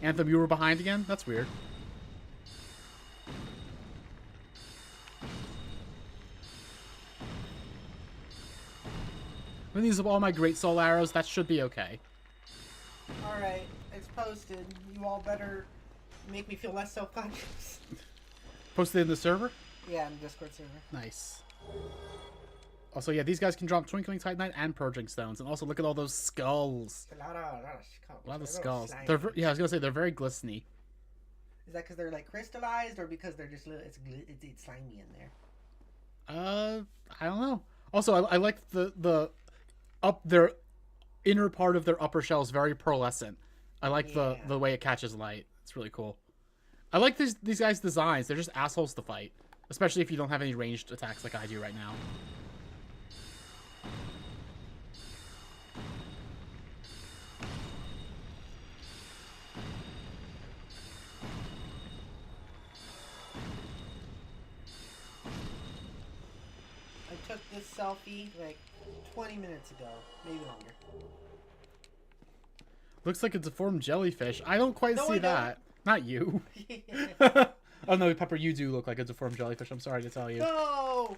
Anthem, you were behind again? That's weird. I'm gonna use up all my Great Soul arrows. That should be okay. Alright, it's posted. You all better make me feel less self-conscious. Posted in the server? Yeah, in the Discord server. Nice. Also, yeah, these guys can drop Twinkling Titanite and Purging Stones. And also, look at all those skulls. A lot of skulls. A lot of skulls. Yeah, I was gonna say, they're very glistening. Is that because they're, like, crystallized, or because they're just little, it's slimy in there? I don't know. Also, I like the their inner part of their upper shell is very pearlescent. I like the way it catches light. It's really cool. I like these guys' designs. They're just assholes to fight, especially if you don't have any ranged attacks like I do right now. I took this selfie like 20 minutes ago, maybe longer. Looks like a deformed jellyfish. I don't quite see that. Not you. Oh no, Pepper, you do look like a deformed jellyfish. I'm sorry to tell you. No!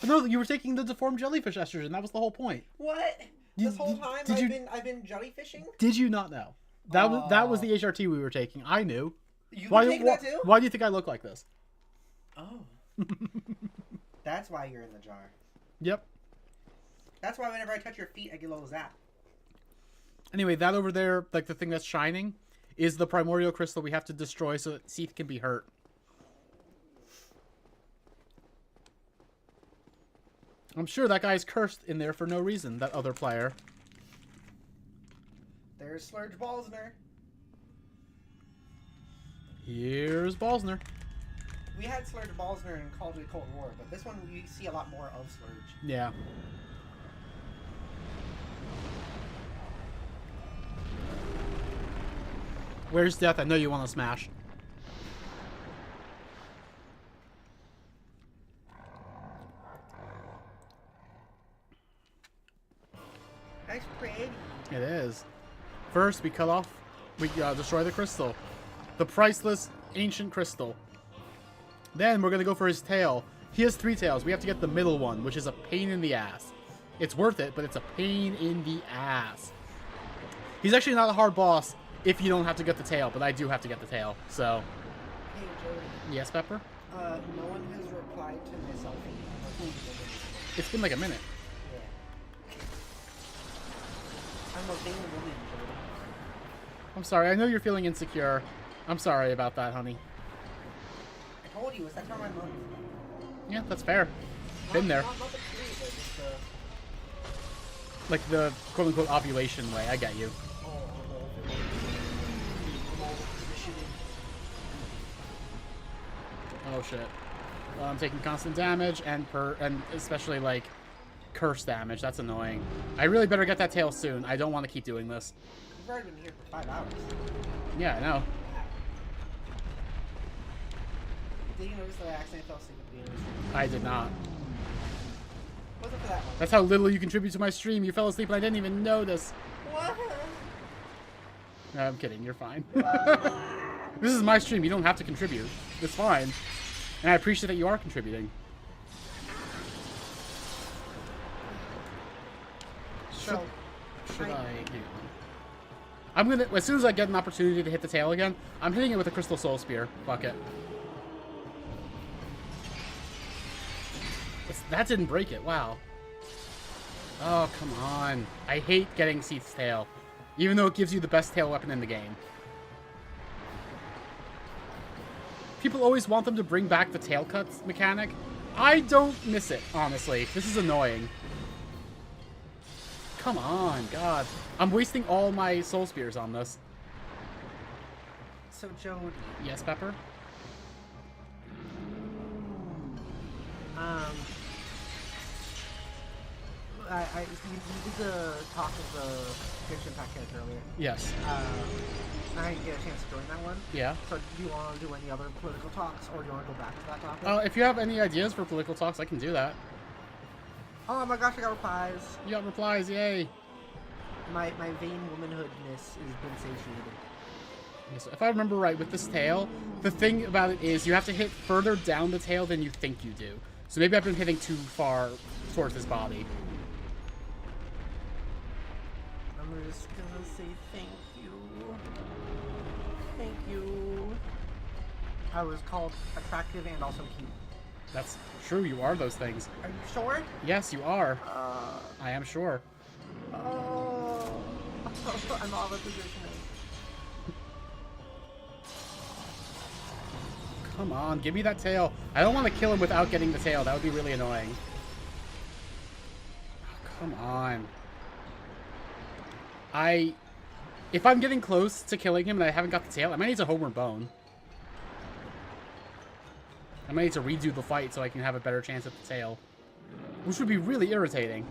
No, you were taking the deformed jellyfish estrogen. That was the whole point. What? This whole time I've been jellyfishing? Did you not know? That was the HRT we were taking. I knew. You've been taking that too? Why do you think I look like this? Oh. That's why you're in the jar. Yep. That's why whenever I touch your feet, I get a little zap. Anyway, that over there, like the thing that's shining, is the primordial crystal we have to destroy so that Seath can be hurt. I'm sure that guy's cursed in there for no reason, that other player. There's Slurge Balsner. Here's Balsner. We had Slurge Balsner in Call of Duty Cold War, but this one we see a lot more of Slurge. Yeah. Where's Death? I know you want to smash. That's pretty. It is. First, we destroy the crystal. The priceless ancient crystal. Then we're going to go for his tail. He has 3 tails. We have to get the middle one, which is a pain in the ass. It's worth it, but it's a pain in the ass. He's actually not a hard boss if you don't have to get the tail, but I do have to get the tail, so... Hey, Jodi. Yes, Pepper? No one has replied to my selfie. It's been like a minute. Yeah. I'm a vain woman, Jodi. I'm sorry. I know you're feeling insecure. I'm sorry about that, honey. I told you, it's that time of month. Yeah, that's fair. Been there. Not the tree, but just like the quote-unquote ovulation way. I get you. Oh shit. Well, I'm taking constant damage and especially like curse damage. That's annoying. I really better get that tail soon. I don't want to keep doing this. We've already been here for 5 hours. Yeah, I know. Did you notice that I accidentally fell asleep at the beginning of the stream? I did not. Wasn't for that one. That's how little you contribute to my stream. You fell asleep and I didn't even notice. What? No, I'm kidding. You're fine. This is my stream. You don't have to contribute. It's fine. And I appreciate that you are contributing. Should I? I'm gonna, as soon as I get an opportunity to hit the tail again, I'm hitting it with a Crystal Soul Spear. Fuck it. That didn't break it. Wow. Oh, come on. I hate getting Seath's tail. Even though it gives you the best tail weapon in the game. People always want them to bring back the tail cuts mechanic. I don't miss it, honestly. This is annoying. Come on, God. I'm wasting all my soul spears on this. So, Jodi. Yes, Pepper? You did the talk of the Genshin Impact character earlier. Yes. I didn't get a chance to join that one. Yeah. So do you want to do any other political talks, or do you want to go back to that topic? If you have any ideas for political talks, I can do that. Oh my gosh, I got replies. You got replies, yay. My vain womanhoodness has been satiated. Yes, if I remember right, with this tail, the thing about it is you have to hit further down the tail than you think you do. So maybe I've been hitting too far towards his body. I'm just gonna say thank you. Thank you. I was called attractive and also cute. That's true, you are those things. Are you sure? Yes, you are. I am sure. Oh. I'm all about positioning. Come on, give me that tail. I don't want to kill him without getting the tail. That would be really annoying. Oh, come on. If I'm getting close to killing him and I haven't got the tail, I might need to Homer Bone. I might need to redo the fight so I can have a better chance at the tail. Which would be really irritating.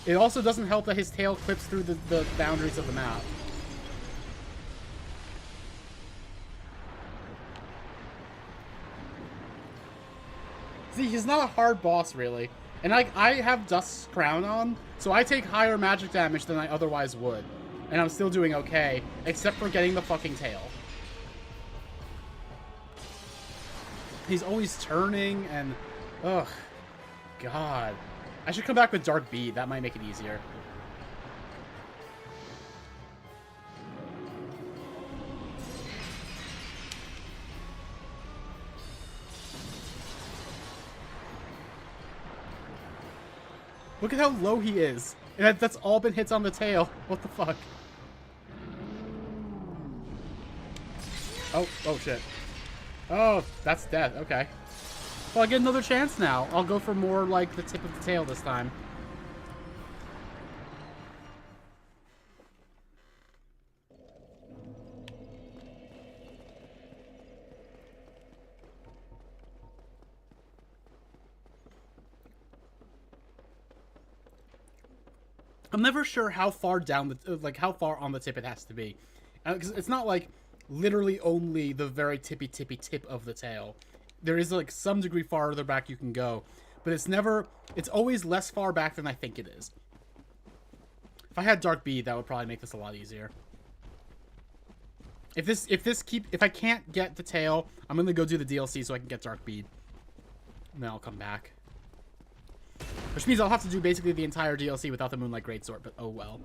It also doesn't help that his tail clips through the boundaries of the map. See, he's not a hard boss, really. And I have Dust's Crown on, so I take higher magic damage than I otherwise would. And I'm still doing okay, except for getting the fucking tail. He's always turning, and... ugh. God. I should come back with Dark Bead. That might make it easier. Look at how low he is. And that's all been hits on the tail. What the fuck? Oh shit. Oh, that's death. Okay. Well, I get another chance now. I'll go for more like the tip of the tail this time. I'm never sure how far down the how far on the tip it has to be, because it's not like literally only the very tippy tip of the tail. There is like some degree farther back you can go, but it's always less far back than I think it is. If I had Dark Bead, that would probably make this a lot easier. If I can't get the tail, I'm gonna go do the DLC so I can get Dark Bead, and then I'll come back. Which means I'll have to do basically the entire DLC without the Moonlight Greatsword, but oh well.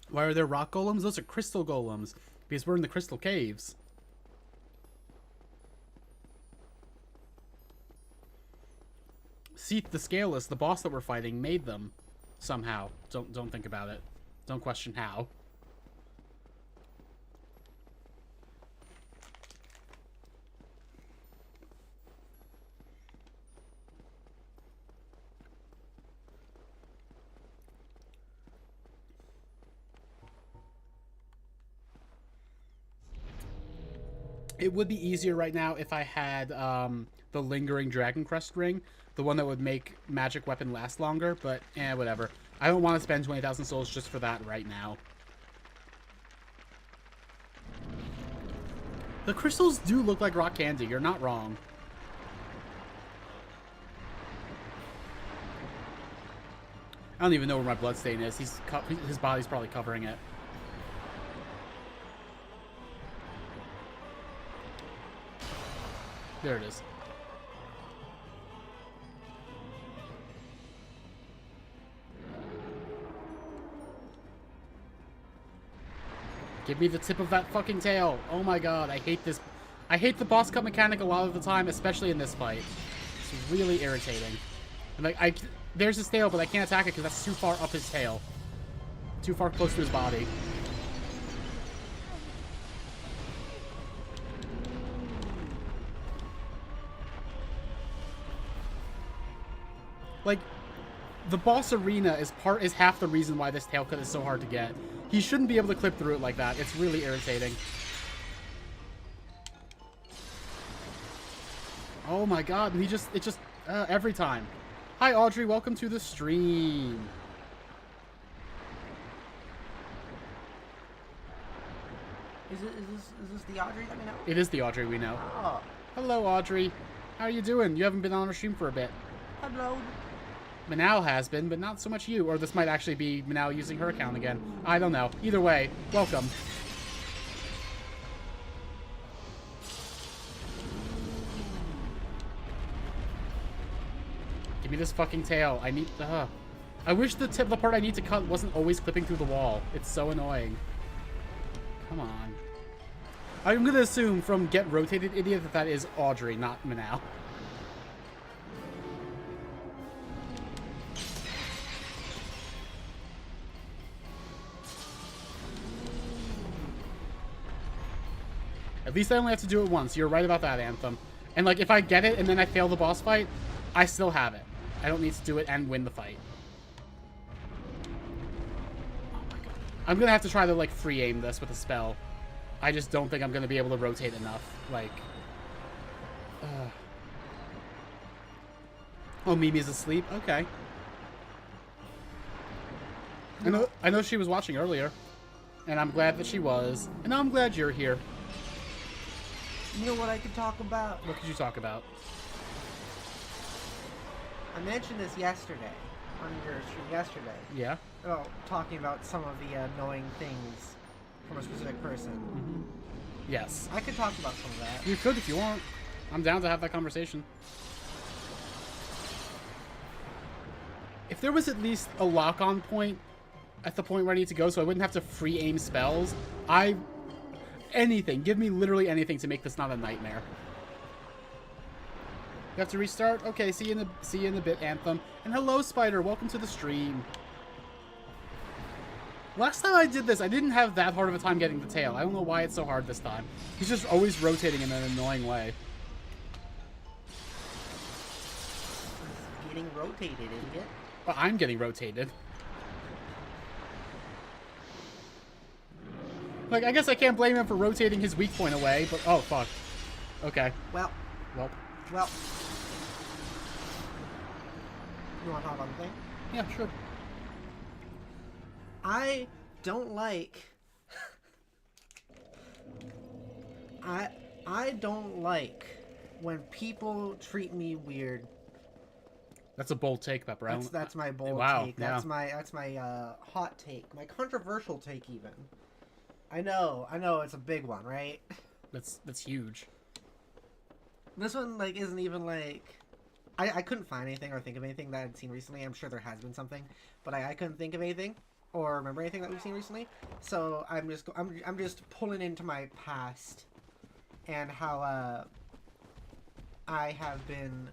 Why are there rock golems? Those are crystal golems, because we're in the crystal caves. Seath the Scaleless, the boss that we're fighting, made them somehow. Don't think about it. Don't question how. It would be easier right now if I had the Lingering Dragon Crest Ring, the one that would make Magic Weapon last longer, but whatever. I don't want to spend 20,000 souls just for that right now. The crystals do look like rock candy, you're not wrong. I don't even know where my bloodstain is. His body's probably covering it. There it is. Give me the tip of that fucking tail. Oh my god, I hate this. I hate the boss cut mechanic a lot of the time, especially in this fight. It's really irritating. And like, there's his tail, but I can't attack it because that's too far up his tail. Too far close to his body. Like, the boss arena is half the reason why this tail cut is so hard to get. He shouldn't be able to clip through it like that. It's really irritating. Oh my god, and it just every time. Hi Audrey, welcome to the stream. Is this the Audrey that we know? It is the Audrey we know. Oh, Hello, Audrey. How are you doing? You haven't been on our stream for a bit. Hello. Manal has been, but not so much you. Or this might actually be Manal using her account again. I don't know. Either way, welcome. Give me this fucking tail. I need... I wish the part I need to cut wasn't always clipping through the wall. It's so annoying. Come on. I'm gonna assume from Get Rotated Idiot that that is Audrey, not Manal. At least I only have to do it once. You're right about that, Anthem. And like, if I get it and then I fail the boss fight, I still have it. I don't need to do it and win the fight. Oh my god. I'm gonna have to try to like free aim this with a spell. I just don't think I'm gonna be able to rotate enough. Like, oh, Mimi's asleep. Okay. I know she was watching earlier, and I'm glad that she was, and I'm glad you're here. You know what I could talk about? What could you talk about? I mentioned this yesterday, on your stream yesterday. Yeah? Oh, talking about some of the annoying things from a specific person. Mm-hmm. Yes. I could talk about some of that. You could if you want. I'm down to have that conversation. If there was at least a lock-on point at the point where I need to go so I wouldn't have to free aim spells, anything. Give me literally anything to make this not a nightmare. You have to restart? Okay, see you in a bit, Anthem. And hello, Spider. Welcome to the stream. Last time I did this, I didn't have that hard of a time getting the tail. I don't know why it's so hard this time. He's just always rotating in an annoying way. He's getting rotated, isn't it? Well, I'm getting rotated. Like, I guess I can't blame him for rotating his weak point away, but... Oh, fuck. Okay. Well. You want to talk about the thing? Yeah, sure. I don't like... I don't like when people treat me weird. That's a bold take, Pepper. That's my bold take. That's my hot take. My controversial take, even. I know, it's a big one, right? That's huge. This one, like, isn't even, like... I couldn't find anything or think of anything that I'd seen recently. I'm sure there has been something, but I couldn't think of anything or remember anything that we've seen recently. So I'm just pulling into my past and how I have been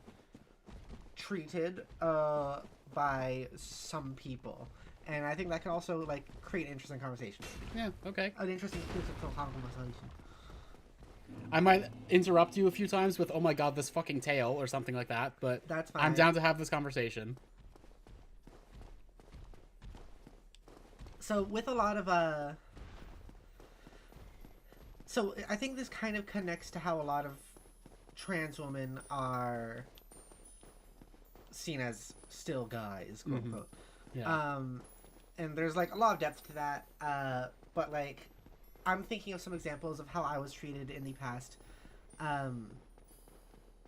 treated by some people. And I think that can also, like, create an interesting conversation. Yeah, okay. An interesting conversation. I might interrupt you a few times with, oh my god, this fucking tail, or something like that, but that's fine. I'm down to have this conversation. So, with a lot of, So, I think this kind of connects to how a lot of trans women are seen as still guys, quote unquote. Yeah. And there's, like, a lot of depth to that, but, like, I'm thinking of some examples of how I was treated in the past. And,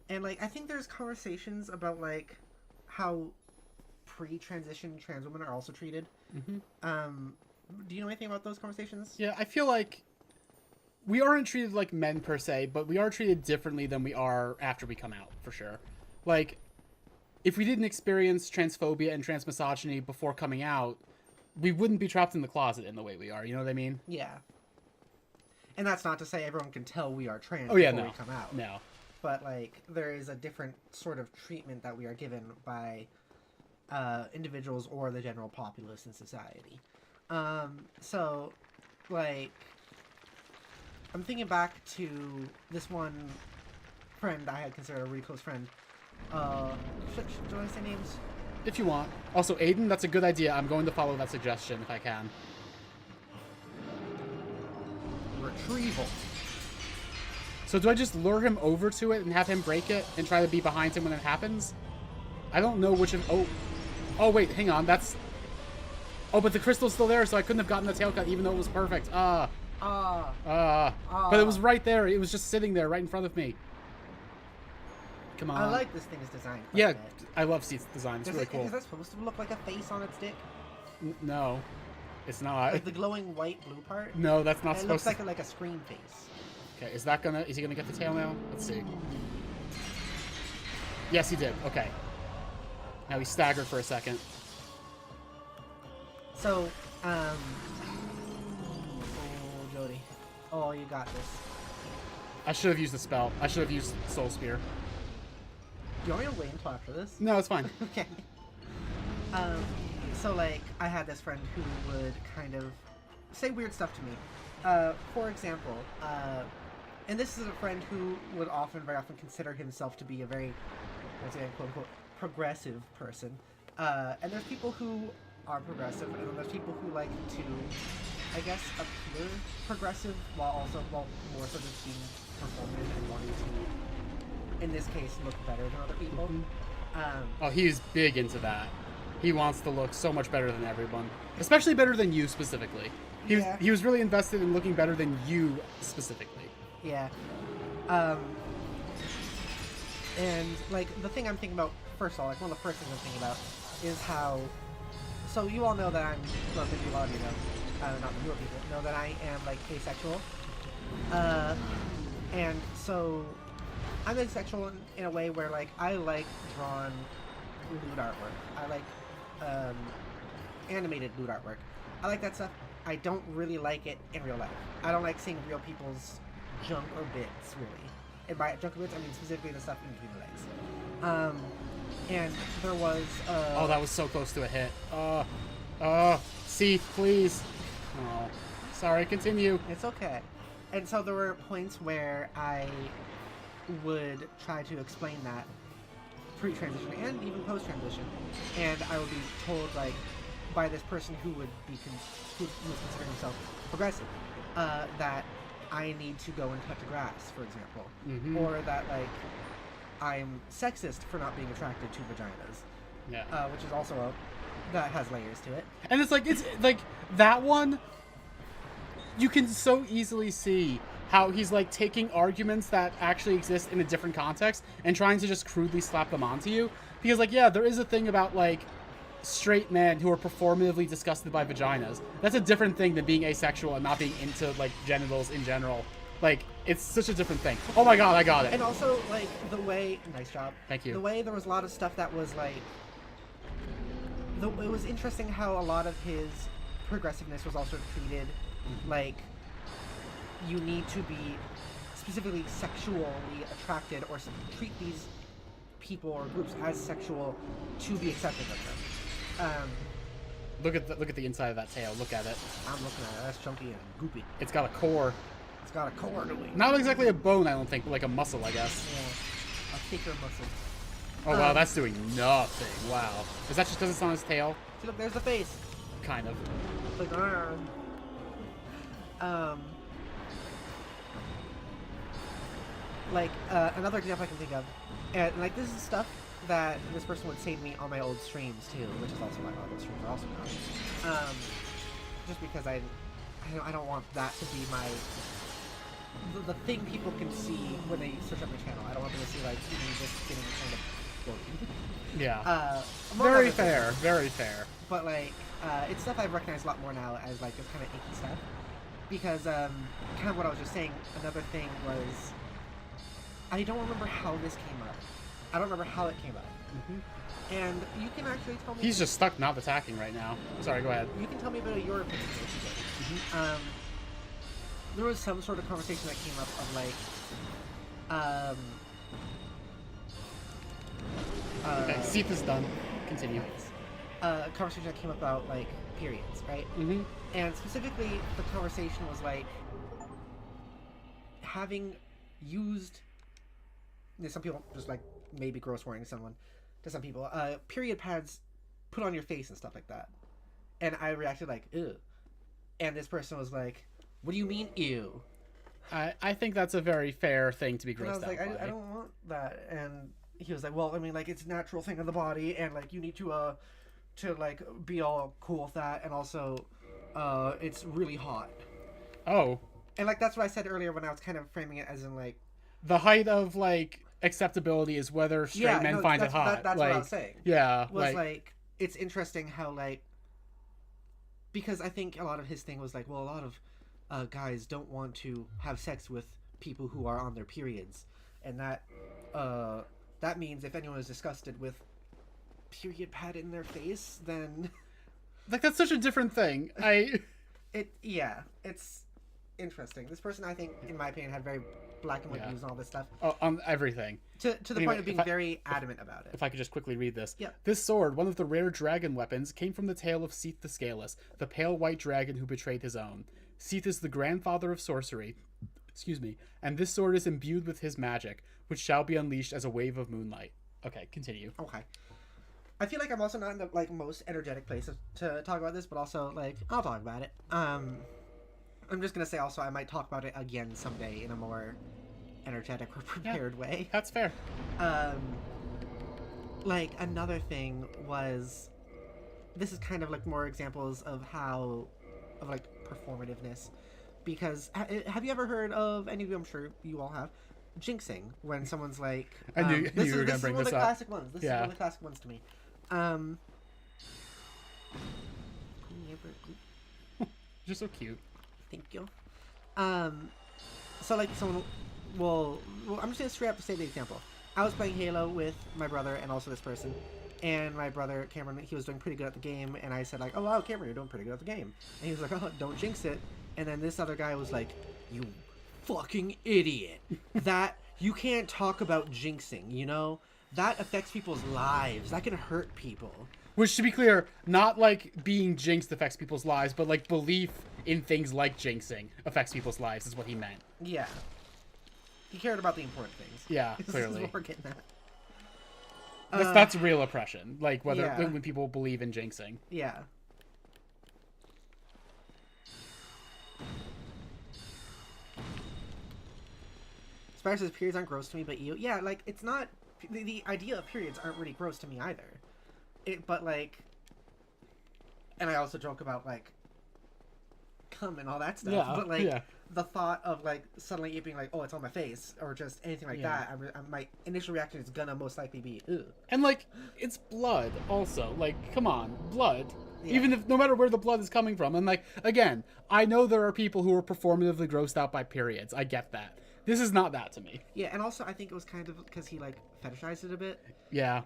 like, I think there's conversations about, like, how pre-transition trans women are also treated. Mm-hmm. Do you know anything about those conversations? Yeah, I feel like we aren't treated like men, per se, but we are treated differently than we are after we come out, for sure. Like, if we didn't experience transphobia and transmisogyny before coming out, we wouldn't be trapped in the closet in the way we are. You know what I mean? Yeah. And that's not to say everyone can tell we are trans before we come out. No. But, like, there is a different sort of treatment that we are given by individuals or the general populace in society. So, like, I'm thinking back to this one friend I had considered a really close friend. Do I say names? If you want. Also, Aiden, that's a good idea. I'm going to follow that suggestion if I can. Retrieval. So do I just lure him over to it and have him break it and try to be behind him when it happens? I don't know which of... Oh, wait, hang on. That's... Oh, but the crystal's still there, so I couldn't have gotten the tail cut even though it was perfect. But it was right there. It was just sitting there right in front of me. Come on. I like this thing's design. quite a Yeah, bit. I love Seat's design. It's really cool. Is that supposed to look like a face on its dick? No, it's not. Like the glowing white blue part? No, that's not It supposed looks to. like a scream face. Okay, is he gonna get the tail now? Let's see. Yes, he did. Okay. Now he staggered for a second. So, oh, Jodi. Oh, you got this. I should have used the spell. I should have used Soul Spear. Do you want me to wait until after this? No, it's fine. Okay. So like, I had this friend who would kind of say weird stuff to me. For example, and this is a friend who would very often consider himself to be a very, let's say, quote unquote, progressive person. And there's people who are progressive, and then there's people who like to, I guess, appear progressive while more so just being performative and wanting to, in this case, look better than other people. Oh, he's big into that. He wants to look so much better than everyone, especially better than you specifically. He was really invested in looking better than you specifically. Yeah. And like the thing I'm thinking about, first of all, like one of the first things I'm thinking about is how. So you all know that I'm, well, maybe a lot of you know, not the newer people know that I am like asexual. And so I'm asexual in a way where like I like drawn lewd artwork. I like animated lewd artwork. I like that stuff. I don't really like it in real life. I don't like seeing real people's junk or bits, really. And by junk or bits, I mean specifically the stuff in between the legs. And there was... oh, that was so close to a hit. See, please. Oh, sorry, continue. It's okay. And so there were points where I would try to explain that pre-transition and even post-transition, and I would be told, like, by this person who would be who was considering himself progressive, that I need to go and cut the grass, for example, or that like I'm sexist for not being attracted to vaginas. Yeah. Which is also that has layers to it. And it's like that one. You can so easily see how he's like taking arguments that actually exist in a different context and trying to just crudely slap them onto you. Because like, yeah, there is a thing about like straight men who are performatively disgusted by vaginas. That's a different thing than being asexual and not being into like genitals in general. Like, it's such a different thing. Oh my god, I got it. And also like the way, nice job. Thank you. The way there was a lot of stuff that was like, it was interesting how a lot of his progressiveness was also treated like you need to be specifically sexually attracted or treat these people or groups as sexual to be accepted of them. Look at the inside of that tail. Look at it. I'm looking at it. That's chunky and goopy. It's got a core. It's got a core to it. Not exactly a bone, I don't think, but like a muscle, I guess. Yeah, a thicker muscle. Oh wow, that's doing nothing. Wow. Is that just because it's on his tail? See, look, there's the face. Kind of. Like, another example I can think of, and like this is stuff that this person would say to me on my old streams too, which is also why my old streams are also gone. Just because I don't want that to be my the thing people can see when they search up my channel. I don't want them to see like me just getting kind of bloated. Yeah. Very fair. Very fair. But like, it's stuff I've recognized a lot more now as like this kind of icky stuff. Because kind of what I was just saying, another thing was, I don't remember how this came up. I don't remember how it came up. And you can actually tell me... He's just stuck not attacking right now. Sorry, go ahead. You can tell me about your opinion if you did. There was some sort of conversation that came up of like... okay, Seath is done. Continue. A conversation that came up about like periods, right? And specifically, the conversation was like having used. Some people just like maybe gross warning someone to some people. Period pads put on your face and stuff like that, and I reacted like ew, and this person was like, "What do you mean ew?" I think that's a very fair thing to be grossed out by. And I was like, I don't want that, and he was like, "Well, I mean, like it's a natural thing of the body, and like you need to like be all cool with that, and also it's really hot." Oh. And like that's what I said earlier when I was kind of framing it as in like the height of like acceptability is whether straight men find it hot. That's like, what I was saying. Yeah. Was like it's interesting how like, because I think a lot of his thing was like, well, a lot of guys don't want to have sex with people who are on their periods, and that means if anyone is disgusted with period pad in their face, then like that's such a different thing. It's interesting. This person, I think, in my opinion, had very black and white views on all this stuff. Oh, on everything. To the point of being very adamant about it. If I could just quickly read this. Yeah. This sword, one of the rare dragon weapons, came from the tale of Seath the Scaleless, the pale white dragon who betrayed his own. Seath is the grandfather of sorcery, and this sword is imbued with his magic, which shall be unleashed as a wave of moonlight. Okay, continue. Okay. I feel like I'm also not in the like most energetic place to talk about this, but also like I'll talk about it. I'm just gonna say also I might talk about it again someday in a more energetic or prepared way. That's fair. Like another thing was, this is kind of like more examples of like performativeness, because have you ever heard of any of you? I'm sure you all have. Jinxing, when someone's like, I knew you were gonna bring this up. Classic ones. This is one of the classic ones to me. You're so cute. Thank you. So like someone will, I'm just gonna straight up say the example. I was playing Halo with my brother and also this person, and my brother Cameron, he was doing pretty good at the game, and I said like, oh wow, Cameron, you're doing pretty good at the game, and he was like, oh, don't jinx it. And then this other guy was like, you fucking idiot, that you can't talk about jinxing, you know, that affects people's lives, that can hurt people. Which, to be clear, not like being jinxed affects people's lives, but like belief in things like jinxing affects people's lives is what he meant. Yeah, he cared about the important things. Yeah, This clearly. is what we're getting at. That's real oppression, like whether Yeah. when people believe in jinxing. Yeah. Spider says periods aren't gross to me, but you, yeah, like it's not. The idea of periods aren't really gross to me either. But like, and I also joke about like cum and all that stuff. Yeah, but like yeah. the thought of like suddenly it being like, oh, it's on my face or just anything like that. My initial reaction is gonna most likely be, ugh. And like, it's blood also. Like, come on, blood. Yeah. Even if, no matter where the blood is coming from. And like, again, I know there are people who are performatively grossed out by periods. I get that. This is not that to me. Yeah, and also I think it was kind of because he like fetishized it a bit. Yeah.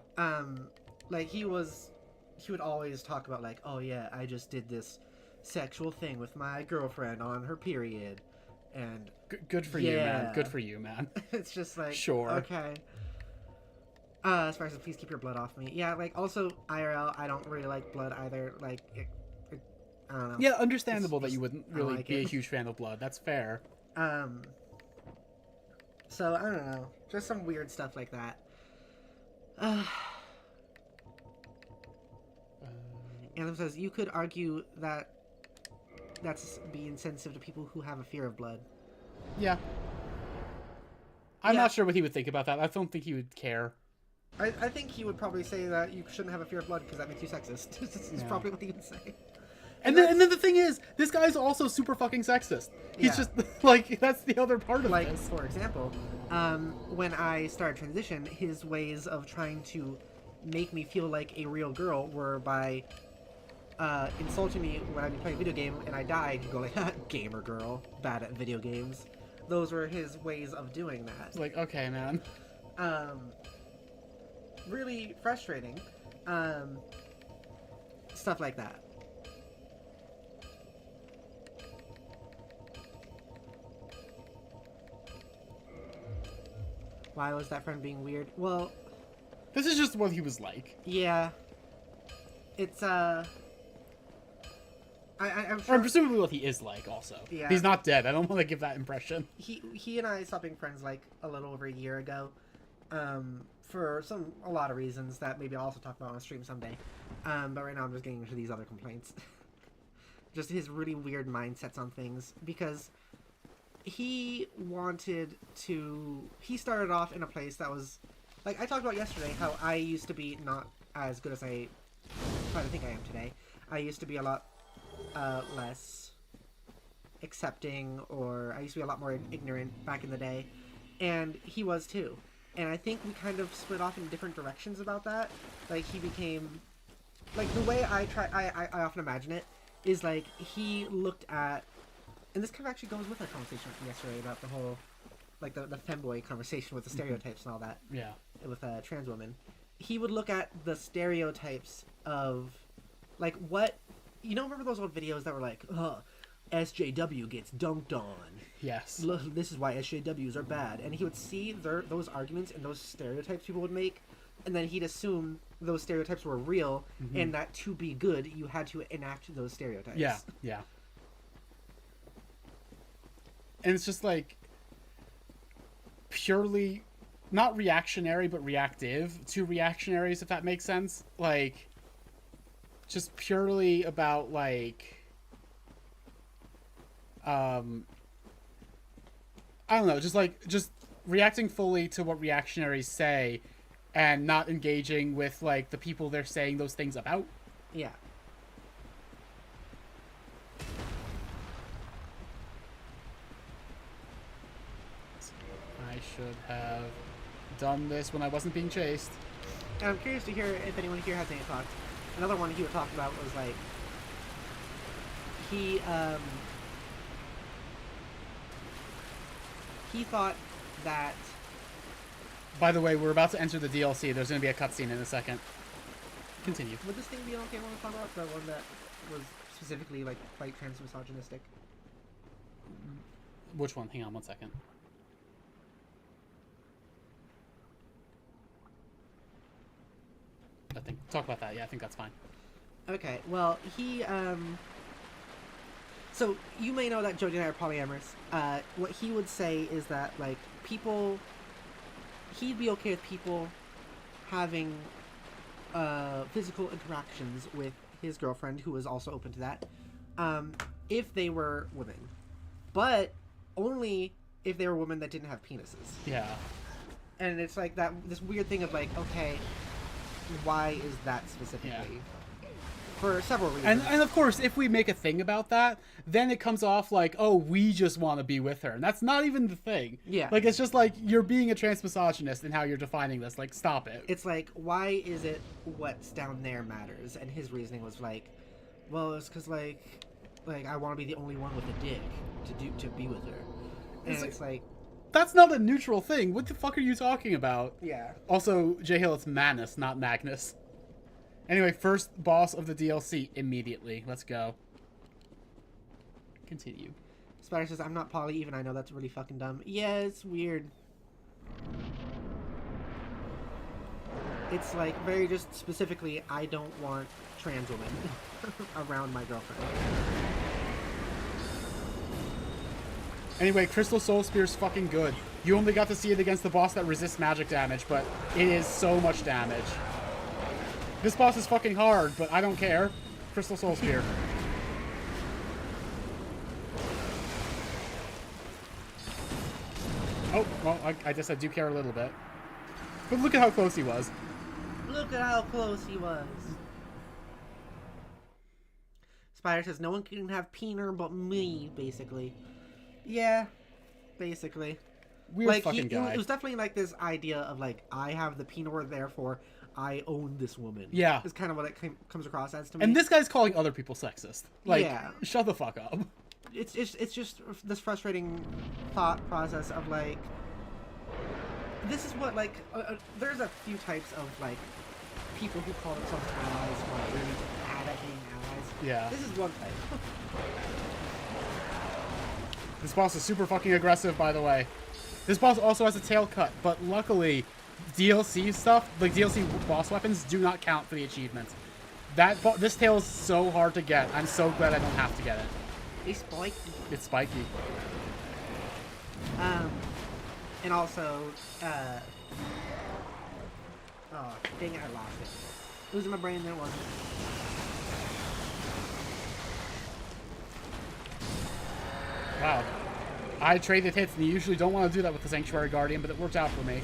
Like he would always talk about like, oh yeah, I just did this sexual thing with my girlfriend on her period, and good for you, man. Good for you, man. It's just like, sure, okay. As far as please keep your blood off me. Yeah, like also IRL, I don't really like blood either. Like, I don't know. Yeah, understandable that you wouldn't really like be it. a huge fan of blood. That's fair. So I don't know, just some weird stuff like that. Anthem says you could argue that that's being sensitive to people who have a fear of blood. Yeah. I'm not sure what he would think about that. I don't think he would care. I think he would probably say that you shouldn't have a fear of blood because that makes you sexist. It's probably what he would say. And then the thing is, this guy's also super fucking sexist. He's just, like, that's the other part of this. For example, when I started transition, his ways of trying to make me feel like a real girl were by insulting me when I'd be playing a video game and I died. He'd go like, gamer girl, bad at video games. Those were his ways of doing that. It's like, okay, man. Really frustrating. Stuff like that. Why was that friend being weird? Well, this is just what he was like. Yeah. It's I'm sure... Or presumably what he is like also. Yeah. He's not dead. I don't want to give that impression. He and I stopped being friends like a little over a year ago. For a lot of reasons that maybe I'll also talk about on stream someday. But right now I'm just getting into these other complaints. Just his really weird mindsets on things, because he started off in a place that was, like I talked about yesterday, how I used to be not as good as I try to think I am today. I used to be a lot less accepting, or I used to be a lot more ignorant back in the day, and he was too. and I think we kind of split off in different directions about that. Like, he became... Like, the way I often imagine it is, like, he looked at... And this kind of actually goes with our conversation from yesterday about the whole... Like, the femboy conversation with the stereotypes and all that. Yeah. With trans women. He would look at the stereotypes of... Like, what... You know, remember those old videos that were like, SJW gets dunked on. Yes. Look, this is why SJWs are bad. And he would see those arguments and those stereotypes people would make, and then he'd assume those stereotypes were real, and that to be good, you had to enact those stereotypes. Yeah, yeah. And it's just like purely not reactionary, but reactive to reactionaries, if that makes sense. Like, just purely about, like, I don't know, just reacting fully to what reactionaries say and not engaging with, like, the people they're saying those things about. Yeah. I should have done this when I wasn't being chased. And I'm curious to hear if anyone here has any thoughts. Another one he would talk about was, like, he thought that... By the way, we're about to enter the DLC. There's going to be a cutscene in a second. Continue. Would this thing be okay when we talk about the one that was specifically, like, quite trans-misogynistic? Which one? Hang on one second. Talk about that. Yeah, I think that's fine. Okay, well, he, so, you may know that Jodi and I are polyamorous. What he would say is that, like, people... He'd be okay with people having, physical interactions with his girlfriend, who was also open to that, if they were women. But only if they were women that didn't have penises. Yeah. And it's like this weird thing of, like, okay... Why is that specifically? Yeah. For several reasons. And of course, if we make a thing about that, then it comes off like, oh, we just want to be with her. And that's not even the thing. Yeah. Like, it's just like, you're being a trans-misogynist in how you're defining this. Like, stop it. It's like, why is it what's down there matters? And his reasoning was like, well, it's because, like I want to be the only one with a dick to be with her. And it's like... That's not a neutral thing. What the fuck are you talking about? Yeah. Also, J Hill, it's Manus, not Magnus. Anyway, first boss of the DLC immediately. Let's go. Continue. Spider says, I'm not poly, even I know that's really fucking dumb. Yeah, it's weird. It's like, very just specifically, I don't want trans women around my girlfriend. Anyway, Crystal Soul Spear's fucking good. You only got to see it against the boss that resists magic damage, but it is so much damage. This boss is fucking hard, but I don't care. Crystal Soul Spear. Oh, well, I guess I do care a little bit. But look at how close he was. Look at how close he was. Spider says, no one can have peener but me, basically. Yeah, basically. Weird like, fucking guy. It was definitely like this idea of like, I have the peener, therefore I own this woman. Yeah. Is kind of what it comes across as to me. And this guy's calling other people sexist. Like, yeah. Shut the fuck up. It's just this frustrating thought process of like, this is what like, there's a few types of like, people who call themselves allies who are really bad at being allies. Yeah. This is one type. This boss is super fucking aggressive, by the way. This boss also has a tail cut, but luckily, DLC stuff, like DLC boss weapons, do not count for the achievements. This tail is so hard to get. I'm so glad I don't have to get it. It's spiky. It's spiky. And also, oh, dang it, I lost it. It was in my brain, then it wasn't. Wow. I traded hits, and you usually don't want to do that with the Sanctuary Guardian, but it worked out for me.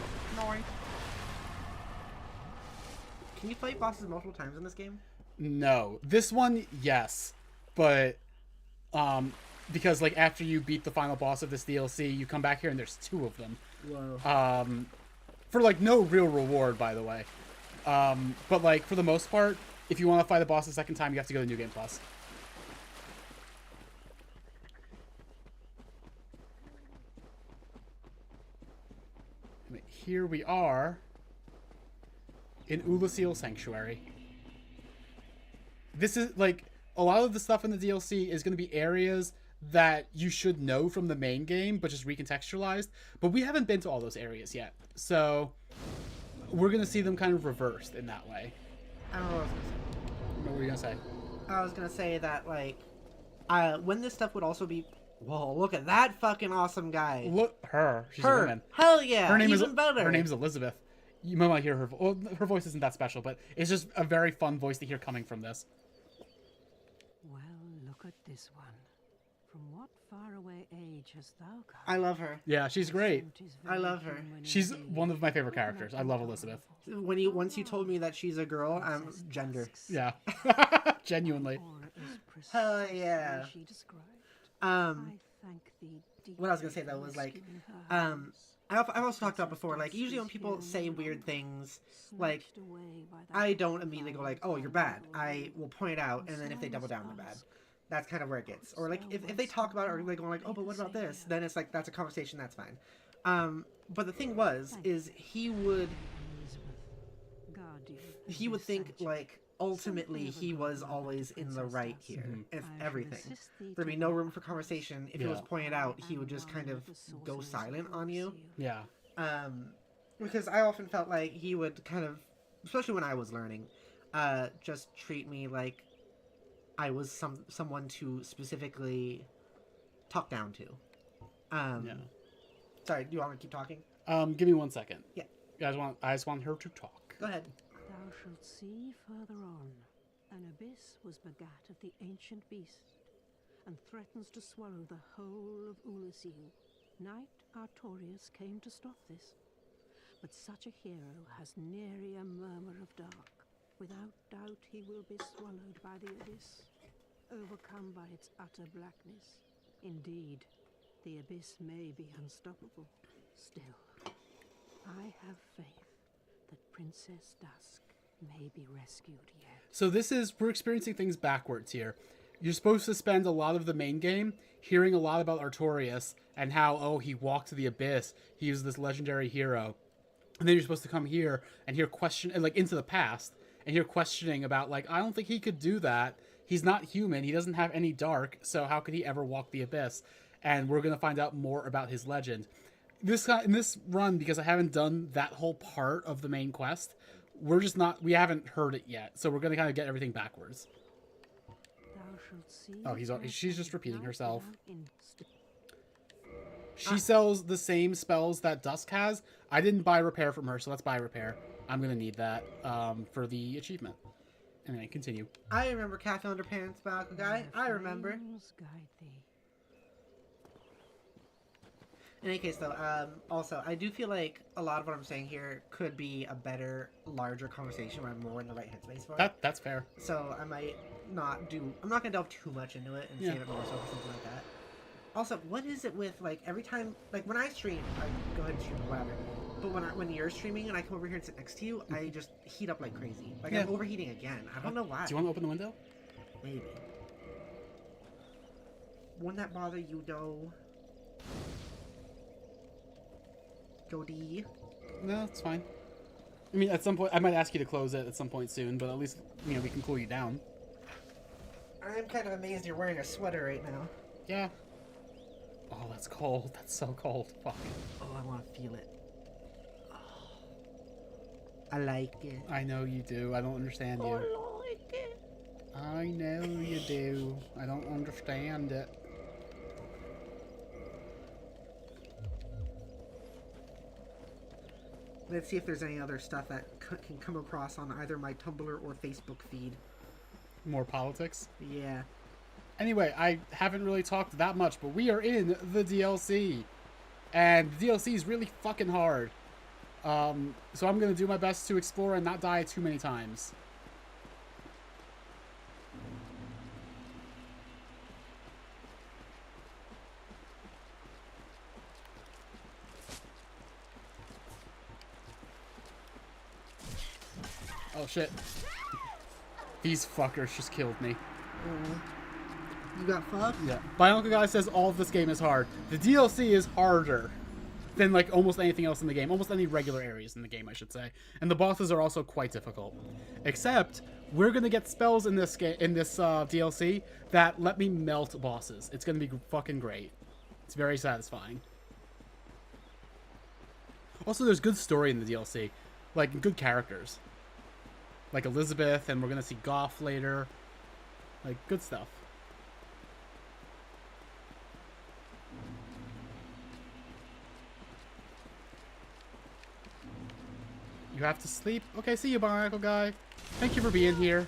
Can you fight bosses multiple times in this game? No. This one, yes. But, because, like, after you beat the final boss of this DLC, you come back here and there's 2 of them. Whoa. For, like, no real reward, by the way. But, like, for the most part, if you want to fight a boss a second time, you have to go to New Game Plus. Here we are in Ulasil Sanctuary. This is, like, a lot of the stuff in the DLC is going to be areas that you should know from the main game, but just recontextualized. But we haven't been to all those areas yet. So we're going to see them kind of reversed in that way. I don't know what I was going to say. What were you going to say? I was going to say that, like, when this stuff would also be... Whoa, look at that fucking awesome guy. Look, her. She's a woman. Hell yeah. Her name even is better. Her name's Elizabeth. You might not hear her. Well, her voice isn't that special, but it's just a very fun voice to hear coming from this. Well, look at this one. From what faraway age hast thou come? I love her. Yeah, she's great. I love her. She's one of my favorite characters. I love Elizabeth. Once you told me that she's a girl, I'm gender. Yeah. Genuinely. Hell yeah. What I was gonna say though was like, I've also talked about before, like, usually when people say weird things, like, I don't immediately go like, oh, you're bad. I will point out, and then if they double down, they're bad. That's kind of where it gets. Or like, if they talk about it, or they go like, oh, but what about this? Then it's like, that's a conversation, that's fine. But the thing is he would think, like, ultimately he was always in the right here. If everything, there'd be no room for conversation. If it was pointed out, he would just kind of go silent on you. Yeah. Because I often felt like he would kind of, especially when I was learning, just treat me like I was someone to specifically talk down to. Yeah. Sorry, do you want me to keep talking? Give me 1 second. Yeah. I just want her to talk. Go ahead. Thou shalt see further on, an abyss was begat of the ancient beast, and threatens to swallow the whole of Ulasil. Knight Artorius came to stop this, but such a hero has nary a murmur of dark. Without doubt he will be swallowed by the abyss, overcome by its utter blackness. Indeed, the abyss may be unstoppable. Still, I have faith that Princess Dusk may be rescued yet. So we're experiencing things backwards here. You're supposed to spend a lot of the main game hearing a lot about Artorius and how, oh, he walked to the abyss. He was this legendary hero. And then you're supposed to come here and hear into the past, and hear questioning about, like, I don't think he could do that. He's not human. He doesn't have any dark, so how could he ever walk the abyss? And we're going to find out more about his legend. In this run, because I haven't done that whole part of the main quest, we haven't heard it yet, so we're going to kind of get everything backwards. Oh, she's just repeating herself. She sells the same spells that Dusk has. I didn't buy repair from her, so let's buy repair. I'm going to need that for the achievement. And then continue. I remember Kathy Underpants, Malcolm guy. I remember. In any case, though, also, I do feel like a lot of what I'm saying here could be a better, larger conversation when I'm more in the right headspace for it. That's fair. So I might not do... I'm not going to delve too much into it and save it more so for something like that. Also, what is it with, like, every time... Like, when I stream, I go ahead and stream or whatever. But when you're streaming and I come over here and sit next to you, I just heat up like crazy. Like, I'm overheating again. I don't know why. Do you want to open the window? Maybe. Wouldn't that bother you, though? Jodi? No, it's fine. I mean, at some point, I might ask you to close it at some point soon, but at least, we can cool you down. I'm kind of amazed you're wearing a sweater right now. Yeah. Oh, that's cold. That's so cold. Fuck. Oh, I want to feel it. Oh, I like it. I know you do. I don't understand you. I like it. I know you do. I don't understand it. Let's see if there's any other stuff that can come across on either my Tumblr or Facebook feed. More politics? Yeah. Anyway, I haven't really talked that much, but we are in the DLC. And the DLC is really fucking hard. So I'm going to do my best to explore and not die too many times. Oh, shit. These fuckers just killed me. You got fucked? Yeah. Bionicle Guy says all of this game is hard. The DLC is harder than, like, almost anything else in the game. Almost any regular areas in the game, I should say. And the bosses are also quite difficult. Except, we're gonna get spells in this DLC that let me melt bosses. It's gonna be fucking great. It's very satisfying. Also, there's good story in the DLC. Like, good characters. Like Elizabeth, and we're gonna see Goff later. Like, good stuff. You have to sleep? Okay, see you, Bionicle Guy. Thank you for being here.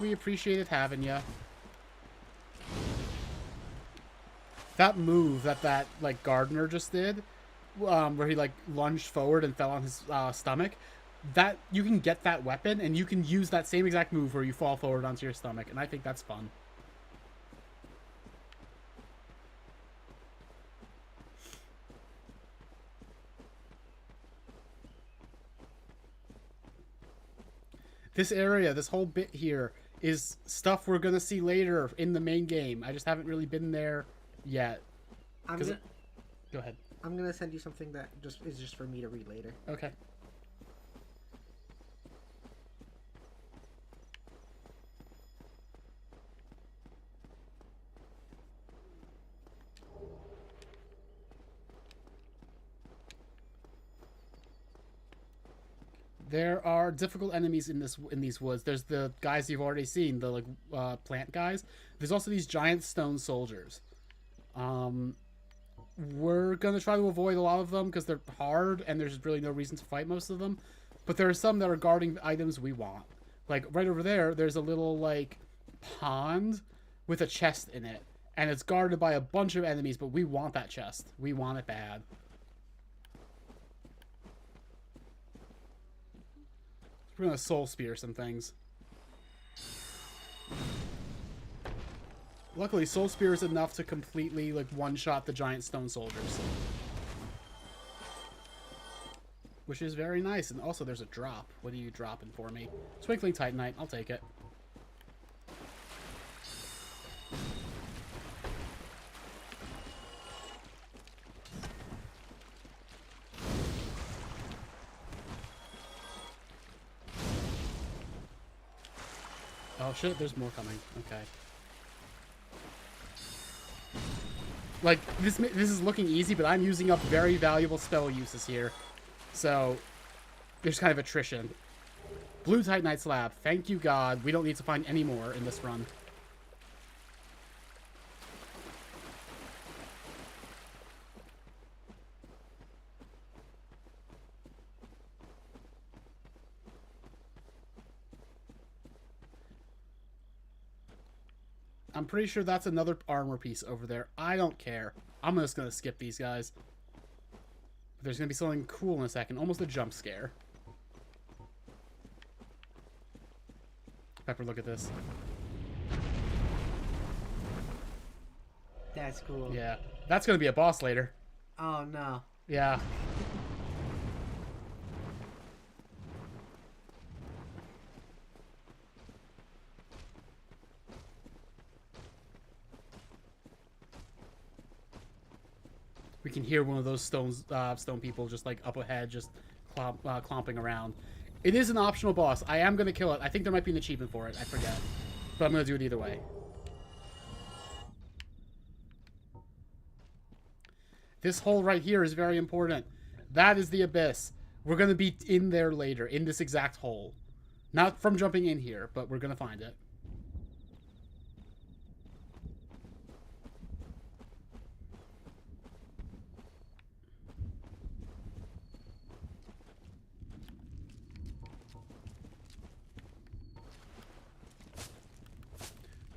We appreciated having you. That move that like gardener just did, where he like lunged forward and fell on his stomach, that you can get that weapon and you can use that same exact move where you fall forward onto your stomach, and I think that's fun. This area, this whole bit here, is stuff we're gonna see later in the main game. I just haven't really been there yet. Go ahead. I'm gonna send you something that is just for me to read later. Okay. There are difficult enemies in these woods. There's the guys you've already seen, the like plant guys. There's also these giant stone soldiers. We're gonna try to avoid a lot of them because they're hard and there's really no reason to fight most of them. But there are some that are guarding items we want. Like right over there, there's a little like pond with a chest in it, and it's guarded by a bunch of enemies. But we want that chest. We want it bad. We're gonna soul spear some things. Luckily, soul spear is enough to completely like one-shot the giant stone soldiers, which is very nice. And also, there's a drop. What are you dropping for me? Twinkling Titanite. I'll take it. Oh shit, there's more coming. Okay. Like, this is looking easy, but I'm using up very valuable spell uses here. So, there's kind of attrition. Blue Titanite slab. Thank you, God. We don't need to find any more in this run. I'm pretty sure that's another armor piece over there. I don't care. I'm just going to skip these guys. There's going to be something cool in a second. Almost a jump scare. Pepper, look at this. That's cool. Yeah. That's going to be a boss later. Oh, no. Yeah. We can hear one of those stone people just like up ahead, just clomping around. It is an optional boss. I am going to kill it. I think there might be an achievement for it. I forget. But I'm going to do it either way. This hole right here is very important. That is the abyss. We're going to be in there later, in this exact hole. Not from jumping in here, but we're going to find it.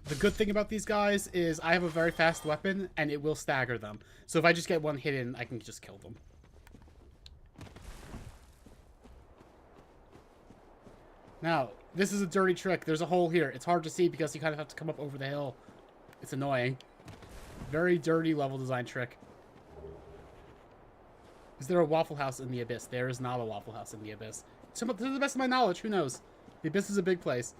The good thing about these guys is I have a very fast weapon, and it will stagger them. So if I just get one hit in, I can just kill them. Now, this is a dirty trick. There's a hole here. It's hard to see because you kind of have to come up over the hill. It's annoying. Very dirty level design trick. Is there a Waffle House in the Abyss? There is not a Waffle House in the Abyss. To the best of my knowledge, who knows? The Abyss is a big place.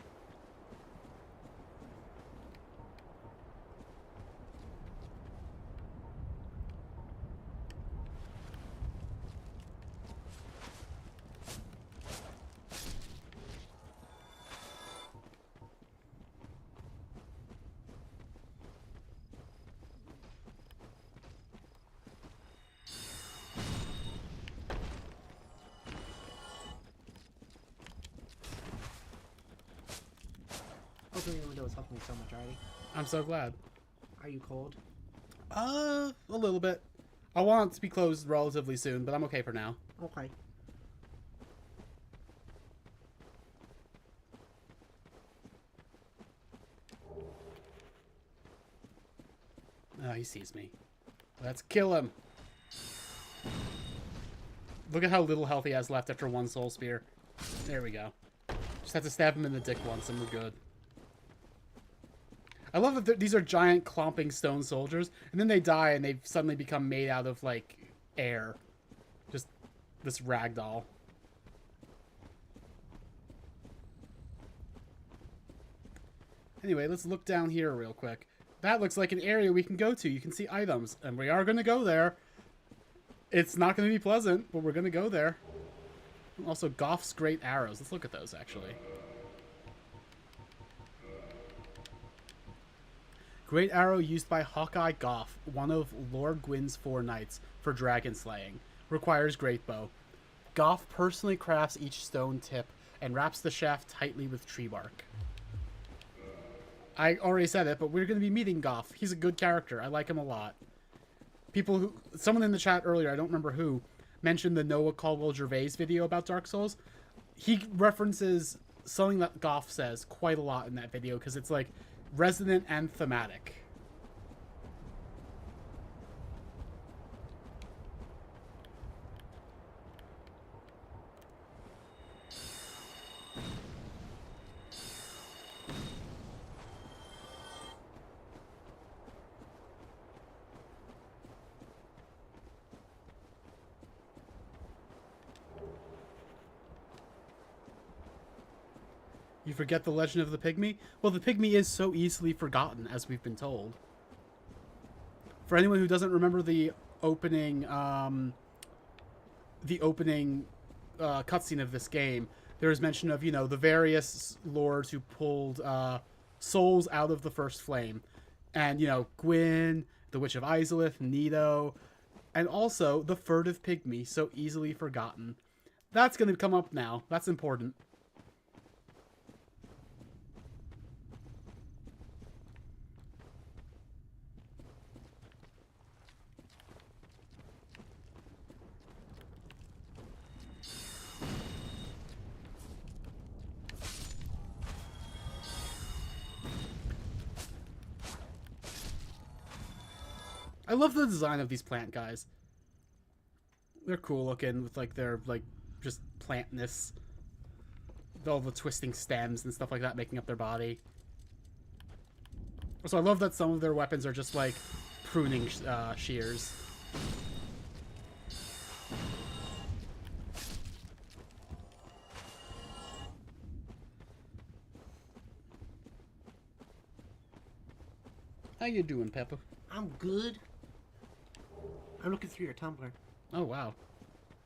Opening the window is helping me so much already. I'm so glad. Are you cold? A little bit. I want it to be closed relatively soon, but I'm okay for now. Okay. Oh, he sees me. Let's kill him. Look at how little health he has left after one soul spear. There we go. Just have to stab him in the dick once and we're good. I love that these are giant clomping stone soldiers, and then they die and they've suddenly become made out of, like, air. Just this ragdoll. Anyway, let's look down here real quick. That looks like an area we can go to. You can see items, and we are going to go there. It's not going to be pleasant, but we're going to go there. Also, Goff's great arrows. Let's look at those, actually. Great arrow used by Hawkeye Goff, one of Lord Gwyn's 4 knights, for dragon slaying. Requires great bow. Goff personally crafts each stone tip and wraps the shaft tightly with tree bark. I already said it, but we're going to be meeting Goff. He's a good character. I like him a lot. Someone in the chat earlier, I don't remember who, mentioned the Noah Caldwell-Gervais video about Dark Souls. He references something that Goff says quite a lot in that video because it's like resonant and thematic. You forget the legend of the pygmy? Well, the pygmy is so easily forgotten, as we've been told. For anyone who doesn't remember the opening cutscene of this game, there is mention of, you know, the various lords who pulled souls out of the first flame. And, you know, Gwyn, the Witch of Izalith, Nito, and also the furtive pygmy, so easily forgotten. That's going to come up now. That's important. I love the design of these plant guys. They're cool looking with like their like just plantness. All the twisting stems and stuff like that making up their body. Also, I love that some of their weapons are just like pruning shears. How you doing, Peppa? I'm good. I'm looking through your Tumblr. Oh, wow.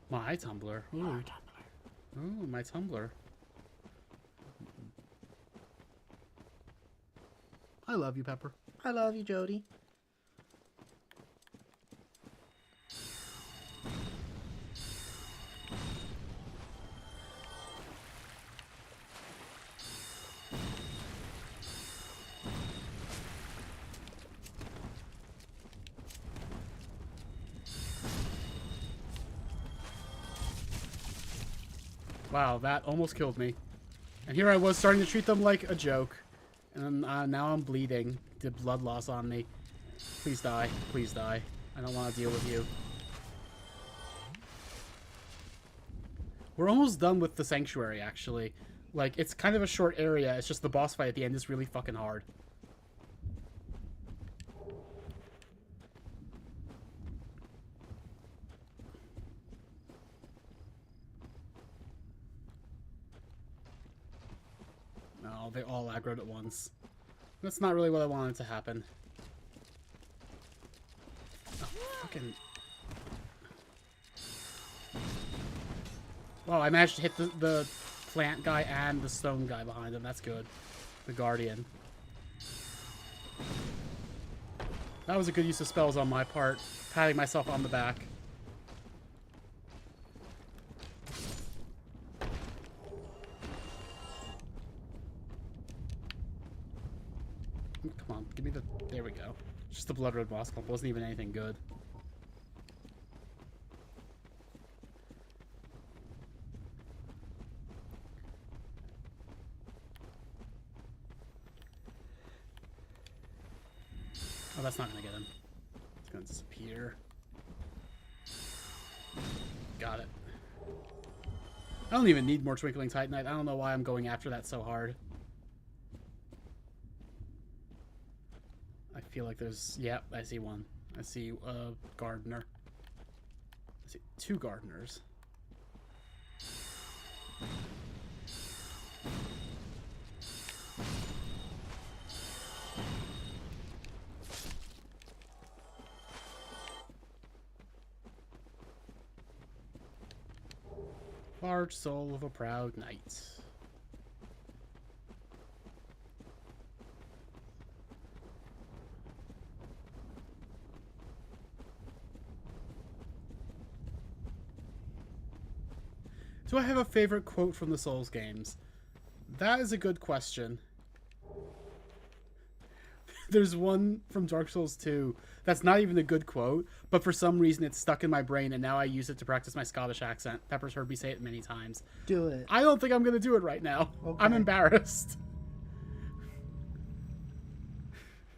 My Tumblr. Ooh. Our Tumblr. Ooh, my Tumblr. I love you, Pepper. I love you, Jodi. Wow, that almost killed me. And here I was starting to treat them like a joke. And now I'm bleeding. Did blood loss on me. Please die. Please die. I don't want to deal with you. We're almost done with the sanctuary, actually. Like, it's kind of a short area. It's just the boss fight at the end is really fucking hard. Oh, they all aggroed at once. That's not really what I wanted to happen. Oh, fucking... Well, I managed to hit the plant guy and the stone guy behind him. That's good. The guardian. That was a good use of spells on my part. Patting myself on the back. Come on, give me the... There we go. Just the blood red boss clump. Wasn't even anything good. Oh, that's not gonna get him. It's gonna disappear. Got it. I don't even need more Twinkling Titanite. I don't know why I'm going after that so hard. I feel like there's... Yep, I see one. I see a gardener. I see 2 gardeners. Large soul of a proud knight. Do I have a favorite quote from the Souls games? That is a good question. There's one from Dark Souls 2 that's not even a good quote, but for some reason it's stuck in my brain and now I use it to practice my Scottish accent. Pepper's heard me say it many times. Do it. I don't think I'm going to do it right now. Okay. I'm embarrassed.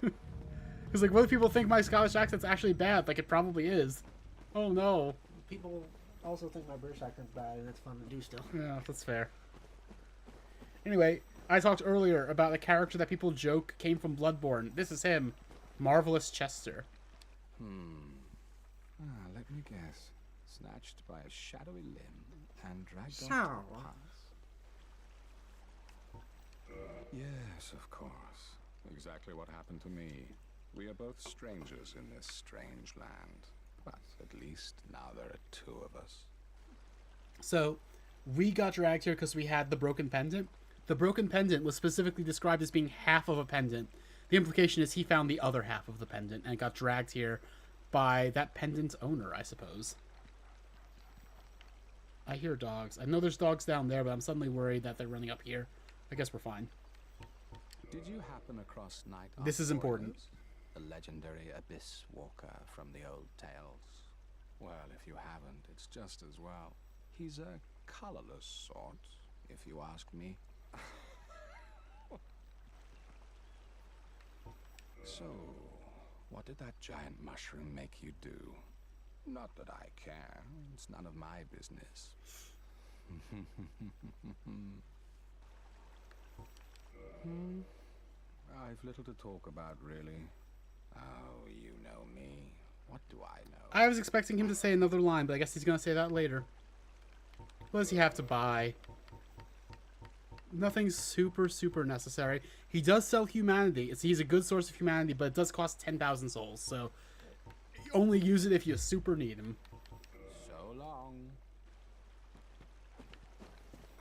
Because, like, what if people think my Scottish accent's actually bad? Like, it probably is. Oh, no. People also think my British accent's bad, and it's fun to do still. Yeah, that's fair. Anyway, I talked earlier about a character that people joke came from Bloodborne. This is him. Marvelous Chester. Let me guess. Snatched by a shadowy limb and dragged off to the pass. Yes, of course. Exactly what happened to me. We are both strangers in this strange land. But at least now there are 2 of us. So, we got dragged here because we had the broken pendant. The broken pendant was specifically described as being half of a pendant. The implication is he found the other half of the pendant and got dragged here by that pendant's owner, I suppose. I hear dogs. I know there's dogs down there, but I'm suddenly worried that they're running up here. I guess we're fine. Did you happen across Night? This is important. The legendary abyss walker from the old tales? Well, if you haven't, it's just as well. He's a colorless sort, if you ask me. So, what did that giant mushroom make you do? Not that I care. It's none of my business. I've little to talk about, really. Oh, you know me. What do I know? I was expecting him to say another line, but I guess he's going to say that later. What does he have to buy? Nothing super, super necessary. He does sell humanity. He's a good source of humanity, but it does cost 10,000 souls, so only use it if you super need him. So long.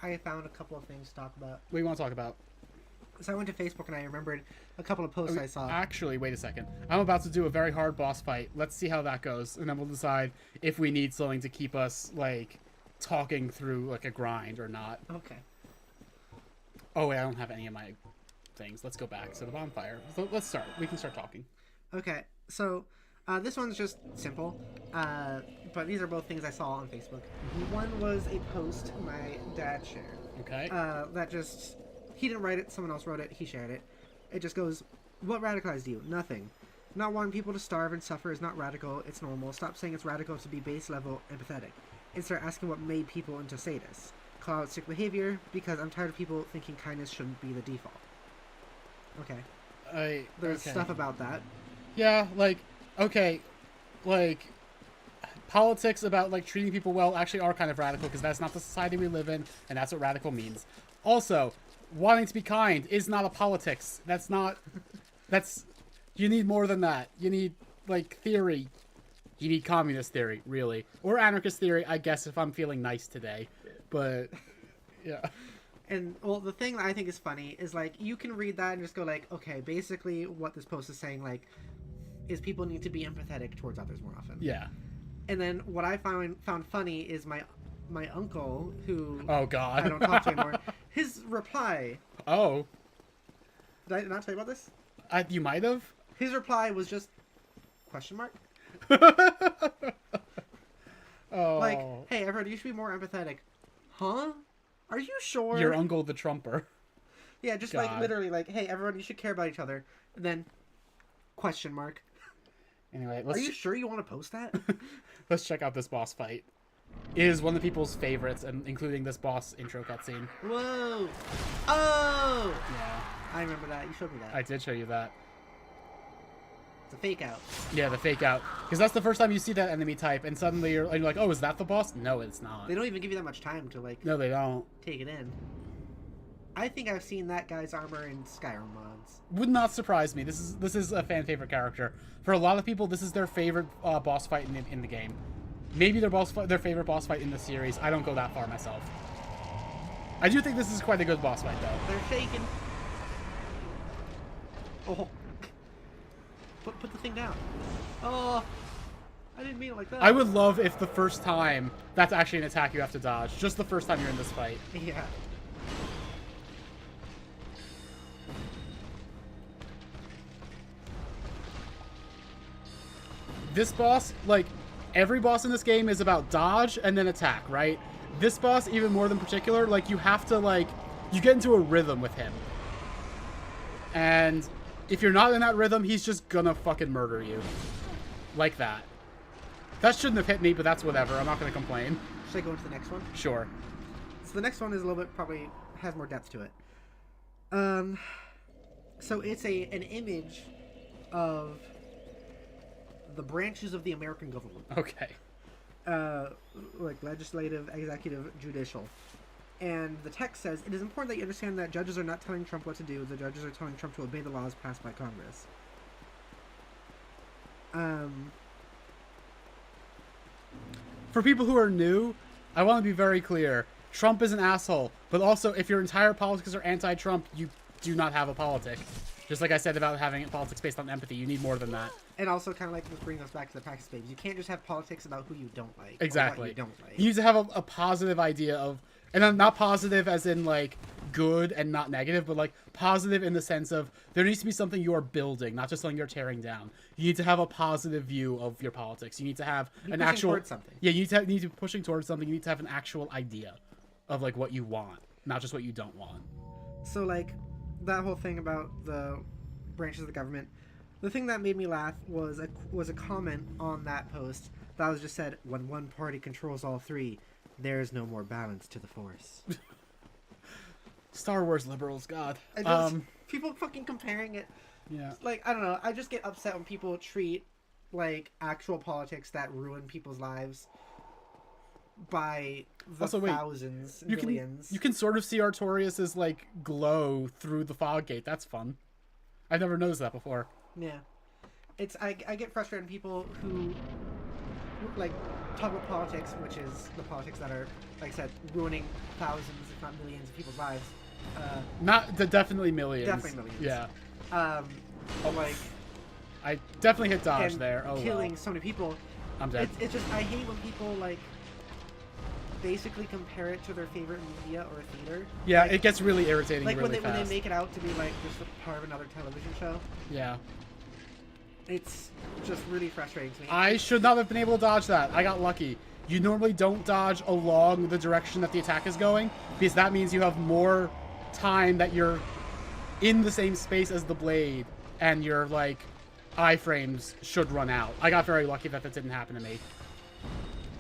I found a couple of things to talk about. What do you want to talk about? So I went to Facebook and I remembered a couple of posts I saw. Actually, wait a second. I'm about to do a very hard boss fight. Let's see how that goes, and then we'll decide if we need something to keep us, like, talking through, like, a grind or not. Okay. Oh, wait, I don't have any of my things. Let's go back to the bonfire. So let's start. We can start talking. Okay, so this one's just simple, but these are both things I saw on Facebook. One was a post my dad shared. Okay. That just... He didn't write it, someone else wrote it, he shared it. It just goes, what radicalized you? Nothing. Not wanting people to starve and suffer is not radical, it's normal. Stop saying it's radical to be base level and pathetic. And start asking what made people into sadists. Call out sick behavior, because I'm tired of people thinking kindness shouldn't be the default. Okay. There's stuff about that. Yeah, like, okay, like, politics about, like, treating people well actually are kind of radical, because that's not the society we live in, and that's what radical means. Also, wanting to be kind is not a politics. That's not... That's... You need more than that. You need, like, theory. You need communist theory, really. Or anarchist theory, I guess, if I'm feeling nice today. But, yeah. And, well, the thing that I think is funny is, like, you can read that and just go, like, okay, basically what this post is saying, like, is people need to be empathetic towards others more often. Yeah. And then what I found funny is my uncle, who oh God, I don't talk to anymore, his reply. Oh. Did I not tell you about this? You might have. His reply was just question mark. Oh. Like, hey, everyone, you should be more empathetic. Huh? Are you sure? Your uncle, the Trumper. Yeah, just God. like literally, like, hey, everyone, you should care about each other. And then question mark. Anyway, are you sure you want to post that? Let's check out this boss fight. It is one of the people's favorites, and including this boss intro cutscene. Whoa! Oh! Yeah. I remember that. You showed me that. I did show you that. It's a fake out. Yeah, the fake out. Because that's the first time you see that enemy type, and suddenly you're like, oh, is that the boss? No, it's not. They don't even give you that much time to, like... No, they don't. Take it in. I think I've seen that guy's armor in Skyrim mods. Would not surprise me. This is a fan favorite character. For a lot of people, this is their favorite boss fight in the game. Maybe their favorite boss fight in the series. I don't go that far myself. I do think this is quite a good boss fight, though. They're shaking. Oh. Put the thing down. Oh. I didn't mean it like that. I would love if the first time that's actually an attack you have to dodge. Just the first time you're in this fight. Yeah. This boss, like, every boss in this game is about dodge and then attack, right? This boss, even more than particular, like, you have to, like, you get into a rhythm with him. And if you're not in that rhythm, he's just gonna fucking murder you. Like that. That shouldn't have hit me, but that's whatever. I'm not gonna complain. Should I go into the next one? Sure. So the next one is a little bit, probably has more depth to it. So it's an image of the branches of the American government. Okay. Like legislative, executive, judicial. And the text says, it is important that you understand that judges are not telling Trump what to do. The judges are telling Trump to obey the laws passed by Congress. For people who are new, I want to be very clear. Trump is an asshole, but also if your entire politics are anti-Trump, you do not have a politic. Just like I said about having politics based on empathy, you need more than that. And also kind of like let's bring us back to the practice babes. You can't just have politics about who you don't like. Exactly. Or what you don't like. You need to have a positive idea of, and then not positive as in like good and not negative, but like positive in the sense of there needs to be something you are building, not just something you're tearing down. You need to have a positive view of your politics. You need to have an actual something. Yeah, you need to be pushing towards something. You need to have an actual idea of like what you want, not just what you don't want. So like that whole thing about the branches of the government, the thing that made me laugh was a comment on that post that was just said, when one party controls all three, there is no more balance to the force. Star Wars liberals, God. People fucking comparing it. Yeah. Like, I don't know. I just get upset when people treat, like, actual politics that ruin people's lives by the thousands, millions. You can sort of see Artorias' like, glow through the fog gate. That's fun. I've never noticed that before. Yeah. I get frustrated when people who, like, talk about politics, which is the politics that are, like I said, ruining thousands, if not millions of people's lives. Definitely millions. Definitely millions. Yeah. Like, I definitely hit dodge there. Oh, killing well. so many people. I'm dead. It's just, I hate when people, like, basically compare it to their favorite media or theater. Yeah, like, it gets really irritating like really when they make it out to be, like, just a part of another television show. Yeah. It's just really frustrating to me. I should not have been able to dodge that. I got lucky. You normally don't dodge along the direction that the attack is going, because that means you have more time that you're in the same space as the blade, and your, like, iframes should run out. I got very lucky that didn't happen to me.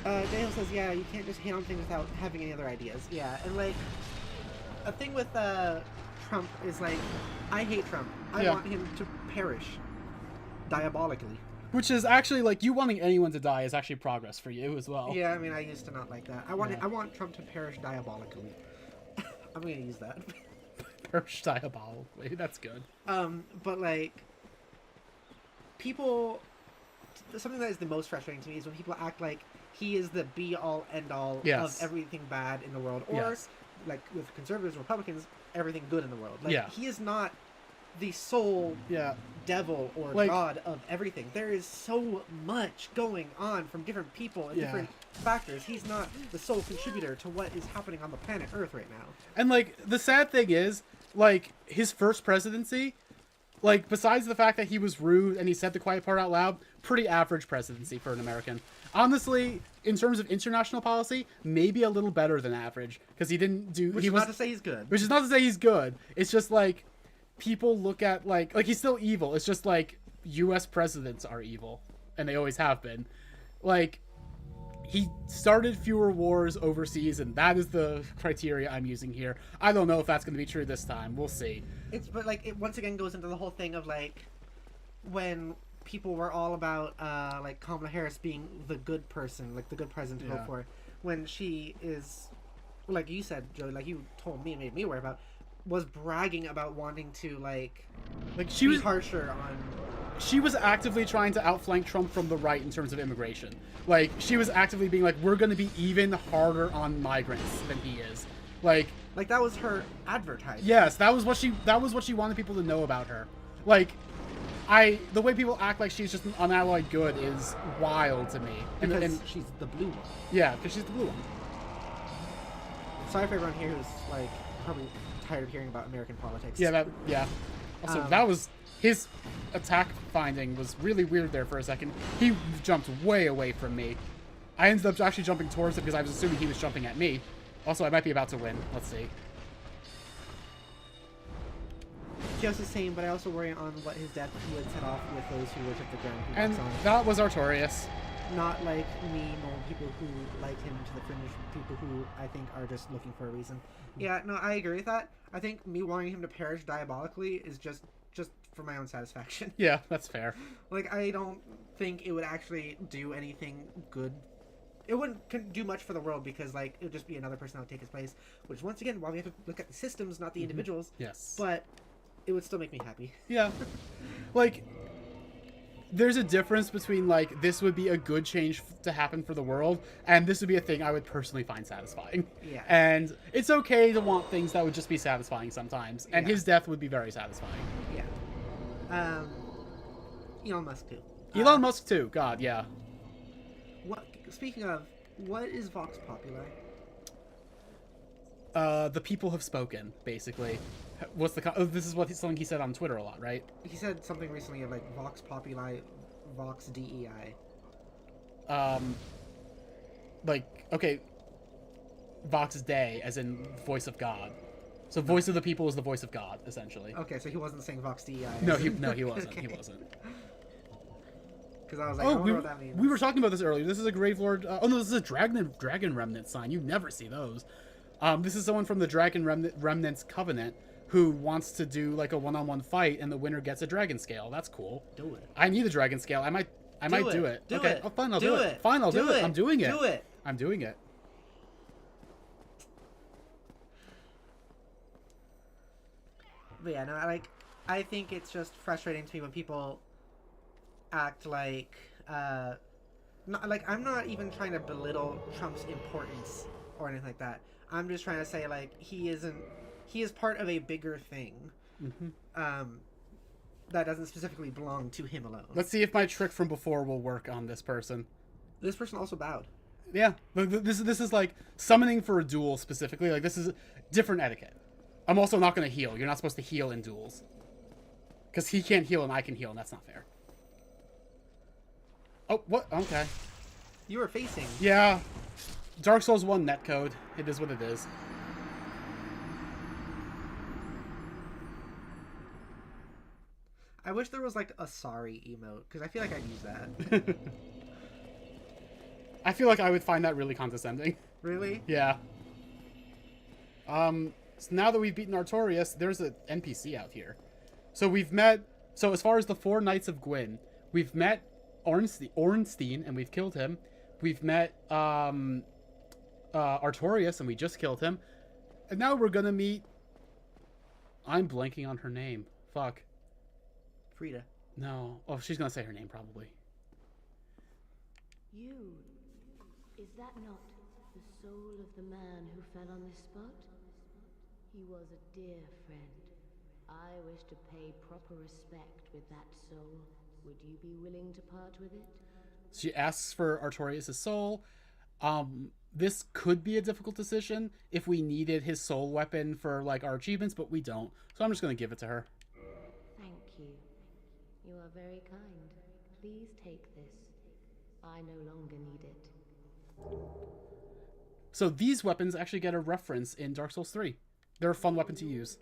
Daniel says, yeah, you can't just hate on things without having any other ideas. Yeah, and, like, a thing with Trump is, like, I hate Trump. I want him to perish diabolically. Which is actually, like, you wanting anyone to die is actually progress for you as well. Yeah, I mean, I used to not like that. I want Trump to perish diabolically. I'm gonna use that. Perch diabolically. That's good. But like, people, something that is the most frustrating to me is when people act like he is the be all end all of everything bad in the world, or like with conservatives, Republicans, everything good in the world. Like he is not the sole devil or god of everything. There is so much going on from different people and different factors. He's not the sole contributor to what is happening on the planet Earth right now. And like the sad thing is, like his first presidency, like besides the fact that he was rude and he said the quiet part out loud, pretty average presidency for an American. Honestly, in terms of international policy, maybe a little better than average because he didn't do. Which is not to say he's good. Which is not to say he's good. It's just like people look at like he's still evil. It's just like U.S. presidents are evil, and they always have been. Like he started fewer wars overseas, and that is the criteria I'm using here. I don't know if that's going to be true this time. We'll see. But like it once again goes into the whole thing of like when people were all about like Kamala Harris being the good person, like the good president to vote for, when she is, like you said, Joey, like you told me and made me aware about, was bragging about wanting to like she was harsher on. She was actively trying to outflank Trump from the right in terms of immigration. Like she was actively being like, we're going to be even harder on migrants than he is. Like that was her advertising. Yes, that was what she wanted people to know about her. Like the way people act like she's just an unalloyed good is wild to me. Because she's the blue one. Yeah, because she's the blue one. Sorry for everyone here who's like probably tired of hearing about American politics. Yeah. Also, that was his attack finding was really weird there for a second. He jumped way away from me. I ended up actually jumping towards him because I was assuming he was jumping at me. Also, I might be about to win. Let's see. Just the same, but I also worry on what his death would set off with those who worship the ground. And that was Artorias. Not like me, nor people who like him to the fringe, people who I think are just looking for a reason. Yeah, no, I agree with that. I think me wanting him to perish diabolically is just for my own satisfaction. Yeah, that's fair. Like, I don't think it would actually do anything good. It wouldn't do much for the world because, like, it would just be another person that would take his place. Which, once again, while we have to look at the systems, not the individuals. Yes. But it would still make me happy. Yeah. Like, there's a difference between, like, this would be a good change to happen for the world, and this would be a thing I would personally find satisfying. Yeah. And it's okay to want things that would just be satisfying sometimes, and his death would be very satisfying. Yeah. Elon Musk, too. Elon Musk, too. God, yeah. Speaking of, what is Vox Populi? The people have spoken, basically. What's this is something he said on Twitter a lot, right? He said something recently of like Vox Populi, Vox DEI. Like, okay, Vox Dei, as in voice of God. So voice of the people is the voice of God, essentially. Okay, so he wasn't saying Vox DEI. No, he wasn't. Okay. He wasn't. Because I was like, I wonder what that means. We were talking about this earlier. This is a Gravelord. Oh no, this is a Dragon Remnant sign. You never see those. This is someone from the Dragon Remnant's Covenant who wants to do like a one-on-one fight, and the winner gets a dragon scale. That's cool. Do it. I need a dragon scale. I might do it. Do okay. it. Oh, fine. I'll do it. Fine. I'll do it. I'm doing it. Do it. I'm doing it. But yeah, no, I think it's just frustrating to me when people act like, I'm not even trying to belittle Trump's importance or anything like that. I'm just trying to say, like, he is part of a bigger thing. That doesn't specifically belong to him alone. Let's see if my trick from before will work on this person. This person also bowed. Yeah, this is like summoning for a duel specifically. Like, this is different etiquette. I'm also not going to heal. You're not supposed to heal in duels. Because he can't heal and I can heal, and that's not fair. Oh, what? Okay. You were facing. Yeah. Dark Souls 1 netcode. It is what it is. I wish there was, like, a sorry emote, because I feel like I'd use that. I feel like I would find that really condescending. Really? Yeah. So now that we've beaten Artorias, there's an NPC out here. So we've met... So as far as the 4 Knights of Gwyn, we've met Ornstein, and we've killed him. We've met Artorias, and we just killed him. And now we're gonna meet I'm blanking on her name. Fuck. Frida. No. Oh, she's gonna say her name probably. You. Is that not the soul of the man who fell on this spot? He was a dear friend. I wish to pay proper respect with that soul. Would you be willing to part with it? She asks for Artorias' soul. This could be a difficult decision if we needed his soul weapon for like our achievements, but we don't. So I'm just gonna give it to her. Thank you. You are very kind. Please take this. I no longer need it. So these weapons actually get a reference in Dark Souls 3. They're a fun weapon to use.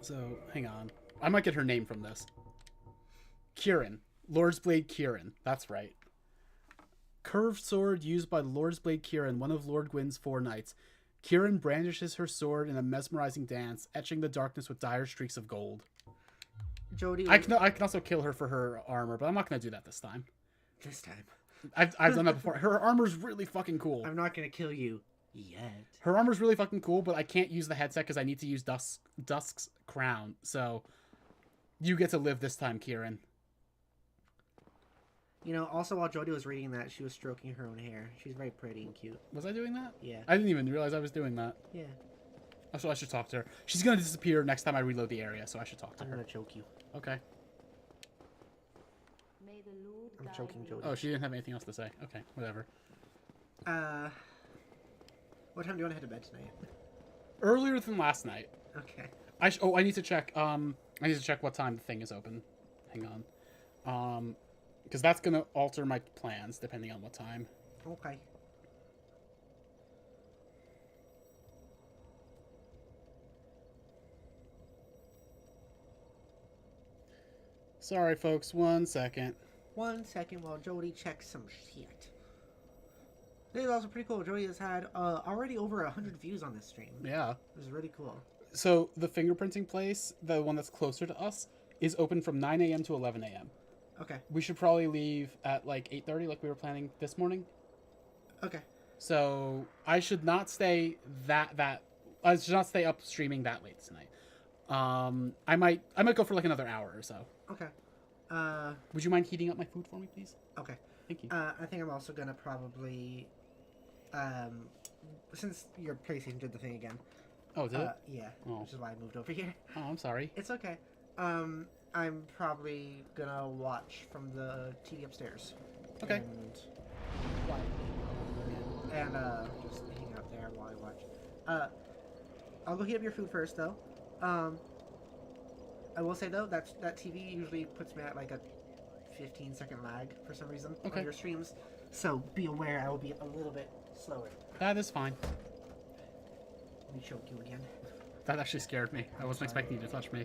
So, hang on. I might get her name from this. Kieran. Lord's Blade Kieran. That's right. Curved sword used by Lord's Blade Kieran, one of Lord Gwyn's 4 knights. Kieran brandishes her sword in a mesmerizing dance, etching the darkness with dire streaks of gold. Jodi, I can also kill her for her armor, but I'm not going to do that this time. This time. I've done that before. Her armor's really fucking cool. I'm not going to kill you yet. Her armor's really fucking cool, but I can't use the headset because I need to use Dusk's crown. So, you get to live this time, Kieran. You know, also while Jodi was reading that, she was stroking her own hair. She's very pretty and cute. Was I doing that? Yeah. I didn't even realize I was doing that. Yeah. So I should talk to her. She's going to disappear next time I reload the area, so I should talk to her. I'm going to choke you. Okay. May the Lord I'm guide choking you. Jodi. Oh, she didn't have anything else to say. Okay, whatever. What time do you want to head to bed tonight? Earlier than last night. Okay. I need to check. I need to check what time the thing is open. Hang on. Because that's gonna alter my plans depending on what time. Okay. Sorry, folks. 1 second. 1 second while Jodi checks some shit. This is also pretty cool. Jodi has had already over 100 views on this stream. Yeah. This is really cool. So the fingerprinting place, the one that's closer to us, is open from 9 a.m. to 11 a.m. Okay. We should probably leave at like 8:30, like we were planning this morning. Okay. So I should not stay I should not stay up streaming that late tonight. I might go for like another hour or so. Okay. Would you mind heating up my food for me, please? Okay. Thank you. I think I'm also gonna probably, since your PlayStation did the thing again. Oh, did it? Yeah. Oh. Which is why I moved over here. Oh, I'm sorry. It's okay. I'm probably gonna watch from the TV upstairs. Okay. And just hang out there while I watch. I'll go heat up your food first, though. I will say though that TV usually puts me at like a 15-second lag for some reason on your streams, so be aware I will be a little bit slower. That is fine. Let me choke you again. That actually scared me. I wasn't expecting you to touch me.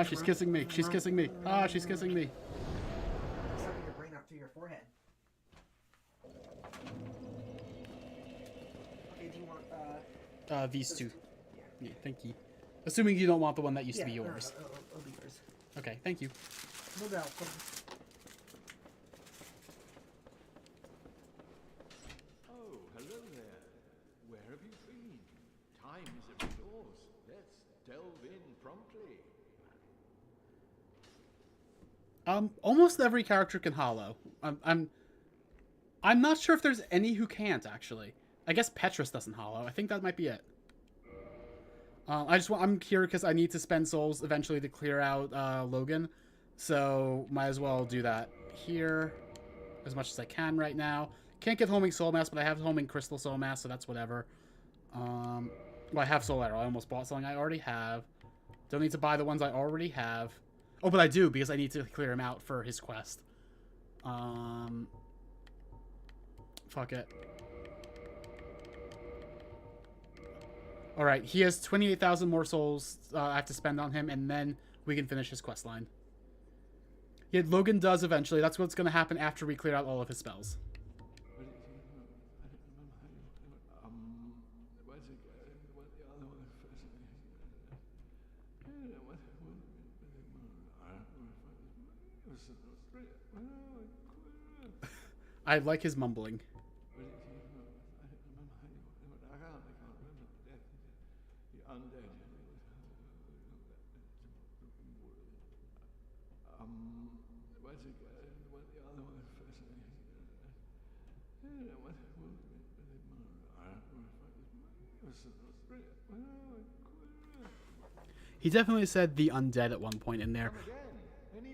She's kissing me. She's kissing me. She's kissing me. Sucking your brain out through your forehead. Okay, do you want these two. Yeah, thank you. Assuming you don't want the one that used to be yours. It'll be yours. Okay, thank you. No doubt. Oh, hello there. Where have you been? Time is a resource. Let's delve in promptly. Almost every character can hollow. I'm not sure if there's any who can't actually. I guess Petrus doesn't hollow. I think that might be it. I'm here because I need to spend souls eventually to clear out Logan, so might as well do that here as much as I can right now. Can't get homing soul mass, but I have homing crystal soul mass, so that's whatever. Well, I have soul arrow. I almost bought something I already have. Don't need to buy the ones I already have. Oh, but I do because I need to clear him out for his quest. Fuck it. Alright, he has 28,000 more souls I have to spend on him, and then we can finish his quest line. Yeah, Logan does eventually. That's what's going to happen after we clear out all of his spells. I like his mumbling. twice again when the other one fascinating. He definitely said the undead at one point in there.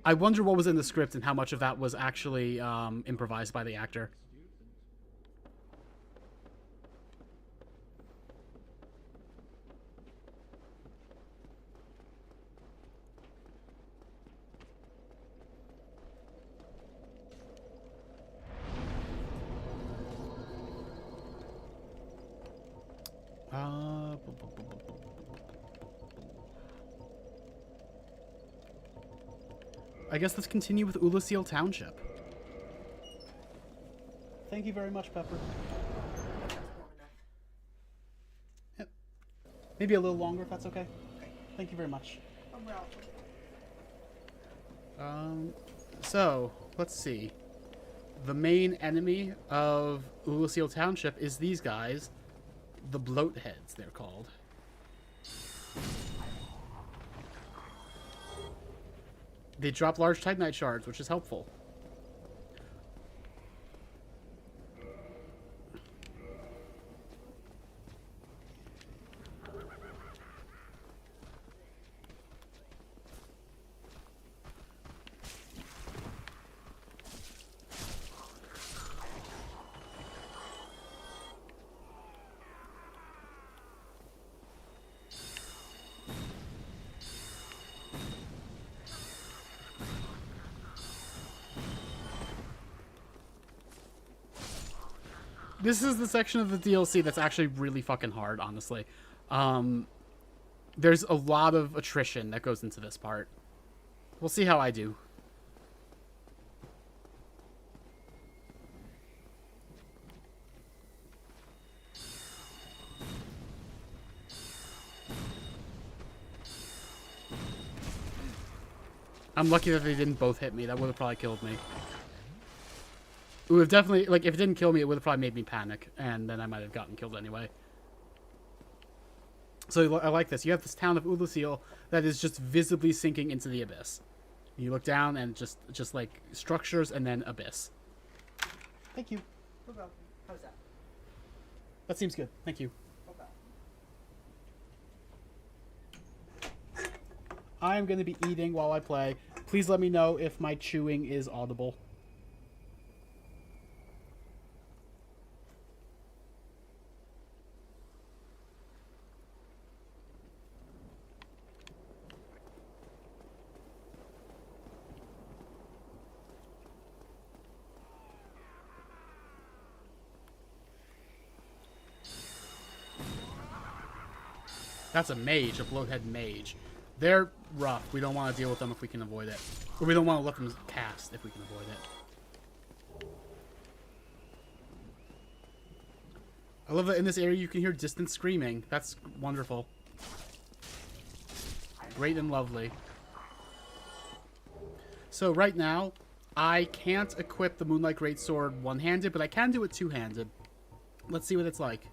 I wonder what was in the script and how much of that was actually improvised by the actor. I guess let's continue with Ulasil Township. Thank you very much, Pepper. Yep. Maybe a little longer if that's okay. Thank you very much. So, let's see. The main enemy of Ulasil Township is these guys. The bloatheads, they're called. They drop large titanite shards, which is helpful. This is the section of the DLC that's actually really fucking hard, honestly. There's a lot of attrition that goes into this part. We'll see how I do. I'm lucky that they didn't both hit me. That would have probably killed me. It would have definitely, like, if it didn't kill me, it would have probably made me panic, and then I might have gotten killed anyway. So I like this. You have this town of Ulasil that is just visibly sinking into the abyss. You look down and just like structures and then abyss. Thank you. No problem. How's that? That seems good. Thank you. Okay. I am going to be eating while I play. Please let me know if my chewing is audible. That's a mage, a bloathead mage. They're rough. We don't want to deal with them if we can avoid it. Or we don't want to let them cast if we can avoid it. I love that in this area you can hear distant screaming. That's wonderful. Great and lovely. So right now, I can't equip the Moonlight Greatsword one-handed, but I can do it two-handed. Let's see what it's like.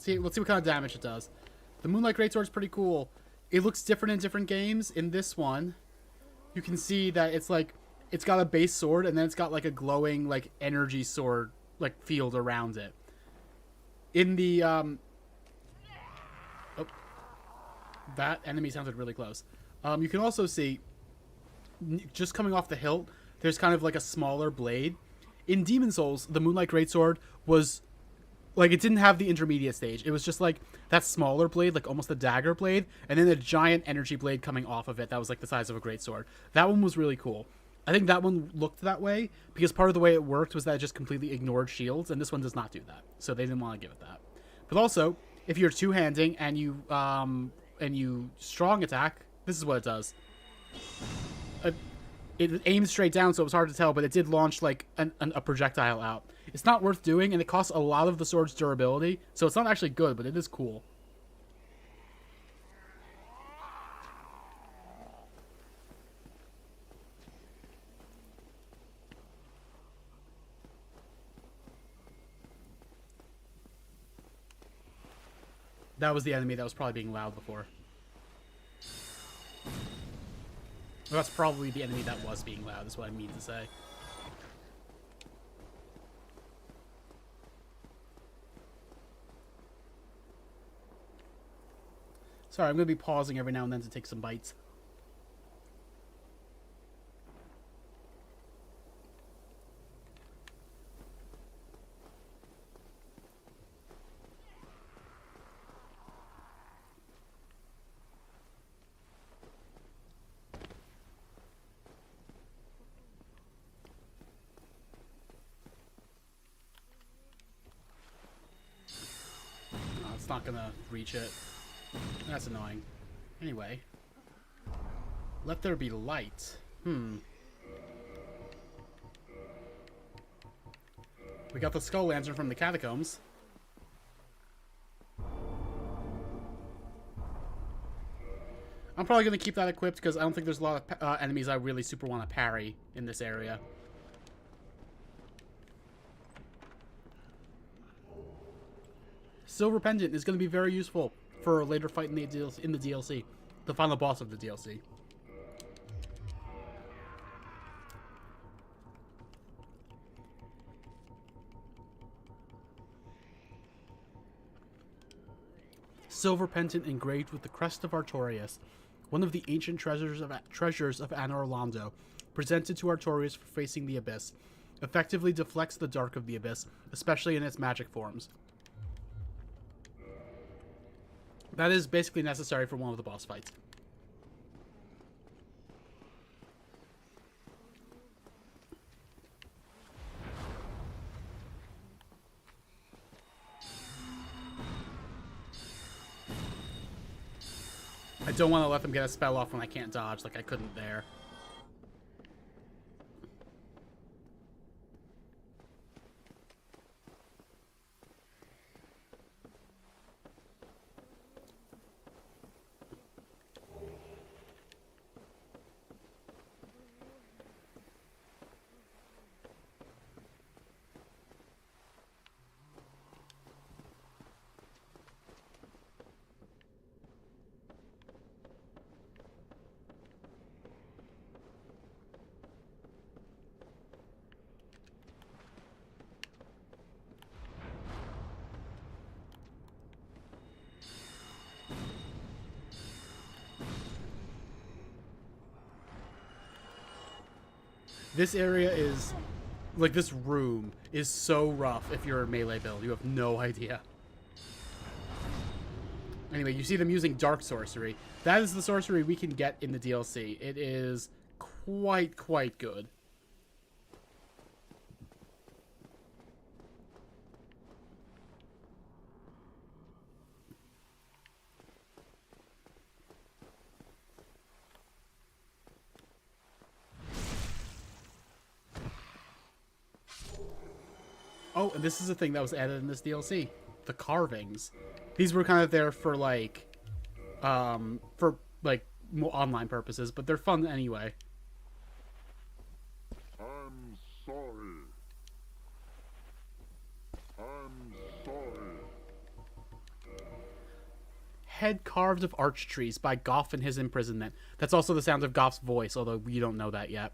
Let's see what kind of damage it does. The Moonlight Greatsword is pretty cool. It looks different in different games. In this one, you can see that it's like it's got a base sword and then it's got like a glowing like energy sword like field around it. In the that enemy sounded really close. You can also see just coming off the hilt, there's kind of like a smaller blade. In Demon Souls, the Moonlight Greatsword was like, it didn't have the intermediate stage. It was just like that smaller blade, like almost a dagger blade, and then a giant energy blade coming off of it that was like the size of a greatsword. That one was really cool. I think that one looked that way because part of the way it worked was that it just completely ignored shields, and this one does not do that. So they didn't want to give it that. But also, if you're two-handing and you strong attack, this is what it does. It aimed straight down, so it was hard to tell, but it did launch like a projectile out. It's not worth doing, and it costs a lot of the sword's durability, so it's not actually good, but it is cool. That was the enemy that was probably being loud before. Well, that's probably the enemy that was being loud, is what I mean to say. Sorry, I'm going to be pausing every now and then to take some bites. It's not gonna reach it. That's annoying. Anyway. Let there be light. We got the skull lantern from the catacombs. I'm probably gonna keep that equipped because I don't think there's a lot of enemies I really super want to parry in this area. Silver Pendant is going to be very useful for a later fight in the DLC. The final boss of the DLC. Silver Pendant engraved with the crest of Artorias, one of the ancient treasures of Anor Londo, presented to Artorias for facing the Abyss, effectively deflects the dark of the Abyss, especially in its magic forms. That is basically necessary for one of the boss fights. I don't want to let them get a spell off when I can't dodge like I couldn't there. This area is, like, this room is so rough if you're a melee build. You have no idea. Anyway, you see them using Dark Sorcery. That is the sorcery we can get in the DLC. It is quite good. Oh, and this is a thing that was added in this DLC. The carvings. These were kind of there for more online purposes, but they're fun anyway. I'm sorry. I'm sorry. Head carved of arch trees by Goff in his imprisonment. That's also the sound of Goff's voice, although we don't know that yet.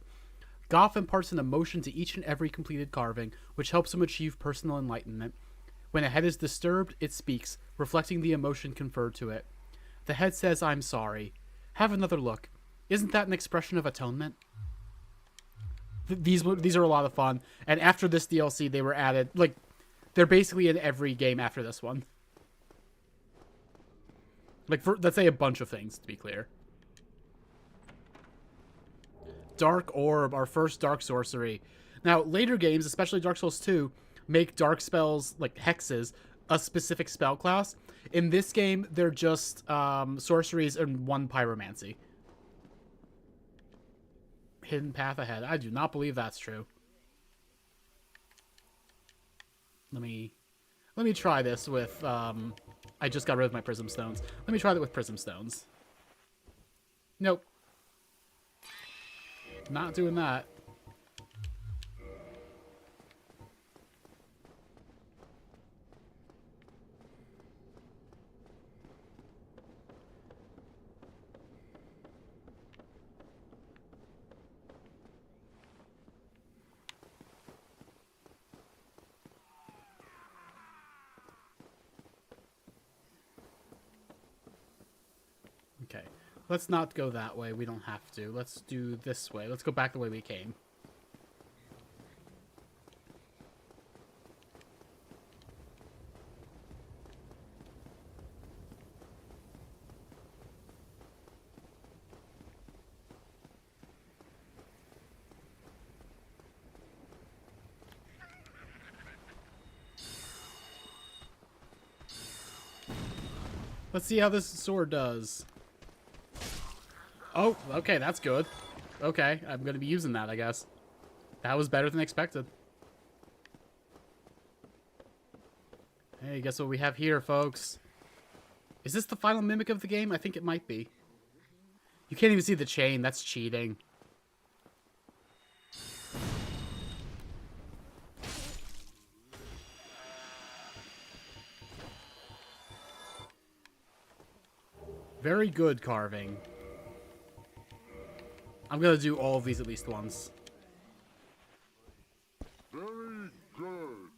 Goff imparts an emotion to each and every completed carving, which helps him achieve personal enlightenment. When a head is disturbed, it speaks, reflecting the emotion conferred to it. The head says, "I'm sorry." Have another look. Isn't that an expression of atonement? These are a lot of fun, and after this DLC, they were added. Like, they're basically in every game after this one. Like, for, let's say a bunch of things, to be clear. Dark Orb, our first dark sorcery. Now, later games, especially Dark Souls 2, make dark spells, like hexes, a specific spell class. In this game, they're just sorceries and one pyromancy. Hidden path ahead. I do not believe that's true. Let me try this with, I just got rid of my prism stones. Let me try that with prism stones. Nope. Not doing that. Okay. Let's not go that way. We don't have to. Let's do this way. Let's go back the way we came. Let's see how this sword does. Oh, okay, that's good. Okay, I'm going to be using that, I guess. That was better than expected. Hey, guess what we have here, folks? Is this the final mimic of the game? I think it might be. You can't even see the chain. That's cheating. Very good carving. I'm gonna do all of these at least once. Very good.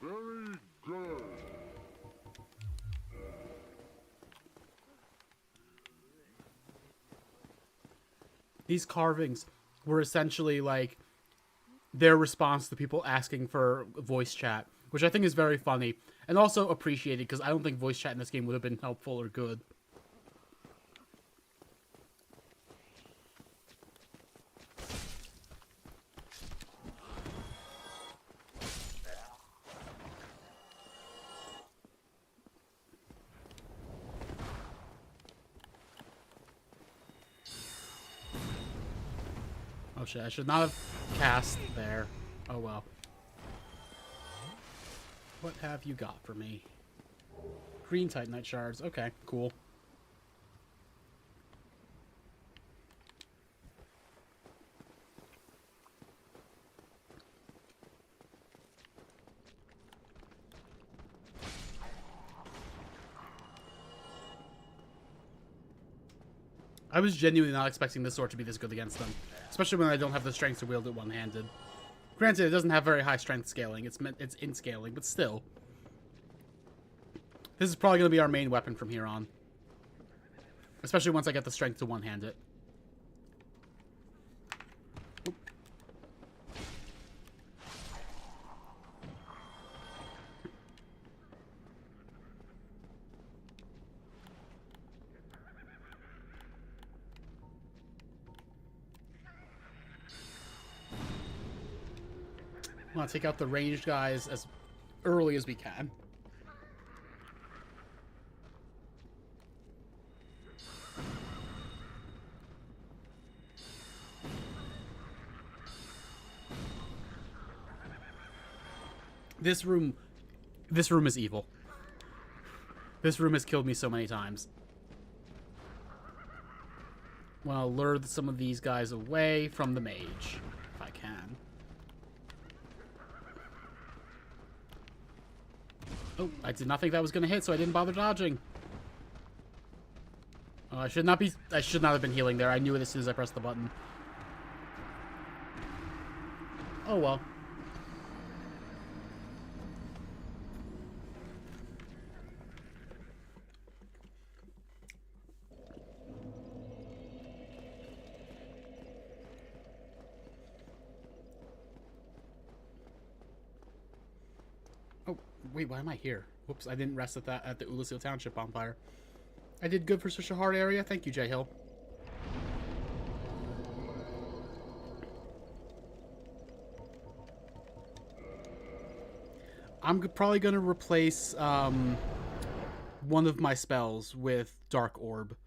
Very good. These carvings were essentially like their response to people asking for voice chat, which I think is very funny and also appreciated because I don't think voice chat in this game would have been helpful or good. Oh shit, I should not have cast there. Oh well. What have you got for me? Green Titanite shards. Okay, cool. I was genuinely not expecting this sword to be this good against them. Especially when I don't have the strength to wield it one-handed. Granted, it doesn't have very high strength scaling. It's in scaling, but still. This is probably going to be our main weapon from here on. Especially once I get the strength to one-hand it. We want to take out the ranged guys as early as we can. This room is evil. This room has killed me so many times. Want to lure some of these guys away from the mage, if I can. Oh, I did not think that was going to hit, so I didn't bother dodging. Oh, I should not have been healing there. I knew it as soon as I pressed the button. Oh well. Wait, why am I here? Whoops, I didn't rest at the Ulasil Township bonfire. I did good for such a hard area. Thank you, J Hill. I'm probably going to replace one of my spells with Dark Orb.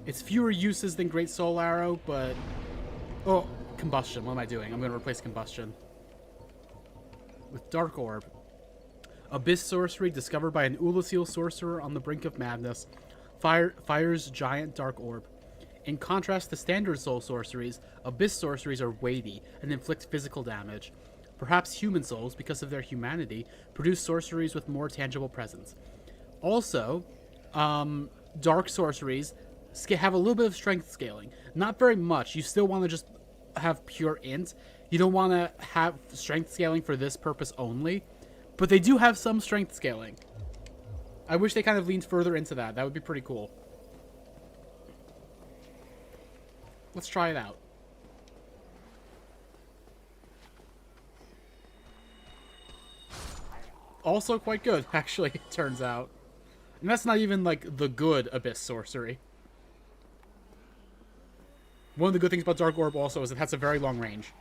It's fewer uses than Great Soul Arrow, but... Oh, Combustion. What am I doing? I'm going to replace Combustion with Dark Orb. Abyss sorcery discovered by an Ulasil sorcerer on the brink of madness. Fires giant dark orb. In contrast to standard soul sorceries, Abyss sorceries are weighty and inflict physical damage. Perhaps human souls, because of their humanity, produce sorceries with more tangible presence. Also, dark sorceries have a little bit of strength scaling. Not very much. You still want to just have pure int. You don't want to have strength scaling for this purpose only. But they do have some strength scaling. I wish they kind of leaned further into that. That would be pretty cool. Let's try it out. Also quite good, actually, it turns out. And that's not even, like, the good Abyss sorcery. One of the good things about Dark Orb also is it has a very long range.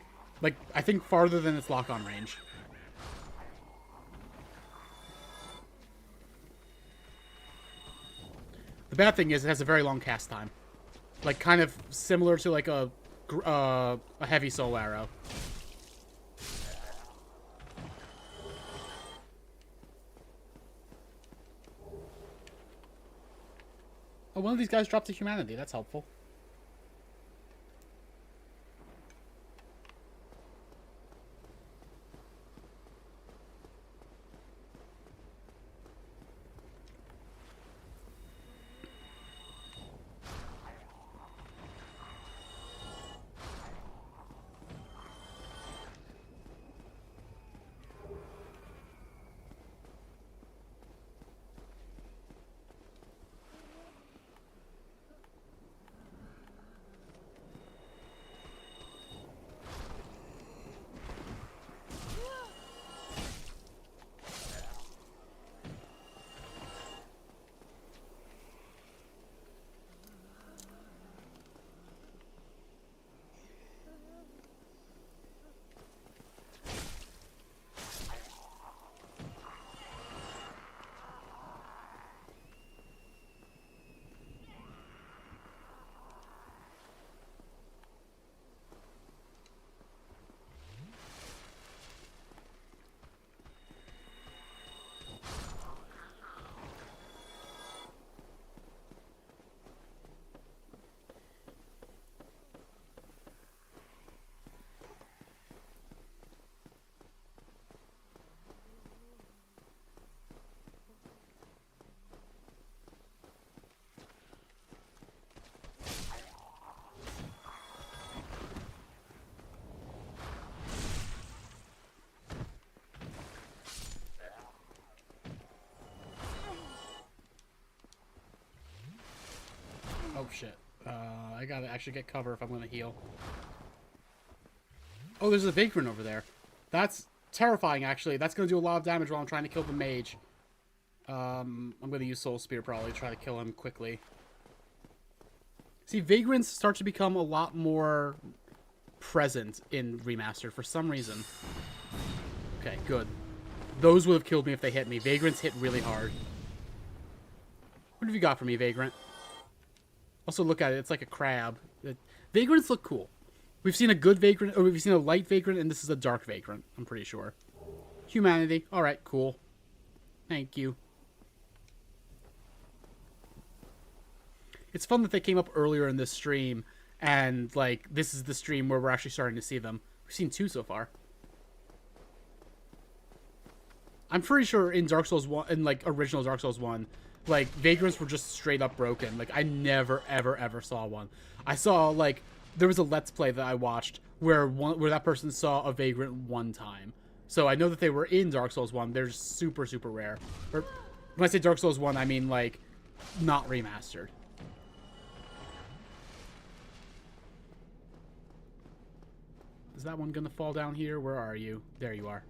Like, I think farther than its lock-on range. The bad thing is it has a very long cast time. Like, kind of similar to, like, a heavy soul arrow. Oh, one of these guys dropped to humanity. That's helpful. Oh, shit. I gotta actually get cover if I'm gonna heal. Oh, there's a vagrant over there. That's terrifying, actually. That's gonna do a lot of damage while I'm trying to kill the mage. I'm gonna use Soul Spear probably to try to kill him quickly. See, vagrants start to become a lot more present in Remastered for some reason. Okay, good. Those would have killed me if they hit me. Vagrants hit really hard. What have you got for me, Vagrant? Also, look at it. It's like a crab. Vagrants look cool. We've seen a good Vagrant, or we've seen a light Vagrant, and this is a dark Vagrant, I'm pretty sure. Humanity. Alright, cool. Thank you. It's fun that they came up earlier in this stream, and, like, this is the stream where we're actually starting to see them. We've seen 2 so far. I'm pretty sure in Dark Souls 1, in, like, original Dark Souls 1, like, vagrants were just straight up broken. Like, I never, ever, ever saw one. I saw, like, there was a Let's Play that I watched where that person saw a vagrant one time. So I know that they were in Dark Souls 1. They're just super, super rare. Or, when I say Dark Souls 1, I mean, like, not remastered. Is that one gonna fall down here? Where are you? There you are.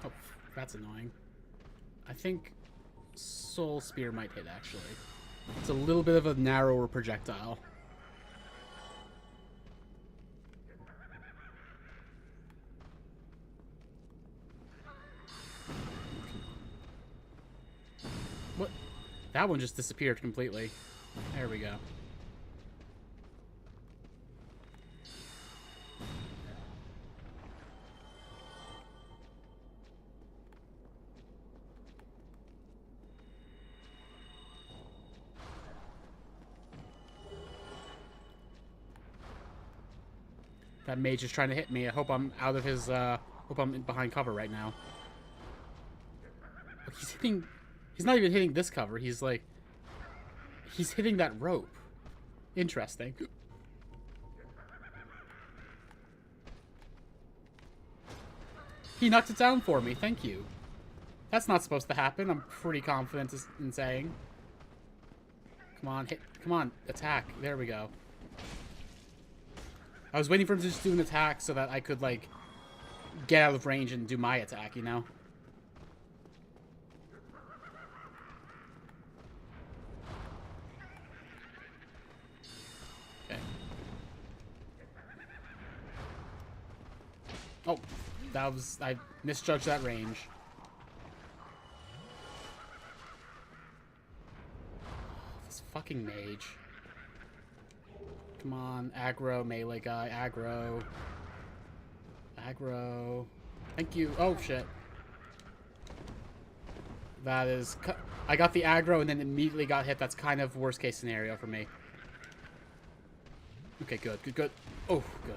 Oh, that's annoying. I think Soul Spear might hit, actually. It's a little bit of a narrower projectile. What? That one just disappeared completely. There we go. That mage is trying to hit me. I hope I'm out of his, hope I'm behind cover right now. Look, He's not even hitting this cover. He's like... He's hitting that rope. Interesting. He knocked it down for me. Thank you. That's not supposed to happen. I'm pretty confident in saying. Come on, hit. Come on, attack. There we go. I was waiting for him to just do an attack so that I could, like, get out of range and do my attack, you know? Okay. Oh, that was... I misjudged that range. This fucking mage. Come on, aggro, melee guy, aggro. Aggro. Thank you. Oh, shit. That is... I got the aggro and then immediately got hit. That's kind of worst case scenario for me. Okay, good, good, good. Oh, good.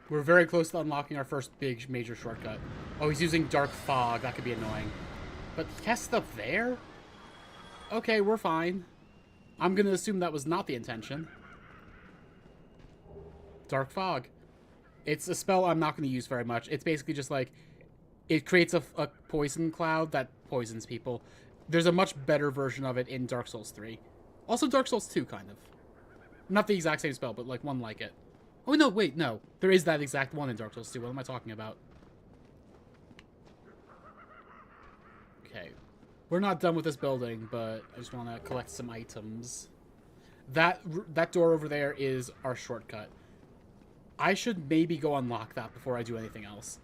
We're very close to unlocking our first big major shortcut. Oh, he's using dark fog. That could be annoying. But test up there? Okay, we're fine. I'm going to assume that was not the intention. Dark fog. It's a spell I'm not going to use very much. It's basically just like... It creates a poison cloud that poisons people. There's a much better version of it in Dark Souls 3. Also Dark Souls 2, kind of. Not the exact same spell, but like one like it. Oh, no, wait, no. There is that exact one in Dark Souls 2. What am I talking about? Okay. We're not done with this building, but I just want to collect some items. That door over there is our shortcut. I should maybe go unlock that before I do anything else.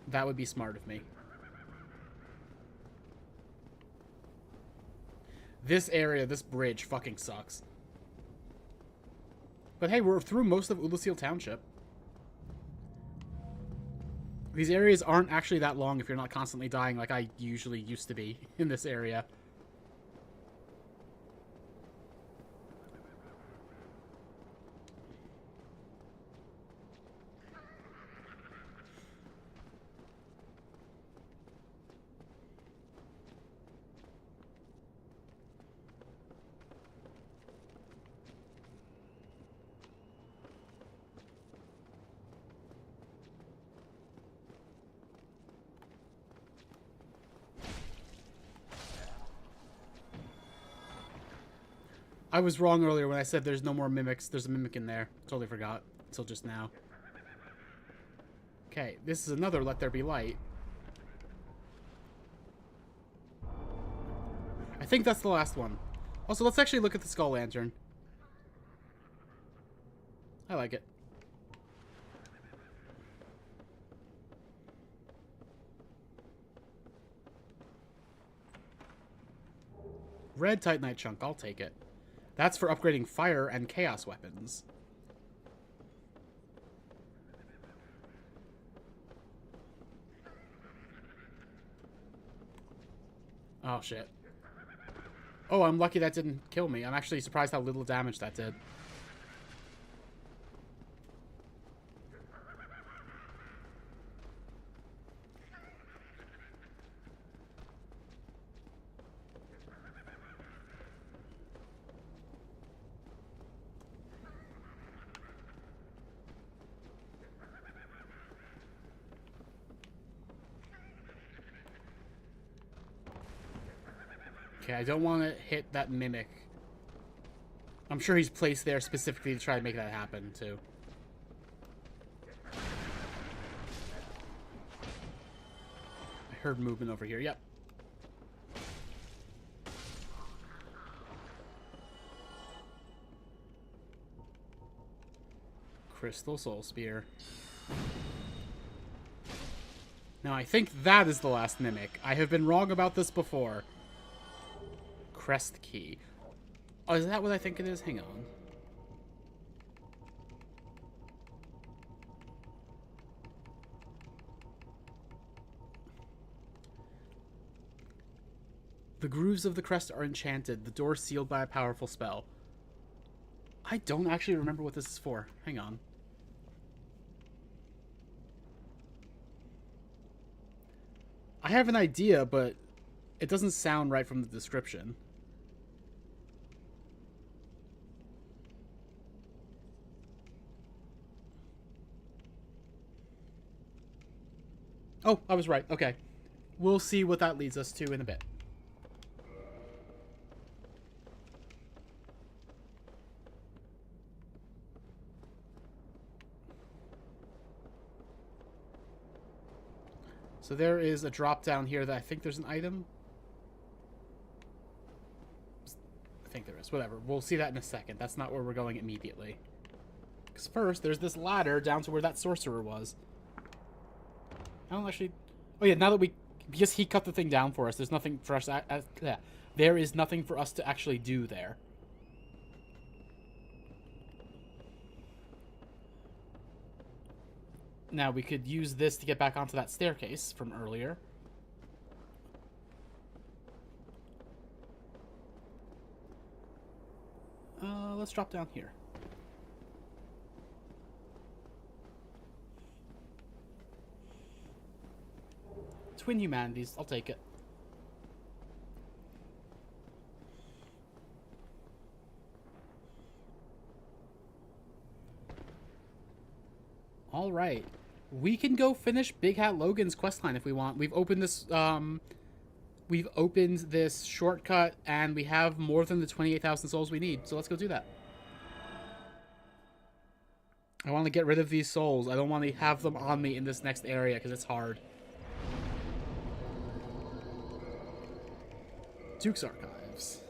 That would be smart of me. This area, this bridge fucking sucks. But hey, we're through most of Ulasil Township. These areas aren't actually that long if you're not constantly dying like I usually used to be in this area. I was wrong earlier when I said there's no more mimics. There's a mimic in there. Totally forgot. Until just now. Okay, this is another Let There Be Light. I think that's the last one. Also, let's actually look at the skull lantern. I like it. Red Titanite chunk. I'll take it. That's for upgrading fire and chaos weapons. Oh, shit. Oh, I'm lucky that didn't kill me. I'm actually surprised how little damage that did. Okay, I don't want to hit that mimic. I'm sure he's placed there specifically to try to make that happen, too. I heard movement over here. Yep. Crystal Soul Spear. Now, I think that is the last mimic. I have been wrong about this before. Crest key. Oh, is that what I think it is? Hang on. The The grooves of the crest are enchanted, the door sealed by a powerful spell. I don't actually remember what this is for. Hang on. I have an idea, but it doesn't sound right from the description. Oh, I was right. Okay. We'll see what that leads us to in a bit. So there is a drop down here that I think there's an item. I think there is. Whatever. We'll see that in a second. That's not where we're going immediately. Because first, there's this ladder down to where that sorcerer was. I don't actually... Oh yeah, now that we... Because he cut the thing down for us, there's nothing for us... There is nothing for us to actually do there. Now, we could use this to get back onto that staircase from earlier. Let's drop down here. Twin humanities. I'll take it. All right. We can go finish Big Hat Logan's questline if we want. We've opened this shortcut and we have more than the 28,000 souls we need. So let's go do that. I want to get rid of these souls. I don't want to have them on me in this next area because it's hard. Duke's Archives.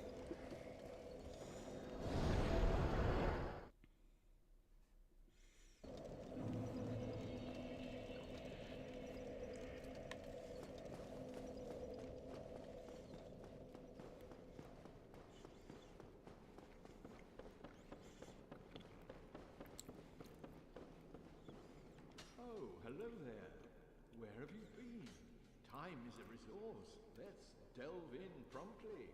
Oh, hello there. Where have you been? Time is a resource. Let's delve in promptly.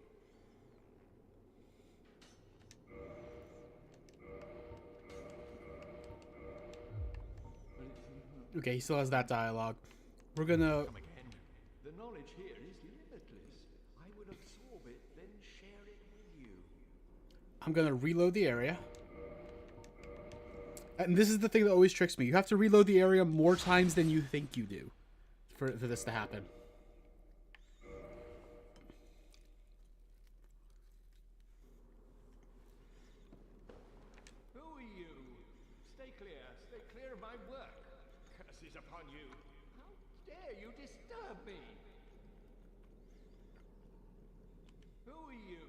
Okay, he still has that dialogue. We're gonna... Come again. The knowledge here is limitless. I would absorb it, then share it with you. I'm gonna reload the area. And this is the thing that always tricks me. You have to reload the area more times than you think you do for this to happen. Who are you? Stay clear of my work. Curses upon you. How dare you disturb me? Who are you?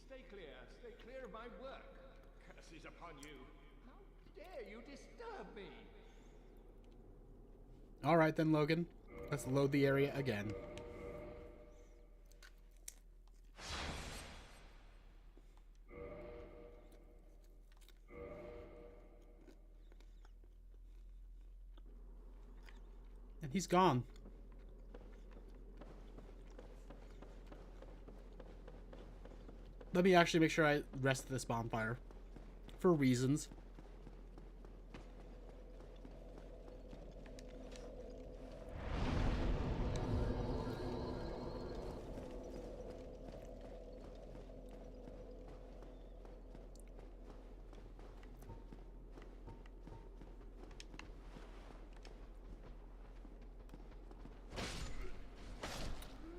Stay clear of my work. Curses upon you. How dare you disturb me? All right then, Logan. Let's load the area again. And he's gone. Let me actually make sure I rest this bonfire. For reasons.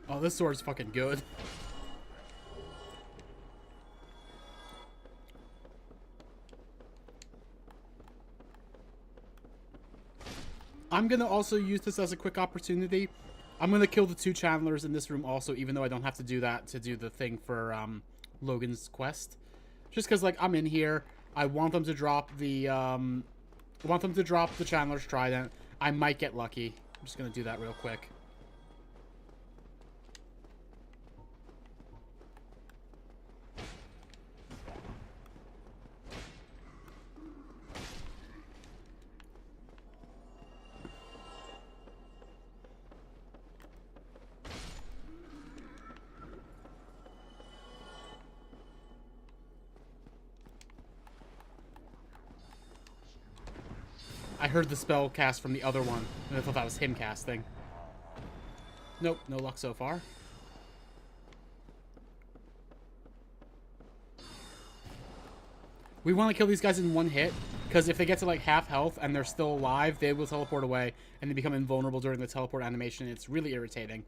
Oh, this sword's fucking good. I'm gonna also use this as a quick opportunity. I'm gonna kill the 2 channelers in this room also, even though I don't have to do that to do the thing for Logan's quest. Just because, like, I'm in here. I want them to drop the channeler's trident. I might get lucky. I'm just gonna do that real quick. I heard the spell cast from the other one, and I thought that was him casting. Nope, no luck so far. We want to kill these guys in one hit, because if they get to like half health and they're still alive, they will teleport away, and they become invulnerable during the teleport animation. It's really irritating.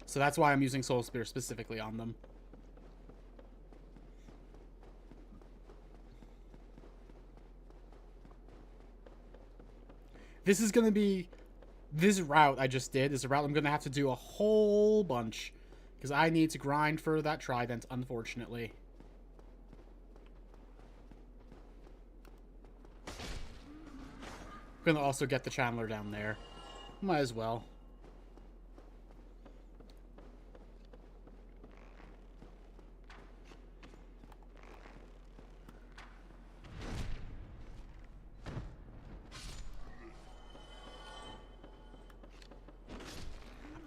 So that's why I'm using Soul Spear specifically on them. This is going to be... This route I just did is a route I'm going to have to do a whole bunch, because I need to grind for that trident, unfortunately. I'm going to also get the Chandler down there. Might as well.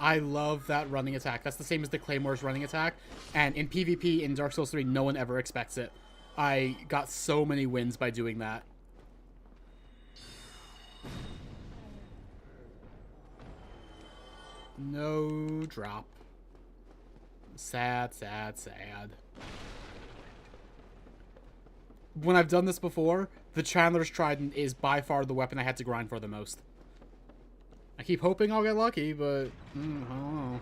I love that running attack. That's the same as the Claymore's running attack. And in PvP in Dark Souls 3, no one ever expects it. I got so many wins by doing that. No drop. Sad, sad, sad. When I've done this before, the Chandler's Trident is by far the weapon I had to grind for the most. I keep hoping I'll get lucky, but I don't know.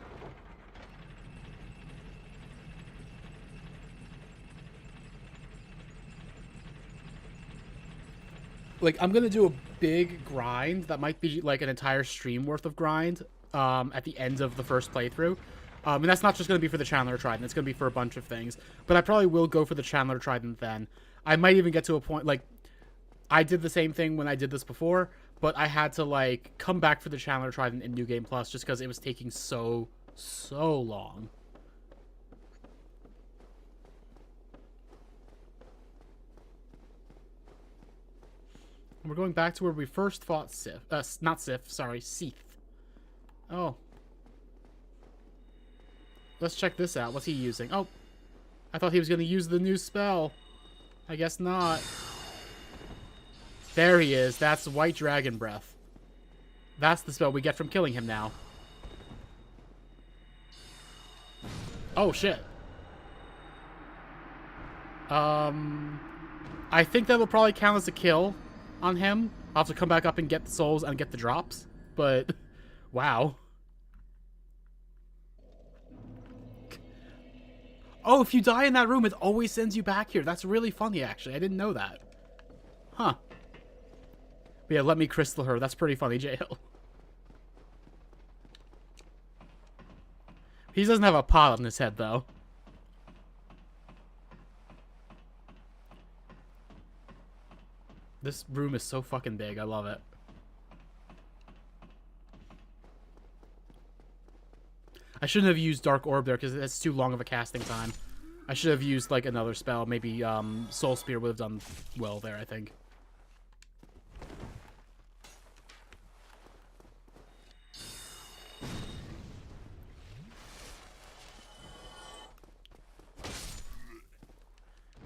Like, I'm gonna do a big grind that might be like an entire stream worth of grind at the end of the first playthrough. And that's not just gonna be for the Chandler Trident, it's gonna be for a bunch of things. But I probably will go for the Chandler Trident then. I might even get to a point, like, I did the same thing when I did this before, but I had to, like, come back for the Chandler Trident in New Game Plus just because it was taking so long. We're going back to where we first fought Sif. Not Sif, sorry, Seath. Oh. Let's check this out. What's he using? Oh. I thought he was going to use the new spell. I guess not. There he is. That's White Dragon Breath. That's the spell we get from killing him now. Oh, shit. I think that will probably count as a kill on him. I'll have to come back up and get the souls and get the drops. But, wow. Oh, if you die in that room, it always sends you back here. That's really funny, actually. I didn't know that. Huh. But yeah, let me crystal her. That's pretty funny, J-Hill. He doesn't have a pot on his head, though. This room is so fucking big. I love it. I shouldn't have used Dark Orb there because it's too long of a casting time. I should have used, like, another spell. Maybe Soul Spear would have done well there, I think.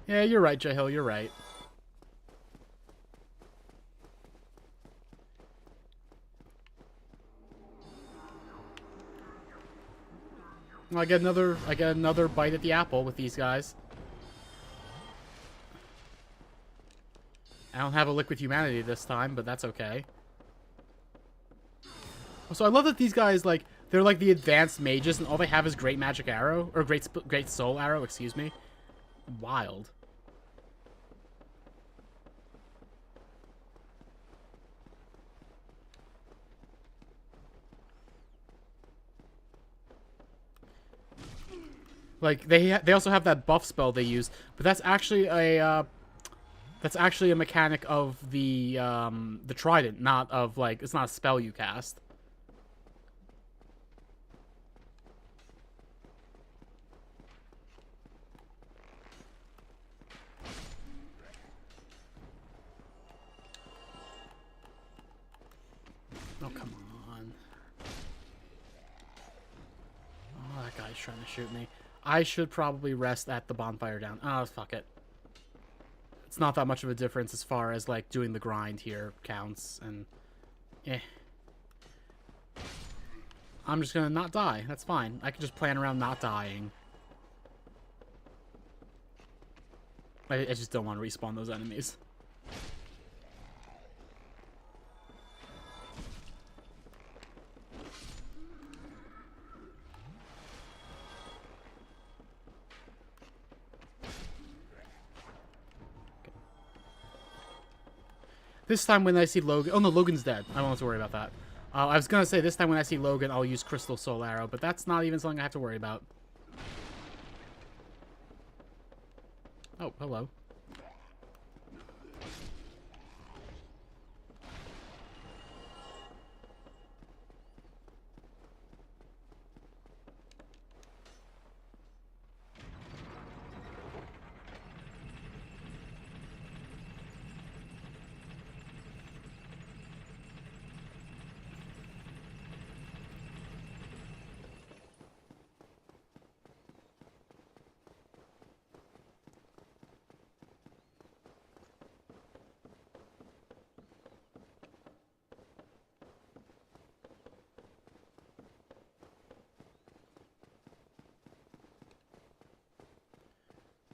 Yeah, you're right, J-Hill. You're right. I get another bite at the apple with these guys. I don't have a liquid humanity this time, but that's okay. So I love that these guys, like, they're like the advanced mages, and all they have is Great Magic Arrow, or Great Soul Arrow, excuse me. Wild. Like, they also have that buff spell they use, but that's actually a mechanic of the trident, not of, like, it's not a spell you cast. Oh, come on. Oh, that guy's trying to shoot me. I should probably rest at the bonfire down. Oh, fuck it. It's not that much of a difference as far as, like, doing the grind here counts, and I'm just gonna not die. That's fine. I can just plan around not dying. I just don't want to respawn those enemies. This time when I see Logan... Oh, no, Logan's dead. I don't have to worry about that. I was going to say, this time when I see Logan, I'll use Crystal Soul Arrow, but that's not even something I have to worry about. Oh, hello.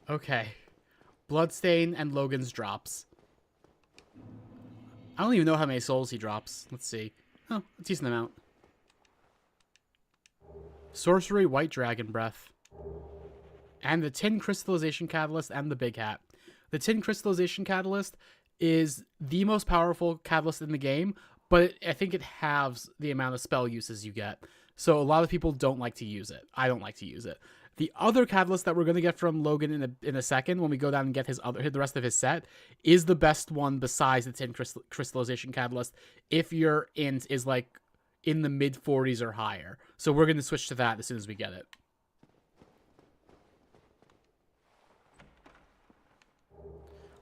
Okay. Bloodstain and Logan's drops. I don't even know how many souls he drops. Let's see. Oh, a decent amount. Sorcery, White Dragon Breath. And the Tin Crystallization Catalyst and the Big Hat. The Tin Crystallization Catalyst is the most powerful catalyst in the game, but I think it halves the amount of spell uses you get. So a lot of people don't like to use it. I don't like to use it. The other catalyst that we're going to get from Logan in a second, when we go down and get the rest of his set, is the best one besides the Tin Crystallization Catalyst if your int is like in the mid 40s or higher. So we're going to switch to that as soon as we get it.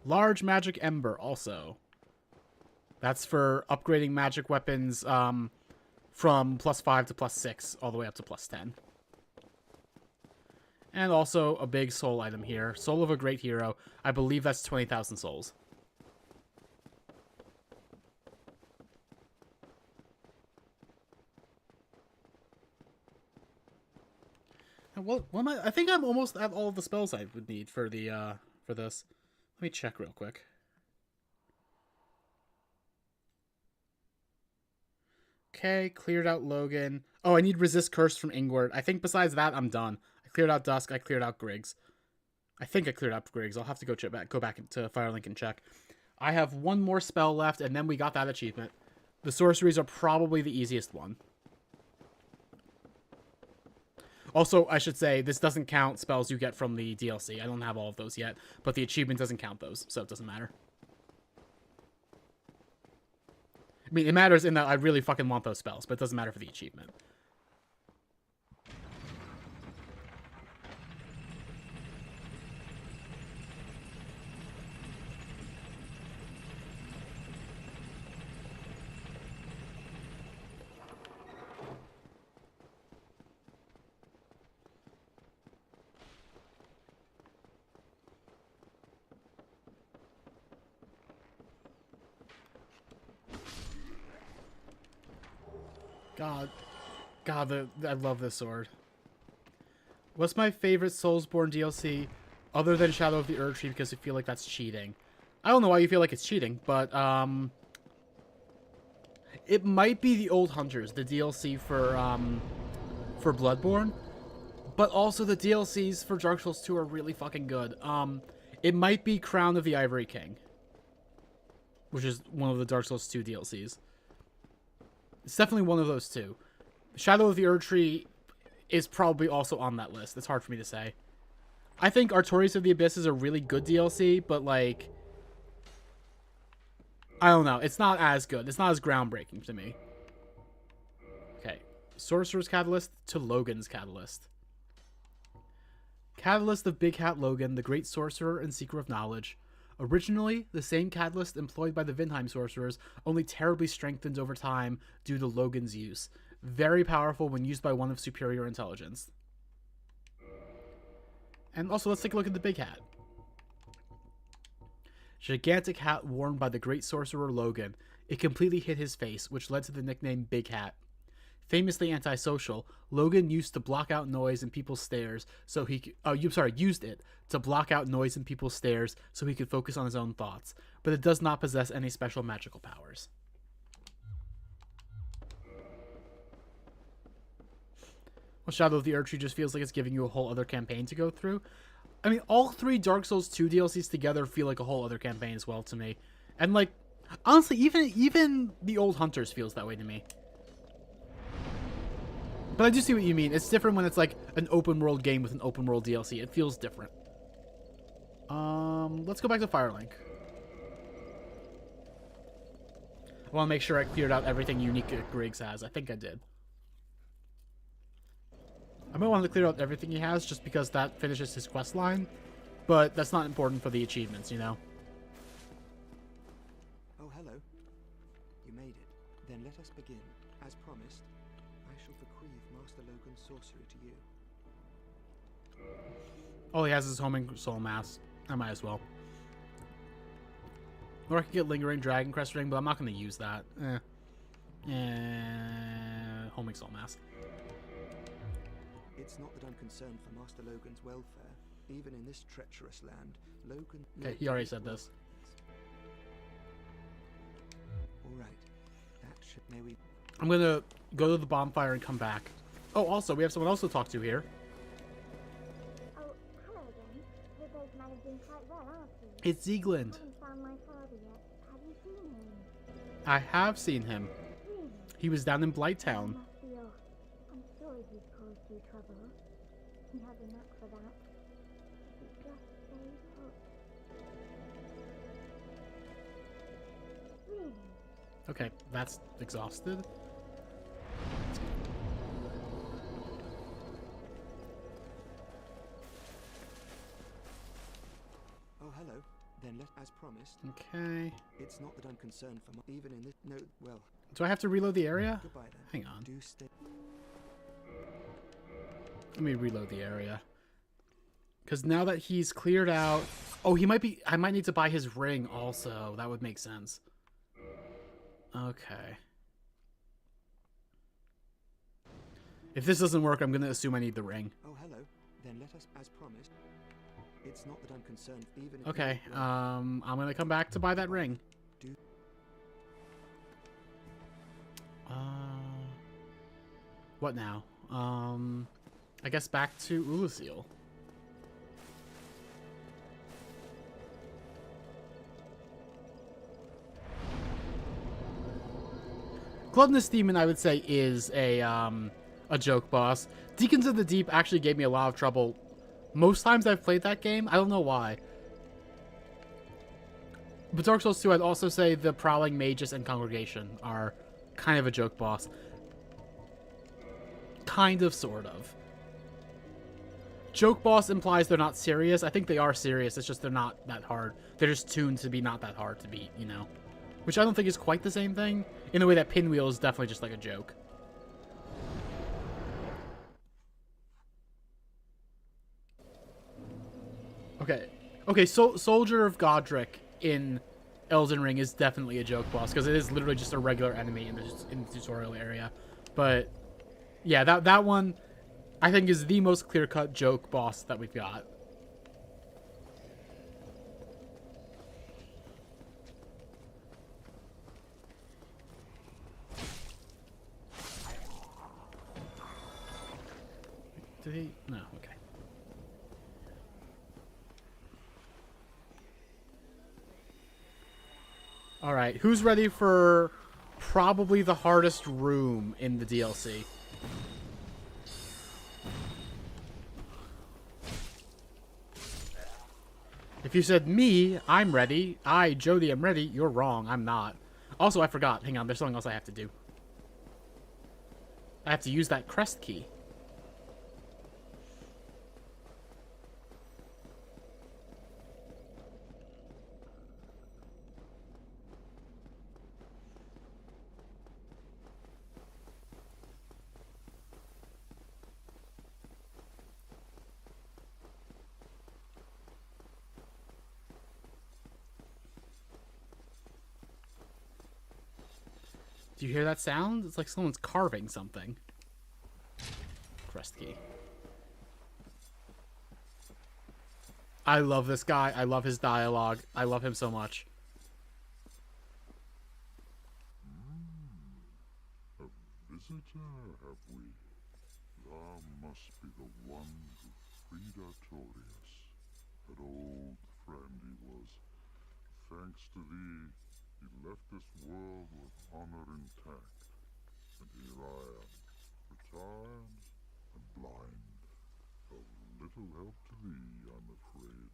Large Magic Ember also. That's for upgrading magic weapons from +5 to +6 all the way up to +10. And also a big soul item here. Soul of a Great Hero. I believe that's 20,000 souls. And what am I think I'm almost at all of the spells I would need for the for this. Let me check real quick. Okay, cleared out Logan. Oh, I need Resist Curse from Ingward. I think besides that, I'm done. I cleared out Dusk. I cleared out Griggs. I think I cleared out Griggs. I'll have to go back to Firelink and check. I have one more spell left, and then we got that achievement. The sorceries are probably the easiest one. Also, I should say, this doesn't count spells you get from the DLC. I don't have all of those yet, but the achievement doesn't count those, so it doesn't matter. I mean, it matters in that I really fucking want those spells, but it doesn't matter for the achievement. God, I love this sword. What's my favorite Soulsborne DLC other than Shadow of the Erdtree, because I feel like that's cheating? I don't know why you feel like it's cheating, but it might be the Old Hunters, the DLC for Bloodborne, but also the DLCs for Dark Souls 2 are really fucking good. It might be Crown of the Ivory King, which is one of the Dark Souls 2 DLCs. It's definitely one of those two. Shadow of the Erdtree is probably also on that list. It's hard for me to say. I think Artorias of the Abyss is a really good DLC, but, like, I don't know. It's not as good. It's not as groundbreaking to me. Okay. Sorcerer's Catalyst to Logan's Catalyst. Catalyst of Big Hat Logan, the Great Sorcerer and Seeker of Knowledge. Originally, the same catalyst employed by the Vinheim sorcerers, only terribly strengthened over time due to Logan's use. Very powerful when used by one of superior intelligence. And also, let's take a look at the Big Hat. gigantic hat worn by the great sorcerer Logan. It completely hid his face, which led to the nickname Big Hat. Famously antisocial, Logan used to block out noise and people's stares so he could, used it to block out noise and people's stares so he could focus on his own thoughts, but it does not possess any special magical powers. Well, Shadow of the Erdtree just feels like it's giving you a whole other campaign to go through. I mean, all 3 Dark Souls 2 DLCs together feel like a whole other campaign as well to me. And like, honestly, even the Old Hunters feels that way to me. But I do see what you mean. It's different when it's like an open world game with an open world DLC. It feels different. Let's go back to Firelink. I want to make sure I cleared out everything unique Griggs has. I think I did. I might want to clear out everything he has just because that finishes his quest line. But that's not important for the achievements, you know? Oh, hello. You made it. Then let us begin. As promised, I shall bequeath Master Logan's sorcery to you. Oh, he has his homing soul mass. I might as well. Or I could get Lingering Dragon Crest Ring, but I'm not going to use that. Homing soul mass. It's not that I'm concerned for Master Logan's welfare. Even in this treacherous land, Logan... Okay, he already said this. Alright. That should... May we... I'm going to go to the bonfire and come back. Oh, also, we have someone else to talk to here. Oh, hello again. You're both managing quite well, aren't you? It's Ziegland. I haven't found my father yet. Have you seen him? I have seen him. Really? He was down in Blighttown. He must be off. I'm sorry he's caused you trouble. He has a knack for that. But just stay put. Really? Okay, that's exhausted. Oh, hello. Then let... As promised... Okay. It's not that I'm concerned for... Even in this... No, well... Do I have to reload the area? Goodbye then. Hang on. Do stay... Let me reload the area. Because now that he's cleared out... Oh, he might be... I might need to buy his ring also. That would make sense. Okay. If this doesn't work, I'm going to assume I need the ring. Oh, hello. Then let us... As promised... It's not that I'm concerned... Even if... Okay, I'm going to come back to buy that ring. Do... What now? I guess back to Ulasil. Gluttonous Demon, I would say, is a joke boss. Deacons of the Deep actually gave me a lot of trouble most times I've played that game. I don't know why. But Dark Souls 2, I'd also say the Prowling Mages and Congregation are kind of a joke boss. Kind of, sort of. Joke boss implies they're not serious. I think they are serious. It's just they're not that hard. They're just tuned to be not that hard to beat, you know? Which I don't think is quite the same thing. In the way that Pinwheel is definitely just like a joke. Okay, so Soldier of Godric in Elden Ring is definitely a joke boss, because it is literally just a regular enemy in the tutorial area. But, yeah, that one, I think, is the most clear-cut joke boss that we've got. Did he? No, okay. Alright, who's ready for probably the hardest room in the DLC? If you said me, I'm ready. I, Jodi, am ready. You're wrong. I'm not. Also, I forgot. Hang on, there's something else I have to do. I have to use that crest key. Do you hear that sound? It's like someone's carving something. Press the key. I love this guy. I love his dialogue. I love him so much. A visitor, have we? Thou must be the one who freed Artorius. An old friend he was. Thanks to thee, he left this world with honor intact. And here I am, retired and blind. Of little help to thee, I'm afraid.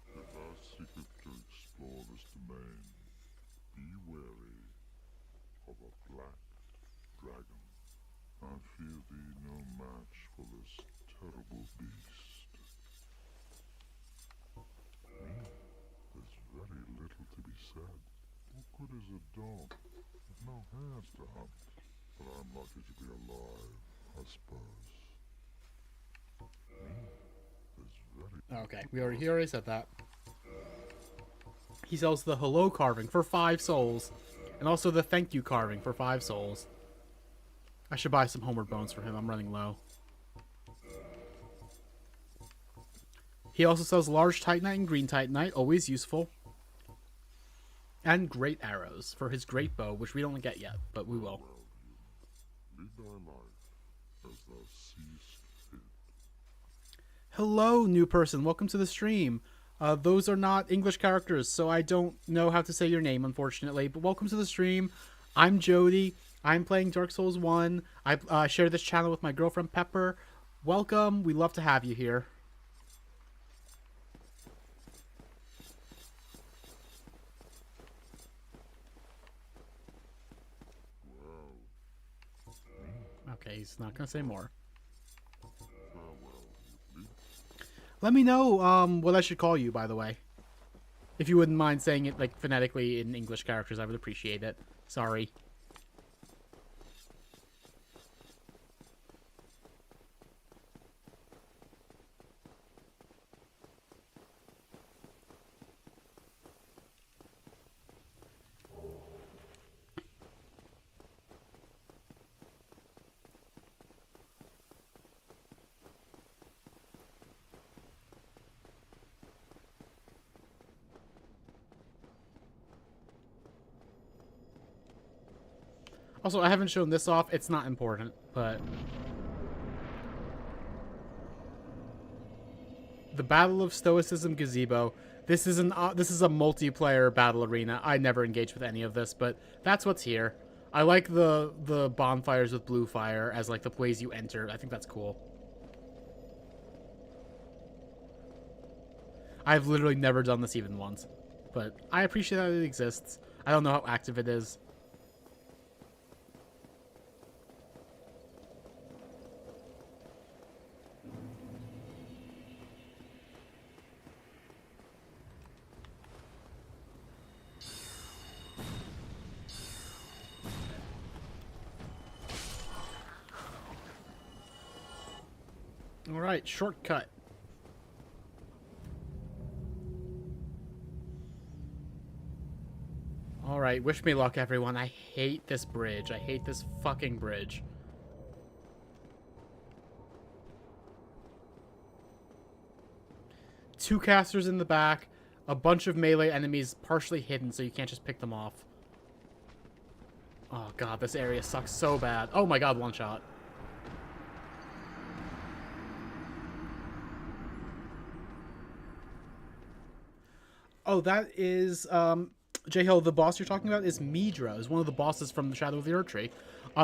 If thou seekest to explore this domain, be wary of a black dragon. I fear thee no match for this terrible beast. There's very little to be said. What good is a dog with no hairs to hunt? But I'm lucky to be alive, I suppose. Okay, he already said that. He sells the hello carving for 5 souls. And also the thank you carving for 5 souls. I should buy some homeward bones for him. I'm running low. He also sells large titanite and green titanite, always useful. And great arrows for his great bow, which we don't get yet, but we will. Lead thy life as thou seest fit. Hello, new person. Welcome to the stream. Those are not English characters, so I don't know how to say your name, unfortunately. But welcome to the stream. I'm Jodi. I'm playing Dark Souls 1. I share this channel with my girlfriend, Pepper. Welcome. We love to have you here. Okay, he's not going to say more. Let me know what I should call you, by the way. If you wouldn't mind saying it like phonetically in English characters, I would appreciate it. Sorry. Also, I haven't shown this off. It's not important, but the Battle of Stoicism Gazebo. This is a multiplayer battle arena. I never engage with any of this, but that's what's here. I like the bonfires with blue fire as like the ways you enter. I think that's cool. I've literally never done this even once, but I appreciate that it exists. I don't know how active it is. Alright, shortcut. Alright, wish me luck, everyone. I hate this bridge. I hate this fucking bridge. Two casters in the back, a bunch of melee enemies partially hidden so you can't just pick them off. Oh god, this area sucks so bad. Oh my god, one shot. Oh, that is, J-Hill, the boss you're talking about is Midra, is one of the bosses from the Shadow of the Erdtree.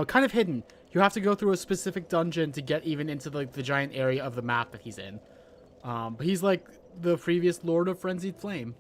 Kind of hidden. You have to go through a specific dungeon to get even into the giant area of the map that he's in. But he's like the previous Lord of Frenzied Flame.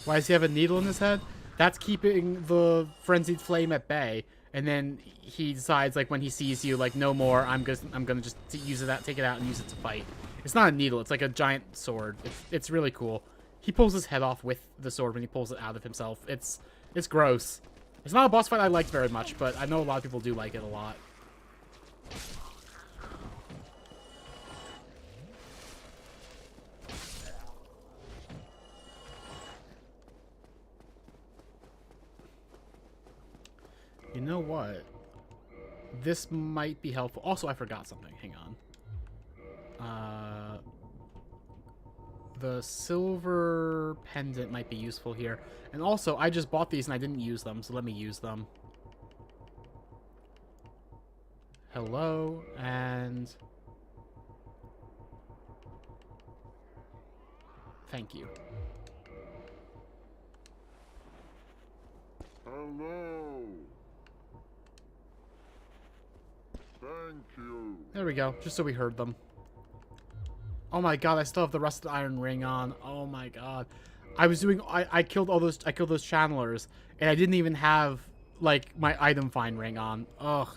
Why does he have a needle in his head? That's keeping the Frenzied Flame at bay. And then he decides, like, when he sees you, like, no more, I'm gonna just use that, take it out and use it to fight. It's not a needle, it's like a giant sword. It's really cool. He pulls his head off with the sword when he pulls it out of himself. It's gross. It's not a boss fight I liked very much, but I know a lot of people do like it a lot. You know what? This might be helpful. Also, I forgot something. Hang on. The silver pendant might be useful here. And also, I just bought these and I didn't use them, so let me use them. Hello, and... thank you. Hello. Thank you. There we go, just so we heard them. Oh my god, I still have the rusted iron ring on. Oh my god. I killed those channelers, and I didn't even have, like, my item find ring on. Ugh.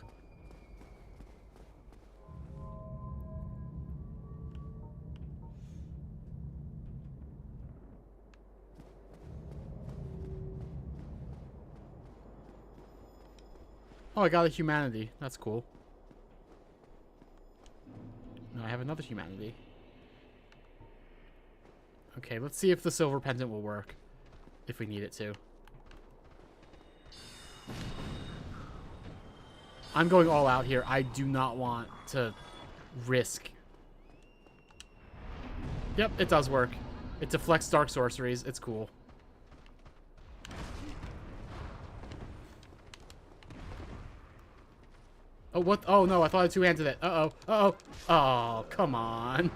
Oh, I got a humanity. That's cool. No, I have another humanity. Okay, let's see if the silver pendant will work. If we need it to. I'm going all out here. I do not want to risk. Yep, it does work. It deflects dark sorceries. It's cool. Oh, what? Oh, no, I thought I two-handed it. Uh-oh. Uh-oh. Oh, come on.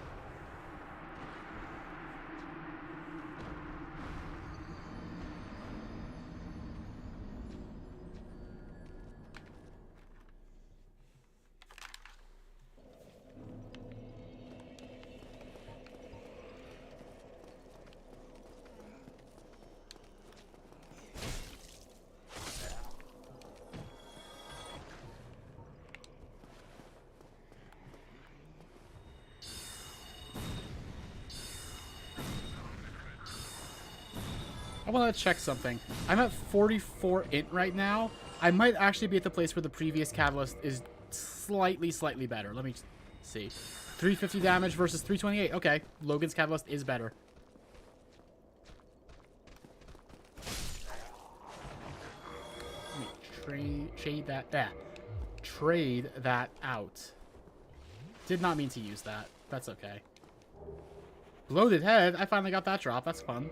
I want to check something. I'm at 44 int right now. I might actually be at the place where the previous catalyst is slightly better. Let me see. 350 damage versus 328. Okay, Logan's catalyst is better. Let me trade that out. Did not mean to use that. That's okay. Bloated head. I finally got that drop. That's fun.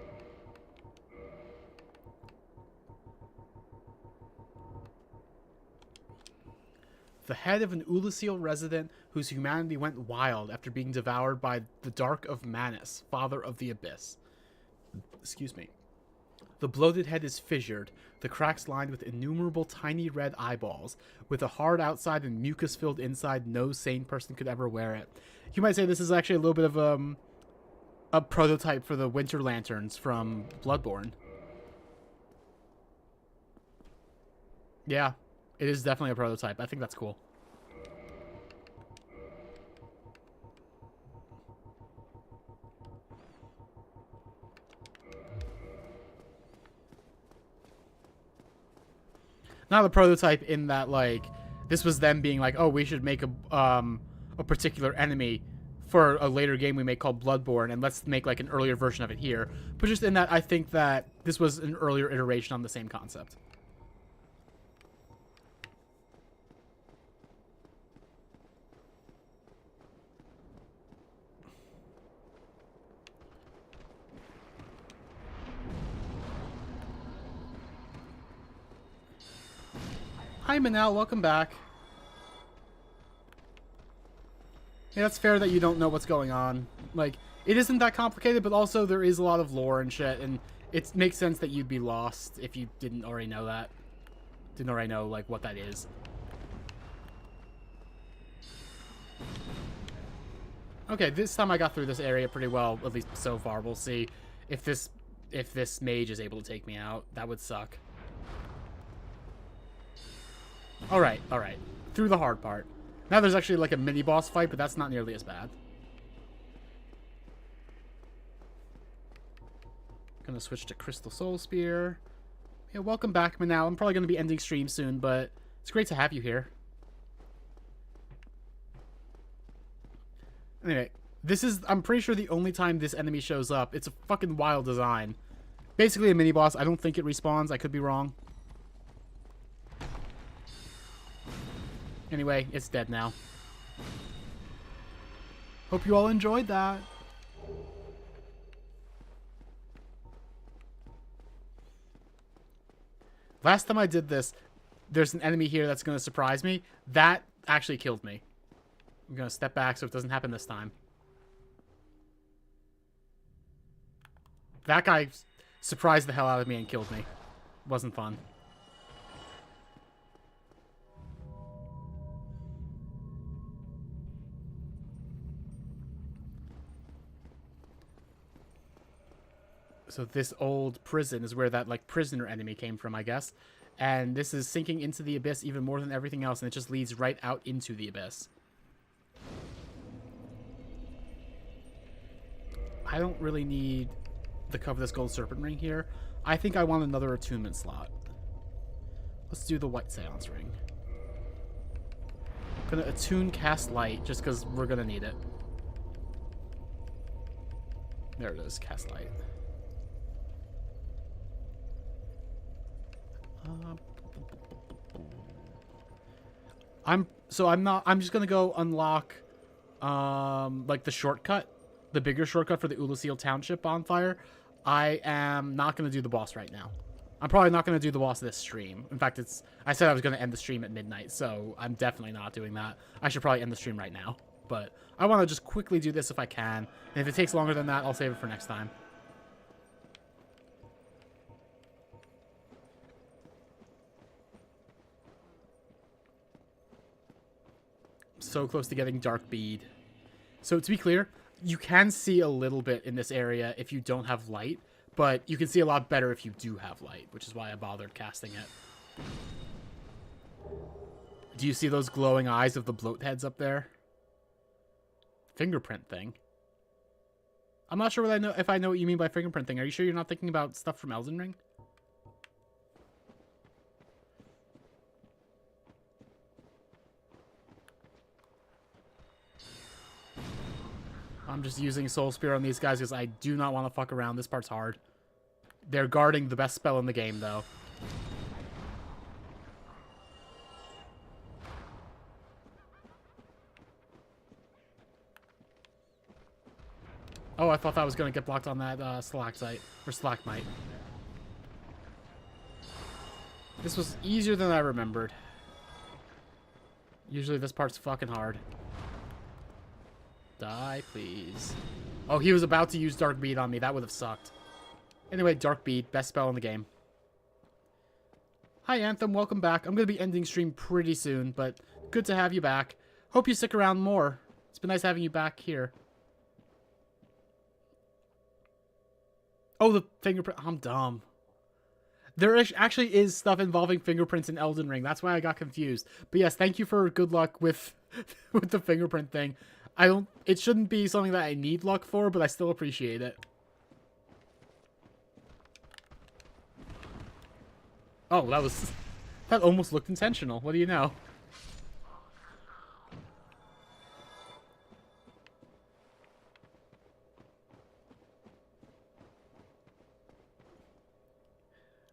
The head of an Ulasil resident whose humanity went wild after being devoured by the Dark of Manus, father of the Abyss. Excuse me. The bloated head is fissured, the cracks lined with innumerable tiny red eyeballs. With a hard outside and mucus-filled inside, no sane person could ever wear it. You might say this is actually a little bit of a prototype for the winter lanterns from Bloodborne. Yeah. It is definitely a prototype. I think that's cool. Not a prototype in that, like, this was them being like, oh, we should make a particular enemy for a later game we make called Bloodborne, and let's make, like, an earlier version of it here. But just in that, I think that this was an earlier iteration on the same concept. Hi, Manel. Welcome back. Yeah, that's fair that you don't know what's going on. Like, it isn't that complicated, but also there is a lot of lore and shit, and it makes sense that you'd be lost if you didn't already know that. Didn't already know, like, what that is. Okay, this time I got through this area pretty well, at least so far. We'll see if this mage is able to take me out. That would suck. Alright. Through the hard part. Now there's actually like a mini-boss fight, but that's not nearly as bad. Gonna switch to Crystal Soul Spear. Yeah, welcome back, Manal. I'm probably gonna be ending stream soon, but it's great to have you here. Anyway, this is, I'm pretty sure, the only time this enemy shows up. It's a fucking wild design. Basically a mini-boss. I don't think it respawns. I could be wrong. Anyway, it's dead now. Hope you all enjoyed that. Last time I did this, there's an enemy here that's going to surprise me. That actually killed me. I'm going to step back so it doesn't happen this time. That guy surprised the hell out of me and killed me. Wasn't fun. So this old prison is where that, like, prisoner enemy came from, I guess. And this is sinking into the abyss even more than everything else, and it just leads right out into the abyss. I don't really need the cover this gold serpent ring here. I think I want another attunement slot. Let's do the white seance ring. I'm gonna attune cast light just because we're gonna need it. There it is, cast light. I'm just gonna go unlock like the shortcut, the bigger shortcut for the Ulasil Township bonfire. I am not gonna do the boss right now. I'm probably not gonna do the boss this stream. In fact, I said I was gonna end the stream at midnight, so I'm definitely not doing that. I should probably end the stream right now. But I want to just quickly do this if I can. And if it takes longer than that, I'll save it for next time. So close to getting dark bead. So to be clear, you can see a little bit in this area if you don't have light, but you can see a lot better if you do have light, which is why I bothered casting it. Do you see those glowing eyes of the bloat heads up there? Fingerprint thing. I'm not sure if I know what you mean by fingerprint thing. Are you sure you're not thinking about stuff from Elden Ring? I'm just using Soul Spear on these guys because I do not want to fuck around. This part's hard. They're guarding the best spell in the game, though. Oh, I thought that was going to get blocked on that stalactite, or stalagmite. This was easier than I remembered. Usually this part's fucking hard. Die, please. Oh, he was about to use Dark Bead on me. That would have sucked. Anyway, Dark Bead, best spell in the game. Hi, Anthem. Welcome back. I'm going to be ending stream pretty soon, but good to have you back. Hope you stick around more. It's been nice having you back here. Oh, the fingerprint. I'm dumb. There actually is stuff involving fingerprints in Elden Ring. That's why I got confused. But yes, thank you for good luck with with the fingerprint thing. It shouldn't be something that I need luck for, but I still appreciate it. Oh, that almost looked intentional. What do you know?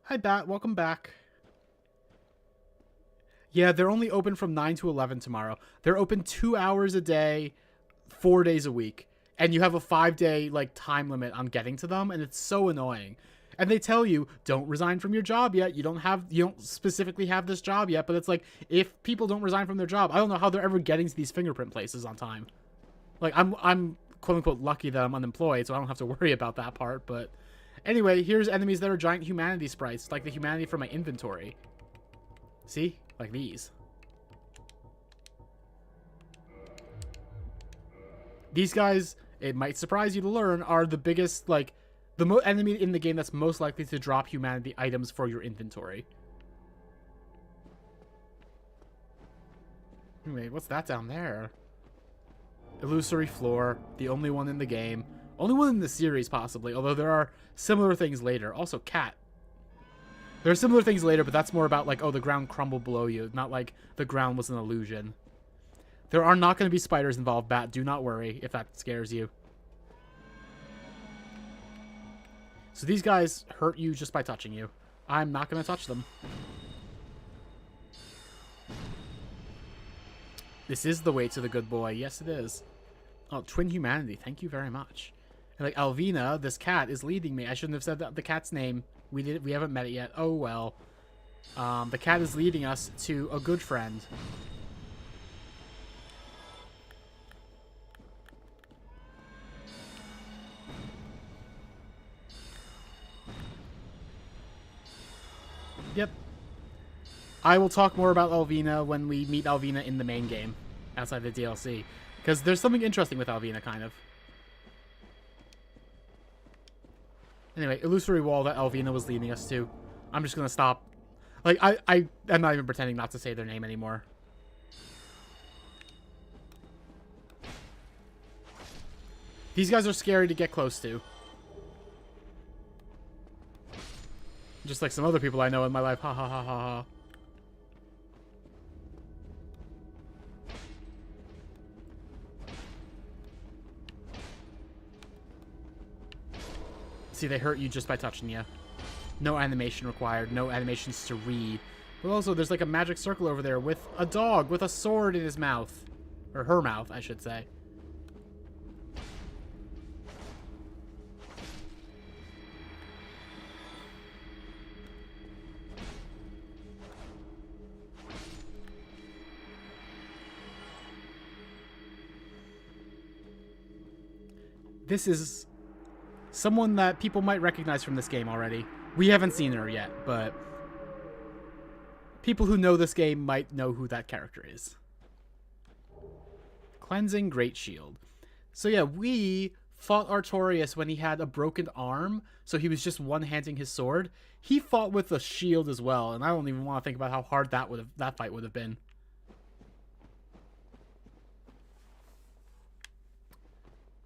Hi, Bat. Welcome back. Yeah, they're only open from 9 to 11 tomorrow. They're open 2 hours a day, 4 days a week. And you have a 5-day, like, time limit on getting to them, and it's so annoying. And they tell you, don't resign from your job yet. You don't specifically have this job yet, but it's like, if people don't resign from their job, I don't know how they're ever getting to these fingerprint places on time. Like, I'm quote-unquote lucky that I'm unemployed, so I don't have to worry about that part, but... Anyway, here's enemies that are giant humanity sprites, like the humanity from my inventory. See? Like these. These guys, it might surprise you to learn, are the biggest, like, the enemy in the game that's most likely to drop humanity items for your inventory. Wait, what's that down there? Illusory floor, the only one in the game. Only one in the series, possibly, although there are similar things later. Also, cat. There are similar things later, but that's more about, like, oh, the ground crumbled below you, not like the ground was an illusion. There are not going to be spiders involved, Bat. Do not worry if that scares you. So these guys hurt you just by touching you. I'm not going to touch them. This is the way to the good boy. Yes, it is. Oh, twin humanity. Thank you very much. And like Alvina, this cat is leading me. I shouldn't have said the cat's name. We haven't met it yet. Oh well. The cat is leading us to a good friend. Yep. I will talk more about Alvina when we meet Alvina in the main game, outside the DLC. Because there's something interesting with Alvina, kind of. Anyway, illusory wall that Alvina was leading us to. I'm just going to stop. Like, I'm not even pretending not to say their name anymore. These guys are scary to get close to. Just like some other people I know in my life. Ha ha ha ha ha. See, they hurt you just by touching you. No animation required. No animations to read. But also, there's like a magic circle over there with a dog with a sword in his mouth. Or her mouth, I should say. This is someone that people might recognize from this game already. We haven't seen her yet, but people who know this game might know who that character is. Cleansing Great Shield. So yeah, we fought Artorias when he had a broken arm, so he was just one-handing his sword. He fought with a shield as well, and I don't even want to think about how hard that fight would have been.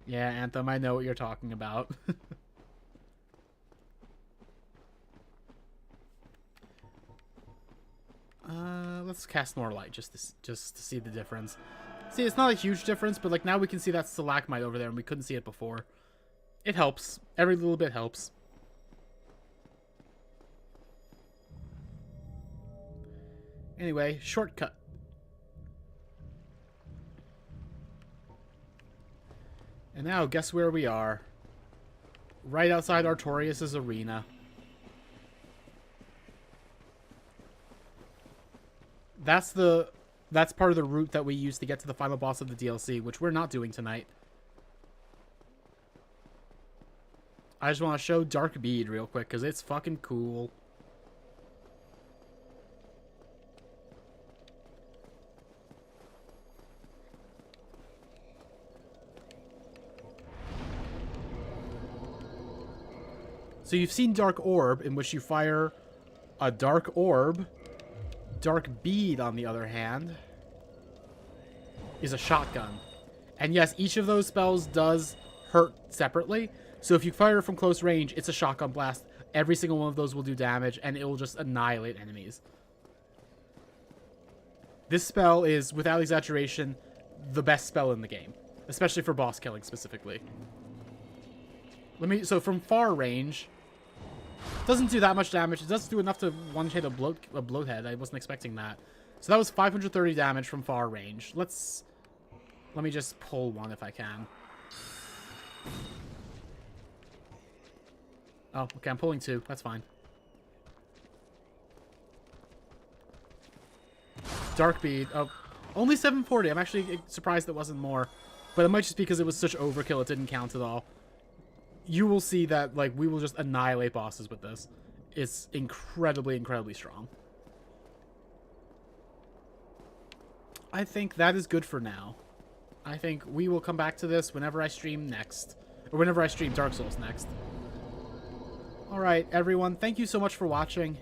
Yeah, Anthem, I know what you're talking about. Let's cast more light just to see the difference. See, it's not a huge difference, but like now we can see that stalagmite over there, and we couldn't see it before. It helps. Every little bit helps. Anyway, shortcut. And now, guess where we are? Right outside Artorias' arena. That's part of the route that we use to get to the final boss of the DLC, which we're not doing tonight. I just want to show Dark Bead real quick, because it's fucking cool. So you've seen Dark Orb, in which you fire a Dark Orb. Dark Bead, on the other hand, is a shotgun. And yes, each of those spells does hurt separately. So if you fire from close range, it's a shotgun blast. Every single one of those will do damage, and it will just annihilate enemies. This spell is, without exaggeration, the best spell in the game. Especially for boss killing, specifically. So from far range, doesn't do that much damage. It does do enough to one-hit a bloathead. I wasn't expecting that. So that was 530 damage from far range. Let me just pull one if I can. Oh, okay, I'm pulling two. That's fine. Dark Bead. Oh, only 740. I'm actually surprised it wasn't more. But it might just be because it was such overkill it didn't count at all. You will see that, like, we will just annihilate bosses with this. It's incredibly, incredibly strong. I think that is good for now. I think we will come back to this whenever I stream next. Or whenever I stream Dark Souls next. Alright, everyone. Thank you so much for watching.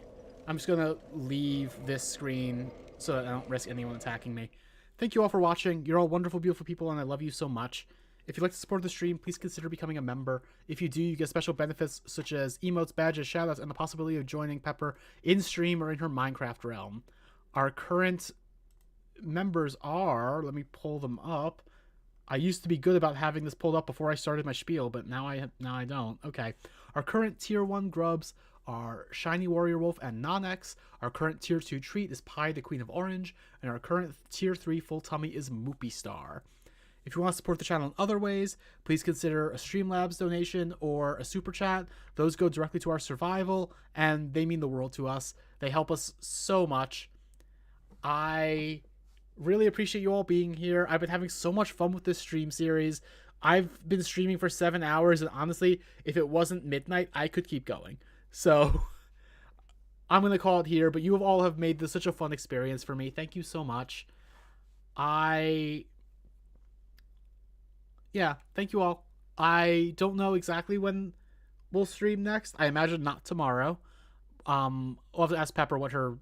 I'm just going to leave this screen so that I don't risk anyone attacking me. Thank you all for watching. You're all wonderful, beautiful people, and I love you so much. If you'd like to support the stream, please consider becoming a member. If you do, you get special benefits such as emotes, badges, shoutouts, and the possibility of joining Pepper in stream or in her Minecraft realm. Our current members are, let me pull them up. I used to be good about having this pulled up before I started my spiel, but now I don't. Okay. Our current tier 1 grubs are Shiny Warrior Wolf and Nonex. Our current tier 2 treat is Pie the Queen of Orange, and our current tier 3 full tummy is Moopy Star. If you want to support the channel in other ways, please consider a Streamlabs donation or a super chat. Those go directly to our survival, and they mean the world to us. They help us so much. I really appreciate you all being here. I've been having so much fun with this stream series. I've been streaming for 7 hours, and honestly, if it wasn't midnight, I could keep going. So I'm going to call it here, but you all have made this such a fun experience for me. Thank you so much. Yeah, thank you all. I don't know exactly when we'll stream next. I imagine not tomorrow. I'll have to ask Pepper what her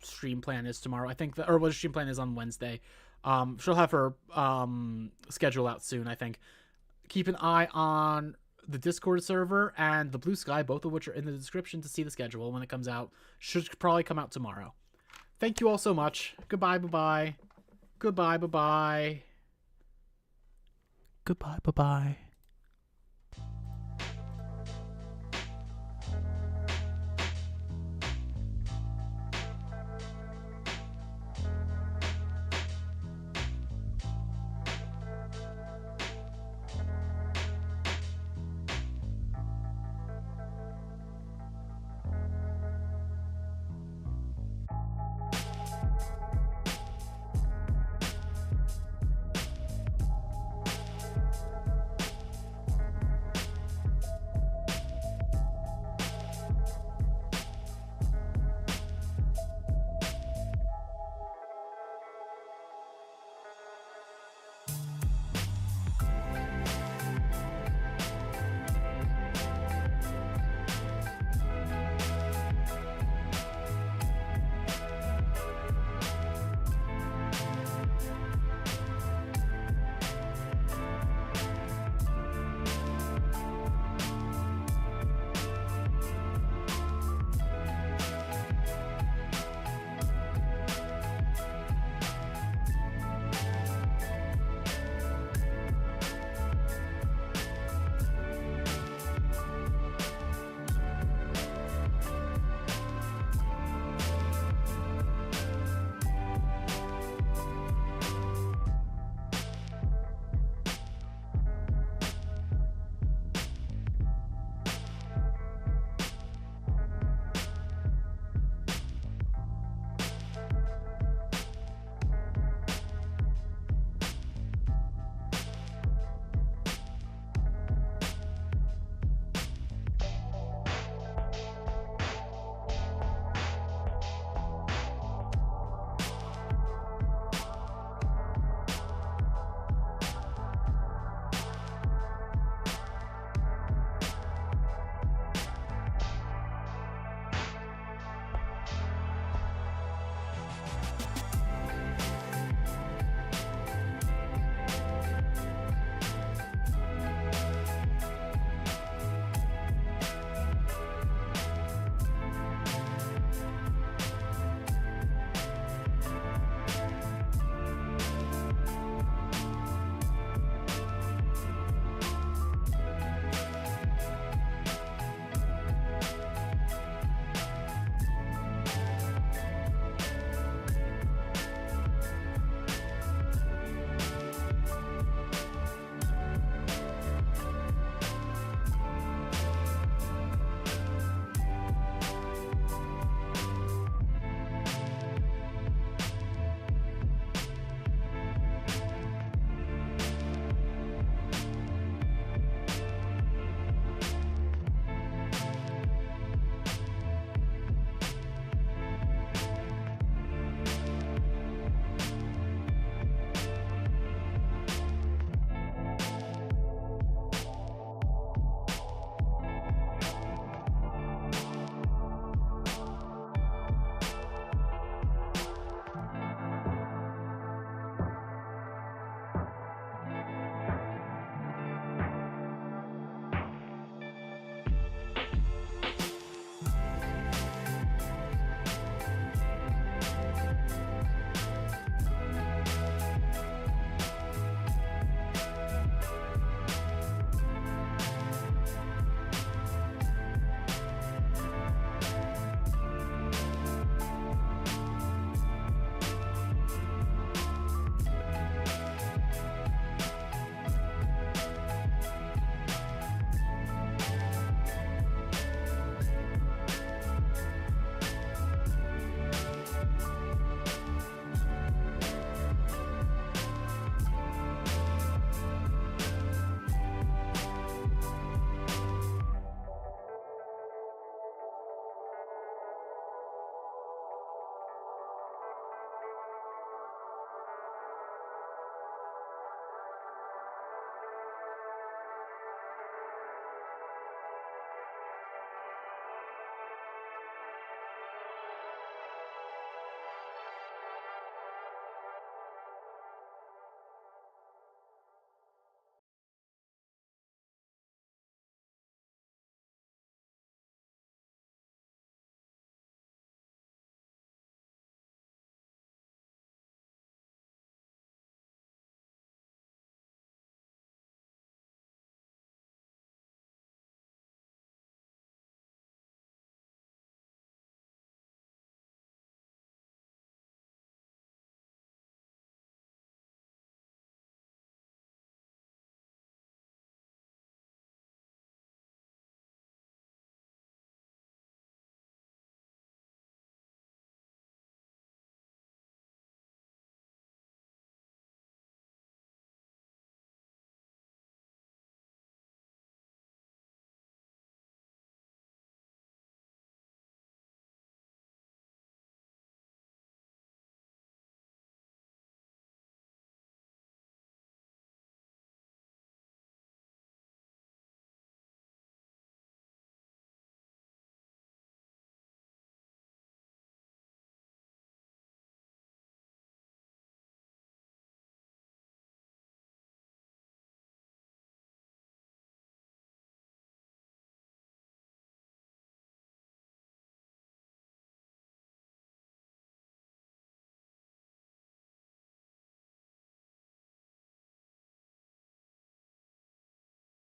stream plan is tomorrow. I think or what her stream plan is on Wednesday. She'll have her schedule out soon, I think. Keep an eye on the Discord server and the Blue Sky, both of which are in the description, to see the schedule when it comes out. Should probably come out tomorrow. Thank you all so much. Goodbye, bye-bye. Goodbye, bye-bye. Goodbye, bye-bye.